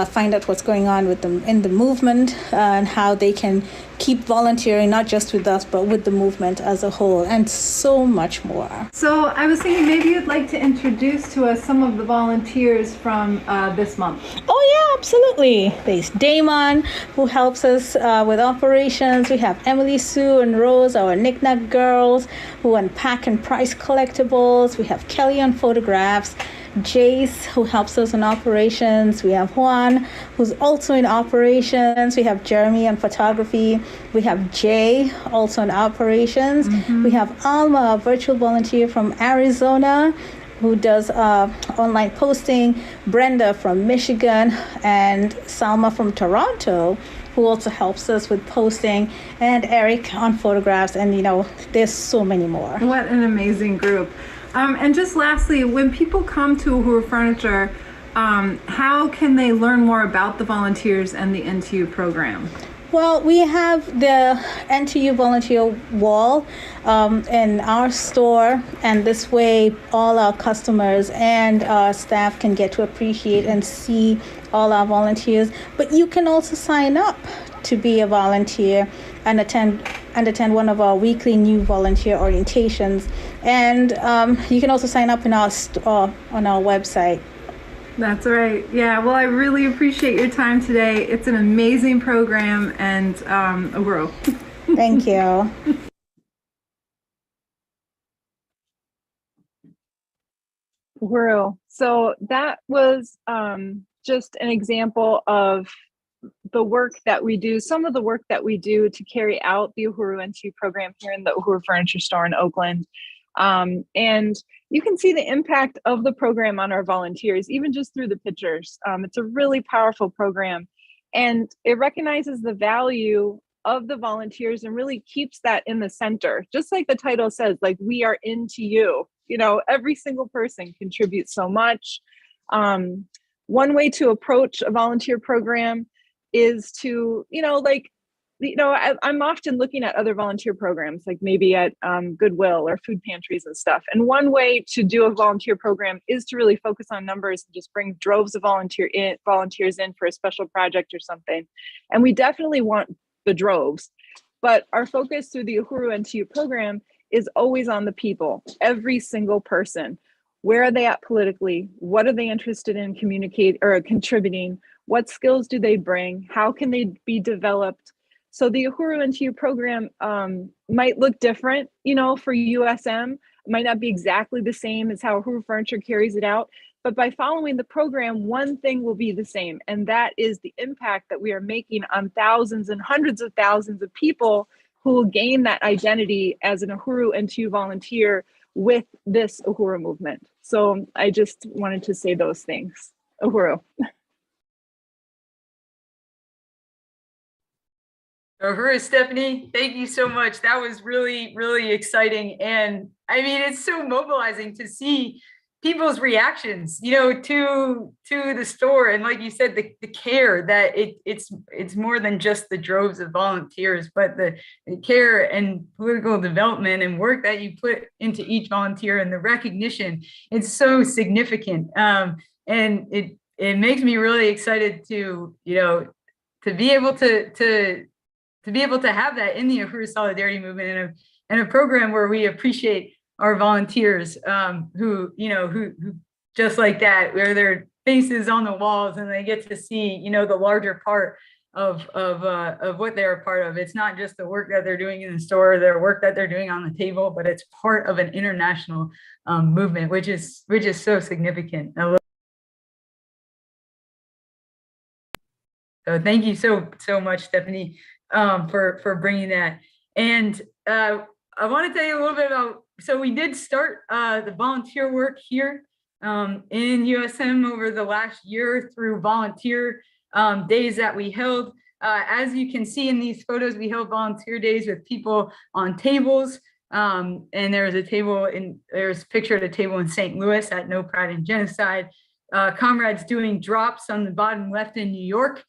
find out what's going on with them in the movement, and how they can keep volunteering, not just with us, but with the movement as a whole, and so much more. So I was thinking maybe you'd like to introduce to us some of the volunteers from this month. Oh yeah, absolutely. There's Damon, who helps us with operations. We have Emily, Sue, and Rose, our knick-knack girls, who unpack and price collectibles. We have Kelly on photographs, Jace, who helps us in operations. We have Juan, who's also in operations. We have Jeremy on photography. We have Jay, also in operations. We have Alma, a virtual volunteer from Arizona, who does online posting, Brenda from Michigan, and Salma from Toronto, who also helps us with posting, and Eric on photographs, and there's so many more. What an amazing group. And just lastly, when people come to Uhuru Furniture, how can they learn more about the volunteers and the NTU program? Well, we have the NTU volunteer wall in our store, and this way all our customers and our staff can get to appreciate and see all our volunteers. But you can also sign up to be a volunteer and attend one of our weekly new volunteer orientations. And you can also sign up in our store on our website. That's right. Yeah, well, I really appreciate your time today. It's an amazing program, and Uhuru. Thank you. Uhuru. So that was just an example of the work that we do, some of the work that we do to carry out the Uhuru NTU program here in the Uhuru Furniture Store in Oakland. And you can see the impact of the program on our volunteers, even just through the pictures. It's a really powerful program, and it recognizes the value of the volunteers and really keeps that in the center. Just like the title says, like, we are into you. Every single person contributes so much. One way to approach a volunteer program is to, I'm often looking at other volunteer programs, like maybe at Goodwill or food pantries and stuff. And one way to do a volunteer program is to really focus on numbers and just bring droves of volunteers in for a special project or something. And we definitely want the droves, but our focus through the Uhuru NTU program is always on the people, every single person. Where are they at politically? What are they interested in contributing? What skills do they bring? How can they be developed? So the Uhuru NTU program might look different, for USM. It might not be exactly the same as how Uhuru Furniture carries it out. But by following the program, one thing will be the same, and that is the impact that we are making on thousands and hundreds of thousands of people who will gain that identity as an Uhuru NTU volunteer with this Uhuru movement. So I just wanted to say those things. Uhuru. Uhuru, Stephanie, thank you so much. That was really, really exciting. And I mean, it's so mobilizing to see people's reactions, to the store. And like you said, the care that it's more than just the droves of volunteers, but the care and political development and work that you put into each volunteer and the recognition. It's so significant. And it makes me really excited to be able to have that in the Uhuru Solidarity Movement and a program where we appreciate our volunteers who just like that, where their faces on the walls and they get to see, the larger part of what they're a part of. It's not just the work that they're doing in the store, their work that they're doing on the table, but it's part of an international movement, which is so significant. So thank you so much, Stephanie, for bringing that. And I want to tell you a little bit about. So we did start the volunteer work here in USM over the last year through volunteer days that we held. As you can see in these photos, we held volunteer days with people on tables. And there's a picture of a table in St. Louis at No Pride in Genocide. Comrades doing drops on the bottom left in New York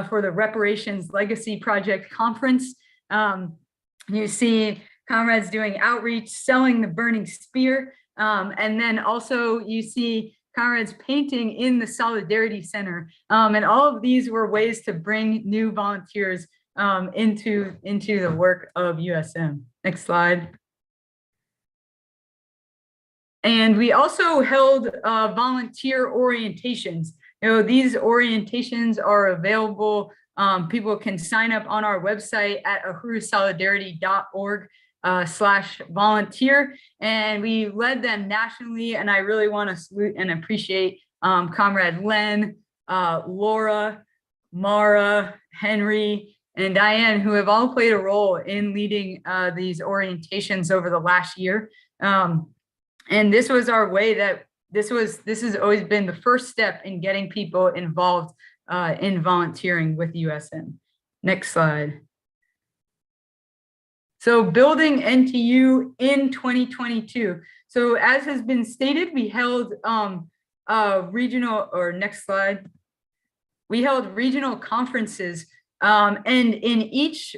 for the Reparations Legacy Project Conference. You see comrades doing outreach, selling the burning spear. And then also you see comrades painting in the Solidarity Center. And all of these were ways to bring new volunteers into the work of USM. Next slide. And we also held volunteer orientations. These orientations are available. People can sign up on our website at uhurusolidarity.org/volunteer. And we led them nationally. And I really want to salute and appreciate Comrade Len, Laura, Mara, Henry, and Diane, who have all played a role in leading these orientations over the last year. And this was our way that this has always been the first step in getting people involved in volunteering with USM. Next slide. So building NTU in 2022. So as has been stated, we held regional, or next slide. We held regional conferences, and in each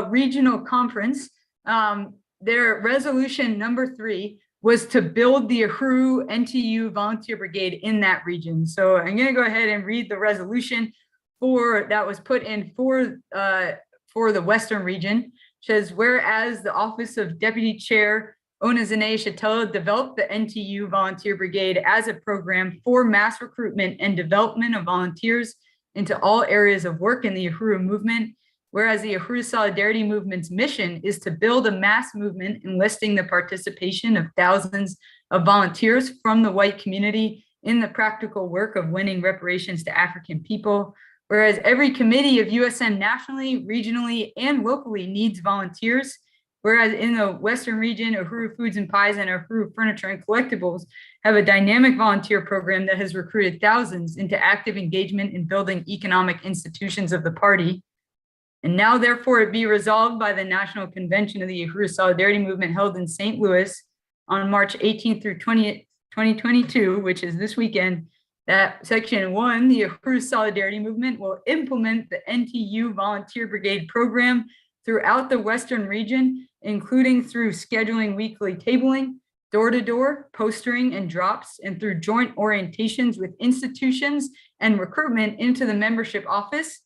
regional conference, their resolution number 3 was to build the Uhuru NTU Volunteer Brigade in that region. So I'm going to go ahead and read the resolution that was put in for the Western region. It says, whereas the Office of Deputy Chair Onizane Shatella developed the NTU Volunteer Brigade as a program for mass recruitment and development of volunteers into all areas of work in the Uhuru movement. Whereas the Uhuru Solidarity Movement's mission is to build a mass movement enlisting the participation of thousands of volunteers from the white community in the practical work of winning reparations to African people. Whereas every committee of USM nationally, regionally, and locally needs volunteers. Whereas in the Western region, Uhuru Foods and Pies and Uhuru Furniture and Collectibles have a dynamic volunteer program that has recruited thousands into active engagement in building economic institutions of the party. And now, therefore, it be resolved by the National Convention of the Uhuru Solidarity Movement held in St. Louis on March 18th through 20th, 2022, which is this weekend, that Section 1, the Uhuru Solidarity Movement will implement the NTU Volunteer Brigade program throughout the Western region, including through scheduling weekly tabling, door-to-door, postering, and drops, and through joint orientations with institutions and recruitment into the membership office.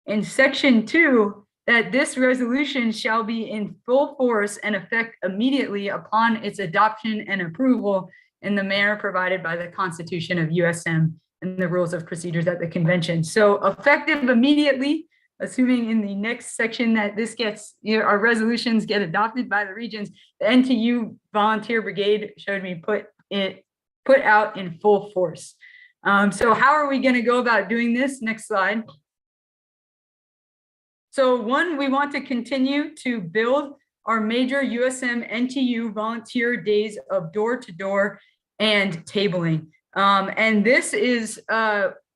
In Section 2, that this resolution shall be in full force and effect immediately upon its adoption and approval in the manner provided by the Constitution of USM and the rules of procedures at the convention. So effective immediately, assuming in the next section that this gets, our resolutions get adopted by the regions, the NTU Volunteer Brigade showed me put out in full force. So how are we going to go about doing this? Next slide. So one, we want to continue to build our major USM NTU volunteer days of door-to-door and tabling. And this is,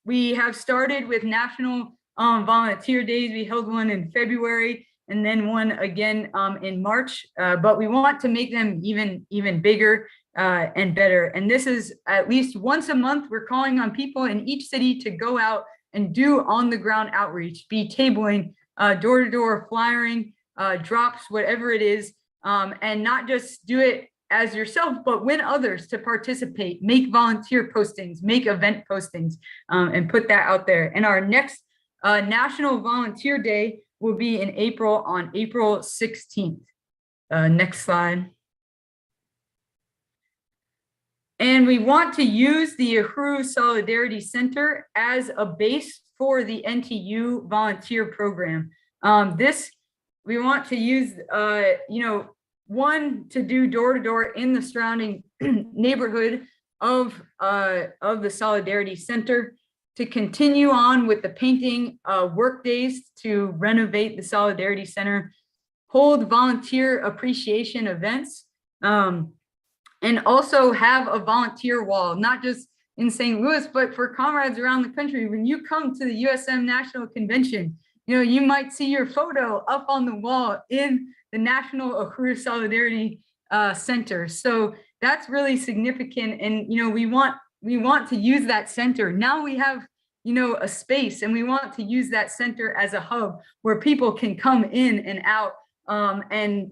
we have started with national volunteer days. We held one in February and then one again in March, but we want to make them even bigger and better. And this is at least once a month, we're calling on people in each city to go out and do on the ground outreach, be tabling, door-to-door flyering, drops, whatever it is, and not just do it as yourself, but win others to participate, make volunteer postings, make event postings, and put that out there. And our next National Volunteer Day will be in April, on April 16th. Next slide. And we want to use the Uhuru Solidarity Center as a base for the NTU volunteer program. We want to use, one, to do door-to-door in the surrounding neighborhood of the Solidarity Center, to continue on with the painting work days to renovate the Solidarity Center, hold volunteer appreciation events, and also have a volunteer wall, not just in St. Louis, but for comrades around the country. When you come to the USM National Convention, you might see your photo up on the wall in the National Uhuru Solidarity Center. So that's really significant. And, we want to use that center. Now we have, a space, and we want to use that center as a hub where people can come in and out, and,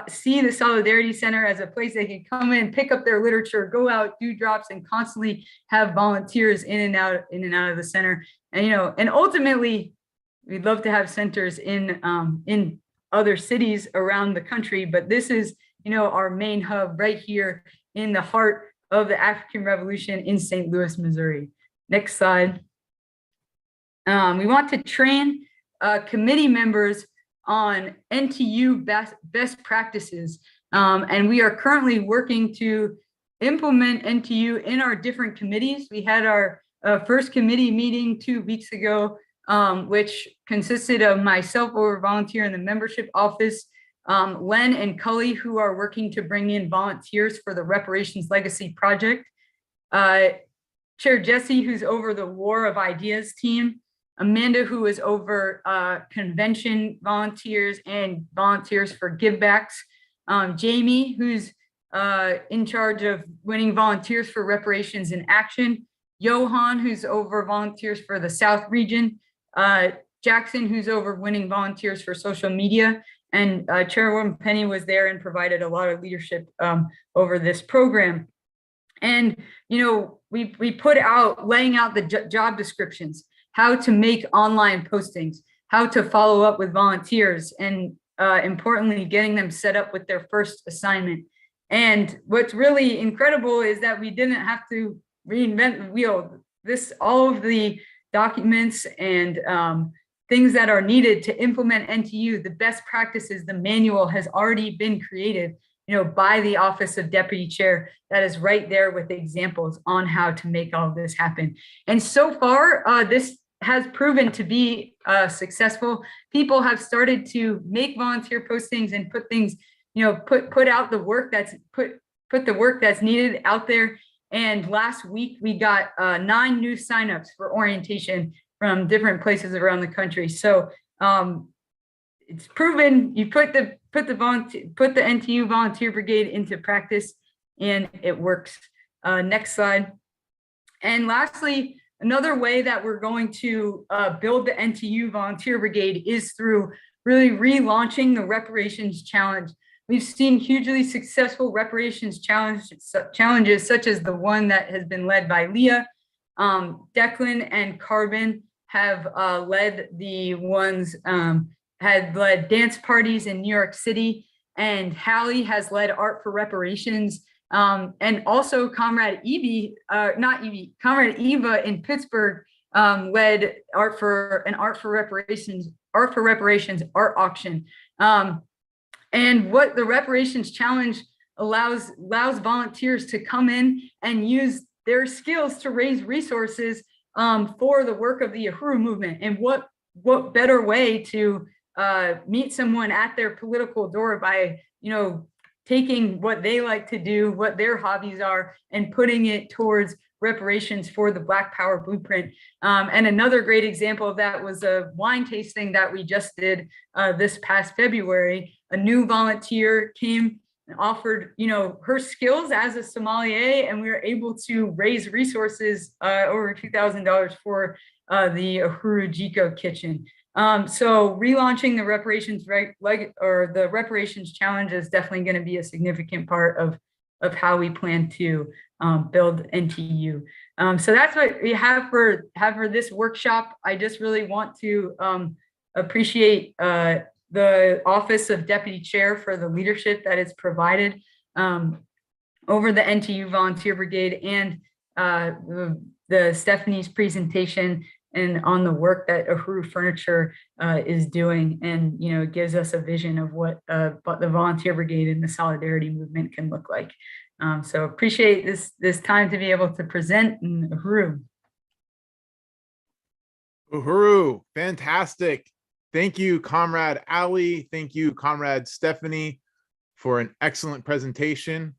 see the Solidarity Center as a place they can come in, pick up their literature, go out, do drops, and constantly have volunteers in and out of the center. And, and ultimately, we'd love to have centers in other cities around the country, but this is, our main hub right here in the heart of the African Revolution in St. Louis, Missouri. Next slide. We want to train committee members on NTU best practices. And we are currently working to implement NTU in our different committees. We had our first committee meeting 2 weeks ago, which consisted of myself over volunteer in the membership office, Len and Cully, who are working to bring in volunteers for the Reparations Legacy Project, Chair Jesse, who's over the War of Ideas team, Amanda, who is over convention volunteers and volunteers for givebacks, Jamie, who's in charge of winning volunteers for Reparations in Action, Johan, who's over volunteers for the South region, Jackson, who's over winning volunteers for social media, and Chairwoman Penny was there and provided a lot of leadership over this program. And, we put out, laying out the job descriptions, how to make online postings, how to follow up with volunteers, and importantly, getting them set up with their first assignment. And what's really incredible is that we didn't have to reinvent the wheel. All of the documents and things that are needed to implement NTU, the best practices, the manual has already been created, by the Office of Deputy Chair, that is right there with examples on how to make all of this happen. And so far, this has proven to be successful. People have started to make volunteer postings and put things, put out the work that's put the work that's needed out there. And last week we got 9 new signups for orientation from different places around the country. So it's proven. You put the NTU Volunteer Brigade into practice, and it works. Next slide. And lastly, another way that we're going to build the NTU Volunteer Brigade is through really relaunching the Reparations Challenge. We've seen hugely successful reparations challenges, such as the one that has been led by Leah. Declan and Carbon have led the ones, had led dance parties in New York City, and Hallie has led Art for Reparations. And also Comrade Comrade Eva in Pittsburgh led Art for Reparations art auction. And what the Reparations Challenge allows volunteers to come in and use their skills to raise resources for the work of the Uhuru movement. And what better way to meet someone at their political door by, taking what they like to do, what their hobbies are, and putting it towards reparations for the Black Power Blueprint. And another great example of that was a wine tasting that we just did this past February. A new volunteer came and offered, her skills as a sommelier, and we were able to raise resources over $2,000 for the Uhuru Jiko kitchen. So relaunching the reparations the reparations challenge is definitely going to be a significant part of how we plan to build NTU. So that's what we have for this workshop. I just really want to appreciate the Office of Deputy Chair for the leadership that it's provided. over the NTU Volunteer Brigade and the Stephanie's presentation and on the work that Uhuru Furniture is doing, and it gives us a vision of what the Volunteer Brigade and the Solidarity Movement can look like. So appreciate this time to be able to present. And Uhuru. Uhuru, fantastic. Thank you, Comrade Ali. Thank you, Comrade Stephanie, for an excellent presentation.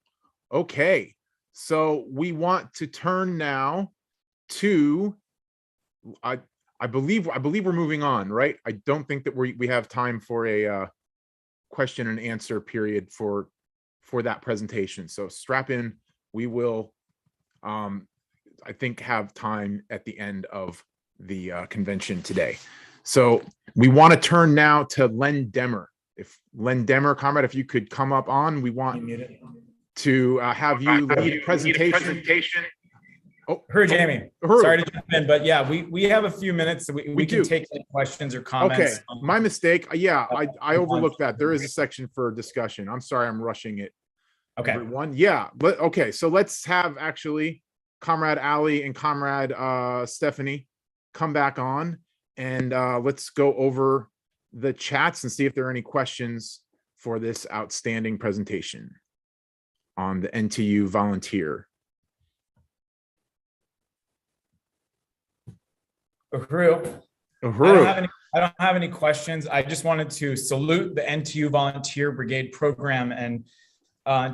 Okay, so we want to turn now to, I believe we're moving on, right? I don't think that we have time for a question and answer period for that presentation. So strap in. We will, I think, have time at the end of the convention today. So we want to turn now to Len Demmer. If Len Demmer, comrade, if you could come up on, we want to have you lead a presentation. Oh, Jamie. Uhuru. Sorry to jump in, but yeah, we have a few minutes. So we can take any questions or comments. Okay, my mistake. Yeah, I overlooked that. There is a section for discussion. I'm sorry, I'm rushing it. Okay. Everyone. Yeah, but okay, so let's have actually Comrade Ali and Comrade Stephanie come back on, and let's go over the chats and see if there are any questions for this outstanding presentation on the NTU volunteer. Uhuru. I don't have any questions. I just wanted to salute the NTU Volunteer Brigade program and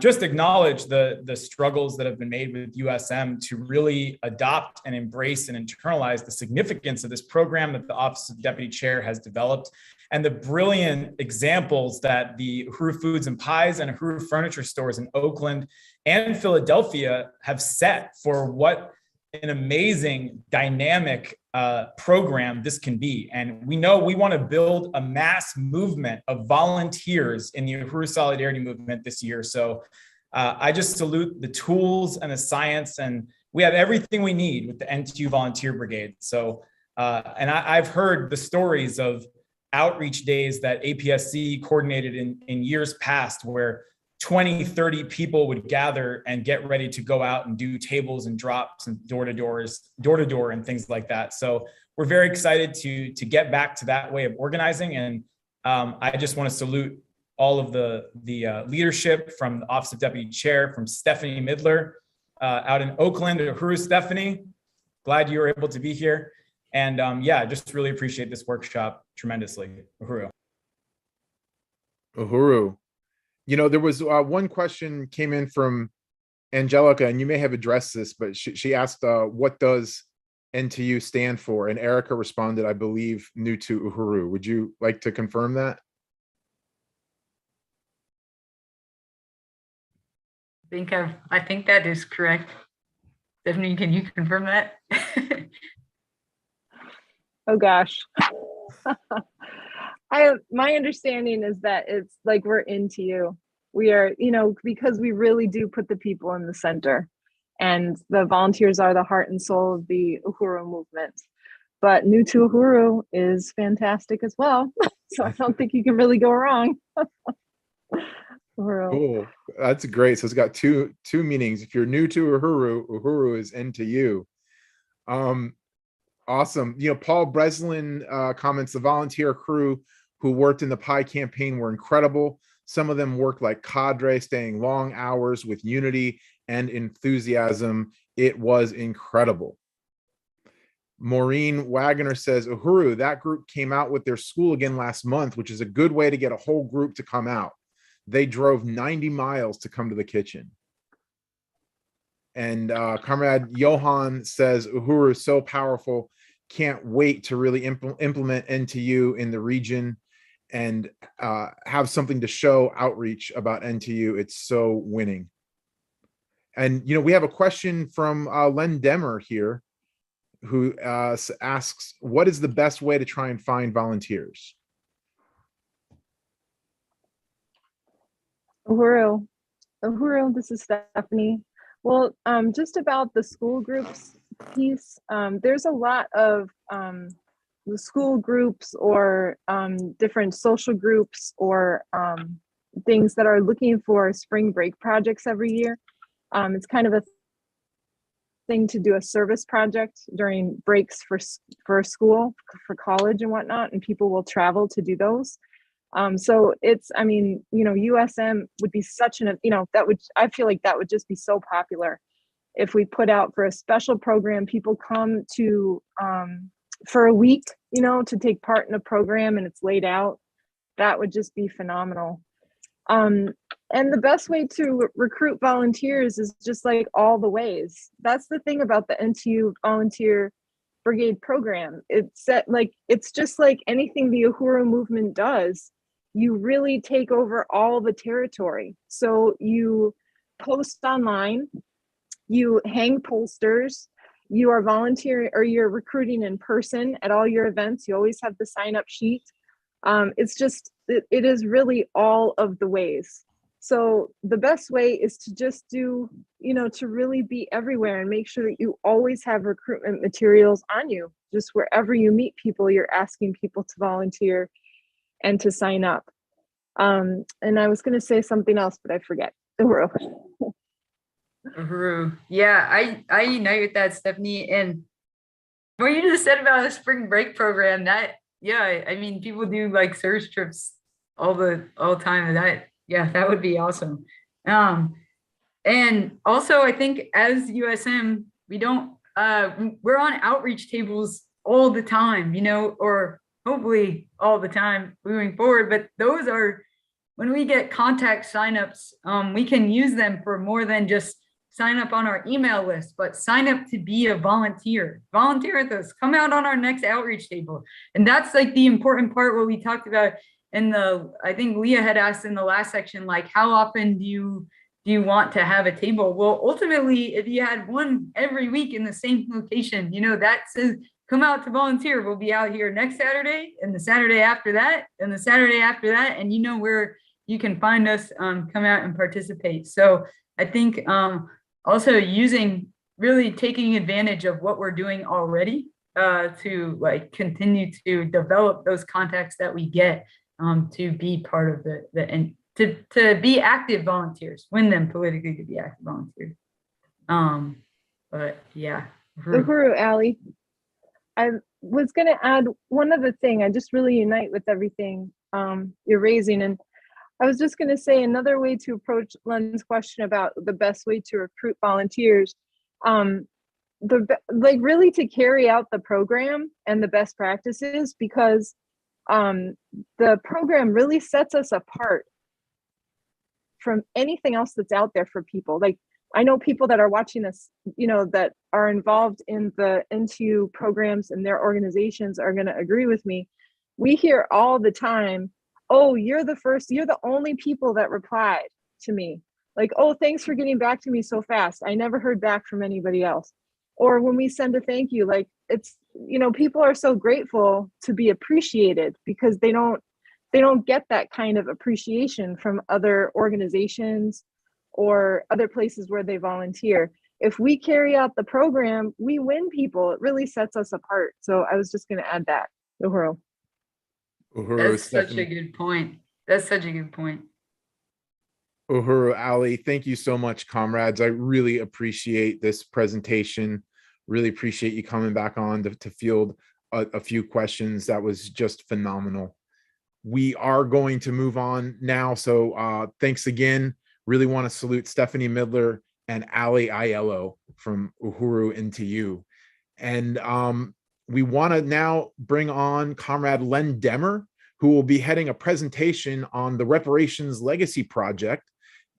just acknowledge the struggles that have been made with USM to really adopt and embrace and internalize the significance of this program that the Office of Deputy Chair has developed, and the brilliant examples that the Uhuru Foods and Pies and Uhuru Furniture stores in Oakland and Philadelphia have set for what an amazing dynamic program this can be. And we know we want to build a mass movement of volunteers in the Uhuru Solidarity Movement this year. So I just salute the tools and the science, and we have everything we need with the NTU Volunteer Brigade. So, and I've heard the stories of outreach days that APSC coordinated in years past, where 20, 30 people would gather and get ready to go out and do tables and drops and door to door and things like that. So we're very excited to get back to that way of organizing. And I just want to salute all of the leadership from the Office of Deputy Chair, from Stephanie Midler out in Oakland. Uhuru, Stephanie, glad you were able to be here. And yeah, just really appreciate this workshop tremendously. Uhuru. Uhuru. There was one question came in from Angelica, and you may have addressed this, but she asked, what does NTU stand for? And Erica responded, I believe, new to Uhuru. Would you like to confirm that? I think that is correct. Stephanie, can you confirm that? Oh gosh. My understanding is that it's like we're into you. We are, because we really do put the people in the center, and the volunteers are the heart and soul of the Uhuru movement. But new to Uhuru is fantastic as well. So I don't think you can really go wrong. Uhuru. Cool. That's great. So it's got two meanings. If you're new to Uhuru, Uhuru is into you. Awesome. Paul Breslin comments, the volunteer crew who worked in the Pie campaign were incredible. Some of them worked like cadre, staying long hours with unity and enthusiasm. It was incredible. Maureen Wagner says, Uhuru, that group came out with their school again last month, which is a good way to get a whole group to come out. They drove 90 miles to come to the kitchen. And Comrade Johan says, Uhuru is so powerful. Can't wait to really implement NTU in the region and have something to show outreach about NTU. It's so winning. And, we have a question from Len Demmer here, who asks, what is the best way to try and find volunteers? Uhuru, this is Stephanie. Well, just about the school groups piece, there's a lot of the school groups or different social groups or things that are looking for spring break projects every year. It's kind of a thing to do a service project during breaks for school, for college and whatnot, and people will travel to do those. So it's, I mean, you know, USM would be such an, you know, that would, I feel like that would just be so popular if we put out for a special program, people come to for a week, you know, to take part in a program and it's laid out. That would just be phenomenal. And the best way to recruit volunteers is just like all the ways. That's the thing about the NTU Volunteer Brigade program. It's just like anything the Uhuru movement does. You really take over all the territory. So you post online, you hang posters, you are volunteering or you're recruiting in person at all your events. You always have the sign up sheet. It's just, it is really all of the ways. So the best way is to just do, you know, to really be everywhere and make sure that you always have recruitment materials on you. Just wherever you meet people, you're asking people to volunteer and to sign up. And I was going to say something else, but I forget. Uhuru. Yeah, I unite with that, Stephanie. And what you just said about a spring break program, that, yeah, I mean, people do like service trips all the time. And that, yeah, that would be awesome. And also I think as USM, we don't, we're on outreach tables all the time, you know, or hopefully all the time moving forward. But those are, when we get contact signups, we can use them for more than just sign up on our email list, but sign up to be a volunteer. Volunteer with us. Come out on our next outreach table. And that's like the important part what we talked about in the, I think Leah had asked in the last section, like how often do you want to have a table? Well, ultimately, if you had one every week in the same location, you know, that says, come out to volunteer. We'll be out here next Saturday and the Saturday after that and the Saturday after that. And you know where you can find us, come out and participate. So I think also really taking advantage of what we're doing already to like continue to develop those contacts that we get to be part of and to be active volunteers, win them politically to be active volunteers. But yeah. Uhuru, Ali, I was going to add one other thing. I just really unite with everything you're raising. And I was just going to say another way to approach Len's question about the best way to recruit volunteers, really to carry out the program and the best practices, because the program really sets us apart from anything else that's out there for people. Like, I know people that are watching this, you know, that are involved in the NTU programs and their organizations are going to agree with me. We hear all the time, oh, you're the only people that replied to me. Like, oh, thanks for getting back to me so fast. I never heard back from anybody else. Or when we send a thank you, like, it's, you know, people are so grateful to be appreciated because they don't get that kind of appreciation from other organizations or other places where they volunteer. If we carry out the program, we win people. It really sets us apart. So I was just going to add that. Uhuru. That's such a good point. That's such a good point. Uhuru, Ali, thank you so much, comrades. I really appreciate this presentation. Really appreciate you coming back on to field a few questions. That was just phenomenal. We are going to move on now. So thanks again. Really want to salute Stephanie Midler and Ali Aiello from Uhuru NTU. And we want to now bring on Comrade Len Demmer, who will be heading a presentation on the Reparations Legacy Project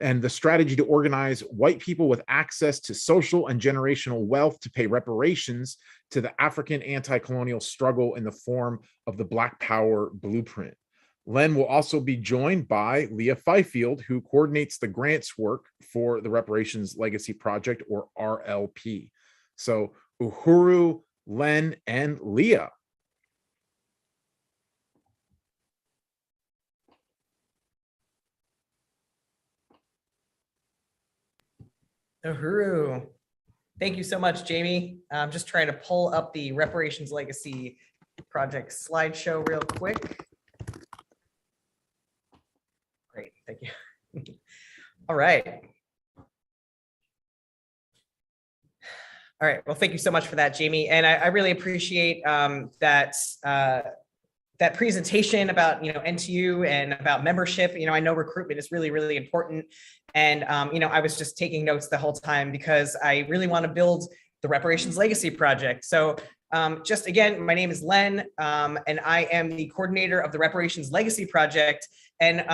and the strategy to organize white people with access to social and generational wealth to pay reparations to the African anti-colonial struggle in the form of the Black Power Blueprint. Len will also be joined by Leah Fifield, who coordinates the grants work for the Reparations Legacy Project, or RLP. So Uhuru, Len, and Leah. Uhuru. Thank you so much, Jamie. I'm just trying to pull up the Reparations Legacy Project slideshow real quick. Great, thank you. All right. All right. Well, thank you so much for that, Jamie. And I really appreciate that presentation about, NTU and about membership. I know recruitment is really, really important. And, I was just taking notes the whole time because I really want to build the Reparations Legacy Project. So just again, my name is Len, and I am the coordinator of the Reparations Legacy Project. And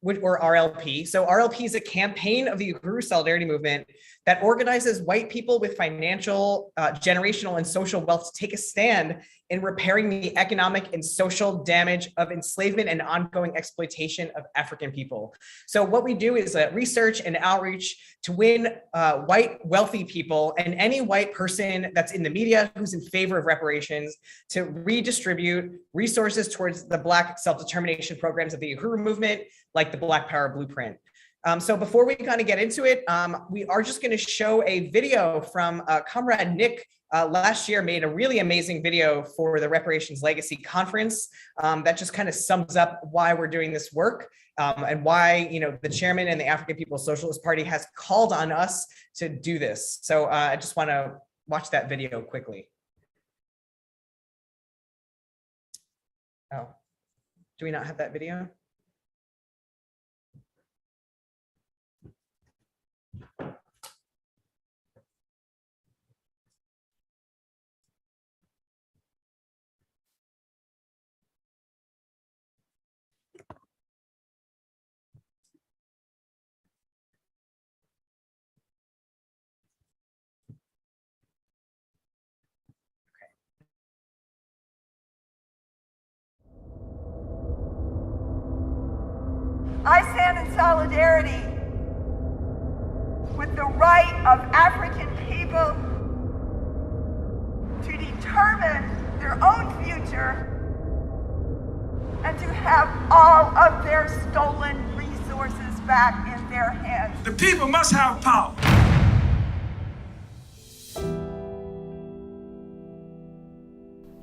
or RLP. So RLP is a campaign of the Uhuru Solidarity Movement that organizes white people with financial, generational, and social wealth to take a stand in repairing the economic and social damage of enslavement and ongoing exploitation of African people. So what we do is research and outreach to win white wealthy people and any white person that's in the media who's in favor of reparations to redistribute resources towards the Black self-determination programs of the Uhuru movement, like the Black Power Blueprint. So before we kind of get into it, we are just going to show a video from Comrade Nick. Last year made a really amazing video for the Reparations Legacy Conference that just kind of sums up why we're doing this work and why the chairman and the African People's Socialist Party has called on us to do this. So I just want to watch that video quickly. Oh, do we not have that video? I stand in solidarity with the right of African people to determine their own future and to have all of their stolen resources back in their hands. The people must have power.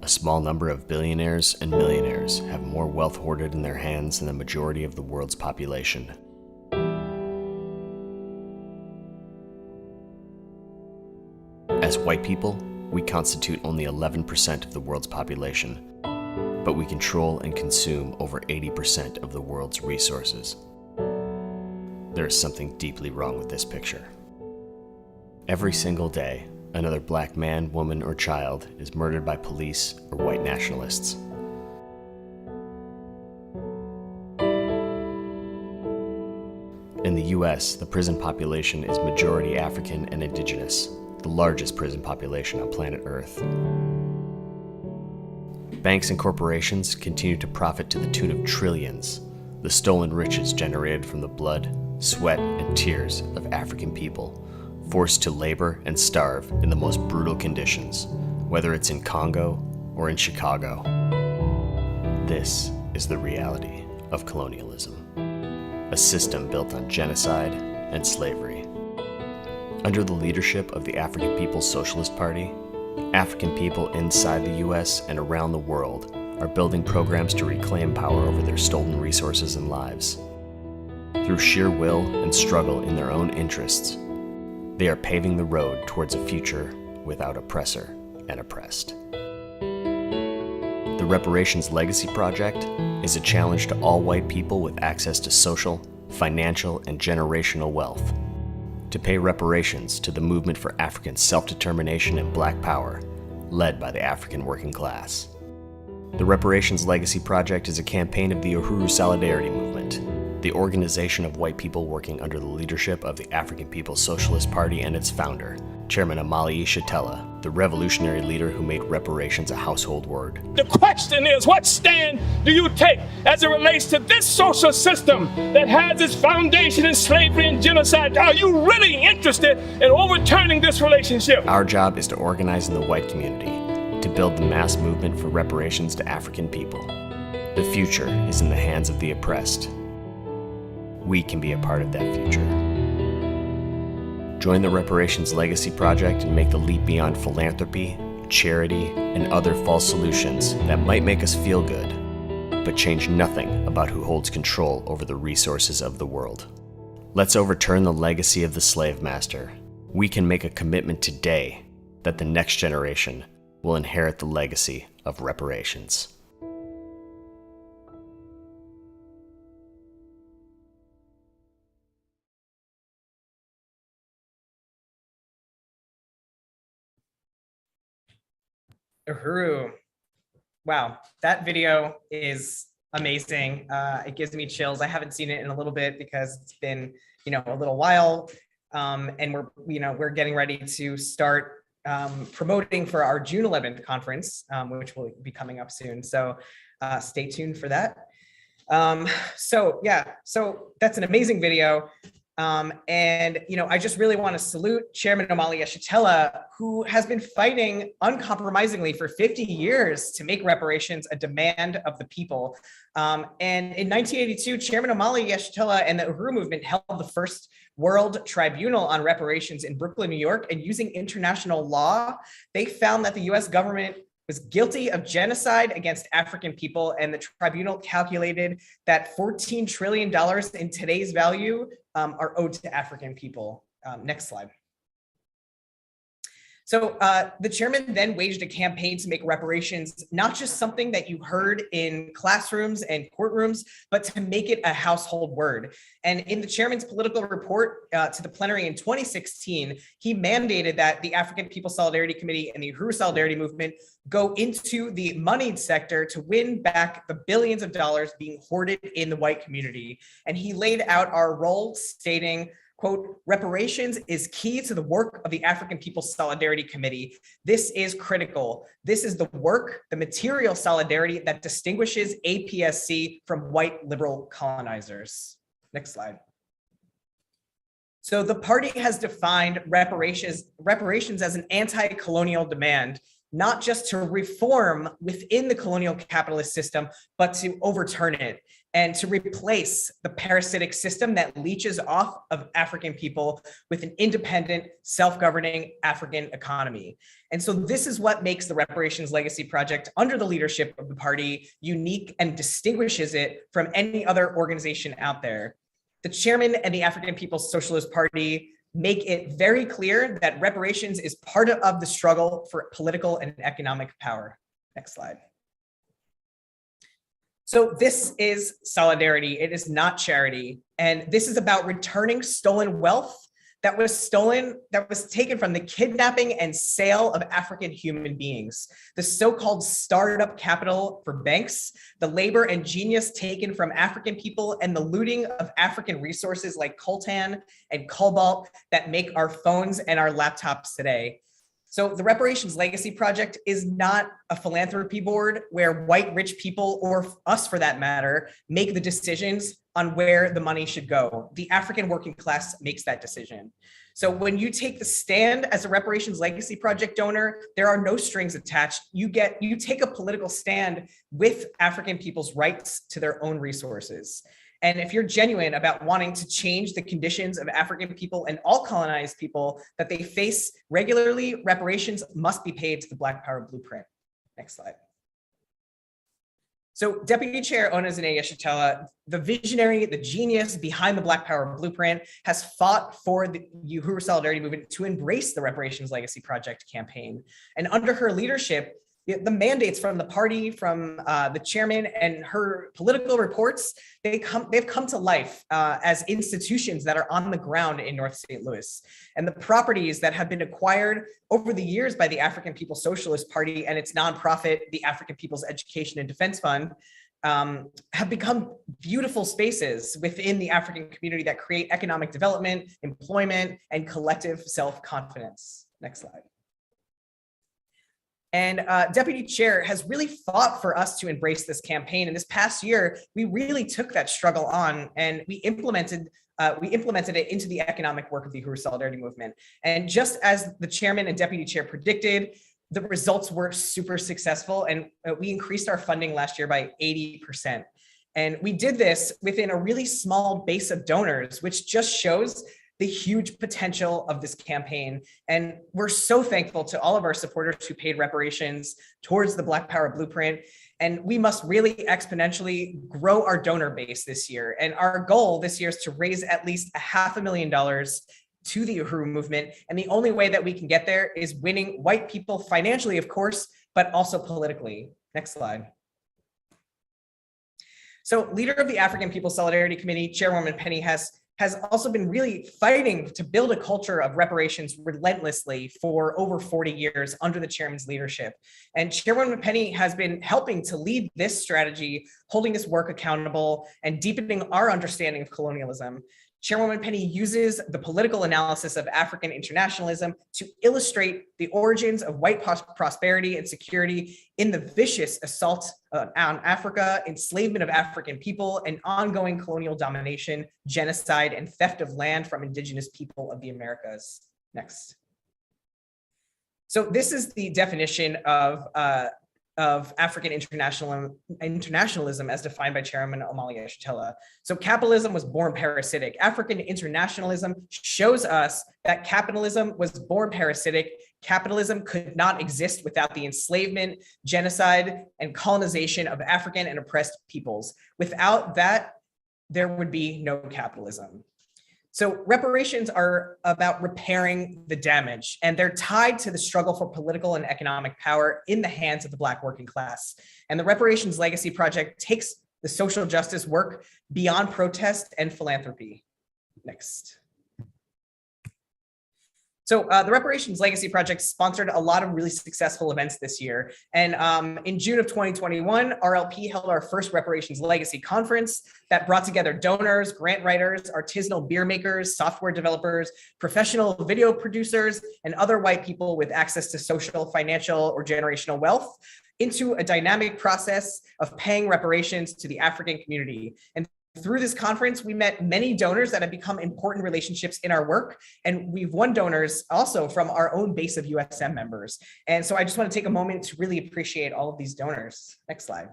A small number of billionaires and millionaires have more wealth hoarded in their hands than the majority of the world's population. As white people, we constitute only 11% of the world's population, but we control and consume over 80% of the world's resources. There is something deeply wrong with this picture. Every single day, another Black man, woman, or child is murdered by police or white nationalists. In the US, the prison population is majority African and indigenous, the largest prison population on planet Earth. Banks and corporations continue to profit to the tune of trillions, the stolen riches generated from the blood, sweat, and tears of African people, forced to labor and starve in the most brutal conditions, whether it's in Congo or in Chicago. This is the reality of colonialism, a system built on genocide and slavery. Under the leadership of the African People's Socialist Party, African people inside the US and around the world are building programs to reclaim power over their stolen resources and lives. Through sheer will and struggle in their own interests, they are paving the road towards a future without oppressor and oppressed. The Reparations Legacy Project is a challenge to all white people with access to social, financial, and generational wealth to pay reparations to the movement for African self-determination and Black power, led by the African working class. The Reparations Legacy Project is a campaign of the Uhuru Solidarity Movement, the organization of white people working under the leadership of the African People's Socialist Party and its founder, Chairman Amali Shatella, the revolutionary leader who made reparations a household word. The question is, what stand do you take as it relates to this social system that has its foundation in slavery and genocide? Are you really interested in overturning this relationship? Our job is to organize in the white community, to build the mass movement for reparations to African people. The future is in the hands of the oppressed. We can be a part of that future. Join the Reparations Legacy Project and make the leap beyond philanthropy, charity, and other false solutions that might make us feel good, but change nothing about who holds control over the resources of the world. Let's overturn the legacy of the slave master. We can make a commitment today that the next generation will inherit the legacy of reparations. Uhuru. Wow, that video is amazing. It gives me chills. I haven't seen it in a little bit because it's been, a little while. And we're getting ready to start promoting for our June 11th conference, which will be coming up soon. So stay tuned for that. So that's an amazing video. I just really want to salute Chairman Omali Yeshitela, who has been fighting uncompromisingly for 50 years to make reparations a demand of the people. And in 1982, Chairman Omali Yeshitela and the Uhuru movement held the first World Tribunal on Reparations in Brooklyn, New York, and using international law, they found that the US government was guilty of genocide against African people, and the tribunal calculated that $14 trillion in today's value are owed to African people. Next slide. So the chairman then waged a campaign to make reparations not just something that you heard in classrooms and courtrooms, but to make it a household word. And in the chairman's political report to the plenary in 2016, he mandated that the African People's Solidarity Committee and the Uhuru Solidarity Movement go into the moneyed sector to win back the billions of dollars being hoarded in the white community. And he laid out our role, stating, quote, reparations is key to the work of the African People's Solidarity Committee. This is critical. This is the work, the material solidarity that distinguishes APSC from white liberal colonizers. Next slide. So the party has defined reparations as an anti-colonial demand, not just to reform within the colonial capitalist system, but to overturn it and to replace the parasitic system that leeches off of African people with an independent, self-governing African economy. And so this is what makes the Reparations Legacy Project under the leadership of the party unique and distinguishes it from any other organization out there. The chairman and the African People's Socialist Party make it very clear that reparations is part of the struggle for political and economic power. Next slide. So this is solidarity. It is not charity. And this is about returning stolen wealth that was taken from the kidnapping and sale of African human beings, the so-called startup capital for banks, the labor and genius taken from African people, and the looting of African resources like coltan and cobalt that make our phones and our laptops today. So the Reparations Legacy Project is not a philanthropy board where white rich people, or us for that matter, make the decisions on where the money should go. The African working class makes that decision. So when you take the stand as a Reparations Legacy Project donor, there are no strings attached. You take a political stand with African people's rights to their own resources. And if you're genuine about wanting to change the conditions of African people and all colonized people that they face regularly, reparations must be paid to the Black Power Blueprint. Next slide. So Deputy Chair Onezine Yeshitela, the visionary, the genius behind the Black Power Blueprint, has fought for the Uhuru Solidarity Movement to embrace the Reparations Legacy Project campaign. And under her leadership, the mandates from the party, from the chairman and her political reports, they've come to life as institutions that are on the ground in North St. Louis. And the properties that have been acquired over the years by the African People's Socialist Party and its nonprofit, the African People's Education and Defense Fund, have become beautiful spaces within the African community that create economic development, employment, and collective self-confidence. Next slide. And Deputy Chair has really fought for us to embrace this campaign. And this past year, we really took that struggle on and we implemented it into the economic work of the Uhuru Solidarity Movement. And just as the chairman and deputy chair predicted, the results were super successful, and we increased our funding last year by 80%. And we did this within a really small base of donors, which just shows the huge potential of this campaign. And we're so thankful to all of our supporters who paid reparations towards the Black Power Blueprint. And we must really exponentially grow our donor base this year. And our goal this year is to raise at least $500,000 to the Uhuru movement. And the only way that we can get there is winning white people financially, of course, but also politically. Next slide. So leader of the African People's Solidarity Committee, Chairwoman Penny Hess, has also been really fighting to build a culture of reparations relentlessly for over 40 years under the chairman's leadership. And Chairwoman Penny has been helping to lead this strategy, holding this work accountable and deepening our understanding of colonialism. Chairwoman Penny uses the political analysis of African internationalism to illustrate the origins of white prosperity and security in the vicious assault on Africa, enslavement of African people, and ongoing colonial domination, genocide, and theft of land from indigenous people of the Americas. Next. So this is the definition of African internationalism as defined by Chairman Omali Yeshitela. So capitalism was born parasitic. African internationalism shows us that capitalism was born parasitic. Capitalism could not exist without the enslavement, genocide, and colonization of African and oppressed peoples. Without that, there would be no capitalism. So reparations are about repairing the damage, and they're tied to the struggle for political and economic power in the hands of the Black working class. And the Reparations Legacy Project takes the social justice work beyond protest and philanthropy. Next. So the Reparations Legacy Project sponsored a lot of really successful events this year. And in June of 2021, RLP held our first Reparations Legacy Conference that brought together donors, grant writers, artisanal beer makers, software developers, professional video producers, and other white people with access to social, financial, or generational wealth into a dynamic process of paying reparations to the African community. And through this conference, we met many donors that have become important relationships in our work. And we've won donors also from our own base of USM members. And so I just want to take a moment to really appreciate all of these donors. Next slide.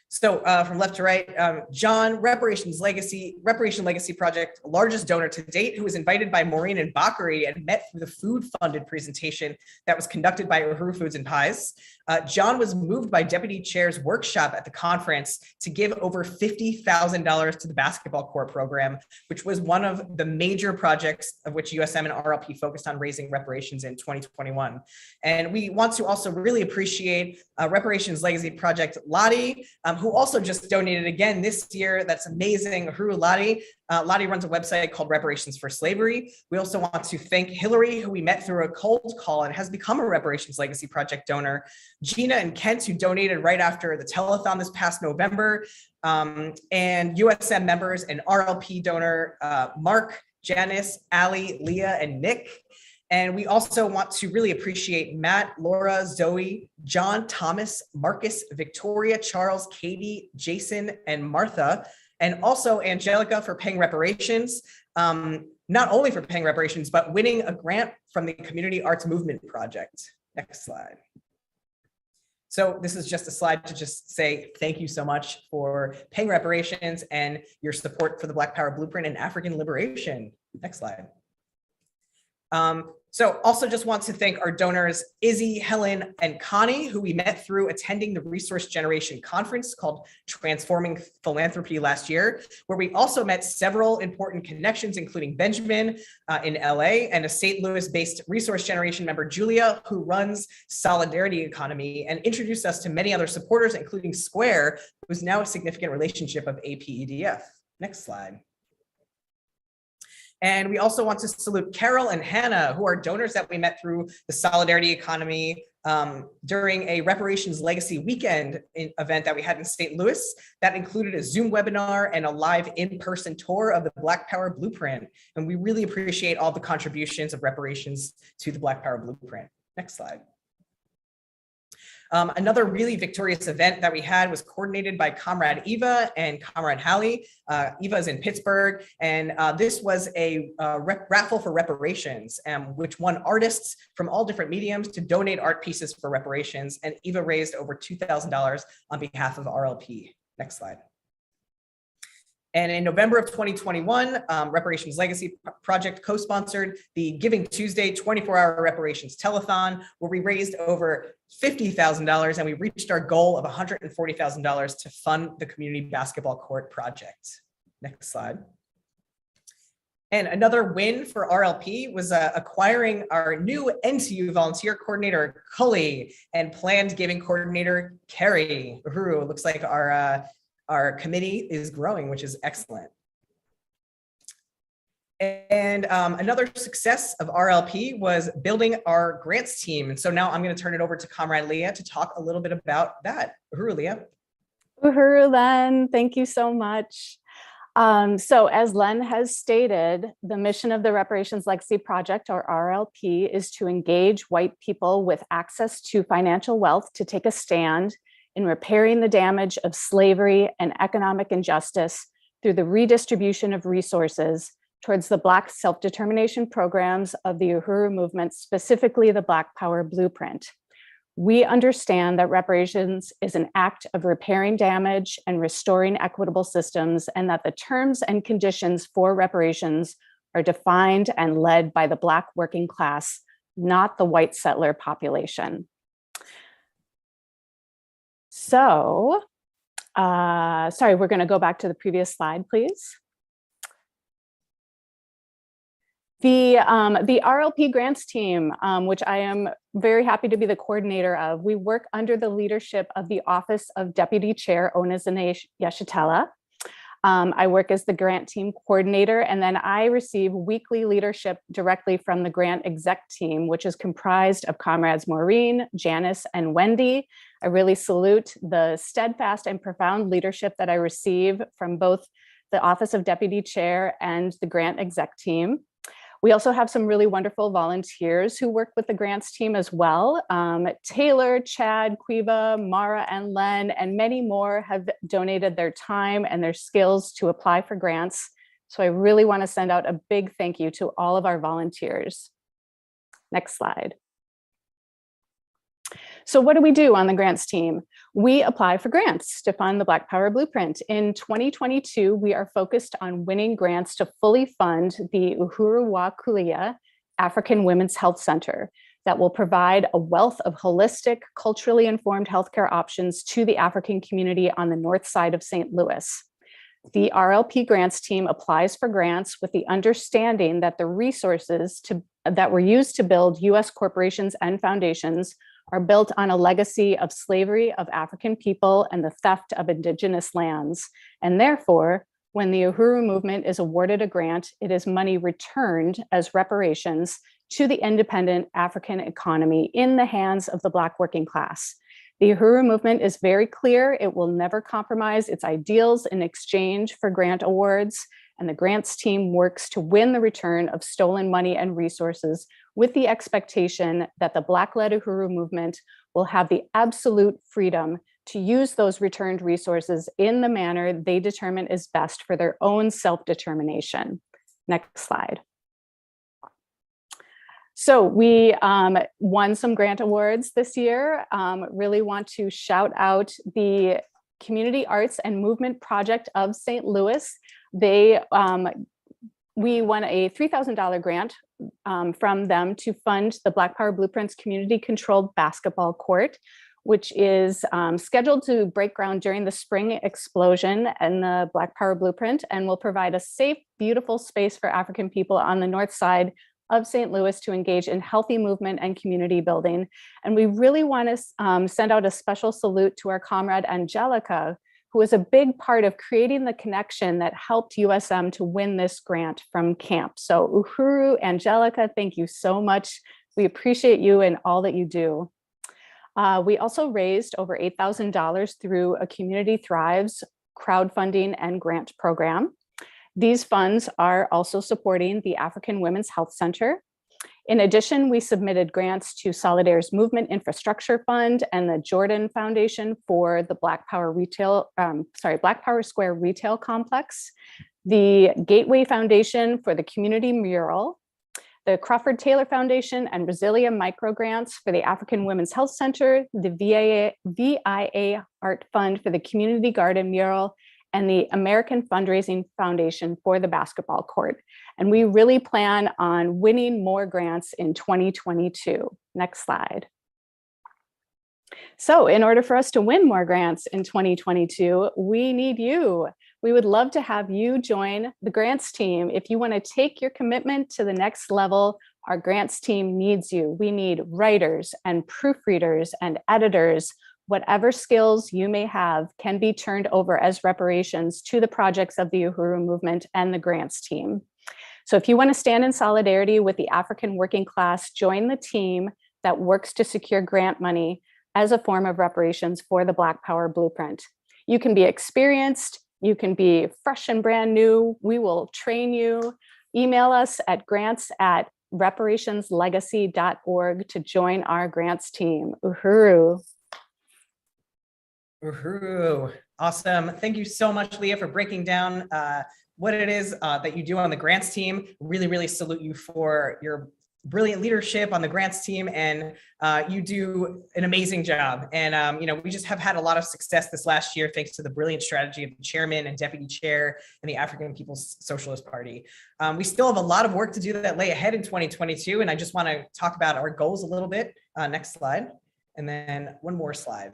So from left to right, John, Reparation Legacy Project, largest donor to date, who was invited by Maureen and Bakary and met through the food-funded presentation that was conducted by Uhuru Foods and Pies. John was moved by Deputy Chair's workshop at the conference to give over $50,000 to the basketball court program, which was one of the major projects of which USM and RLP focused on raising reparations in 2021. And we want to also really appreciate Reparations Legacy Project Lottie, who also just donated again this year. That's amazing. Uhuru Lottie. Lottie runs a website called Reparations for Slavery. We also want to thank Hillary, who we met through a cold call and has become a Reparations Legacy Project donor. Gina and Kent, who donated right after the telethon this past November. And USM members and RLP donor Mark, Janice, Ali, Leah, and Nick. And we also want to really appreciate Matt, Laura, Zoe, John, Thomas, Marcus, Victoria, Charles, Katie, Jason, and Martha, and also Angelica for paying reparations, not only for paying reparations, but winning a grant from the Community Arts Movement Project. Next slide. So this is just a slide to just say thank you so much for paying reparations and your support for the Black Power Blueprint and African liberation. Next slide. So also just want to thank our donors, Izzy, Helen, and Connie, who we met through attending the Resource Generation Conference called Transforming Philanthropy last year, where we also met several important connections, including Benjamin in LA and a St. Louis-based Resource Generation member, Julia, who runs Solidarity Economy, and introduced us to many other supporters, including Square, who is now a significant relationship of APEDF. Next slide. And we also want to salute Carol and Hannah, who are donors that we met through the Solidarity Economy during a Reparations Legacy Weekend event that we had in St. Louis that included a Zoom webinar and a live in-person tour of the Black Power Blueprint. And we really appreciate all the contributions of reparations to the Black Power Blueprint. Next slide. Another really victorious event that we had was coordinated by Comrade Eva and Comrade Hallie. Eva is in Pittsburgh, and this was a raffle for reparations, which won artists from all different mediums to donate art pieces for reparations, and Eva raised over $2,000 on behalf of RLP. Next slide. And in November of 2021, Reparations Legacy Project co-sponsored the Giving Tuesday 24-hour reparations telethon, where we raised over $50,000 and we reached our goal of $140,000 to fund the community basketball court project. Next slide. And another win for RLP was acquiring our new NCU volunteer coordinator, Cully, and planned giving coordinator, Carrie. Uhuru, it looks like our committee is growing, which is excellent. And another success of RLP was building our grants team. And so now I'm going to turn it over to Comrade Leah to talk a little bit about that. Uhuru, Leah. Uhuru, Len, thank you so much. So as Len has stated, the mission of the Reparations Legacy Project, or RLP, is to engage white people with access to financial wealth to take a stand in repairing the damage of slavery and economic injustice through the redistribution of resources towards the Black self-determination programs of the Uhuru movement, specifically the Black Power Blueprint. We understand that reparations is an act of repairing damage and restoring equitable systems, and that the terms and conditions for reparations are defined and led by the Black working class, not the white settler population. So, sorry, we're going to go back to the previous slide, please. The RLP grants team, which I am very happy to be the coordinator of, we work under the leadership of the Office of Deputy Chair Onizane Yeshitela. I work as the grant team coordinator, and then I receive weekly leadership directly from the grant exec team, which is comprised of comrades Maureen, Janice, and Wendy. I really salute the steadfast and profound leadership that I receive from both the Office of Deputy Chair and the grant exec team. We also have some really wonderful volunteers who work with the grants team as well. Taylor, Chad, Quiva, Mara, and Len, and many more have donated their time and their skills to apply for grants. So I really want to send out a big thank you to all of our volunteers. Next slide. So what do we do on the grants team? We apply for grants to fund the Black Power Blueprint. In 2022, we are focused on winning grants to fully fund the Uhuru Wa Kulia African Women's Health Center that will provide a wealth of holistic, culturally informed healthcare options to the African community on the north side of St. Louis. The RLP grants team applies for grants with the understanding that the resources that were used to build US corporations and foundations are built on a legacy of slavery of African people and the theft of indigenous lands. And therefore, when the Uhuru movement is awarded a grant, it is money returned as reparations to the independent African economy in the hands of the Black working class. The Uhuru movement is very clear. It will never compromise its ideals in exchange for grant awards, and the grants team works to win the return of stolen money and resources with the expectation that the Black-led Uhuru movement will have the absolute freedom to use those returned resources in the manner they determine is best for their own self-determination. Next slide. So we won some grant awards this year. Really want to shout out the Community Arts and Movement Project of St. Louis. We won a $3,000 grant from them to fund the Black Power Blueprint's community-controlled basketball court, which is scheduled to break ground during the spring explosion and the Black Power Blueprint, and will provide a safe, beautiful space for African people on the north side of St. Louis to engage in healthy movement and community building. And we really want to send out a special salute to our comrade Angelica, who was a big part of creating the connection that helped USM to win this grant from camp. So Uhuru, Angelica, thank you so much. We appreciate you and all that you do. We also raised over $8,000 through a Community Thrives crowdfunding and grant program. These funds are also supporting the African Women's Health Center. In addition, we submitted grants to Solidaire's Movement Infrastructure Fund and the Jordan Foundation for the Black Power Square Retail Complex, the Gateway Foundation for the Community Mural, the Crawford Taylor Foundation and Brasilia Micro Grants for the African Women's Health Center, the VIA Art Fund for the Community Garden Mural, and the American Fundraising Foundation for the basketball court. And we really plan on winning more grants in 2022. Next slide. So in order for us to win more grants in 2022, we need you. We would love to have you join the grants team. If you want to take your commitment to the next level, our grants team needs you. We need writers and proofreaders and editors. Whatever skills you may have can be turned over as reparations to the projects of the Uhuru movement and the grants team. So if you want to stand in solidarity with the African working class, join the team that works to secure grant money as a form of reparations for the Black Power Blueprint. You can be experienced, you can be fresh and brand new. We will train you. Email us at grants@reparationslegacy.org to join our grants team. Uhuru. Uhuru. Awesome. Thank you so much, Leah, for breaking down what it is that you do on the grants team. Really, really salute you for your brilliant leadership on the grants team, and you do an amazing job. And we just have had a lot of success this last year thanks to the brilliant strategy of the chairman and deputy chair in the African People's Socialist Party. We still have a lot of work to do that lay ahead in 2022, and I just want to talk about our goals a little bit. Next slide, and then one more slide.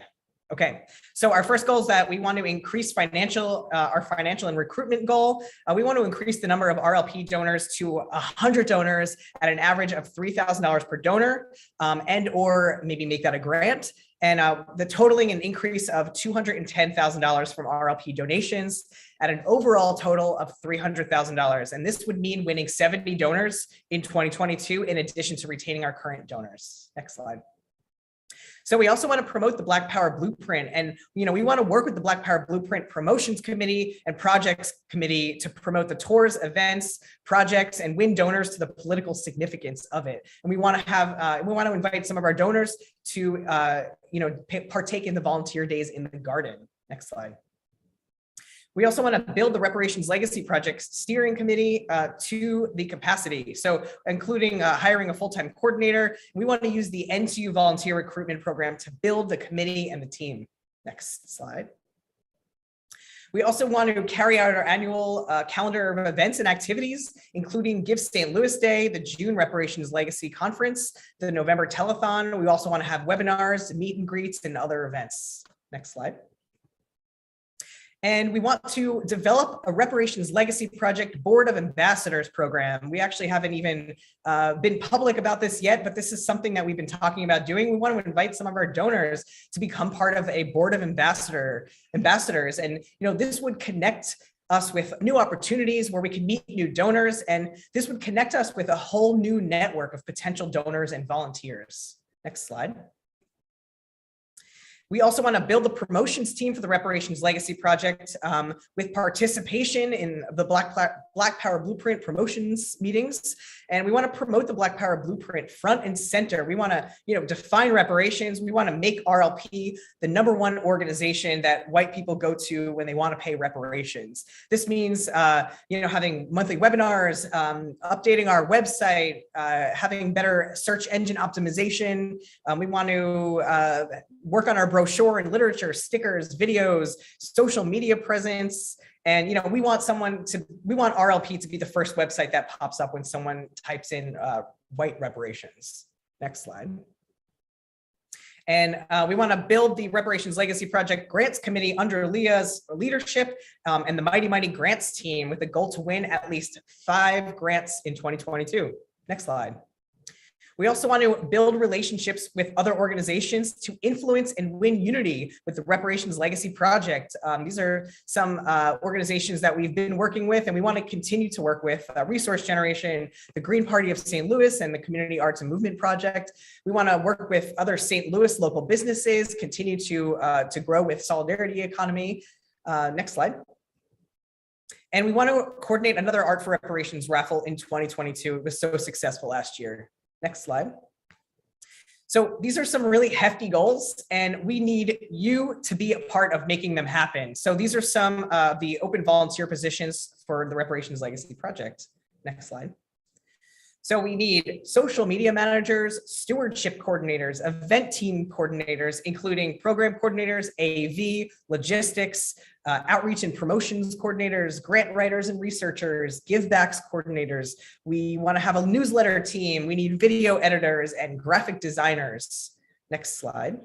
Okay, so our first goal is that we want to increase our financial and recruitment goal. We want to increase the number of RLP donors to 100 donors at an average of $3,000 per donor, and or maybe make that a grant. And the totaling an increase of $210,000 from RLP donations at an overall total of $300,000. And this would mean winning 70 donors in 2022, in addition to retaining our current donors. Next slide. So we also want to promote the Black Power Blueprint, and we want to work with the Black Power Blueprint Promotions Committee and Projects Committee to promote the tours, events, projects, and win donors to the political significance of it. And we want to invite some of our donors to partake in the volunteer days in the garden. Next slide. We also want to build the Reparations Legacy Project Steering Committee to the capacity. So including hiring a full-time coordinator. We want to use the NTU volunteer recruitment program to build the committee and the team. Next slide. We also want to carry out our annual calendar of events and activities, including Give St. Louis Day, the June Reparations Legacy Conference, the November Telethon. We also want to have webinars, meet and greets, and other events. Next slide. And we want to develop a Reparations Legacy Project Board of Ambassadors program. We actually haven't even been public about this yet, but this is something that we've been talking about doing. We want to invite some of our donors to become part of a board of ambassadors. And this would connect us with new opportunities where we can meet new donors. And this would connect us with a whole new network of potential donors and volunteers. Next slide. We also want to build the promotions team for the Reparations Legacy Project with participation in the Black Power Blueprint promotions meetings. And we want to promote the Black Power Blueprint front and center. We want to, define reparations. We want to make RLP the #1 organization that white people go to when they want to pay reparations. This means, having monthly webinars, updating our website, having better search engine optimization. We want to work on our brochure and literature, stickers, videos, social media presence. And, we want RLP to be the first website that pops up when someone types in white reparations. Next slide. And we want to build the Reparations Legacy Project Grants Committee under Leah's leadership and the Mighty Grants team with the goal to win at least 5 grants in 2022. Next slide. We also want to build relationships with other organizations to influence and win unity with the Reparations Legacy Project. These are some organizations that we've been working with and we want to continue to work with: Resource Generation, the Green Party of St. Louis, and the Community Arts and Movement Project. We want to work with other St. Louis local businesses, continue to grow with Solidarity Economy. Next slide. And we want to coordinate another Art for Reparations raffle in 2022. It was so successful last year. Next slide. So these are some really hefty goals and we need you to be a part of making them happen. So these are some of the open volunteer positions for the Reparations Legacy Project. Next slide. So we need social media managers, stewardship coordinators, event team coordinators, including program coordinators, AV, logistics, outreach and promotions coordinators, grant writers and researchers, givebacks coordinators. We want to have a newsletter team. We need video editors and graphic designers. Next slide.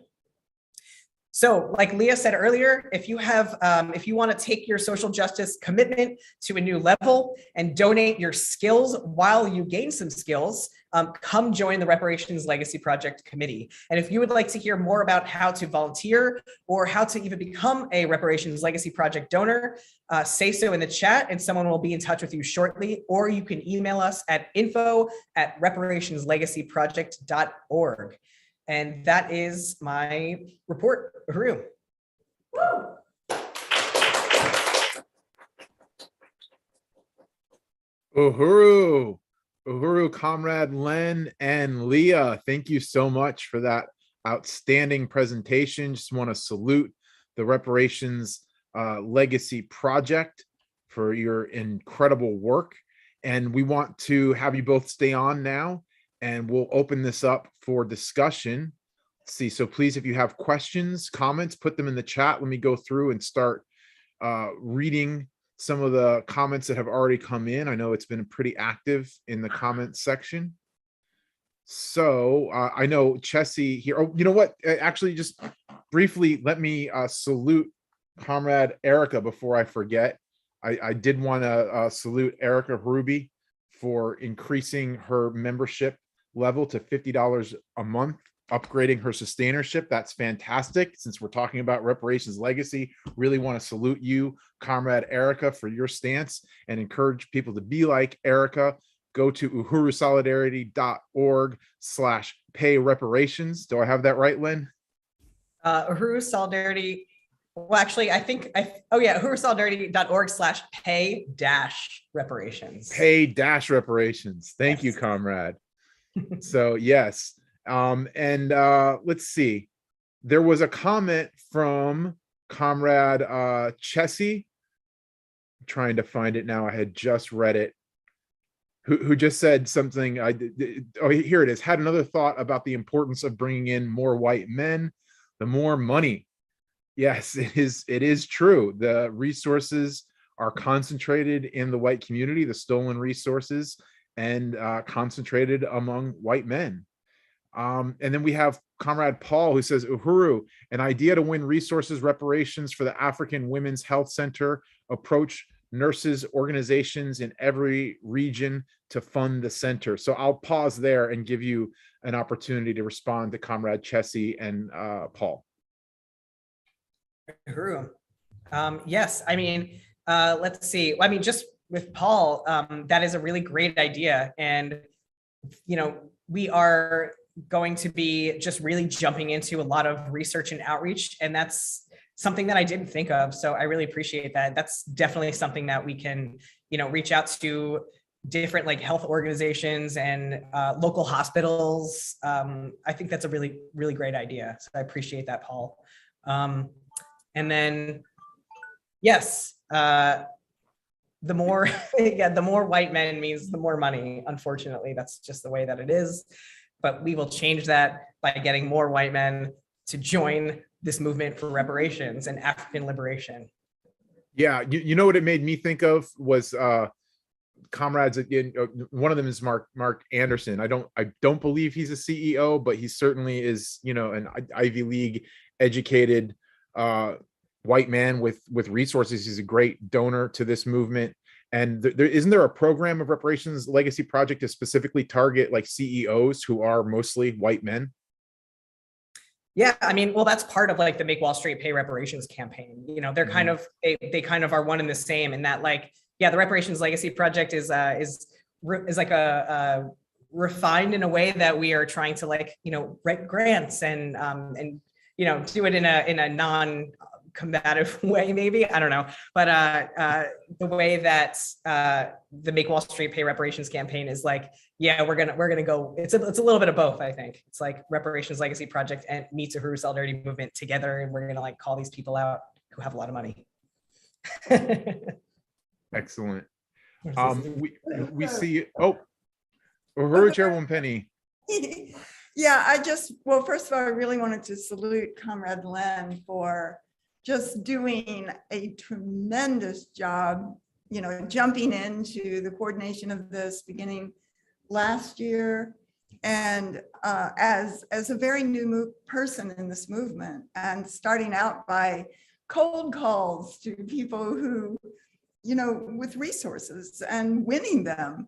So like Leah said earlier, if you want to take your social justice commitment to a new level and donate your skills while you gain some skills, come join the Reparations Legacy Project Committee. And if you would like to hear more about how to volunteer or how to even become a Reparations Legacy Project donor, say so in the chat and someone will be in touch with you shortly, or you can email us at info@reparationslegacyproject.org. And that is my report. Uhuru. Uhuru, Comrade Len and Leah, thank you so much for that outstanding presentation. Just want to salute the Reparations Legacy Project for your incredible work. And we want to have you both stay on now, and we'll open this up for discussion. Let's see, so please, if you have questions, comments, put them in the chat. Let me go through and start reading some of the comments that have already come in. I know it's been pretty active in the comments section. So I know Chessie here. Oh, you know what? Actually, just briefly, let me salute Comrade Erica before I forget. I did want to salute Erica Ruby for increasing her membership level to $50 a month, upgrading her sustainership. That's fantastic. Since we're talking about reparations legacy, really want to salute you, Comrade Erica, for your stance and encourage people to be like Erica. Go to uhurusolidarity.org/pay reparations. Do I have that right, Lynn? Uhuru Solidarity. Well, actually, uhurusolidarity.org/pay-reparations. Pay-reparations. Thank you, comrade. So yes. Let's see. There was a comment from Comrade Chessie. I'm trying to find it now. I had just read it. Who just said something. Oh, here it is. Had another thought about the importance of bringing in more white men, the more money. Yes, it is true. The resources are concentrated in the white community, the stolen resources, and concentrated among white men. And then we have Comrade Paul, who says, Uhuru, an idea to win resources reparations for the African Women's Health Center, approach nurses organizations in every region to fund the center. So I'll pause there and give you an opportunity to respond to Comrade Chessie and Paul. Uhuru. Yes, I mean, let's see. I mean, just with Paul, that is a really great idea. And, you know, we are going to be just really jumping into a lot of research and outreach. And that's something that I didn't think of. So I really appreciate that. That's definitely something that we can, you know, reach out to different like health organizations and local hospitals. I think that's a really, really great idea. So I appreciate that, Paul. And then, yes, the more, the more white men means the more money. Unfortunately, that's just the way that it is. But we will change that by getting more white men to join this movement for reparations and African liberation. Yeah, you know what it made me think of was comrades. Again, one of them is Mark Anderson. I don't believe he's a CEO, but he certainly is, you know, an Ivy League educated white man with resources. He's a great donor to this movement. And isn't there a program of Reparations Legacy Project to specifically target like CEOs who are mostly white men? Yeah, I mean, well, that's part of like the Make Wall Street Pay Reparations campaign. You know, they're kind of they kind of are one and the same in that, like, yeah, the Reparations Legacy Project is like a refined in a way that we are trying to, like, you know, write grants and you know, do it in a non-combative way, maybe, I don't know, but the way that the Make Wall Street Pay Reparations campaign is like, yeah, we're gonna go. It's a little bit of both. I think it's like Reparations Legacy Project and meets Uhuru Solidarity Movement together, and we're gonna like call these people out who have a lot of money. Excellent. We see. Oh, Uhuru Chairwoman Penny. Yeah, well, first of all, I really wanted to salute Comrade Len for just doing a tremendous job, you know, jumping into the coordination of this beginning last year And as a very new person in this movement, and starting out by cold calls to people who, you know, with resources and winning them,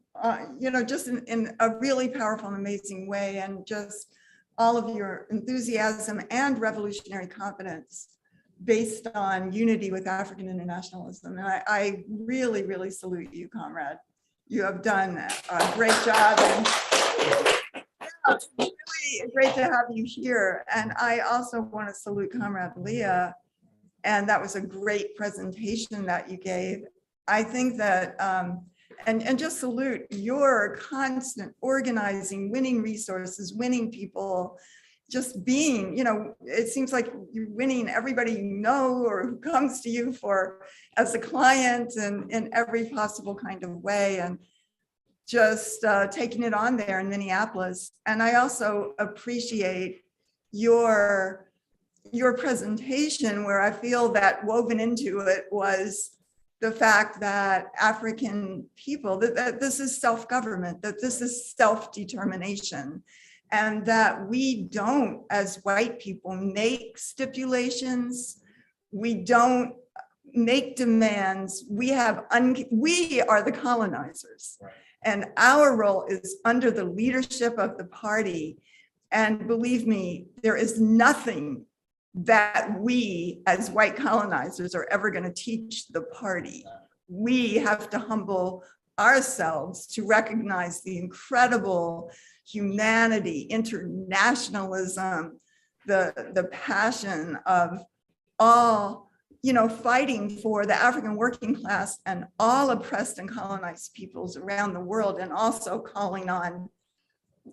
you know, just in a really powerful and amazing way, and just all of your enthusiasm and revolutionary confidence based on unity with African internationalism. And I really, really salute you, comrade. You have done a great job, and it's really great to have you here. And I also want to salute Comrade Leah, and that was a great presentation that you gave. I think that, and just salute your constant organizing, winning resources, winning people, just being, you know, it seems like you're winning everybody you know or who comes to you for as a client, and in every possible kind of way, and just taking it on there in Minneapolis. And I also appreciate your presentation, where I feel that woven into it was the fact that African people, that this is self-government, that this is self-determination, and that we don't, as white people, make stipulations. We don't make demands. We are the colonizers. Right. And our role is under the leadership of the party. And believe me, there is nothing that we as white colonizers are ever going to teach the party. We have to humble ourselves to recognize the incredible humanity, internationalism, the passion of all, you know, fighting for the African working class and all oppressed and colonized peoples around the world, and also calling on,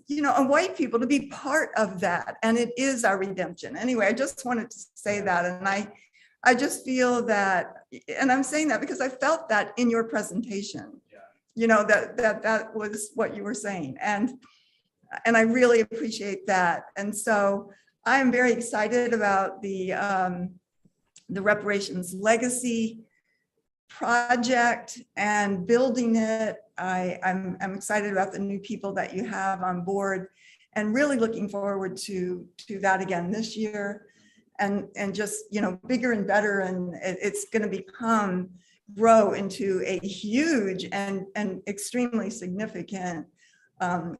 you know, on white people to be part of that. And it is our redemption. Anyway, I just wanted to say that. And I just feel that, and I'm saying that because I felt that in your presentation, you know, that was what you were saying. And I really appreciate that. And so I am very excited about the reparations legacy project and building it. I'm excited about the new people that you have on board, and really looking forward to that again this year, and just, you know, bigger and better. And it's going to grow into a huge and extremely significant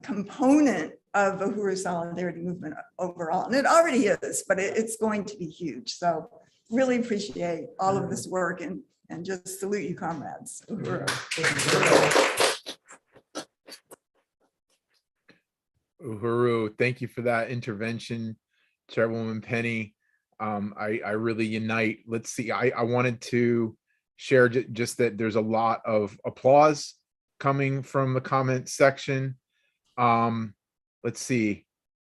component of Uhuru Solidarity Movement overall. And it already is, but it's going to be huge. So really appreciate all of this work, and just salute you, comrades. Uhuru. Uhuru, thank you for that intervention, Chairwoman Penny. I really unite. Let's see, I wanted to share just that there's a lot of applause coming from the comment section. Let's see,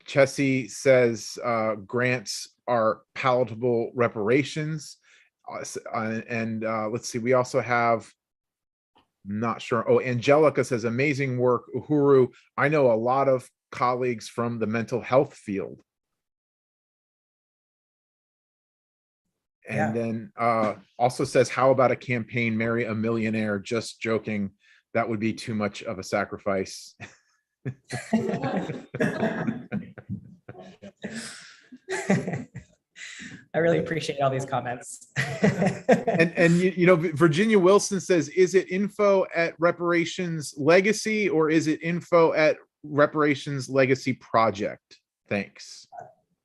Chessie says grants are palatable reparations. And let's see, we also have, not sure. Oh, Angelica says amazing work, Uhuru. I know a lot of colleagues from the mental health field. And then also says, how about a campaign, marry a millionaire? Just joking. That would be too much of a sacrifice. I really appreciate all these comments. and you know, Virginia Wilson says, is it info at Reparations Legacy, or is it info at Reparations Legacy Project? Thanks.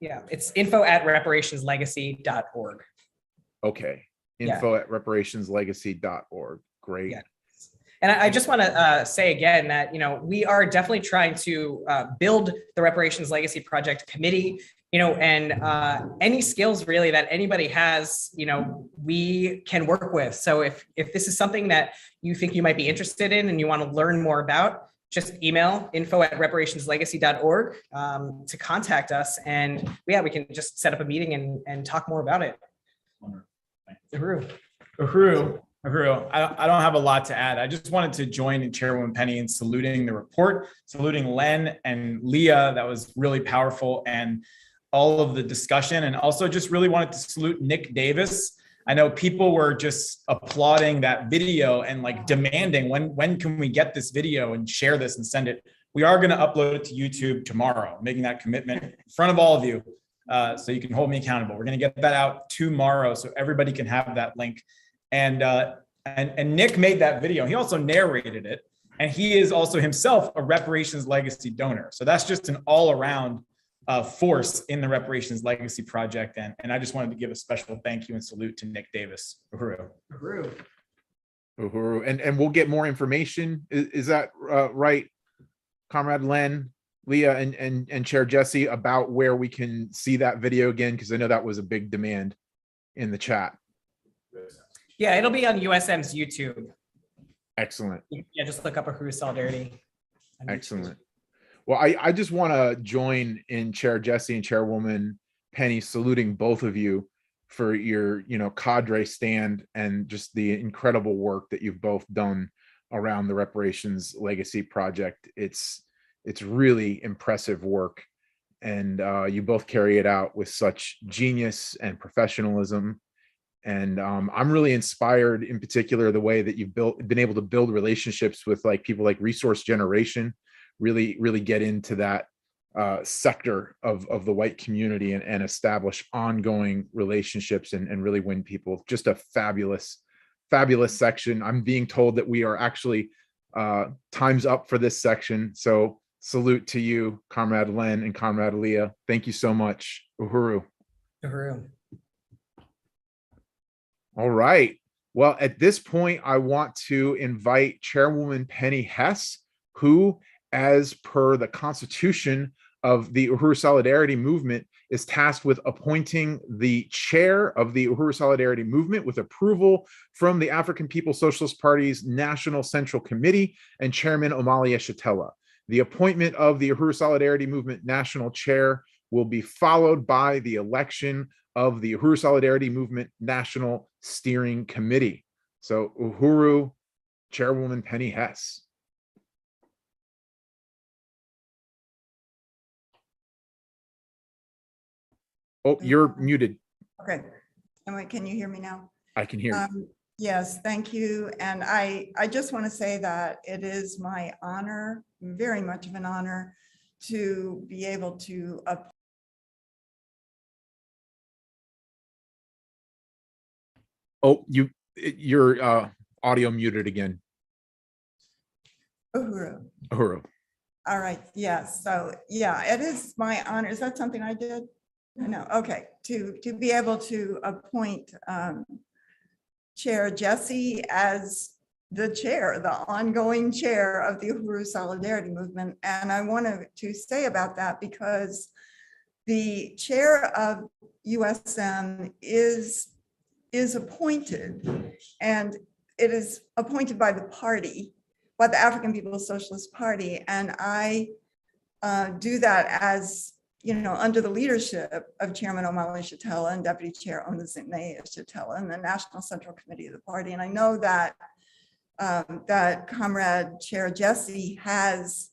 Yeah, it's info@reparationslegacy.org. Okay, info at reparationslegacy.org. Great. Yeah. And I just want to say again that, you know, we are definitely trying to build the Reparations Legacy Project Committee, you know, and any skills really that anybody has, you know, we can work with. So if this is something that you think you might be interested in and you want to learn more about, just email info@reparationslegacy.org to contact us. And yeah, we can just set up a meeting and talk more about it. Uhuru, I don't have a lot to add. I just wanted to join Chairwoman Penny in saluting the report, saluting Len and Leah. That was really powerful, and all of the discussion. And also just really wanted to salute Nick Davis. I know people were just applauding that video and like demanding when can we get this video and share this and send it We are going to upload it to YouTube tomorrow, making that commitment in front of all of you, so you can hold me accountable. We're going to get that out tomorrow so everybody can have that link. And Nick made that video. He also narrated it, and he is also himself a reparations legacy donor. So that's just an all-around force in the reparations legacy project. And I just wanted to give a special thank you and salute to Nick Davis. Uhuru. Uhuru. Uhuru. And we'll get more information. Is that right, Comrade Len, Leah, and Chair Jesse, about where we can see that video again? Because I know that was a big demand in the chat. Yeah, it'll be on USM's YouTube. Excellent. Yeah, just look up Uhuru Solidarity. Excellent. Well, I just want to join in Chair Jesse and Chairwoman Penny saluting both of you for your, cadre stand and just the incredible work that you've both done around the reparations legacy project. It's really impressive work, and you both carry it out with such genius and professionalism. And I'm really inspired, in particular, the way that you've been able to build relationships with people like Resource Generation, really get into that sector of the white community and establish ongoing relationships and really win people. Just a fabulous section. I'm being told that we are actually time's up for this section. So salute to you, Comrade Len and Comrade Leah. Thank you so much. Uhuru. Uhuru. All right. Well, at this point, I want to invite Chairwoman Penny Hess, who, as per the Constitution of the Uhuru Solidarity Movement, is tasked with appointing the chair of the Uhuru Solidarity Movement with approval from the African People's Socialist Party's National Central Committee and Chairman Omali Yeshitela. The appointment of the Uhuru Solidarity Movement National Chair will be followed by the election of the Uhuru Solidarity Movement National Steering Committee. So Uhuru, Chairwoman Penny Hess. Oh, you're muted. Okay. Can you hear me now? I can hear you. Yes, thank you. And I just want to say that it is my honor, very much of an honor, to be able to Oh, your audio muted again. Uhuru. Uhuru. All right. Yes. So yeah, it is my honor. Is that something I did? No. Okay. To be able to appoint Chair Jesse as the chair, the ongoing chair of the Uhuru Solidarity Movement. And I wanted to say about that because the chair of USM is appointed, and it is appointed by the party, by the African People's Socialist Party. And I do that as, under the leadership of Chairman Omali Yeshitela and Deputy Chair Onizime Yeshitela and the National Central Committee of the party. And I know that that Comrade Chair Jesse has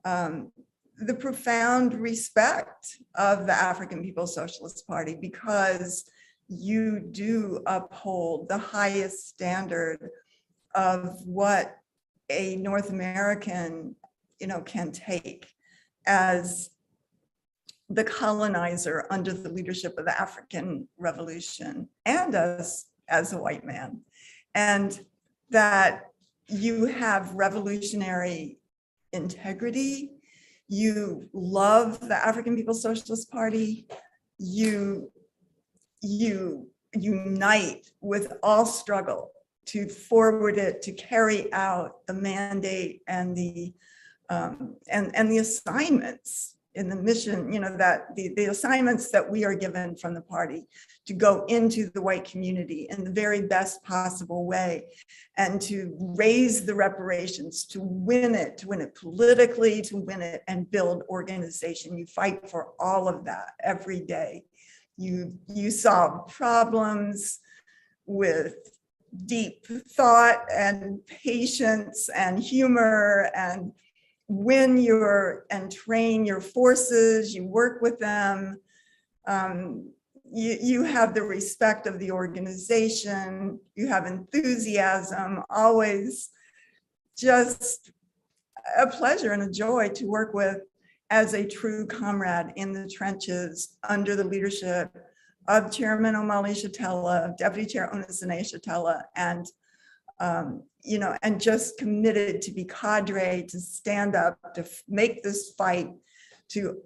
the profound respect of the African People's Socialist Party, because you do uphold the highest standard of what a North American, can take as the colonizer under the leadership of the African Revolution and as a white man. And that you have revolutionary integrity, you love the African People's Socialist Party, you unite with all struggle to forward it, to carry out the mandate and the assignments in the mission, that the assignments that we are given from the party to go into the white community in the very best possible way and to raise the reparations, to win it politically, to win it and build organization. You fight for all of that every day. You solve problems with deep thought and patience and humor, and and train your forces, you work with them, you have the respect of the organization, you have enthusiasm, always just a pleasure and a joy to work with as a true comrade in the trenches under the leadership of Chairman Omali Shatella, Deputy Chair Onizane Shatella, and and just committed to be cadre, to stand up, to make this fight, to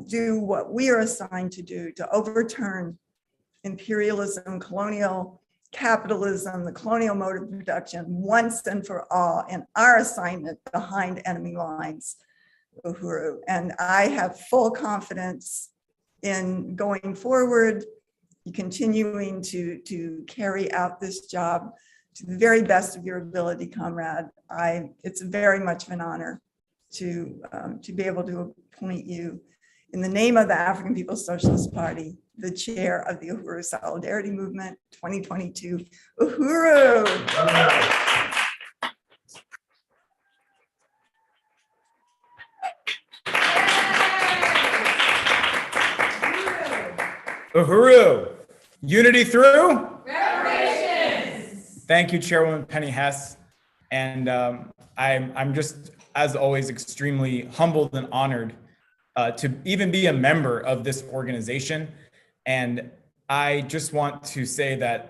do what we are assigned to do, to overturn imperialism, colonial capitalism, the colonial mode of production once and for all, and our assignment behind enemy lines, Uhuru. And I have full confidence in going forward, continuing to carry out this job to the very best of your ability, comrade. It's very much of an honor to be able to appoint you in the name of the African People's Socialist Party, the chair of the Uhuru Solidarity Movement 2022. Uhuru! Uhuru, unity through? Reparations. Thank you, Chairwoman Penny Hess. And I'm just, as always, extremely humbled and honored to even be a member of this organization. And I just want to say that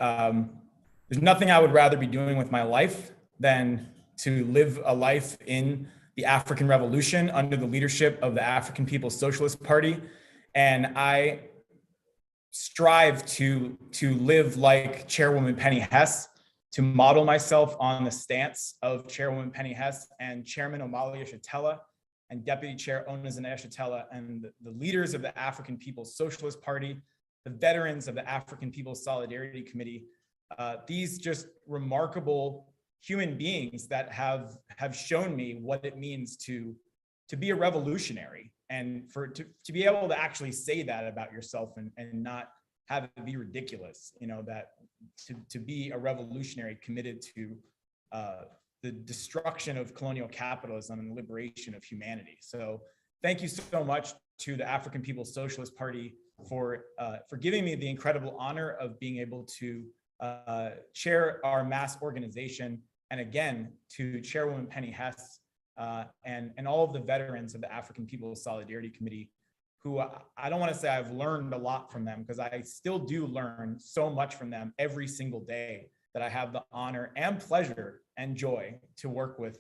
there's nothing I would rather be doing with my life than to live a life in the African Revolution under the leadership of the African People's Socialist Party. And I strive to live like Chairwoman Penny Hess, to model myself on the stance of Chairwoman Penny Hess and Chairman Omali Shatella and Deputy Chair Onizane Shatella and the leaders of the African People's Socialist Party, the veterans of the African People's Solidarity Committee, these just remarkable human beings that have shown me what it means to be a revolutionary, and to be able to actually say that about yourself and not have it be ridiculous, that to be a revolutionary committed to the destruction of colonial capitalism and the liberation of humanity. So thank you so much to the African People's Socialist Party for giving me the incredible honor of being able to chair our mass organization. And again, to Chairwoman Penny Hess and all of the veterans of the African People's Solidarity Committee, who I don't want to say I've learned a lot from them, because I still do learn so much from them every single day, that I have the honor and pleasure and joy to work with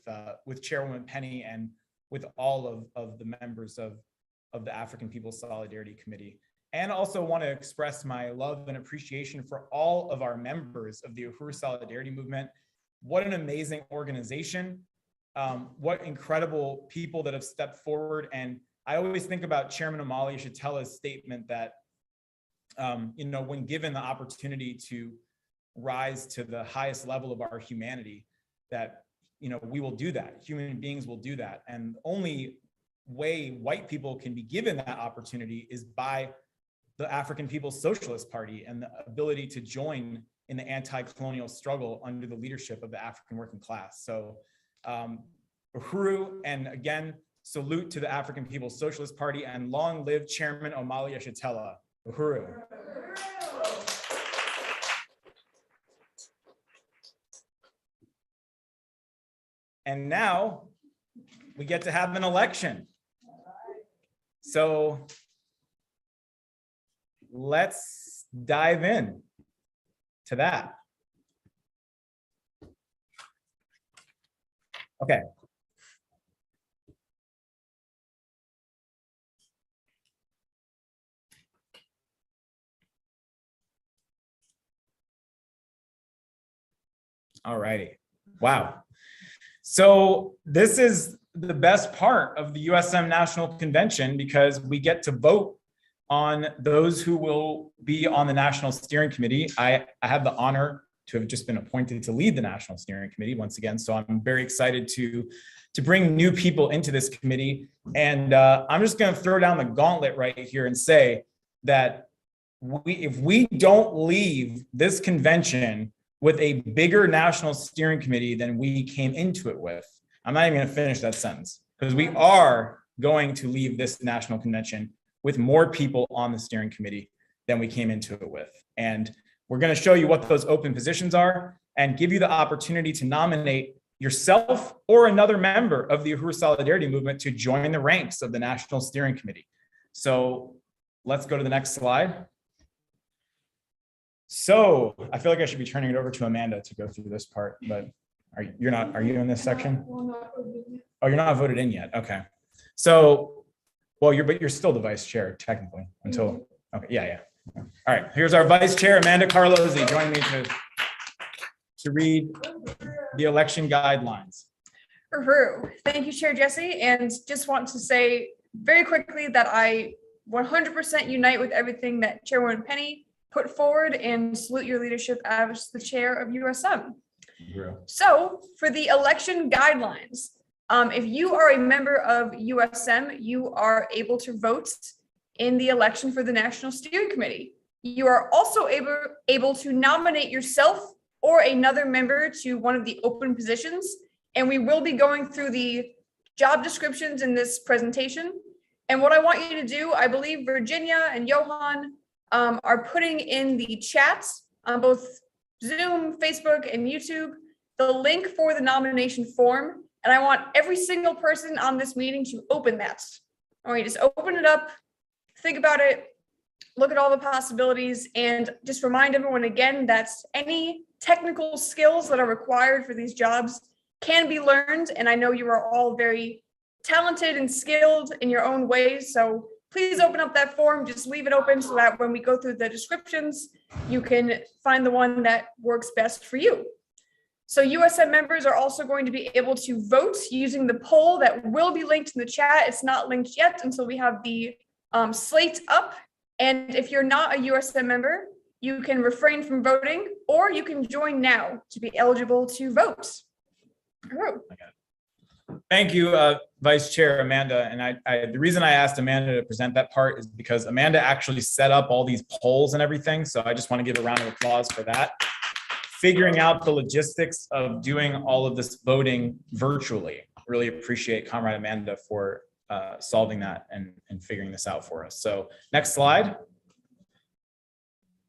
Chairwoman Penny and with all of the members of the African People's Solidarity Committee. And also want to express my love and appreciation for all of our members of the Uhuru Solidarity Movement. What an amazing organization. What incredible people that have stepped forward. And I always think about Chairman Omali Shatella's statement that, when given the opportunity to rise to the highest level of our humanity, that, we will do that. Human beings will do that. And the only way white people can be given that opportunity is by the African People's Socialist Party and the ability to join in the anti-colonial struggle under the leadership of the African working class. So Uhuru, and again, salute to the African People's Socialist Party, and long live Chairman Omali Shatella. Uhuru. And now we get to have an election. So let's dive in to that. Okay. All righty. Wow. So this is the best part of the USM National Convention, because we get to vote on those who will be on the National Steering Committee. I have the honor to have just been appointed to lead the National Steering Committee once again. So I'm very excited to bring new people into this committee. And I'm just going to throw down the gauntlet right here and say that if we don't leave this convention with a bigger National Steering Committee than we came into it with, I'm not even going to finish that sentence, because we are going to leave this National Convention with more people on the steering committee than we came into it with. And we're going to show you what those open positions are and give you the opportunity to nominate yourself or another member of the Uhuru Solidarity Movement to join the ranks of the National Steering Committee. So let's go to the next slide. So I feel like I should be turning it over to Amanda to go through this part, but are you in this section? Oh, you're not voted in yet. Okay. So, well, you're still the vice chair technically until, okay, yeah. All right, here's our vice chair, Amanda Carlozzi. Join me to read the election guidelines. Uhuru. Thank you, Chair Jesse. And just want to say very quickly that I 100% unite with everything that Chairwoman Penny put forward and salute your leadership as the chair of USM. So for the election guidelines, if you are a member of USM, you are able to vote in the election for the National Steering Committee. You are also able to nominate yourself or another member to one of the open positions. And we will be going through the job descriptions in this presentation. And what I want you to do, I believe Virginia and Johan are putting in the chats on both Zoom, Facebook, and YouTube, the link for the nomination form. And I want every single person on this meeting to open that. All right, just open it up, think about it, look at all the possibilities, and just remind everyone again that any technical skills that are required for these jobs can be learned. And I know you are all very talented and skilled in your own ways. So please open up that form, just leave it open so that when we go through the descriptions, you can find the one that works best for you. So USM members are also going to be able to vote using the poll that will be linked in the chat. It's not linked yet until we have the slate up. And if you're not a USM member, you can refrain from voting, or you can join now to be eligible to vote. Uhuru. Thank you, Vice Chair Amanda. And the reason I asked Amanda to present that part is because Amanda actually set up all these polls and everything. So I just want to give a round of applause for that. Figuring out the logistics of doing all of this voting virtually. Really appreciate Comrade Amanda for solving that and figuring this out for us. So next slide.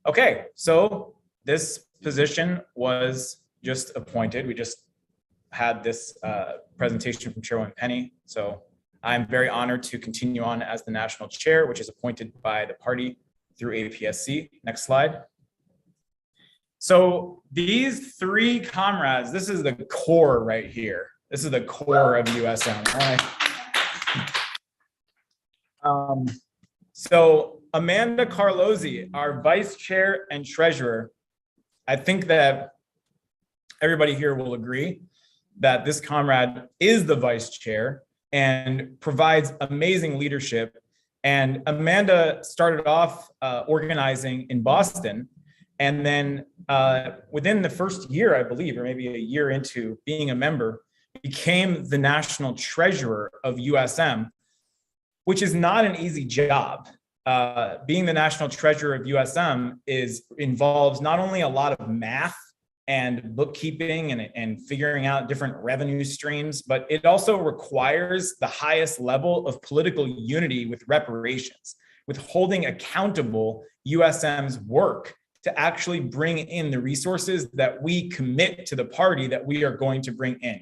Okay, so this position was just appointed. We just had this presentation from Chairwoman Penny. So I'm very honored to continue on as the national chair, which is appointed by the party through APSC. Next slide. So these three comrades, this is the core right here. This is the core of USM, all right? So Amanda Carlozzi, our vice chair and treasurer, I think that everybody here will agree that this comrade is the vice chair and provides amazing leadership. And Amanda started off organizing in Boston. And then within the first year, I believe, or maybe a year into being a member, became the national treasurer of USM, which is not an easy job. Being the national treasurer of USM involves not only a lot of math and bookkeeping and figuring out different revenue streams, but it also requires the highest level of political unity with reparations, with holding accountable USM's work to actually bring in the resources that we commit to the party that we are going to bring in.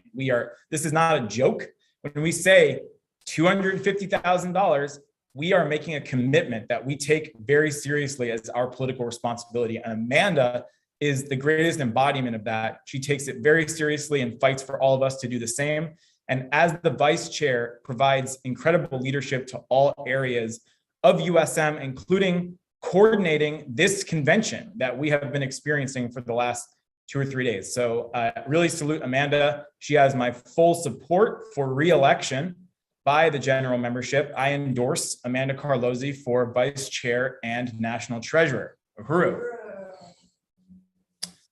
This is not a joke. When we say $250,000, we are making a commitment that we take very seriously as our political responsibility. And Amanda is the greatest embodiment of that. She takes it very seriously and fights for all of us to do the same. And as the vice chair, provides incredible leadership to all areas of USM, including coordinating this convention that we have been experiencing for the last 2 or 3 days. So really salute Amanda. She has my full support for re-election by the general membership. I endorse Amanda Carlozzi for vice chair and national treasurer. Uhuru.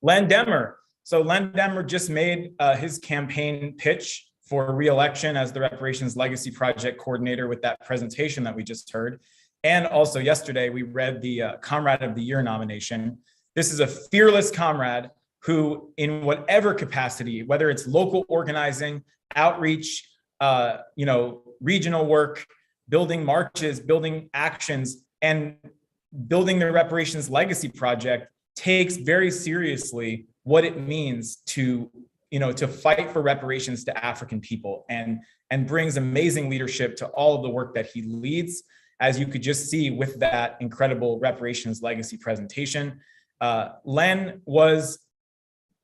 Len Demmer. So Len Demmer just made his campaign pitch for re-election as the Reparations Legacy Project coordinator with that presentation that we just heard. And also yesterday, we read the Comrade of the Year nomination. This is a fearless comrade who, in whatever capacity, whether it's local organizing, outreach, regional work, building marches, building actions, and building the Reparations Legacy Project, takes very seriously what it means to to fight for reparations to African people, and brings amazing leadership to all of the work that he leads, as you could just see with that incredible reparations legacy presentation. Len was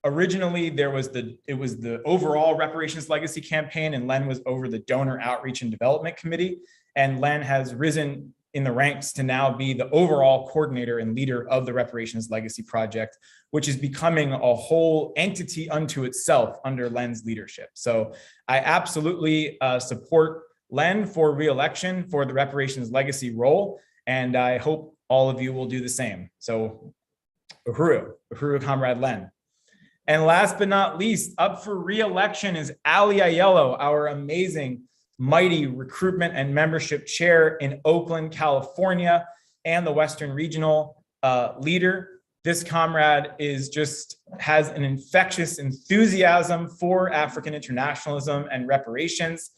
originally, it was the overall reparations legacy campaign, and Len was over the donor outreach and development committee. And Len has risen in the ranks to now be the overall coordinator and leader of the reparations legacy project, which is becoming a whole entity unto itself under Len's leadership. So I absolutely support Len for re-election for the reparations legacy role, and I hope all of you will do the same. So Uhuru Comrade Len. And last but not least, up for re-election is Ali Aiello, our amazing, mighty recruitment and membership chair in Oakland, California, and the Western Regional leader. This comrade has an infectious enthusiasm for African internationalism and reparations.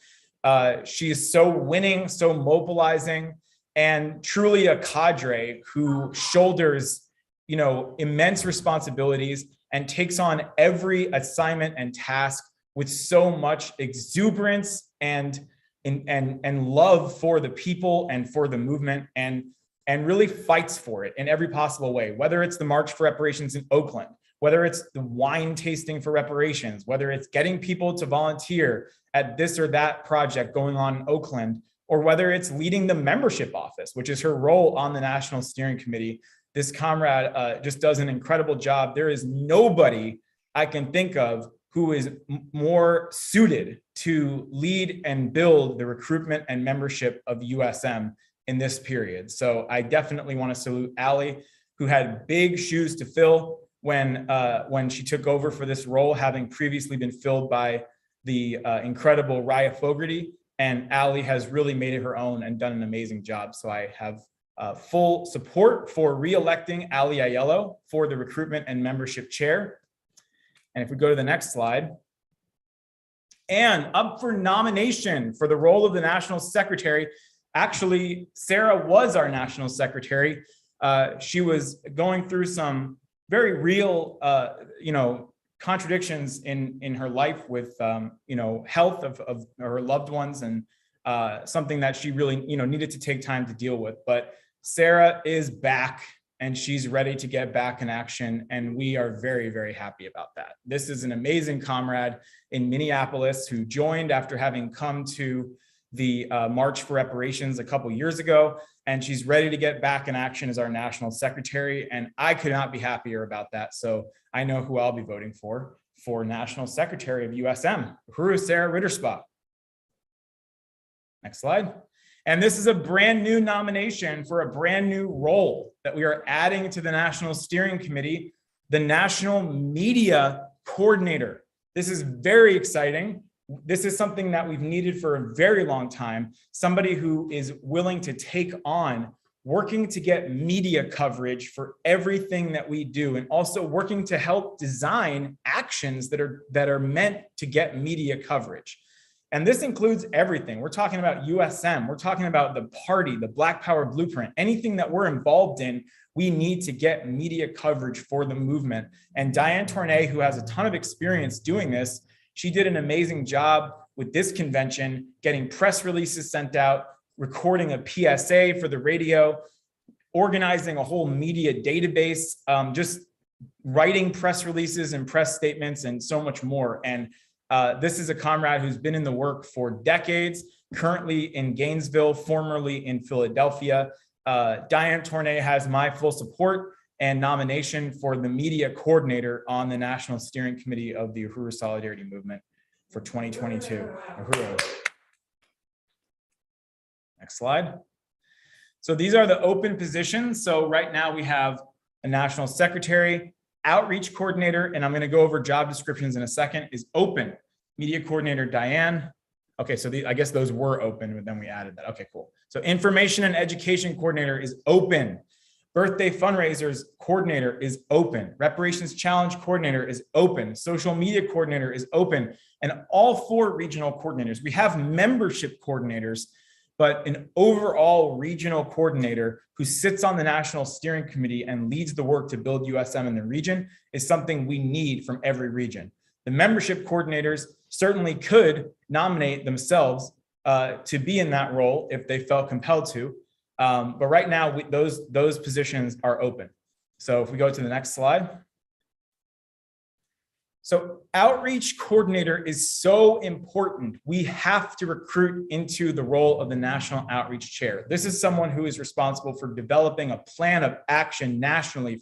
She is so winning, so mobilizing, and truly a cadre who shoulders, immense responsibilities and takes on every assignment and task with so much exuberance and love for the people and for the movement, and really fights for it in every possible way, whether it's the March for Reparations in Oakland, whether it's the wine tasting for reparations, whether it's getting people to volunteer at this or that project going on in Oakland, or whether it's leading the membership office, which is her role on the National Steering Committee. This comrade just does an incredible job. There is nobody I can think of who is more suited to lead and build the recruitment and membership of USM in this period. So I definitely want to salute Ali, who had big shoes to fill when she took over for this role, having previously been filled by the incredible Raya Fogarty. And Ali has really made it her own and done an amazing job. So I have full support for re-electing Ali Aiello for the recruitment and membership chair. And if we go to the next slide, and up for nomination for the role of the national secretary, actually, Sarah was our national secretary. She was going through some very real, contradictions in her life with, health of her loved ones, and something that she really, needed to take time to deal with. But Sarah is back, and she's ready to get back in action, and we are very, very happy about that. This is an amazing comrade in Minneapolis who joined after having come to the March for Reparations a couple years ago, and she's ready to get back in action as our national secretary, and I could not be happier about that. So I know who I'll be voting for national secretary of USM, Uhuru Sarah Ritterspach. Next slide. And this is a brand new nomination for a brand new role that we are adding to the National Steering Committee, the National Media Coordinator. This is very exciting. This is something that we've needed for a very long time. Somebody who is willing to take on working to get media coverage for everything that we do, and also working to help design actions that are meant to get media coverage. And this includes everything. We're talking about USM. We're talking about the party, the Black Power Blueprint. Anything that we're involved in, we need to get media coverage for the movement. And Diane Tournay, who has a ton of experience doing this, she did an amazing job with this convention, getting press releases sent out, recording a PSA for the radio, organizing a whole media database, just writing press releases and press statements, and so much more. And this is a comrade who's been in the work for decades, currently in Gainesville, formerly in Philadelphia. Diane Tournay has my full support and nomination for the media coordinator on the National Steering Committee of the Uhuru Solidarity Movement for 2022. Uhuru. Next slide. So these are the open positions. So right now we have a national secretary, outreach coordinator, and I'm going to go over job descriptions in a second, is open. Media coordinator, Diane. Okay, so I guess those were open, but then we added that. Okay, cool. So information and education coordinator is open. Birthday fundraisers coordinator is open. Reparations challenge coordinator is open. Social media coordinator is open. And all 4 regional coordinators. We have membership coordinators, but an overall regional coordinator who sits on the National Steering Committee and leads the work to build USM in the region is something we need from every region. The membership coordinators certainly could nominate themselves to be in that role if they felt compelled to. But right now, those positions are open. So if we go to the next slide. So outreach coordinator is so important. We have to recruit into the role of the national outreach chair. This is someone who is responsible for developing a plan of action nationally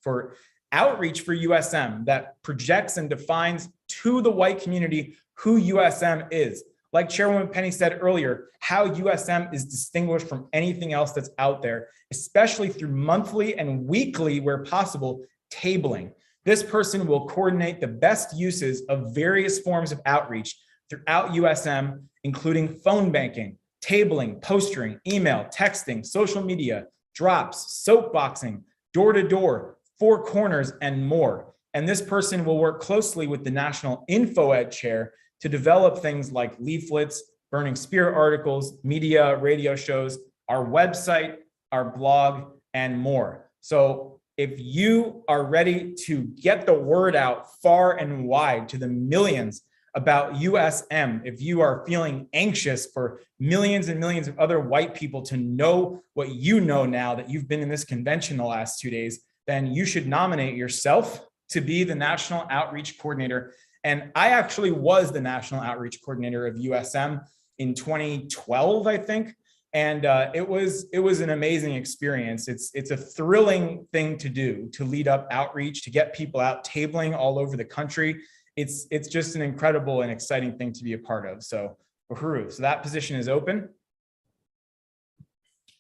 for outreach for USM that projects and defines to the white community who USM is. Like Chairwoman Penny said earlier, how USM is distinguished from anything else that's out there, especially through monthly and weekly, where possible, tabling. This person will coordinate the best uses of various forms of outreach throughout USM, including phone banking, tabling, postering, email, texting, social media, drops, soapboxing, door-to-door, four corners, and more. And this person will work closely with the National InfoEd Chair to develop things like leaflets, burning spear articles, media, radio shows, our website, our blog, and more. So if you are ready to get the word out far and wide to the millions about USM, if you are feeling anxious for millions and millions of other white people to know what you know now that you've been in this convention the last 2 days, then you should nominate yourself to be the National Outreach Coordinator. And I actually was the National Outreach Coordinator of USM in 2012, I think. And it was an amazing experience. It's a thrilling thing to do, to lead up outreach, to get people out tabling all over the country. It's just an incredible and exciting thing to be a part of. So Uhuru, so that position is open.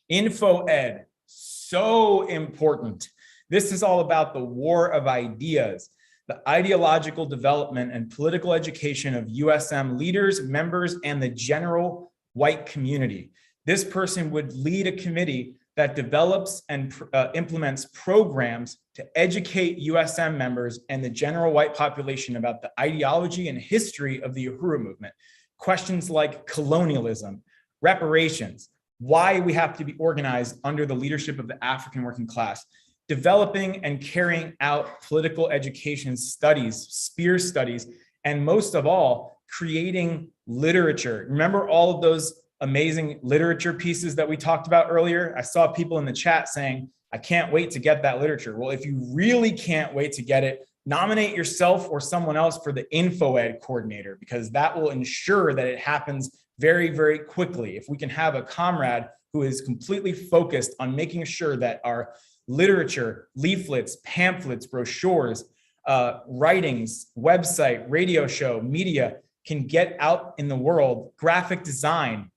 Info Ed, so important. This is all about the war of ideas, the ideological development and political education of USM leaders, members, and the general white community. This person would lead a committee that develops and implements programs to educate USM members and the general white population about the ideology and history of the Uhuru movement. Questions like colonialism, reparations, why we have to be organized under the leadership of the African working class, developing and carrying out political education studies, spear studies, and most of all, creating literature. Remember all of those amazing literature pieces that we talked about earlier? I saw people in the chat saying, I can't wait to get that literature. Well, if you really can't wait to get it, nominate yourself or someone else for the InfoEd coordinator, because that will ensure that it happens very, very quickly. If we can have a comrade who is completely focused on making sure that our literature, leaflets, pamphlets, brochures, writings, website, radio show, media can get out in the world, graphic design,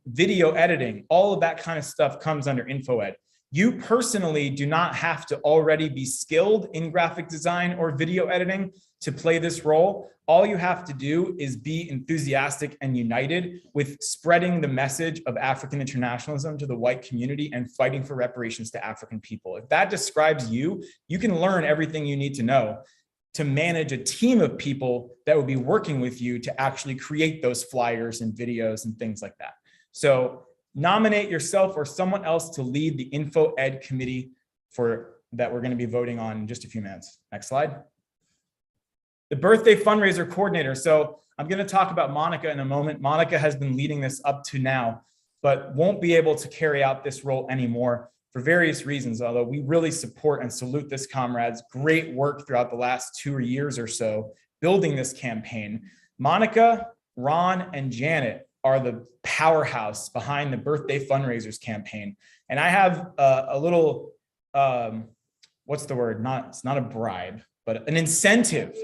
video editing, all of that kind of stuff comes under InfoEd. You personally do not have to already be skilled in graphic design or video editing to play this role. All you have to do is be enthusiastic and united with spreading the message of African internationalism to the white community and fighting for reparations to African people. If that describes you, you can learn everything you need to know to manage a team of people that will be working with you to actually create those flyers and videos and things like that. So nominate yourself or someone else to lead the InfoEd committee that we're going to be voting on in just a few minutes. Next slide. The birthday fundraiser coordinator. So I'm going to talk about Monica in a moment. Monica has been leading this up to now, but won't be able to carry out this role anymore for various reasons, although we really support and salute this comrade's great work throughout the last 2 years or so, building this campaign. Monica, Ron, and Janet are the powerhouse behind the birthday fundraisers campaign. And I have a little, what's the word? It's not a bribe, but an incentive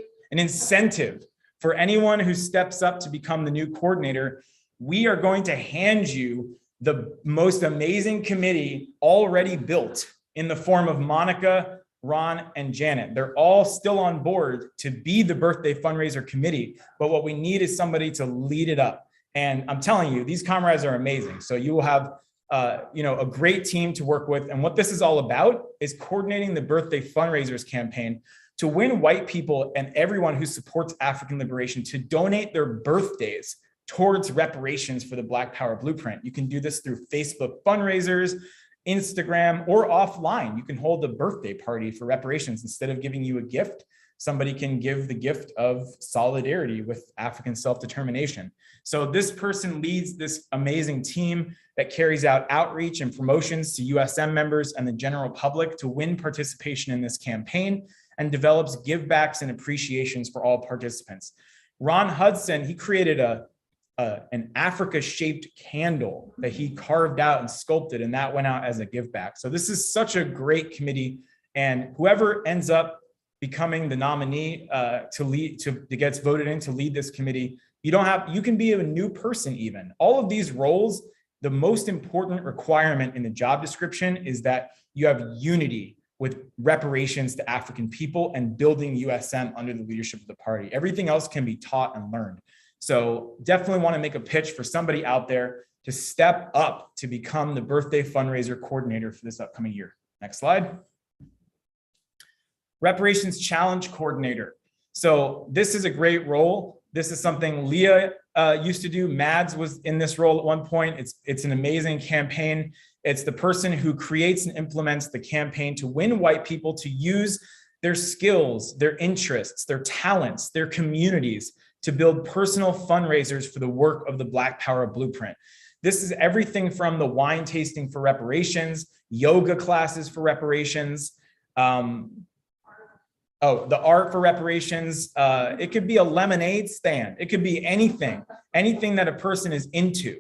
for anyone who steps up to become the new coordinator. We are going to hand you the most amazing committee already built in the form of Monica, Ron, and Janet. They're all still on board to be the birthday fundraiser committee, but what we need is somebody to lead it up. And I'm telling you, these comrades are amazing. So you will have a great team to work with. And what this is all about is coordinating the birthday fundraisers campaign to win white people and everyone who supports African liberation to donate their birthdays towards reparations for the Black Power Blueprint. You can do this through Facebook fundraisers, Instagram, or offline. You can hold a birthday party for reparations instead of giving you a gift. somebody can give the gift of solidarity with African self-determination. So this person leads this amazing team that carries out outreach and promotions to USM members and the general public to win participation in this campaign, and develops givebacks and appreciations for all participants. Ron Hudson, he created an Africa-shaped candle that he carved out and sculpted, and that went out as a give back. So this is such a great committee, and whoever ends up becoming the nominee to gets voted in to lead this committee, you can be a new person even. All of these roles, the most important requirement in the job description is that you have unity with reparations to African people and building USM under the leadership of the party. Everything else can be taught and learned. So definitely want to make a pitch for somebody out there to step up to become the birthday fundraiser coordinator for this upcoming year. Next slide. Reparations Challenge Coordinator. So this is a great role. This is something Leah used to do. Mads was in this role at one point. It's an amazing campaign. It's the person who creates and implements the campaign to win white people to use their skills, their interests, their talents, their communities to build personal fundraisers for the work of the Black Power Blueprint. This is everything from the wine tasting for reparations, yoga classes for reparations, the art for reparations. It could be a lemonade stand. It could be anything that a person is into.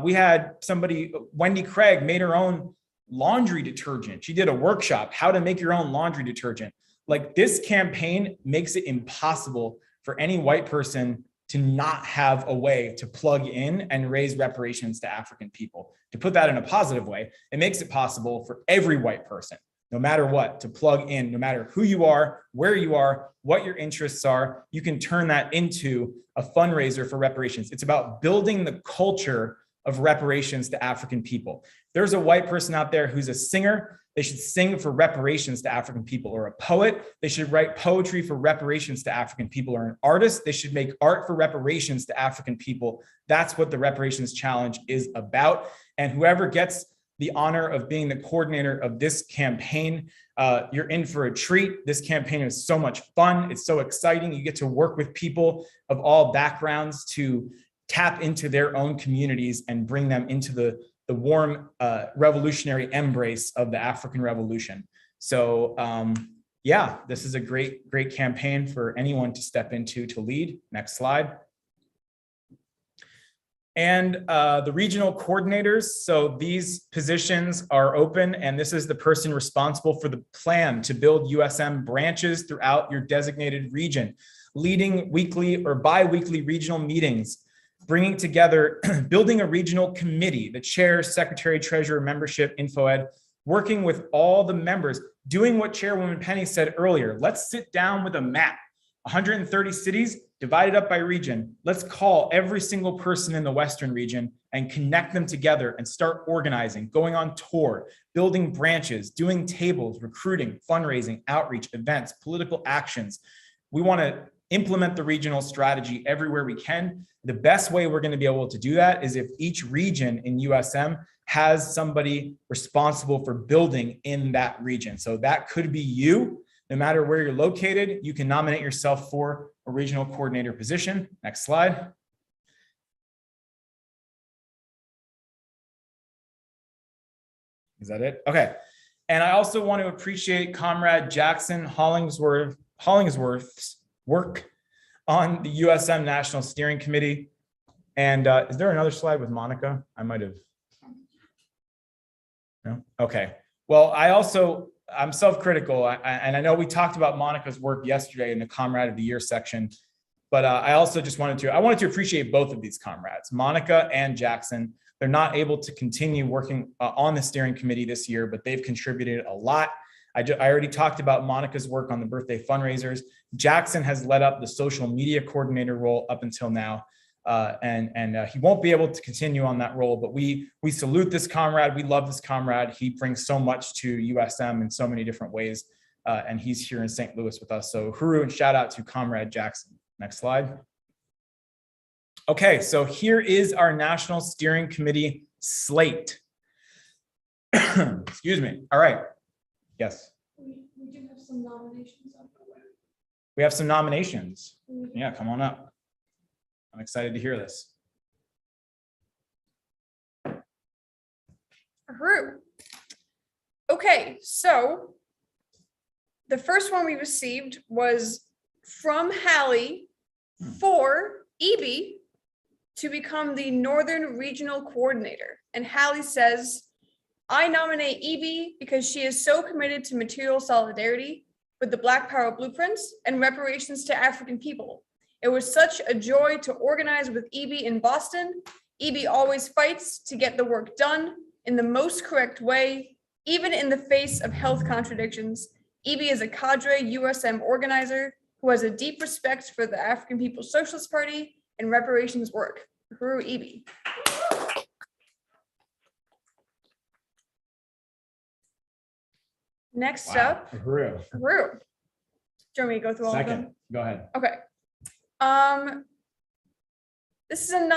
We had somebody, Wendy Craig, made her own laundry detergent. She did a workshop, how to make your own laundry detergent. Like, this campaign makes it impossible for any white person to not have a way to plug in and raise reparations to African people. To put that in a positive way, it makes it possible for every white person, no matter what, to plug in, no matter who you are, where you are, what your interests are. You can turn that into a fundraiser for reparations. It's about building the culture of reparations to African people. If there's a white person out there who's a singer, they should sing for reparations to African people. Or a poet, they should write poetry for reparations to African people. Or an artist, they should make art for reparations to African people. That's what the Reparations Challenge is about. And whoever gets the honor of being the coordinator of this campaign, you're in for a treat. This campaign is so much fun. It's so exciting. You get to work with people of all backgrounds to tap into their own communities and bring them into the warm revolutionary embrace of the African Revolution. So yeah, this is a great campaign for anyone to step into to lead. Next slide. And the regional coordinators. So these positions are open, and this is the person responsible for the plan to build USM branches throughout your designated region, leading weekly or bi-weekly regional meetings, bringing together, building a regional committee, the chair, secretary, treasurer, membership, info ed, working with all the members, doing what Chairwoman Penny said earlier. Let's sit down with a map, 130 cities divided up by region. Let's call every single person in the Western region and connect them together and start organizing, going on tour, building branches, doing tables, recruiting, fundraising, outreach, events, political actions. We want to implement the regional strategy everywhere we can. The best way we're going to be able to do that is if each region in USM has somebody responsible for building in that region. So that could be you. No matter where you're located, you can nominate yourself for a regional coordinator position. Next slide. Is that it? Okay. And I also want to appreciate Comrade Jackson Hollingsworth's work on the USM National Steering Committee. And is there another slide with Monica? I might have. No? Okay. Well, I'm self-critical, and I know we talked about Monica's work yesterday in the Comrade of the Year section, but I also just wanted to appreciate both of these comrades, Monica and Jackson. They're not able to continue working on the steering committee this year, but they've contributed a lot. I already talked about Monica's work on the birthday fundraisers. Jackson has led up the social media coordinator role up until now. And he won't be able to continue on that role, but we salute this comrade. We love this comrade. He brings so much to USM in so many different ways. And he's here in St. Louis with us. So Uhuru, and shout out to Comrade Jackson. Next slide. Okay, so here is our National Steering Committee slate. Excuse me. All right. Yes. We do have some nominations on the way. we have some nominations. Yeah, come on up. I'm excited to hear this. Uhuru. Okay, so the first one we received was from Hallie for Evie to become the Northern Regional Coordinator. And Hallie says, I nominate Evie because she is so committed to material solidarity with the Black Power blueprints and reparations to African people. It was such a joy to organize with Evie in Boston. Evie always fights to get the work done in the most correct way, even in the face of health contradictions. Evie is a cadre USM organizer who has a deep respect for the African People's Socialist Party and reparations work. Uhuru Evie. Next up, Uhuru. Uhuru. Do you want me to go through all of them? Second, go ahead. Okay. This is a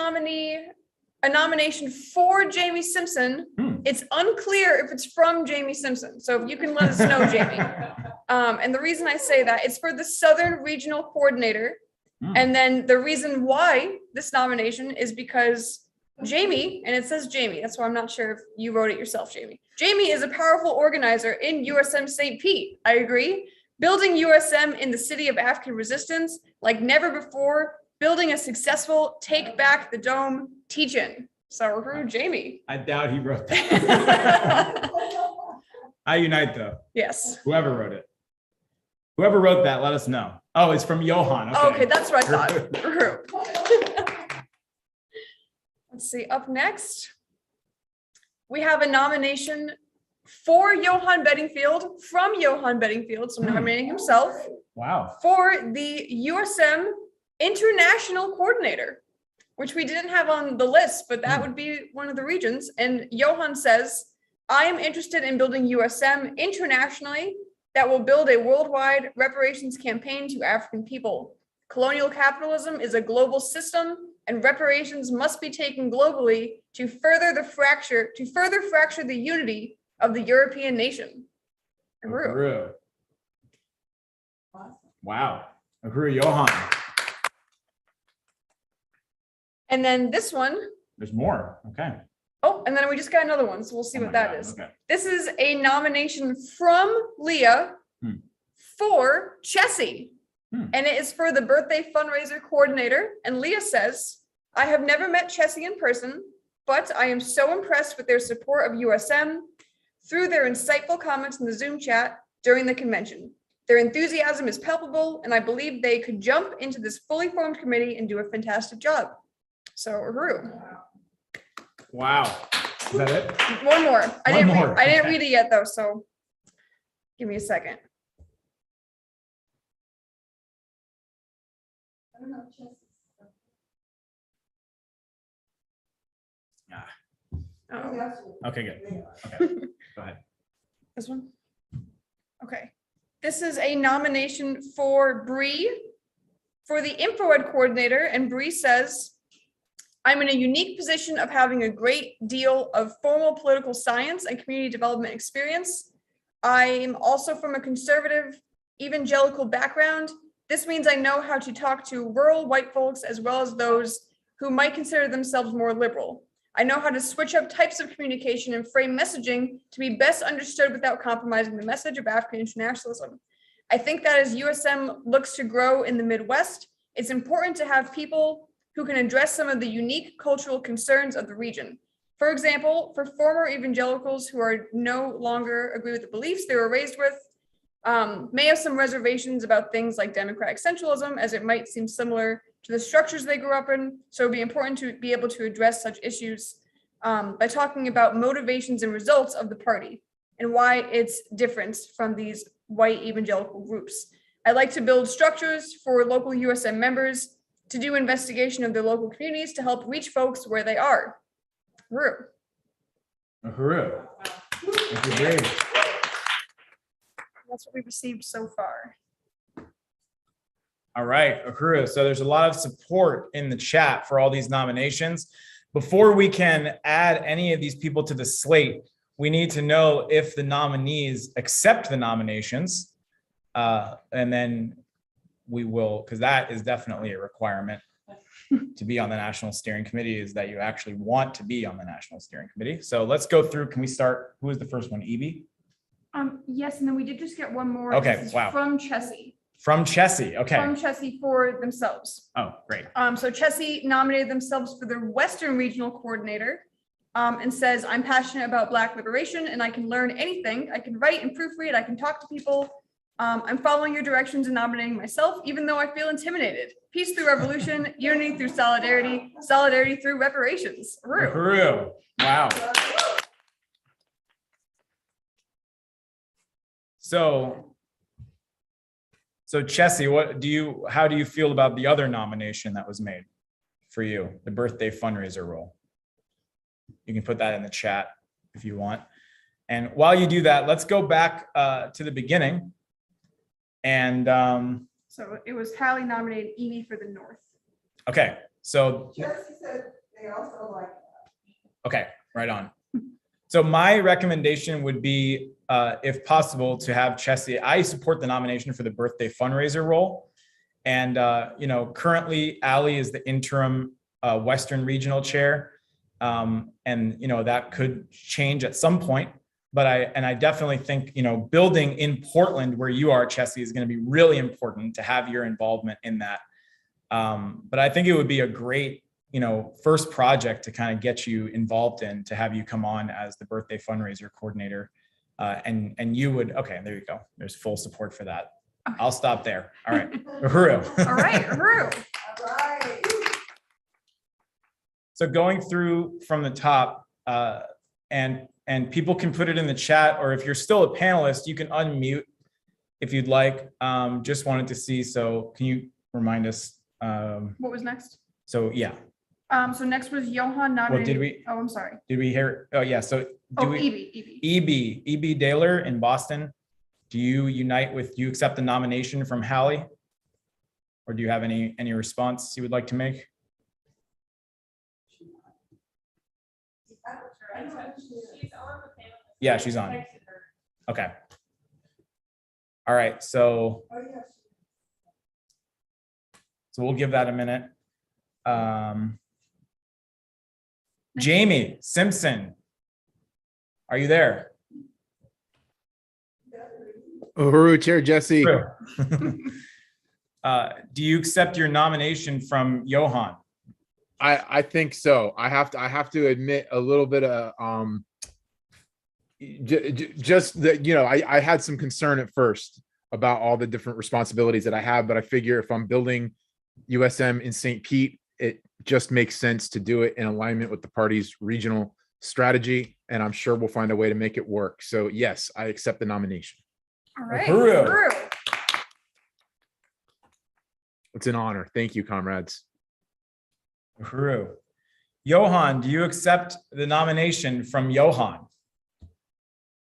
nomination for Jamie Simpson. It's unclear if it's from Jamie Simpson. So if you can let us know, Jamie. And the reason I say that, it's for the Southern Regional Coordinator. And then the reason why this nomination is because Jamie, and it says Jamie, that's why I'm not sure if you wrote it yourself, Jamie. Jamie is a powerful organizer in USM St. Pete. I agree. Building USM in the city of African resistance like never before, building a successful Take Back the Dome teach-in. So Uhuru Jamie. I doubt he wrote that. I unite though. Yes. Whoever wrote it. Whoever wrote that, let us know. Oh, it's from Johan. Okay, that's what I thought. Uhuru. Let's see, up next, we have a nomination for Johan Bedingfield, from Johan Bedingfield, so nominating himself. Wow. For the USM International Coordinator, which we didn't have on the list, but that would be one of the regions. And Johan says, I am interested in building USM internationally that will build a worldwide reparations campaign to African people. Colonial capitalism is a global system, and reparations must be taken globally to further fracture the unity of the European nation. Uhuru. Wow. Uhuru Johan. And then this one. There's more. Okay. Oh, and then we just got another one, so we'll see what that is. Okay. This is a nomination from Leah for Chessie. And it is for the birthday fundraiser coordinator. And Leah says, I have never met Chessie in person, but I am so impressed with their support of USM through their insightful comments in the Zoom chat during the convention. Their enthusiasm is palpable, and I believe they could jump into this fully formed committee and do a fantastic job. So, Uhuru. Wow. Is that it? One more. I didn't Okay. read it yet though, so give me a second. Okay, good. Okay. Go ahead. This one? Okay. This is a nomination for Bree for the InfoEd coordinator, and Bree says, I'm in a unique position of having a great deal of formal political science and community development experience. I'm also from a conservative evangelical background. This means I know how to talk to rural white folks as well as those who might consider themselves more liberal. I know how to switch up types of communication and frame messaging to be best understood without compromising the message of African internationalism. I think that as USM looks to grow in the Midwest, it's important to have people who can address some of the unique cultural concerns of the region. For example, for former evangelicals who are no longer agree with the beliefs they were raised with, may have some reservations about things like democratic centralism, as it might seem similar to the structures they grew up in. So it'd be important to be able to address such issues by talking about motivations and results of the party and why it's different from these white evangelical groups. I'd like to build structures for local USM members to do investigation of their local communities to help reach folks where they are. Uhuru. Uhuru. Thank you, Brave. That's what we've received so far. All right, Uhuru. So there's a lot of support in the chat for all these nominations. Before we can add any of these people to the slate, we need to know if the nominees accept the nominations. And then we will, because that is definitely a requirement to be on the National Steering Committee, is that you actually want to be on the National Steering Committee. So let's go through. Can we start? Who is the first one? Evie? Yes, and then we did just get one more. Okay, This is wow. From Chessie. From Chessie, okay. From Chessie for themselves. Oh, great. So Chessie nominated themselves for the Western Regional Coordinator, and says, I'm passionate about Black liberation and I can learn anything. I can write and proofread. I can talk to people. I'm following your directions and nominating myself, even though I feel intimidated. Peace through revolution, unity through solidarity, solidarity through reparations. Uhuru. Uhuru. Wow. So Chessie, how do you feel about the other nomination that was made for you, the birthday fundraiser role? You can put that in the chat if you want. And while you do that, let's go back to the beginning. And So it was Hallie nominated Evie for the North. okay, so Jesse said they also like okay, right on. So my recommendation would be, if possible, to have Chessie. I support the nomination for the birthday fundraiser role. And, currently Allie is the interim Western Regional Chair. And, that could change at some point. But I definitely think, building in Portland where you are, Chessie, is going to be really important to have your involvement in that. But I think it would be a great first project to kind of get you involved in, to have you come on as the birthday fundraiser coordinator. And you would, okay, there you go. There's full support for that. I'll stop there. All right. Uhuru. All right, Uhuru. All right. So going through from the top, and people can put it in the chat, or if you're still a panelist, you can unmute if you'd like. Just wanted to see, so can you remind us? What was next? So yeah. So next was Johan nominated. Did we? Oh, I'm sorry. Did we hear? Oh yeah. So Evie. EB Daler in Boston. Do you accept the nomination from Hallie? Or do you have any response you would like to make? Yeah, she's on. Okay. All right. So we'll give that a minute. Jamie Simpson, are you there? Uhuru, Chair Jesse. Do you accept your nomination from Johan? I think so. I have to admit a little bit of just that, I had some concern at first about all the different responsibilities that I have, but I figure if I'm building USM in St. Pete, it just makes sense to do it in alignment with the party's regional strategy, and I'm sure we'll find a way to make it work. So yes, I accept the nomination. All right. Uhuru. It's an honor. Thank you, comrades. Uhuru. Johan, do you accept the nomination from Johan?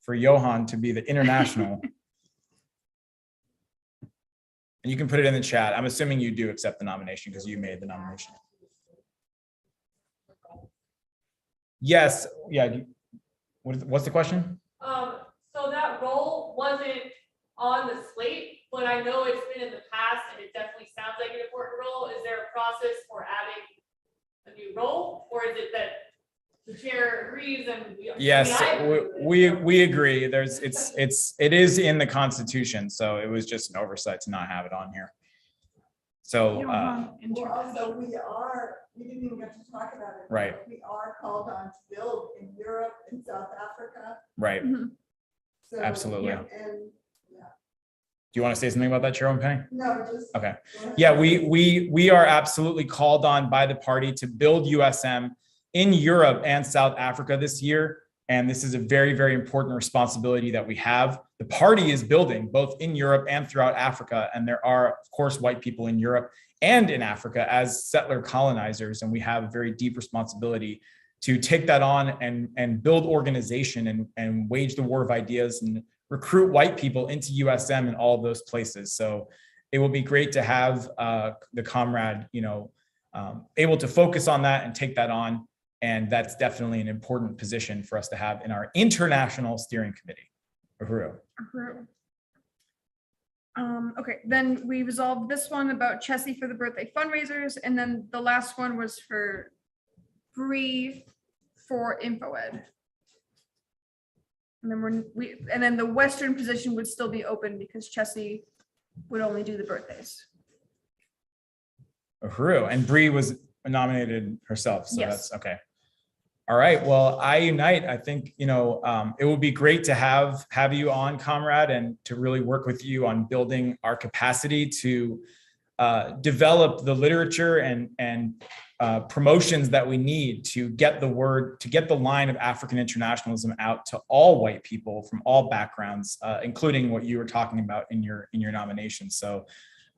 For Johan to be the international. And you can put it in the chat. I'm assuming you do accept the nomination because you made the nomination. Yes. Yeah. What's the question? So that role wasn't on the slate, but I know it's been in the past and it definitely sounds like an important role. Is there a process for adding a new role, or is it that the chair agrees and yes, we agree. It is in the Constitution, so it was just an oversight to not have it on here. So also we didn't even get to talk about it. Right. We are called on to build in Europe and South Africa. Right. So, Absolutely. And do you want to say something about that, Chairwoman Penny? no, just Okay. Yeah, we are absolutely called on by the party to build USM in Europe and South Africa this year. And this is a very, very important responsibility that we have. The party is building both in Europe and throughout Africa. And there are, of course, white people in Europe and in Africa as settler colonizers. And we have a very deep responsibility to take that on and build organization and wage the war of ideas and recruit white people into USM in all of those places. So it will be great to have the comrade, able to focus on that and take that on. And that's definitely an important position for us to have in our international steering committee. Uhuru. Okay, then we resolved this one about Chessie for the birthday fundraisers, and then the last one was for Bree for InfoEd. And then and then the Western position would still be open because Chessie would only do the birthdays. Uhuru, and Bree was nominated herself, so Yes. that's okay. All right, well, I unite. I think, you know, it would be great to have you on, comrade, and to really work with you on building our capacity to develop the literature and promotions that we need to get the word, to get the line of African internationalism out to all white people from all backgrounds, including what you were talking about in your nomination. So,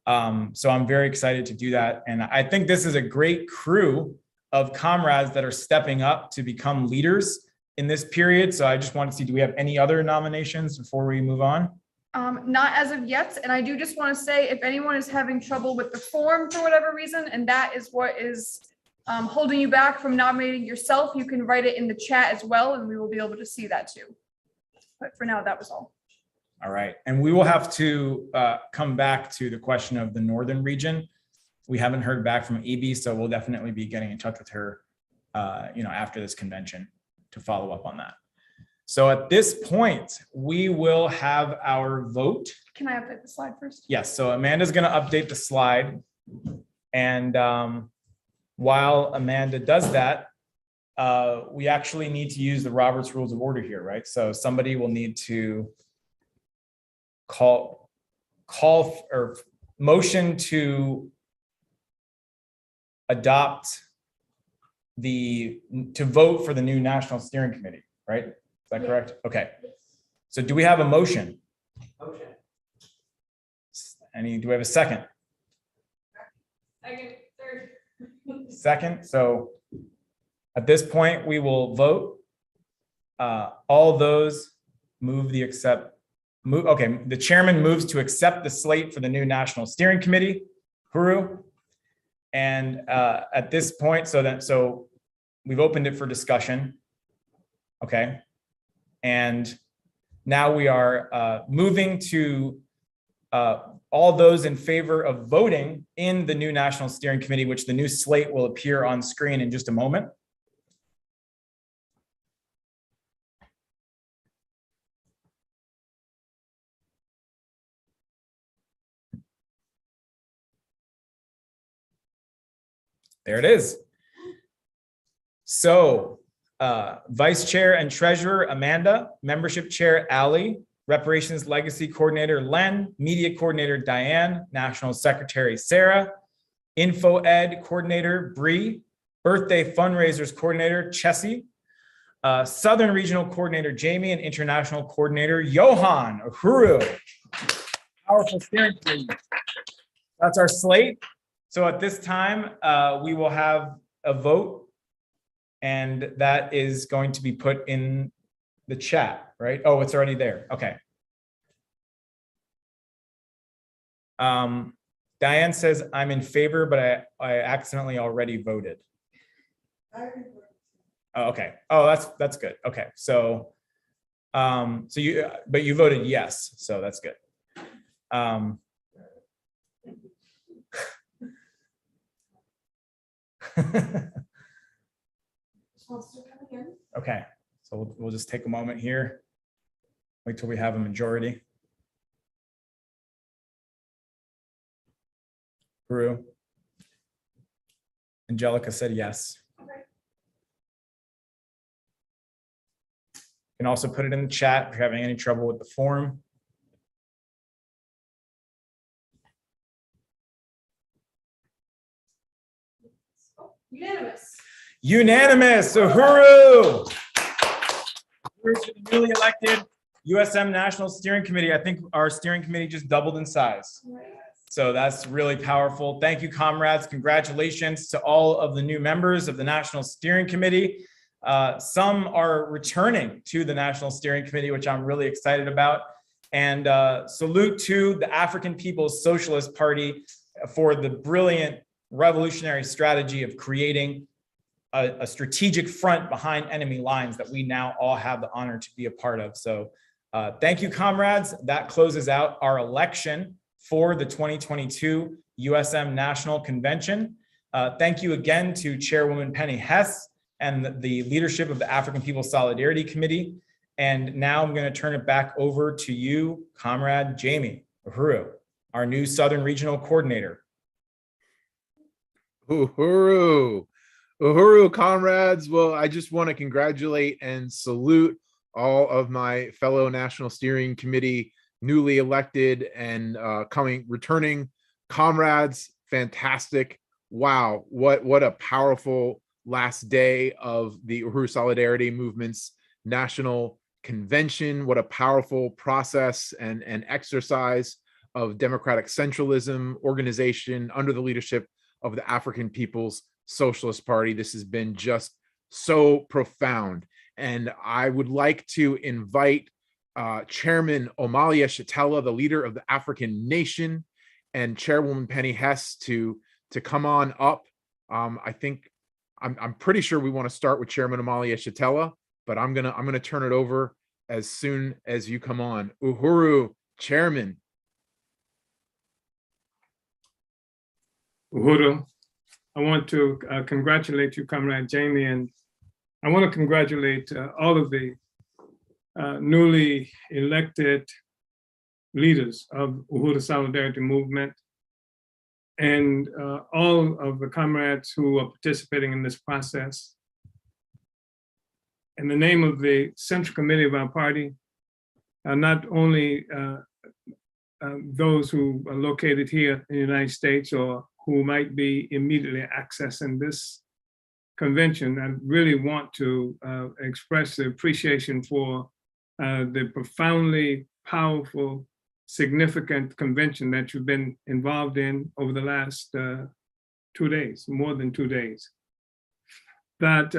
so I'm very excited to do that, and I think this is a great crew of comrades that are stepping up to become leaders in this period. So I just want to see, do we have any other nominations before we move on? Not as of yet. And I do just want to say, if anyone is having trouble with the form for whatever reason, and that is what is holding you back from nominating yourself, you can write it in the chat as well, and we will be able to see that too. But for now, that was all. All right. And we will have to come back to the question of the Northern region. We haven't heard back from EB, so we'll definitely be getting in touch with her, you know, after this convention to follow up on that. So at this point, we will have our vote. Can I update the slide first? Yes, so Amanda's going to update the slide. And while Amanda does that, we actually need to use the Robert's Rules of Order here, right? So somebody will need to call or motion to adopt to vote for the new National Steering Committee, right? Is that correct? Okay. So do we have a motion? Motion. Do we have a second? Second, third. Second. So at this point, we will vote. All those okay, the chairman moves to accept the slate for the new National Steering Committee. Uhuru. And at this point, so we've opened it for discussion. Okay. And now we are moving to all those in favor of voting in the new National Steering Committee, which the new slate will appear on screen in just a moment. There it is. So Vice Chair and Treasurer, Amanda, Membership Chair, Ali, Reparations Legacy Coordinator, Len, Media Coordinator, Diane, National Secretary, Sarah, Info Ed Coordinator, Bree, Birthday Fundraisers Coordinator, Chessie, Southern Regional Coordinator, Jamie, and International Coordinator, Johan. Uhuru. Powerful steering committee. That's our slate. So at this time, we will have a vote, and that is going to be put in the chat, right? Oh, it's already there. Okay. Diane says, I'm in favor, but I accidentally already voted. Oh, okay. Oh, that's good. Okay. So, but you voted yes, so that's good. Okay, so we'll just take a moment here. Wait till we have a majority. Peru. Angelica said yes. Okay. You can also put it in the chat if you're having any trouble with the form. Unanimous. Unanimous. Uhuru. Uhuru to the newly elected USM National Steering Committee. I think our steering committee just doubled in size. So that's really powerful. Thank you, comrades. Congratulations to all of the new members of the National Steering Committee. Some are returning to the National Steering Committee, which I'm really excited about. And salute to the African People's Socialist Party for the brilliant revolutionary strategy of creating a strategic front behind enemy lines that we now all have the honor to be a part of. So thank you, comrades. That closes out our election for the 2022 USM National Convention. Thank you again to Chairwoman Penny Hess and the leadership of the African People's Solidarity Committee. And now I'm going to turn it back over to you, Comrade Jamie Uhuru, our new Southern Regional Coordinator. Uhuru. Uhuru, comrades. Well, I just want to congratulate and salute all of my fellow National Steering Committee newly elected and returning comrades. Fantastic. Wow, what a powerful last day of the Uhuru Solidarity Movement's National Convention. What a powerful process and exercise of democratic centralism, organization under the leadership of the African People's Socialist Party. This has been just so profound. And I would like to invite Chairman Omalia Shatella, the leader of the African Nation, and Chairwoman Penny Hess to come on up. I think I'm pretty sure we want to start with Chairman Omalia Shatella, but I'm gonna turn it over as soon as you come on. Uhuru, Chairman. Uhuru, I want to congratulate you, Comrade Jamie, and I want to congratulate all of the newly elected leaders of Uhuru Solidarity Movement and all of the comrades who are participating in this process. In the name of the Central Committee of our party, not only those who are located here in the United States or who might be immediately accessing this convention, I really want to express the appreciation for the profoundly powerful, significant convention that you've been involved in over the last 2 days, more than 2 days. That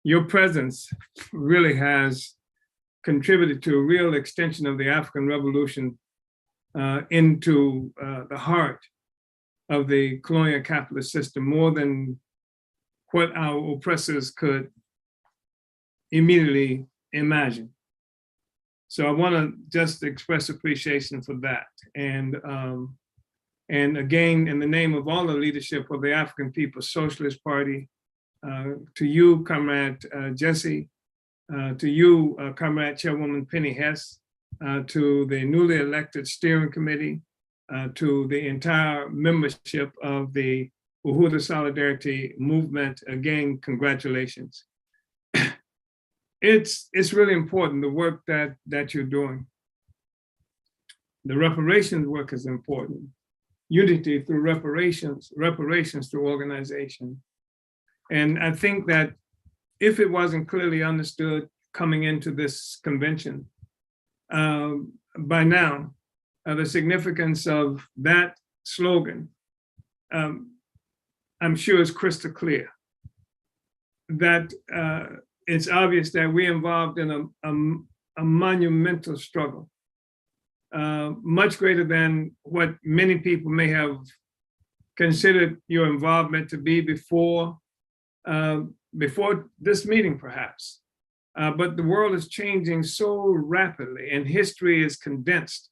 your presence really has contributed to a real extension of the African Revolution into the heart of the colonial capitalist system, more than what our oppressors could immediately imagine. So I want to just express appreciation for that. And again, in the name of all the leadership of the African People's Socialist Party, to you, Comrade Jesse, to you, Comrade Chairwoman Penny Hess, to the newly elected steering committee, to the entire membership of the Uhuru Solidarity Movement, again, congratulations. It's really important, the work that you're doing. The reparations work is important. Unity through reparations through organization. And I think that if it wasn't clearly understood coming into this convention, by now, the significance of that slogan, I'm sure is crystal clear. That it's obvious that we're involved in a monumental struggle, much greater than what many people may have considered your involvement to be before this meeting, perhaps. But the world is changing so rapidly, and history is condensed.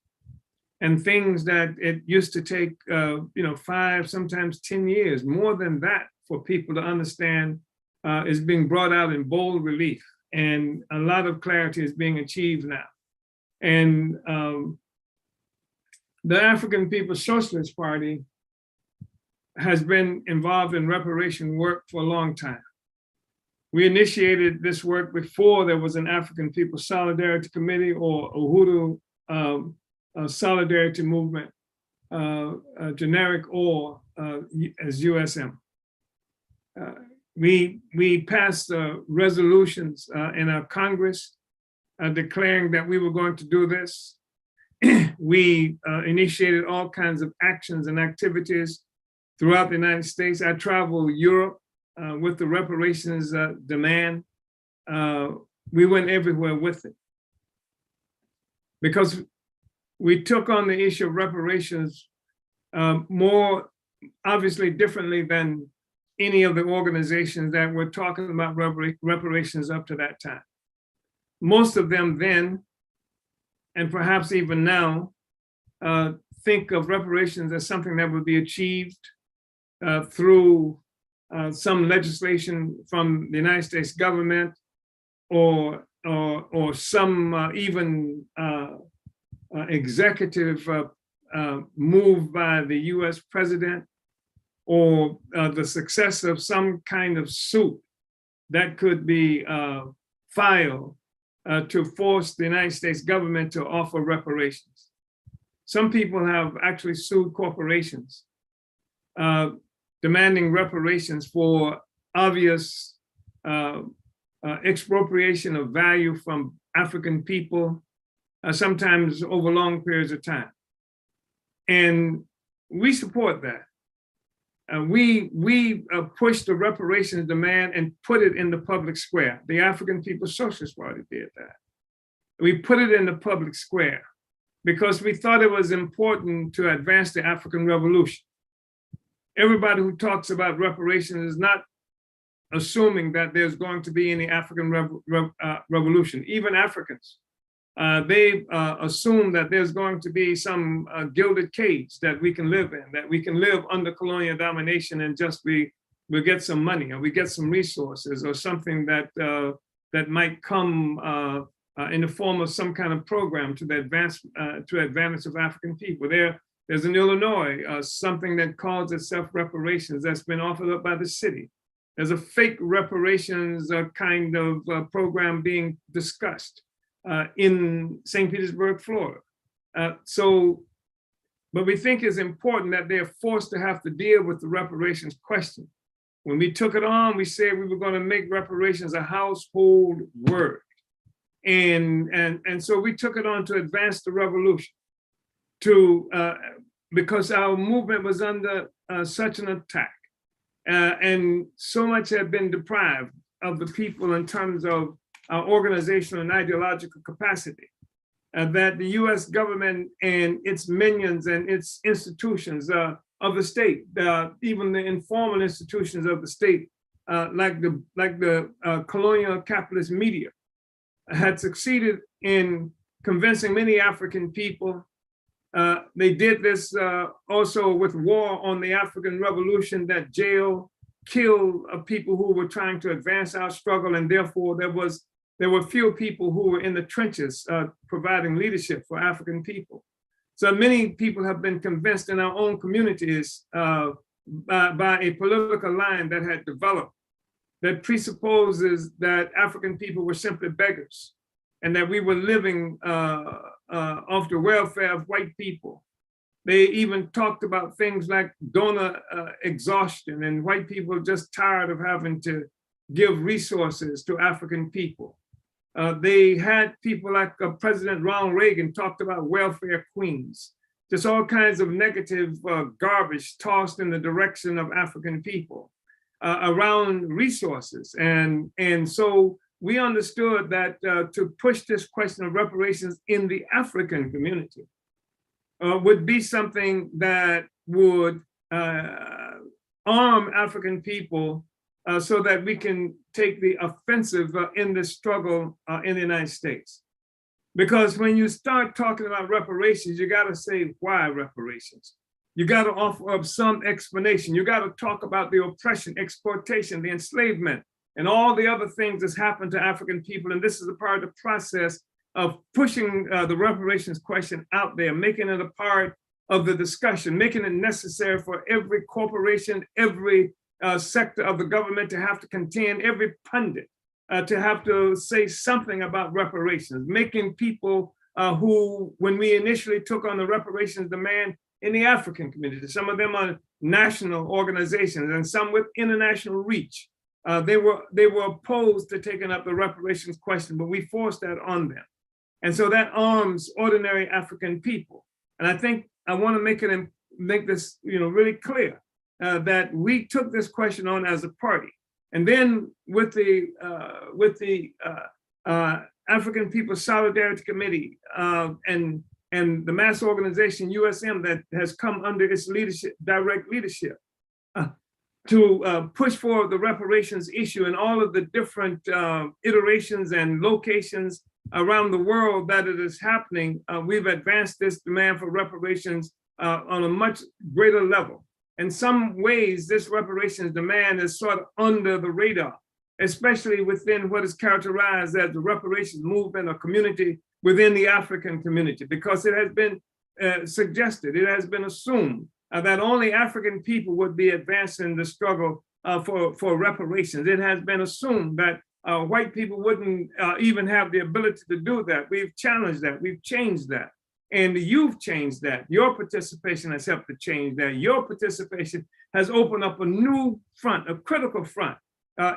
And things that it used to take 5, sometimes 10 years, more than that, for people to understand is being brought out in bold relief. And a lot of clarity is being achieved now. And the African People's Socialist Party has been involved in reparation work for a long time. We initiated this work before there was an African People's Solidarity Committee or Uhuru Solidarity Movement, generic or as USM. We passed resolutions in our Congress declaring that we were going to do this. We initiated all kinds of actions and activities throughout the United States. I traveled Europe with the reparations demand. We went everywhere with it because we took on the issue of reparations more obviously differently than any of the organizations that were talking about reparations up to that time. Most of them then, and perhaps even now, think of reparations as something that would be achieved through some legislation from the United States government, or some even executive move by the U.S. president, or the success of some kind of suit that could be filed to force the United States government to offer reparations. Some people have actually sued corporations demanding reparations for obvious expropriation of value from African people, sometimes over long periods of time. And we support that. We pushed the reparations demand and put it in the public square. The African People's Socialist Party did that. We put it in the public square because we thought it was important to advance the African Revolution. Everybody who talks about reparations is not assuming that there's going to be any African revolution. Even Africans, they assume that there's going to be some gilded cage that we can live in, that we can live under colonial domination and just we'll get some money, or we get some resources, or something that that might come in the form of some kind of program to the advantage of African people. There's in Illinois something that calls itself reparations that's been offered up by the city. There's a fake reparations kind of program being discussed in St. Petersburg, Florida. But we think it's important that they're forced to have to deal with the reparations question. When we took it on, we said we were going to make reparations a household word. And so we took it on to advance the revolution, because our movement was under such an attack. And so much had been deprived of the people in terms of our organizational and ideological capacity, that the US government and its minions and its institutions of the state, even the informal institutions of the state, like the colonial capitalist media, had succeeded in convincing many African people. They did this also with war on the African Revolution, that jail, kill people who were trying to advance our struggle, and therefore there were few people who were in the trenches providing leadership for African people. So many people have been convinced in our own communities by a political line that had developed that presupposes that African people were simply beggars and that we were living off the welfare of white people. They even talked about things like donor exhaustion and white people just tired of having to give resources to African people. They had people like President Ronald Reagan talked about welfare queens, just all kinds of negative garbage tossed in the direction of African people around resources. And so we understood that to push this question of reparations in the African community would be something that would arm African people so that we can take the offensive in this struggle in the United States. Because when you start talking about reparations, you got to say why reparations. You got to offer up some explanation. You got to talk about the oppression, exploitation, the enslavement, and all the other things that's happened to African people. And this is a part of the process of pushing the reparations question out there, making it a part of the discussion, making it necessary for every corporation, every sector of the government to have to contend, every pundit to have to say something about reparations, making people who, when we initially took on the reparations demand in the African community, some of them are national organizations and some with international reach, they were opposed to taking up the reparations question, but we forced that on them. And so that arms ordinary African people. And I think I want to make this really clear. That we took this question on as a party, and then with the African People's Solidarity Committee and the mass organization USM that has come under its leadership, direct leadership, to push for the reparations issue and all of the different iterations and locations around the world that it is happening. We've advanced this demand for reparations on a much greater level. In some ways, this reparations demand is sort of under the radar, especially within what is characterized as the reparations movement or community within the African community, because it has been suggested, it has been assumed that only African people would be advancing the struggle for reparations. It has been assumed that white people wouldn't even have the ability to do that. We've challenged that, we've changed that. And you've changed that. Your participation has helped to change that. Your participation has opened up a new front, a critical front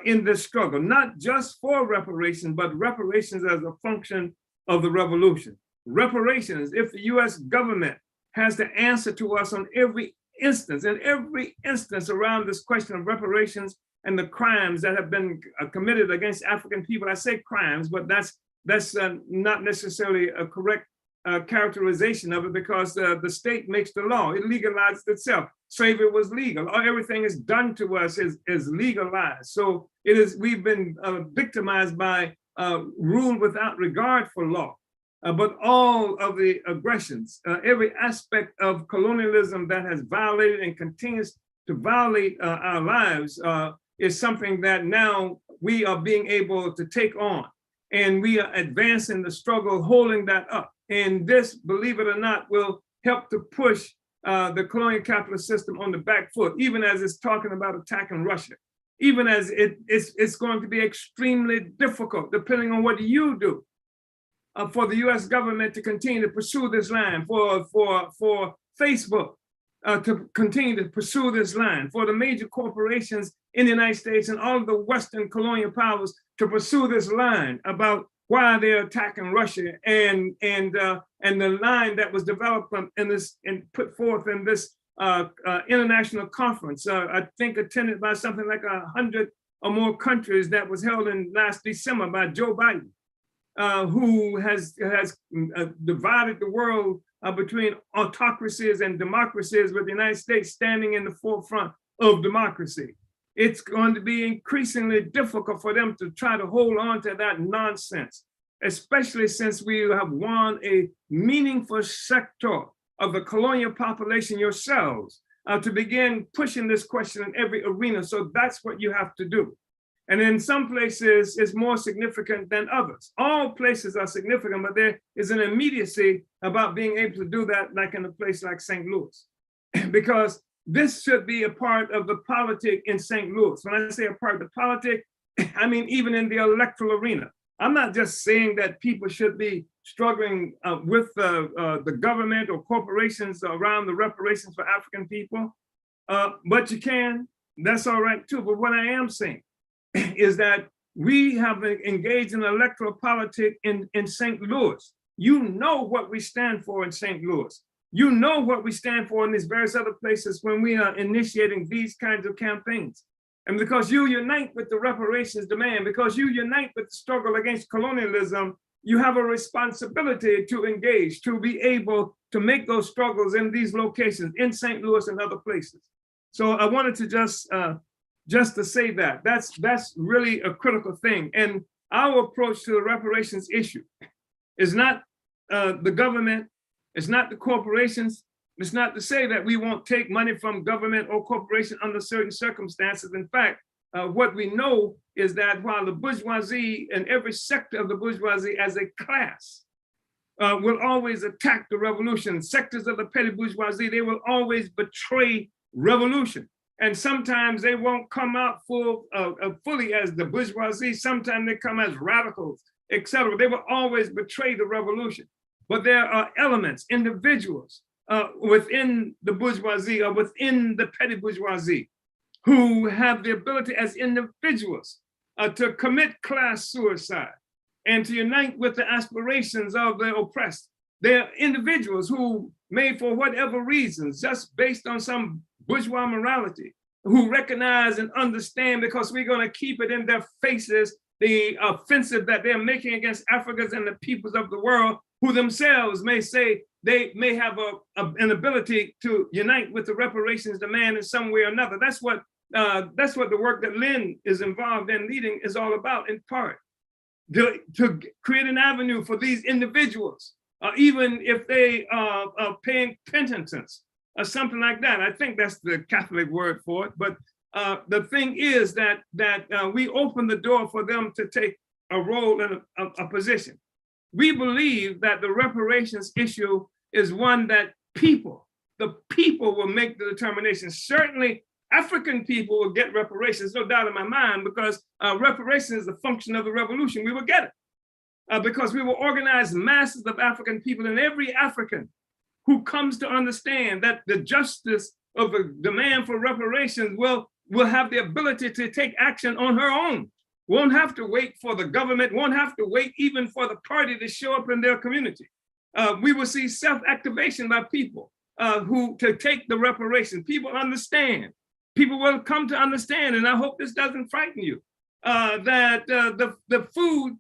in this struggle, not just for reparations, but reparations as a function of the revolution. Reparations, if the US government has to answer to us on every instance, around this question of reparations and the crimes that have been committed against African people. I say crimes, but that's not necessarily a correct characterization of it, because the state makes the law. It legalized itself. Slavery was legal. Everything is done to us is legalized. So it is. We've been victimized by rule without regard for law. But all of the aggressions, every aspect of colonialism that has violated and continues to violate our lives is something that now we are being able to take on. And we are advancing the struggle, holding that up. And this, believe it or not, will help to push the colonial capitalist system on the back foot, even as it's talking about attacking Russia, even as it's going to be extremely difficult, depending on what you do, for the US government to continue to pursue this line, for Facebook to continue to pursue this line, for the major corporations in the United States and all of the Western colonial powers to pursue this line about why they're attacking Russia, and the line that was developed in this and put forth in this international conference, I think attended by something like 100 or more countries, that was held in last December by Joe Biden, who has divided the world between autocracies and democracies, with the United States standing in the forefront of democracy. It's going to be increasingly difficult for them to try to hold on to that nonsense, especially since we have won a meaningful sector of the colonial population yourselves to begin pushing this question in every arena. So that's what you have to do. And in some places, it's more significant than others. All places are significant, but there is an immediacy about being able to do that, like in a place like St. Louis, because this should be a part of the politic in St. Louis. When I say a part of the politic, I mean even in the electoral arena. I'm not just saying that people should be struggling with the government or corporations around the reparations for African people, but you can, that's all right too. But what I am saying is that we have engaged in electoral politics in St. Louis. You know what we stand for in St. Louis. You know what we stand for in these various other places when we are initiating these kinds of campaigns. And because you unite with the reparations demand, because you unite with the struggle against colonialism, you have a responsibility to engage, to be able to make those struggles in these locations, in St. Louis and other places. So I wanted to just to say that that's really a critical thing. And our approach to the reparations issue is not the government, it's not the corporations. It's not to say that we won't take money from government or corporation under certain circumstances. In fact, what we know is that while the bourgeoisie and every sector of the bourgeoisie as a class will always attack the revolution, sectors of the petty bourgeoisie, they will always betray revolution. And sometimes they won't come out fully as the bourgeoisie. Sometimes they come as radicals, etc. They will always betray the revolution. But there are elements, individuals within the bourgeoisie or within the petty bourgeoisie who have the ability as individuals to commit class suicide and to unite with the aspirations of the oppressed. They're individuals who may, for whatever reasons, just based on some bourgeois morality, who recognize and understand, because we're going to keep it in their faces, the offensive that they're making against Africans and the peoples of the world, who themselves may say they may have an ability to unite with the reparations demand in some way or another. That's what the work that Lynn is involved in leading is all about, in part, to create an avenue for these individuals, even if they are paying penitence or something like that. I think that's the Catholic word for it. But the thing is that we open the door for them to take a role in a position. We believe that the reparations issue is one that the people will make the determination. Certainly, African people will get reparations, no doubt in my mind, because reparations is a function of the revolution. We will get it because we will organize masses of African people, and every African who comes to understand that the justice of the demand for reparations will have the ability to take action on her own. Won't have to wait for the government, won't have to wait even for the party to show up in their community. We will see self-activation by people who to take the reparations. People understand. People will come to understand, and I hope this doesn't frighten you, that the food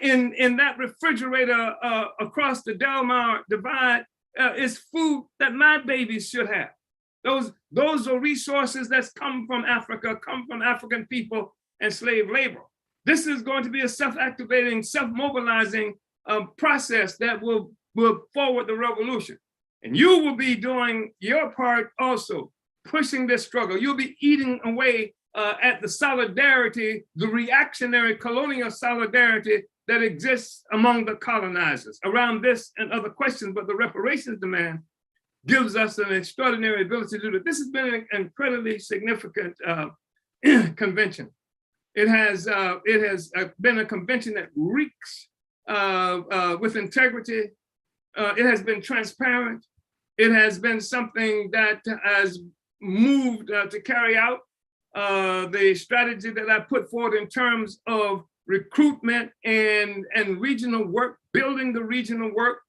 in that refrigerator across the Delmar Divide is food that my babies should have. Those are resources that's come from Africa, come from African people and slave labor. This is going to be a self-activating, self-mobilizing process that will forward the revolution. And you will be doing your part also, pushing this struggle. You'll be eating away at the solidarity, the reactionary colonial solidarity that exists among the colonizers around this and other questions. But the reparations demand gives us an extraordinary ability to do that. This has been an incredibly significant convention. It has been a convention that reeks with integrity. It has been transparent. It has been something that has moved to carry out the strategy that I put forward in terms of recruitment and regional work, building the regional work.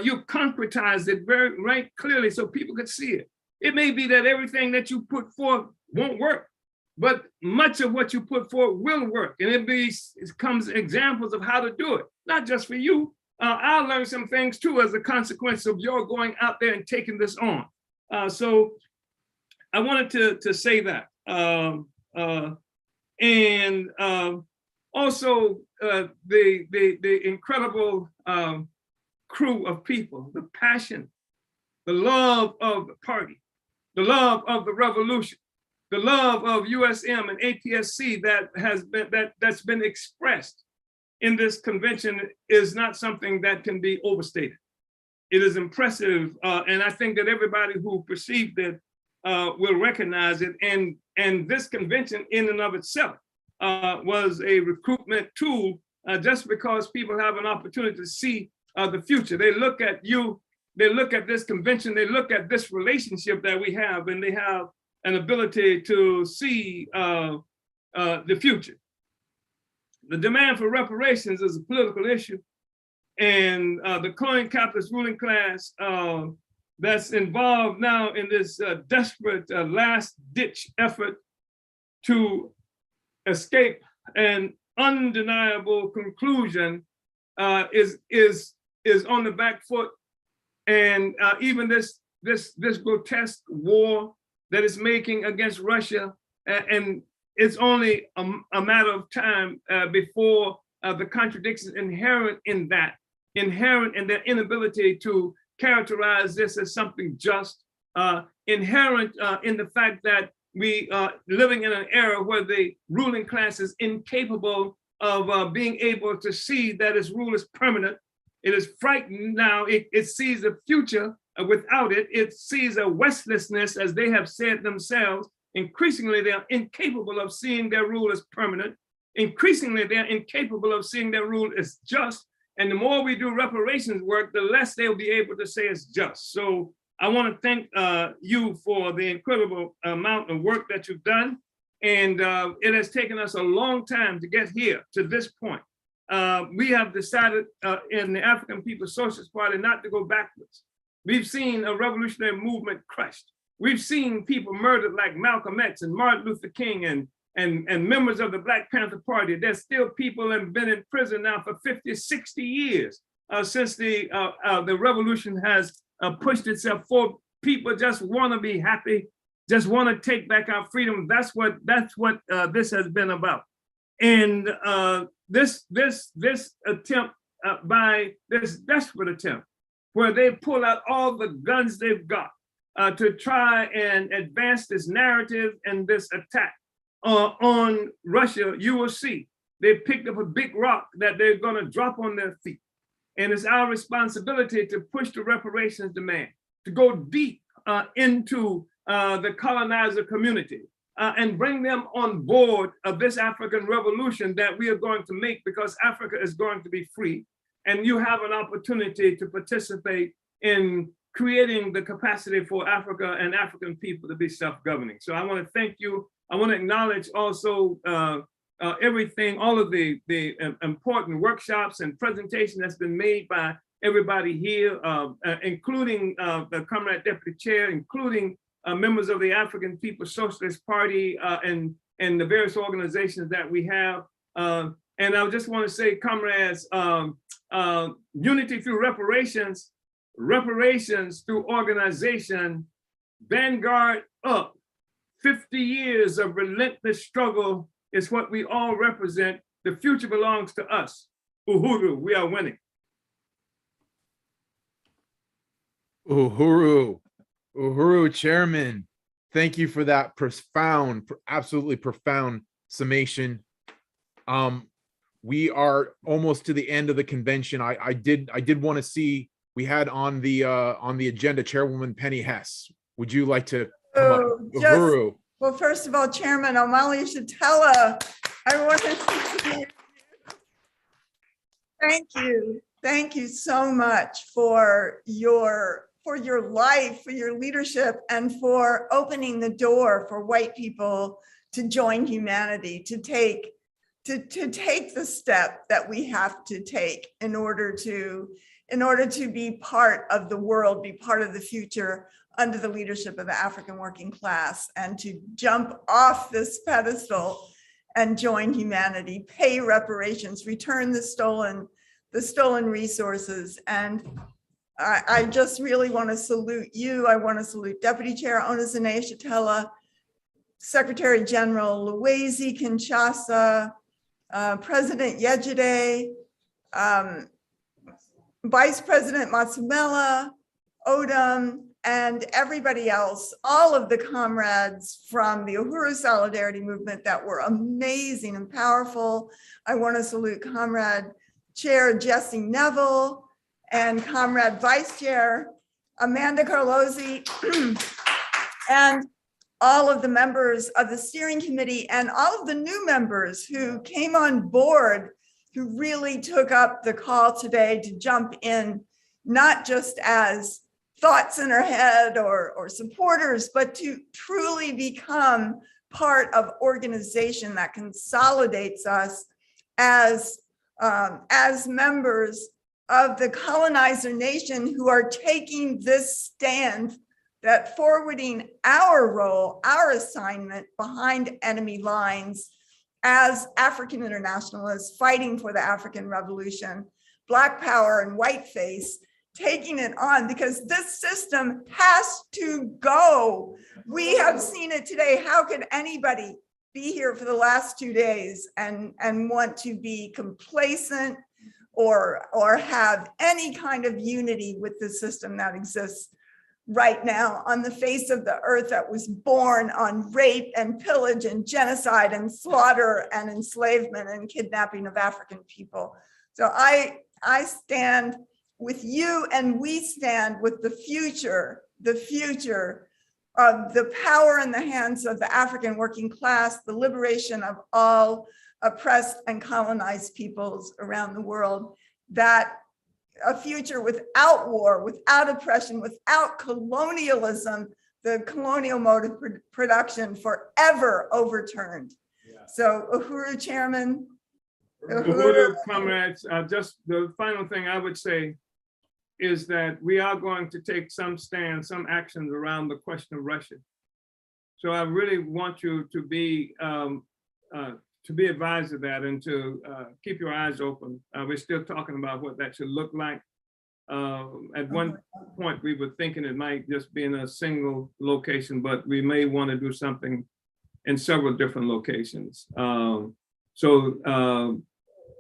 You concretized it very clearly so people could see it. It may be that everything that you put forth won't work, but much of what you put forward will work. And it comes examples of how to do it, not just for you. I'll learn some things too as a consequence of your going out there and taking this on. So I wanted to say that. And also the incredible crew of people, the passion, the love of the party, the love of the revolution, the love of USM and APSC that's been expressed in this convention is not something that can be overstated. It is impressive, and I think that everybody who perceived it will recognize it. And this convention in and of itself was a recruitment tool just because people have an opportunity to see the future. They look at you, they look at this convention, they look at this relationship that we have, and they have an ability to see the future. The demand for reparations is a political issue, and the colonial capitalist ruling class that's involved now in this desperate last-ditch effort to escape an undeniable conclusion is on the back foot. And even this grotesque war that is making against Russia, and it's only a matter of time before the contradictions inherent in their inability to characterize this as something just, inherent in the fact that we are living in an era where the ruling class is incapable of being able to see that its rule is permanent. It is frightened now. It sees a future without it. It sees a westlessness, as they have said themselves. Increasingly, they are incapable of seeing their rule as permanent. Increasingly, they're incapable of seeing their rule as just. And the more we do reparations work, the less they'll be able to say it's just. So I want to thank you for the incredible amount of work that you've done. And it has taken us a long time to get here to this point. We have decided in the African People's Socialist Party not to go backwards. We've seen a revolutionary movement crushed. We've seen people murdered like Malcolm X and Martin Luther King and members of the Black Panther Party. There's still people that have been in prison now for 50, 60 years since the revolution has pushed itself forward. People just want to be happy, just want to take back our freedom. That's what this has been about. And this attempt by this desperate attempt, where they pull out all the guns they've got, to try and advance this narrative and this attack on Russia, you will see they picked up a big rock that they're going to drop on their feet. And it's our responsibility to push the reparations demand, to go deep into the colonizer community and bring them on board of this African revolution that we are going to make, because Africa is going to be free. And you have an opportunity to participate in creating the capacity for Africa and African people to be self-governing. So I want to thank you. I want to acknowledge also everything, all of the important workshops and presentations that's been made by everybody here, including the Comrade Deputy Chair, including members of the African People's Socialist Party and the various organizations that we have. And I just want to say, comrades, unity through reparations, reparations through organization, vanguard up. 50 years of relentless struggle is what we all represent. The future belongs to us. Uhuru, we are winning. Uhuru, Chairman, thank you for that profound, absolutely profound summation. We are almost to the end of the convention. I did want to see, we had on the agenda Chairwoman Penny Hess. Would you like to come up? Uhuru. Well, first of all, Chairman Omali Shatella, I want to thank you so much for your life, for your leadership, and for opening the door for white people to join humanity, to take the step that we have to take in order to be part of the world, be part of the future under the leadership of the African working class, and to jump off this pedestal and join humanity, pay reparations, return the stolen resources. And I just really want to salute you. I want to salute Deputy Chair Onezane Shatella, Secretary General Luwezi Kinshasa, President Yejide, Vice President Matsumela, Odom, and everybody else, all of the comrades from the Uhuru Solidarity Movement that were amazing and powerful. I want to salute Comrade Chair Jesse Neville and Comrade Vice Chair Amanda Carlozzi, and all of the members of the steering committee and all of the new members who came on board, who really took up the call today to jump in, not just as thoughts in our head or supporters, but to truly become part of organization that consolidates us as members of the colonizer nation who are taking this stand, that forwarding our role, our assignment behind enemy lines as African internationalists fighting for the African revolution, Black power and white face, taking it on, because this system has to go. We have seen it today. How could anybody be here for the last 2 days and want to be complacent or have any kind of unity with the system that exists right now on the face of the earth, that was born on rape and pillage and genocide and slaughter and enslavement and kidnapping of African people? So I stand with you, and we stand with the future of the power in the hands of the African working class, the liberation of all oppressed and colonized peoples around the world, that a future without war, without oppression, without colonialism, the colonial mode of production forever overturned. Yeah. So Uhuru, Chairman. Uhuru, comrades, just the final thing I would say is that we are going to take some stand, some actions around the question of Russia. So I really want you to be advised of that and to keep your eyes open. We're still talking about what that should look like. At one point, we were thinking it might just be in a single location, but we may want to do something in several different locations.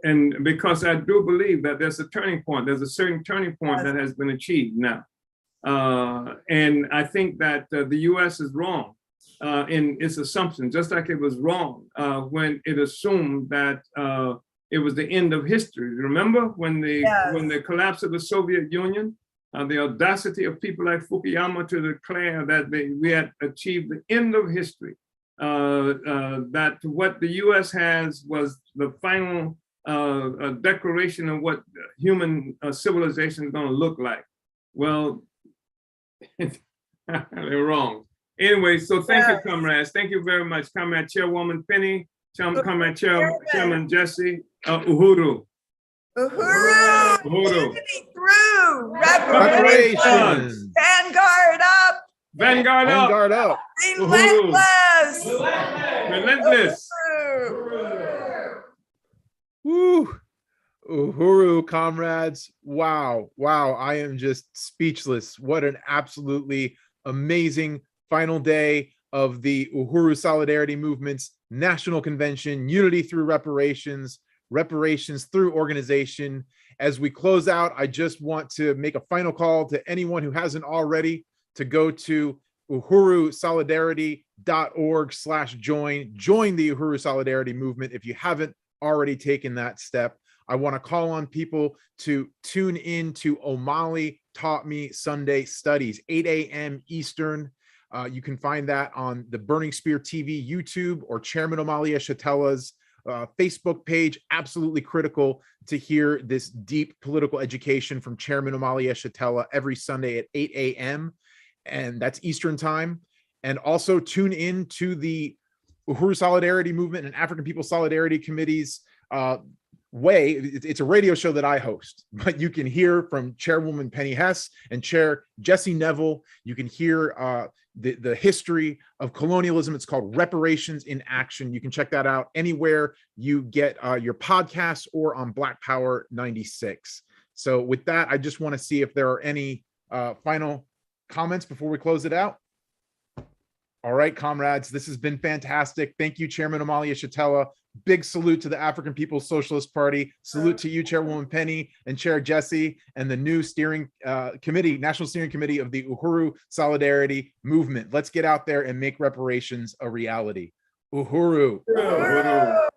And because I do believe that there's a turning point, there's a certain turning point that has been achieved now. And I think that the U.S. is wrong in its assumption, just like it was wrong when it assumed that it was the end of history. Remember when the collapse of the Soviet Union, the audacity of people like Fukuyama to declare that we had achieved the end of history, that what the U.S. has was the final declaration of what human civilization is going to look like. Well, they're wrong. Anyway, so thank you, comrades. Thank you very much, Comrade Chairwoman Penny, Comrade Chairman Jesse, Uhuru. Uhuru, Uhuru. unity through Reparations. Vanguard up. Vanguard up. Vanguard up. Relentless. Relentless. Woo. Uhuru, comrades. Wow. Wow. I am just speechless. What an absolutely amazing final day of the Uhuru Solidarity Movement's National Convention, Unity Through Reparations, Reparations Through Organization. As we close out, I just want to make a final call to anyone who hasn't already to go to uhurusolidarity.org/join. Join the Uhuru Solidarity Movement if you haven't already taken that step. I want to call on people to tune in to O'Malley Taught Me Sunday Studies, 8 a.m. Eastern. You can find that on the Burning Spear TV YouTube or Chairman O'Malley Eshatela's Facebook page. Absolutely critical to hear this deep political education from Chairman O'Malley Eshatela every Sunday at 8 a.m. and that's Eastern time. And also tune in to the Uhuru Solidarity Movement and African People Solidarity Committee's way. It's a radio show that I host, but you can hear from Chairwoman Penny Hess and Chair Jesse Neville. You can hear the history of colonialism. It's called Reparations in Action. You can check that out anywhere you get your podcasts or on Black Power 96. So with that, I just want to see if there are any final comments before we close it out. All right, comrades, this has been fantastic. Thank you, Chairman O'Malley Eshatela. Big salute to the African People's Socialist Party. Salute to you, Chairwoman Penny and Chair Jesse, and the new steering committee, National Steering Committee of the Uhuru Solidarity Movement. Let's get out there and make reparations a reality. Uhuru. Uhuru.